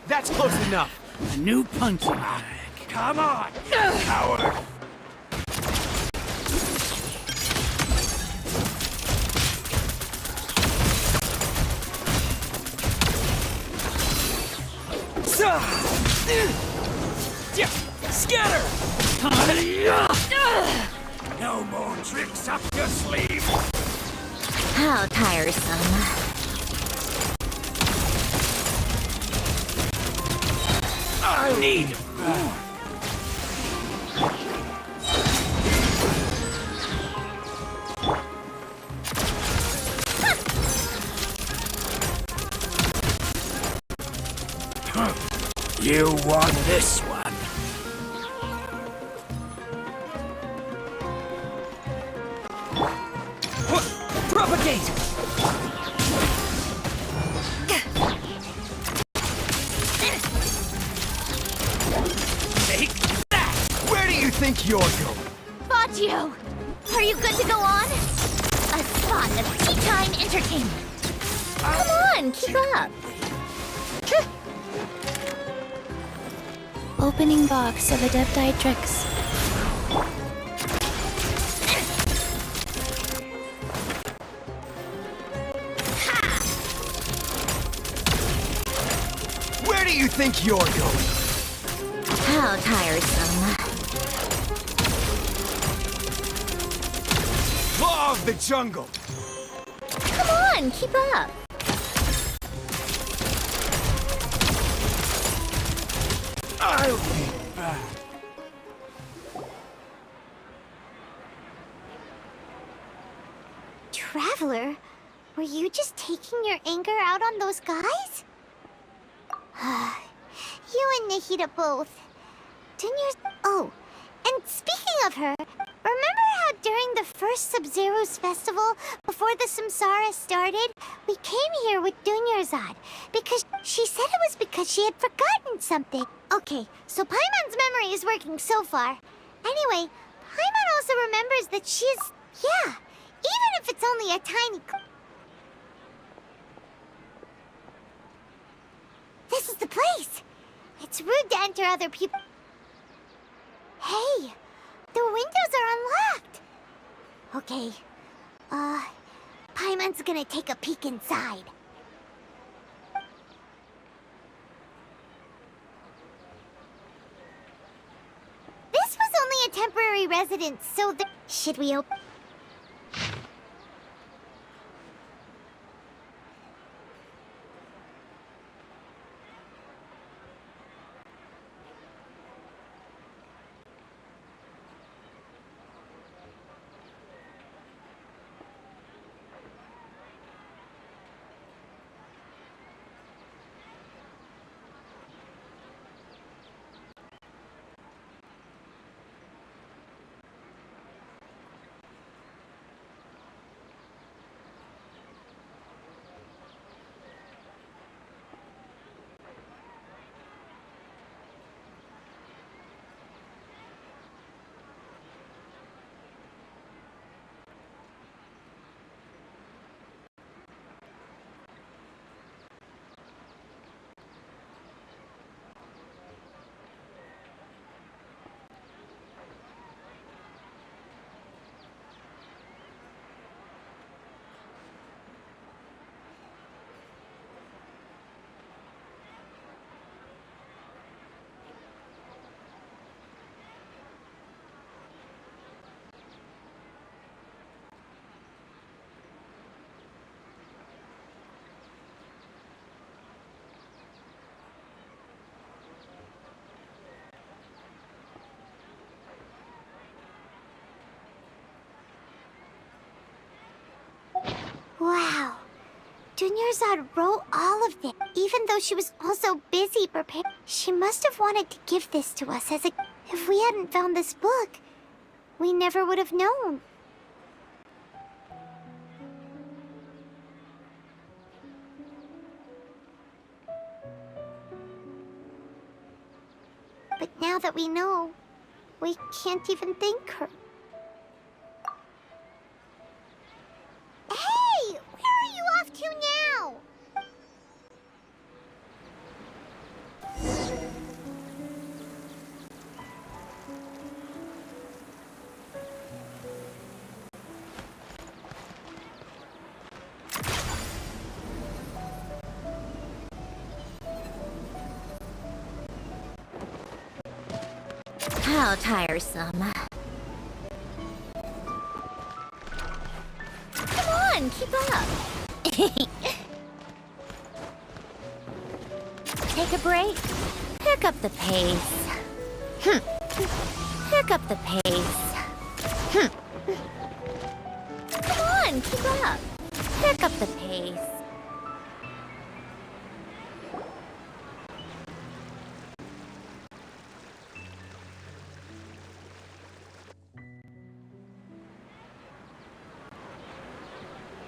That's close enough! A new punching bag. Come on! Coward! Scatter! No more tricks up your sleeve! How tiresome. I need... You won this one. Propagate! Take that! Where do you think you're going? Baccio! Are you good to go on? A spot of tea-time entertainment. Come on, keep up. Opening box of Adepti tricks. Where Where do you think you're going? How tiresome. Law of the jungle! Come on, keep up. I'll be back. Traveler, were you just taking your anger out on those guys? You and Nahida both. Oh, and speaking of her, remember how during the first Sub-Zero's festival, before the Samsara started, we came here with Dunyarzad because she said it was because she had forgotten something. Okay, so Paimon's memory is working so far. Anyway, Paimon also remembers that she's, yeah, even if it's only a tiny... This is the place! It's rude to enter other people... Hey! The windows are unlocked! Okay, Paimon's gonna take a peek inside. This was only a temporary residence, so should we open... Wow. Dunyarzad wrote all of this, even though she was also busy preparing. She must have wanted to give this to us as a... If we hadn't found this book, we never would have known. But now that we know, we can't even thank her. Hey! Where are you off to now? How tiresome. Come on, keep up. Take a break. Pick up the pace. Pick up the pace. Come on, keep up. Pick up the pace.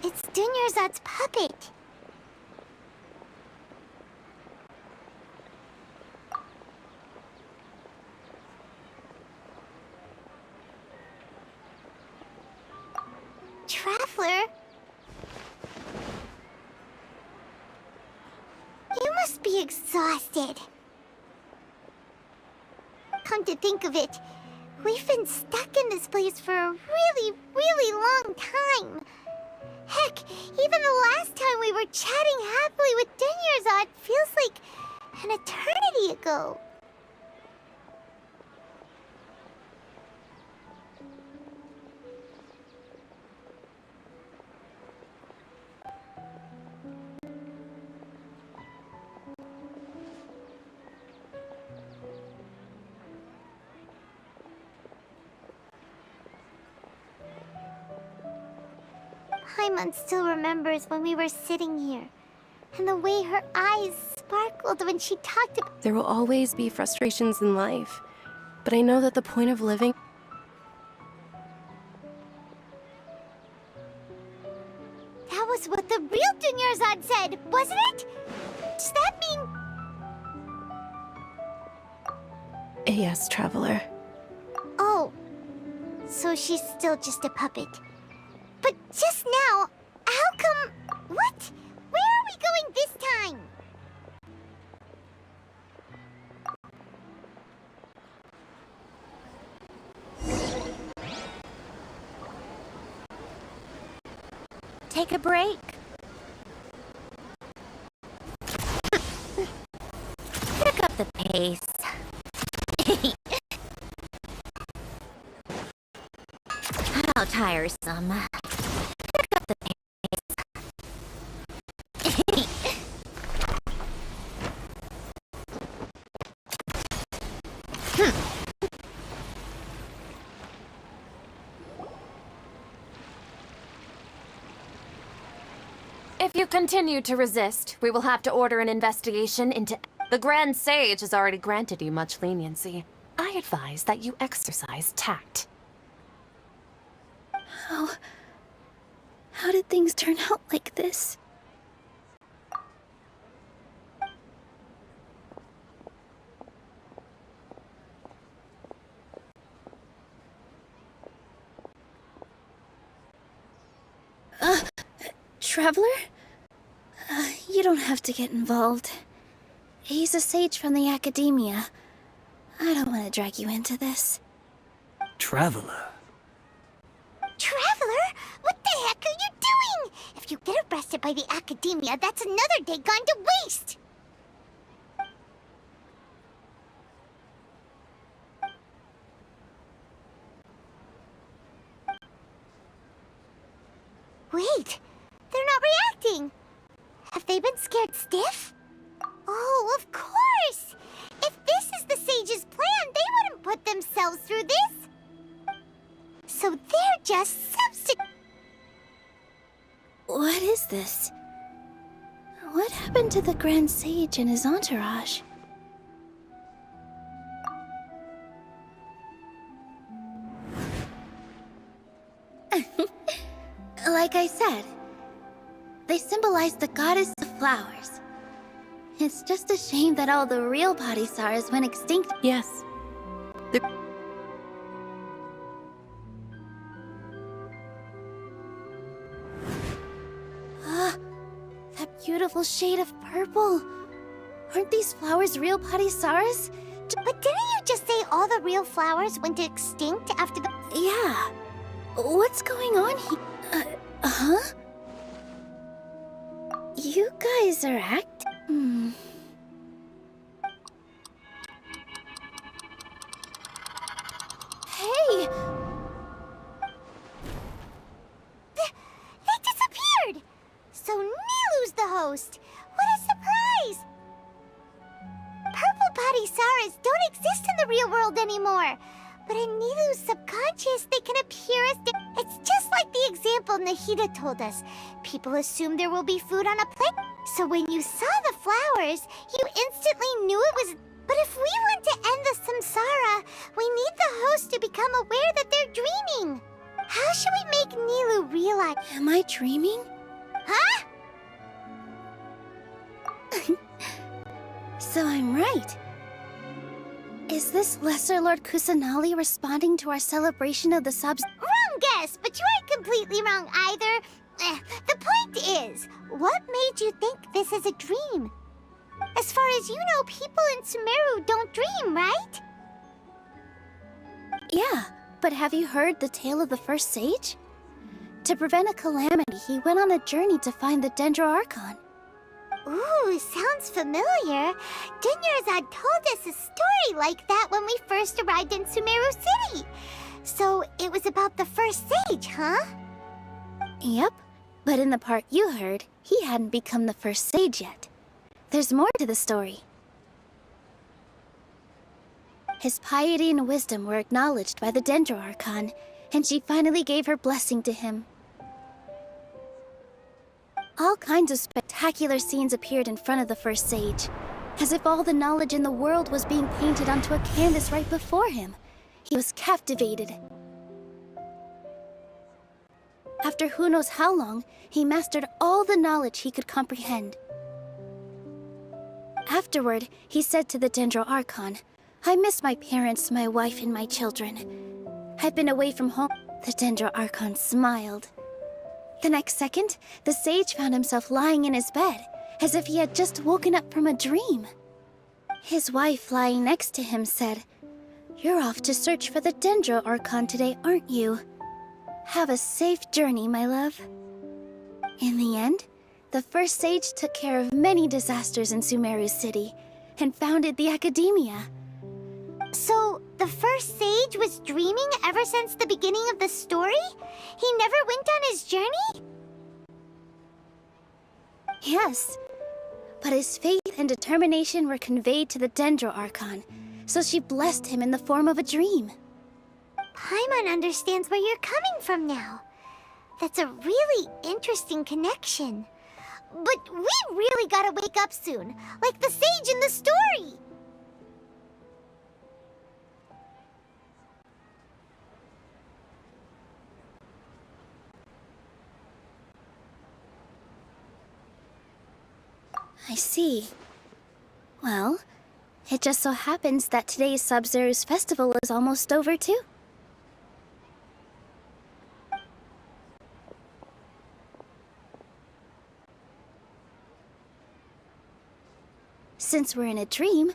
It's Dunyarzad's puppet. Traveler? You must be exhausted. Come to think of it, we've been stuck in this place for a really, really long time. Heck, even the last time we were chatting happily with Dunyarzad feels like An eternity ago. Paimon still remembers when we were sitting here, and the way her eyes sparkled when she talked about— There will always be frustrations in life, but I know that the point of living— That was what the real Dunyarzad said, wasn't it? Does that mean— Yes, Traveler. Oh, so she's still just a puppet. But just now, how come— What? Where are we going this time? Take a break. Pick up the pace. How tiresome. Pick up the pace. If you continue to resist, we will have to order an investigation into— The Grand Sage has already granted you much leniency. I advise that you exercise tact. How did things turn out like this? Traveler? You don't have to get involved. He's a sage from the academia. I don't want to drag you into this. Traveler? Traveler? What the heck are you doing? If you get arrested by the academia, that's another day gone to waste! Wait, they're not reacting. Have they been scared stiff? Oh, of course! If this is the sage's plan, they wouldn't put themselves through this. So they're just What is this? What happened to the Grand Sage and his entourage? Like I said, they symbolize the goddess of flowers. It's just a shame that all the real Bodhisattvas went extinct. Yes. That beautiful shade of purple. Aren't these flowers real Bodhisattvas? But didn't you just say all the real flowers went extinct after the— Yeah. What's going on here? Huh? You guys are acting... Hey! They disappeared! So Nilu's the host! What a surprise! Purple Bodhisattvas don't exist in the real world anymore. But in Nilu's subconscious, they can appear as... It's just like the example Nahida told us. People assume there will be food on a plate. So when you saw the flowers, you instantly knew it was... But if we want to end the samsara, we need the host to become aware that they're dreaming. How should we make Nilu realize... Am I dreaming? Huh? So I'm right. Is this Lesser Lord Kusanali responding to our celebration of the subs? Wrong guess, but you aren't completely wrong either. The point is, what made you think this is a dream? As far as you know, people in Sumeru don't dream, right? Yeah, but have you heard the tale of the first sage? To prevent a calamity, he went on a journey to find the Dendro Archon. Ooh, sounds familiar. Dunyarzad told us a story like that when we first arrived in Sumeru City. So it was about the first sage, huh? Yep, but in the part you heard, he hadn't become the first sage yet. There's more to the story. His piety and wisdom were acknowledged by the Dendro Archon, and she finally gave her blessing to him. All kinds of spectacular scenes appeared in front of the first sage, as if all the knowledge in the world was being painted onto a canvas right before him. He was captivated. After who knows how long, he mastered all the knowledge he could comprehend. Afterward, he said to the Dendro Archon, "I miss my parents, my wife, and my children. I've been away from home." The Dendro Archon smiled. The next second, the sage found himself lying in his bed, as if he had just woken up from a dream. His wife, lying next to him, said, "You're off to search for the Dendro Archon today, aren't you? Have a safe journey, my love." In the end, the first sage took care of many disasters in Sumeru City, and founded the Academia. So, the first sage was dreaming ever since the beginning of the story? He never went on his journey? Yes, but his faith and determination were conveyed to the Dendro Archon, so she blessed him in the form of a dream. Paimon understands where you're coming from now. That's a really interesting connection. But we really gotta wake up soon, like the sage in the story! I see. Well, it just so happens that today's Sub-Zero's festival is almost over too. Since we're in a dream,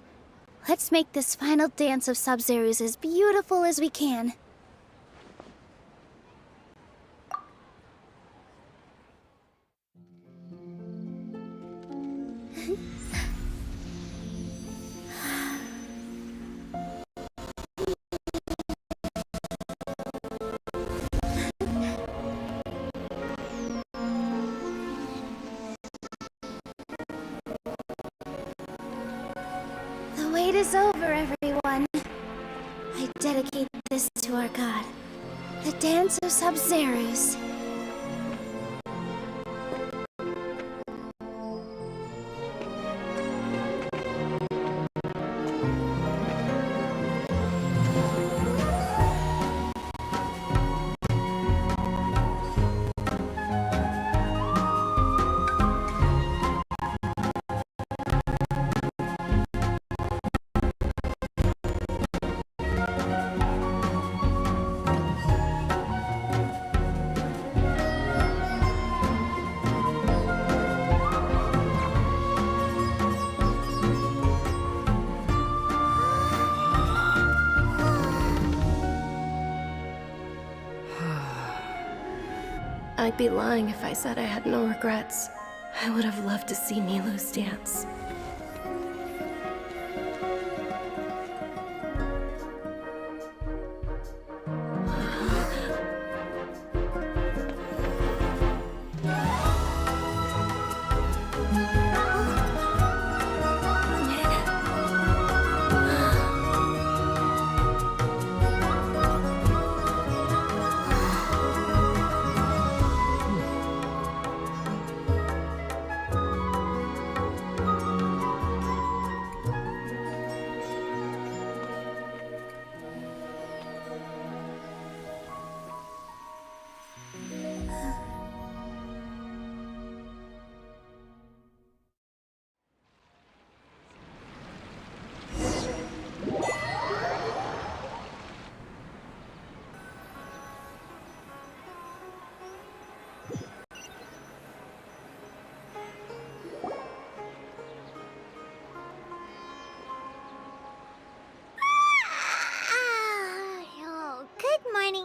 let's make this final dance of Sub-Zero's as beautiful as we can. The wait is over, everyone. I dedicate this to our god, the Dance of Sub-Zero's. I'd be lying if I said I had no regrets. I would have loved to see Nilou's dance.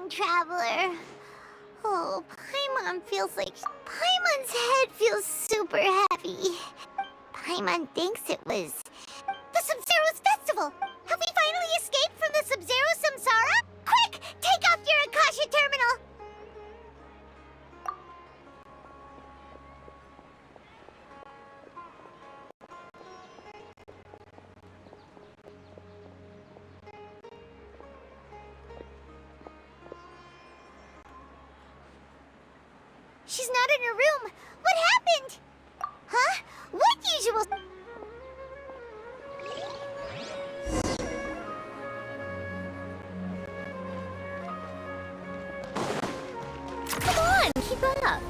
Traveler. Oh, Paimon feels like... Paimon's head feels super heavy. Paimon thinks it was the Sub-Zero's festival. Have we finally escaped from the Sub-Zero samsara? Quick, take off your Akasha terminal. She's not in her room. What happened? Huh? What usual... Come on, keep up.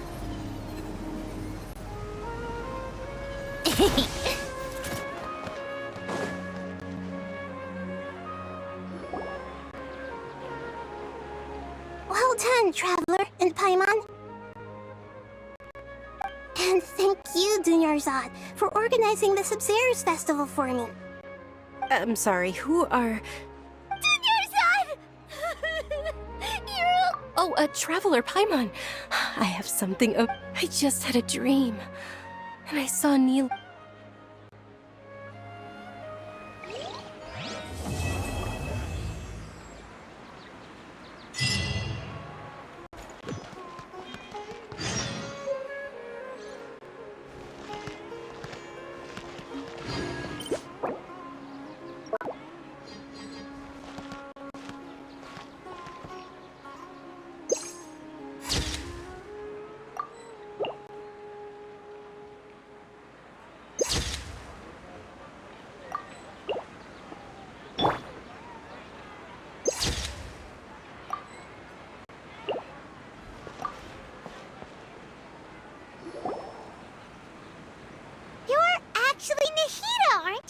Well done, Traveler and Paimon. And thank you, Dunyarzad, for organizing the Sub-Zero's festival for me. I'm sorry, who are... Dunyarzad! You're... Oh, a Traveler, Paimon. I have something... I just had a dream. And I saw Neil...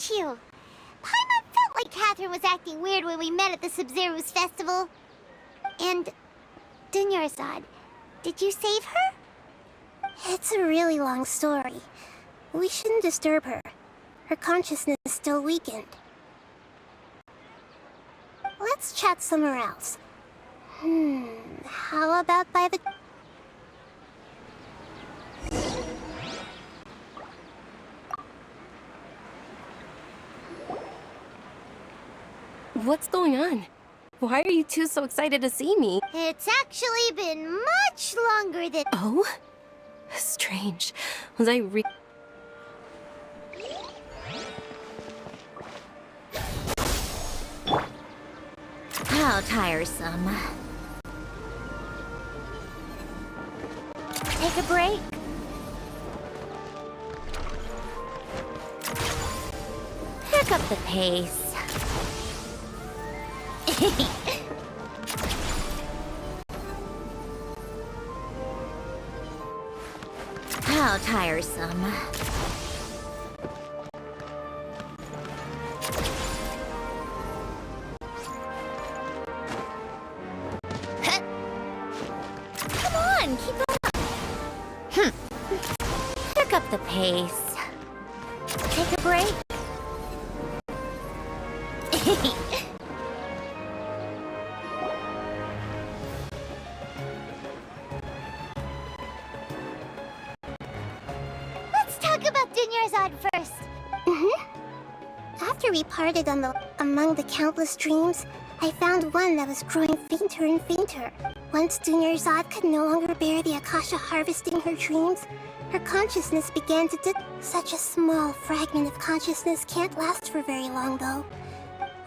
you. Paimon felt like Catherine was acting weird when we met at the Sub-Zero's festival. And... Dunyarzad, did you save her? It's a really long story. We shouldn't disturb her. Her consciousness is still weakened. Let's chat somewhere else. How about by the... What's going on? Why are you two so excited to see me? It's actually been much longer than... Oh? Strange. Was I How tiresome. Take a break. Pick up the pace. How tiresome. Come on, keep up. Pick up the pace. Take a break. Let's talk about Dunyarzad first. After we parted among the countless dreams, I found one that was growing fainter and fainter. Once Dunyarzad could no longer bear the Akasha harvesting her dreams, her consciousness began to Such a small fragment of consciousness can't last for very long, though.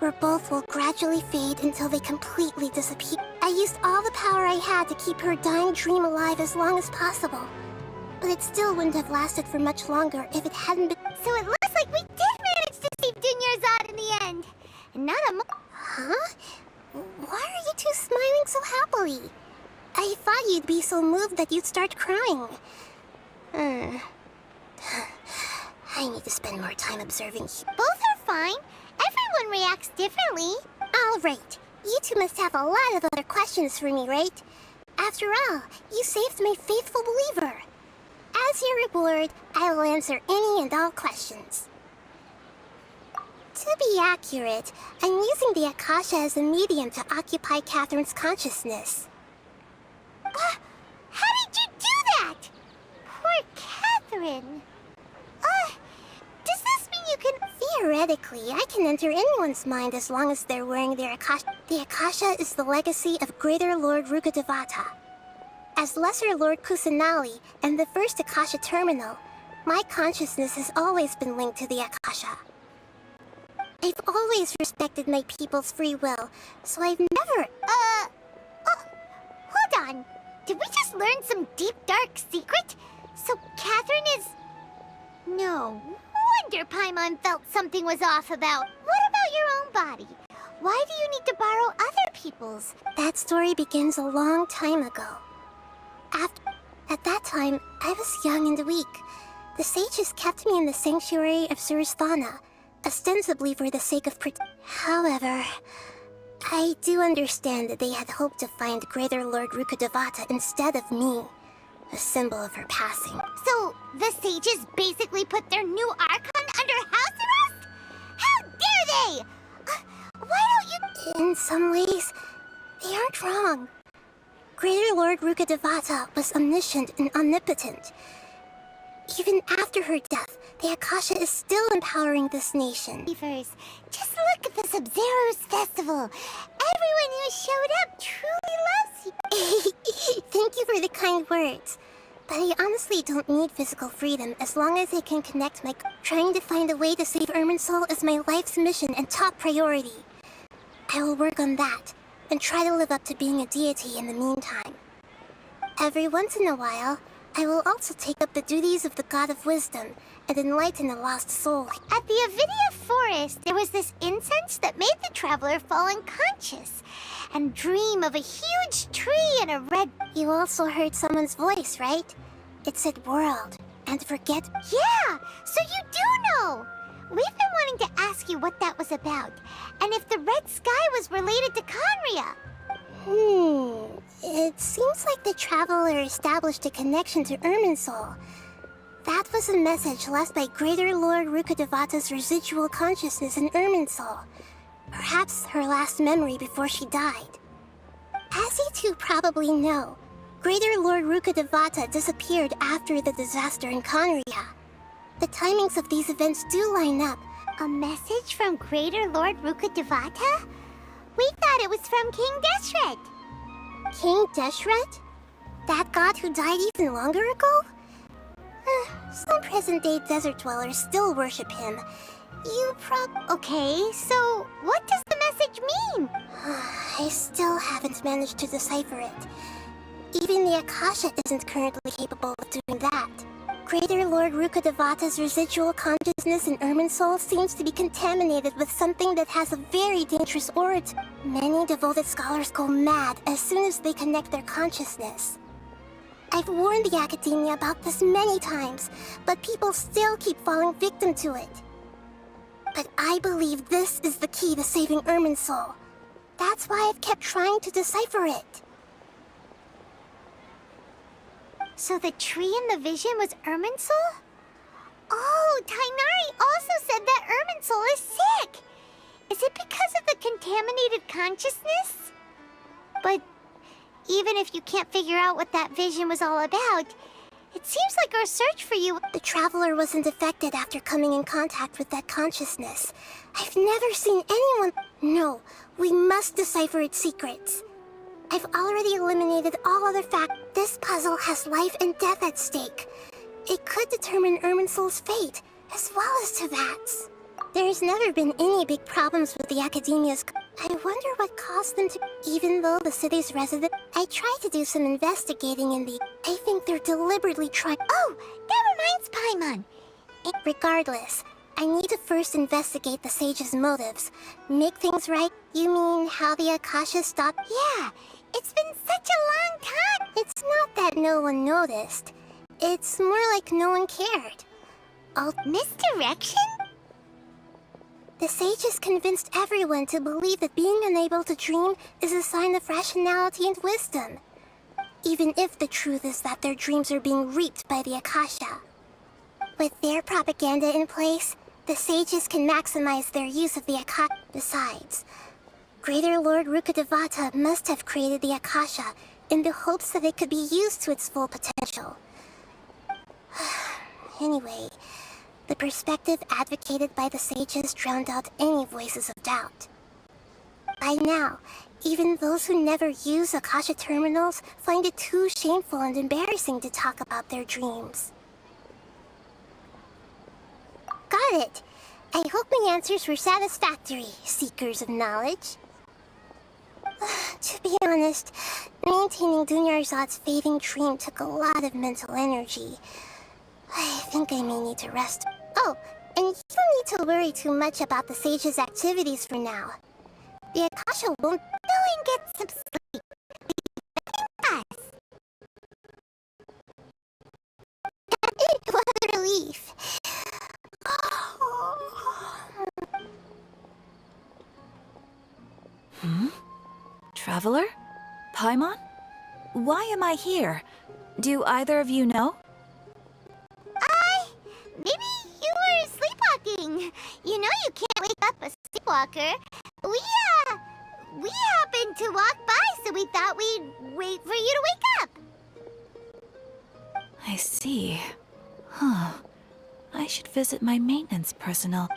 Where both will gradually fade until they completely disappear. I used all the power I had to keep her dying dream alive as long as possible. But it still wouldn't have lasted for much longer if it hadn't been... So it looks like we did manage to save Dunyarzad in the end. And not a Huh? Why are you two smiling so happily? I thought you'd be so moved that you'd start crying. I need to spend more time observing. Both are fine. Everyone reacts differently. Alright. You two must have a lot of other questions for me, right? After all, you saved my faithful believer. As your reward, I will answer any and all questions. To be accurate, I'm using the Akasha as a medium to occupy Catherine's consciousness. How did you do that? Poor Catherine. Does Theoretically, I can enter anyone's mind as long as they're wearing their Akasha. The Akasha is the legacy of Greater Lord Rukkhadevata. As Lesser Lord Kusanali and the first Akasha terminal, my consciousness has always been linked to the Akasha. I've always respected my people's free will, so I've never... Hold on. Did we just learn some deep, dark secret? So Catherine is... No wonder Paimon felt something was off about... What about your own body? Why do you need to borrow other people's? That story begins a long time ago. At that time, I was young and weak. The sages kept me in the sanctuary of Surasthana, ostensibly for the sake of However, I do understand that they had hoped to find Greater Lord Rukkhadevata instead of me, a symbol of her passing. So, the sages basically put their new Archon under house arrest? How dare they! Why don't you... In some ways, they aren't wrong. Greater Lord Rukkhadevata was omniscient and omnipotent. Even after her death, the Akasha is still empowering this nation. Just look at the Sub-Zero's festival. Everyone who showed up truly loves you. Thank you for the kind words. But I honestly don't need physical freedom as long as I can connect my... Trying to find a way to save Irminsul is my life's mission and top priority. I will work on that, and try to live up to being a deity in the meantime. Every once in a while, I will also take up the duties of the God of Wisdom and enlighten a lost soul. At the Avidia Forest, there was this incense that made the traveler fall unconscious and dream of a huge tree and a red... You also heard someone's voice, right? It said world, and forget... Yeah! So you do know! We've been wanting to ask you what that was about, and if the red sky was related to Conria. It seems like the traveler established a connection to Irminsul. That was a message left by Greater Lord Rukkhadevata's residual consciousness in Irminsul. Perhaps her last memory before she died. As you two probably know, Greater Lord Rukkhadevata disappeared after the disaster in Conria. The timings of these events do line up. A message from Greater Lord Rukkhadevata? We thought it was from King Deshret. King Deshret? That god who died even longer ago? Some present-day desert dwellers still worship him. Okay, so what does the message mean? I still haven't managed to decipher it. Even the Akasha isn't currently capable of doing that. Greater Lord Rukkhadevata's residual consciousness in Irminsul seems to be contaminated with something that has a very dangerous origin. Many devoted scholars go mad as soon as they connect their consciousness. I've warned the Academia about this many times, but people still keep falling victim to it. But I believe this is the key to saving Irminsul. That's why I've kept trying to decipher it. So the tree in the vision was Irminsul? Oh, Tainari also said that Irminsul is sick! Is it because of the contaminated consciousness? But even if you can't figure out what that vision was all about, it seems like our search for you... The Traveler wasn't affected after coming in contact with that consciousness. I've never seen anyone... No, we must decipher its secrets. I've already eliminated all other facts. This puzzle has life and death at stake. It could determine Irminsul's fate, as well as Tevat's. There's never been any big problems with the Academia's... I wonder what caused them to... Even though the city's resident... I tried to do some investigating in the... I think they're deliberately trying... Oh, that reminds Paimon. Regardless, I need to first investigate the sage's motives. Make things right? You mean how the Akasha stopped... Yeah, it's been such a long time. It's not that no one noticed. It's more like no one cared. Misdirection? The sages convinced everyone to believe that being unable to dream is a sign of rationality and wisdom. Even if the truth is that their dreams are being reaped by the Akasha. With their propaganda in place, the sages can maximize their use of the Akasha. Besides, Greater Lord Rukkhadevata must have created the Akasha in the hopes that it could be used to its full potential. Anyway, The perspective advocated by the sages drowned out any voices of doubt. By now, even those who never use Akasha terminals find it too shameful and embarrassing to talk about their dreams. Got it. I hope my answers were satisfactory, seekers of knowledge. To be honest, maintaining Dunyarzad's fading dream took a lot of mental energy. I think I may need to rest. Oh, and you don't need to worry too much about the sage's activities for now. The Akasha won't go and get some sleep. What a relief. Traveler? Paimon? Why am I here? Do either of you know? Maybe you were sleepwalking. You know you can't wake up a sleepwalker. We happened to walk by, so we thought we'd wait for you to wake up. I see. Huh. I should visit my maintenance personnel.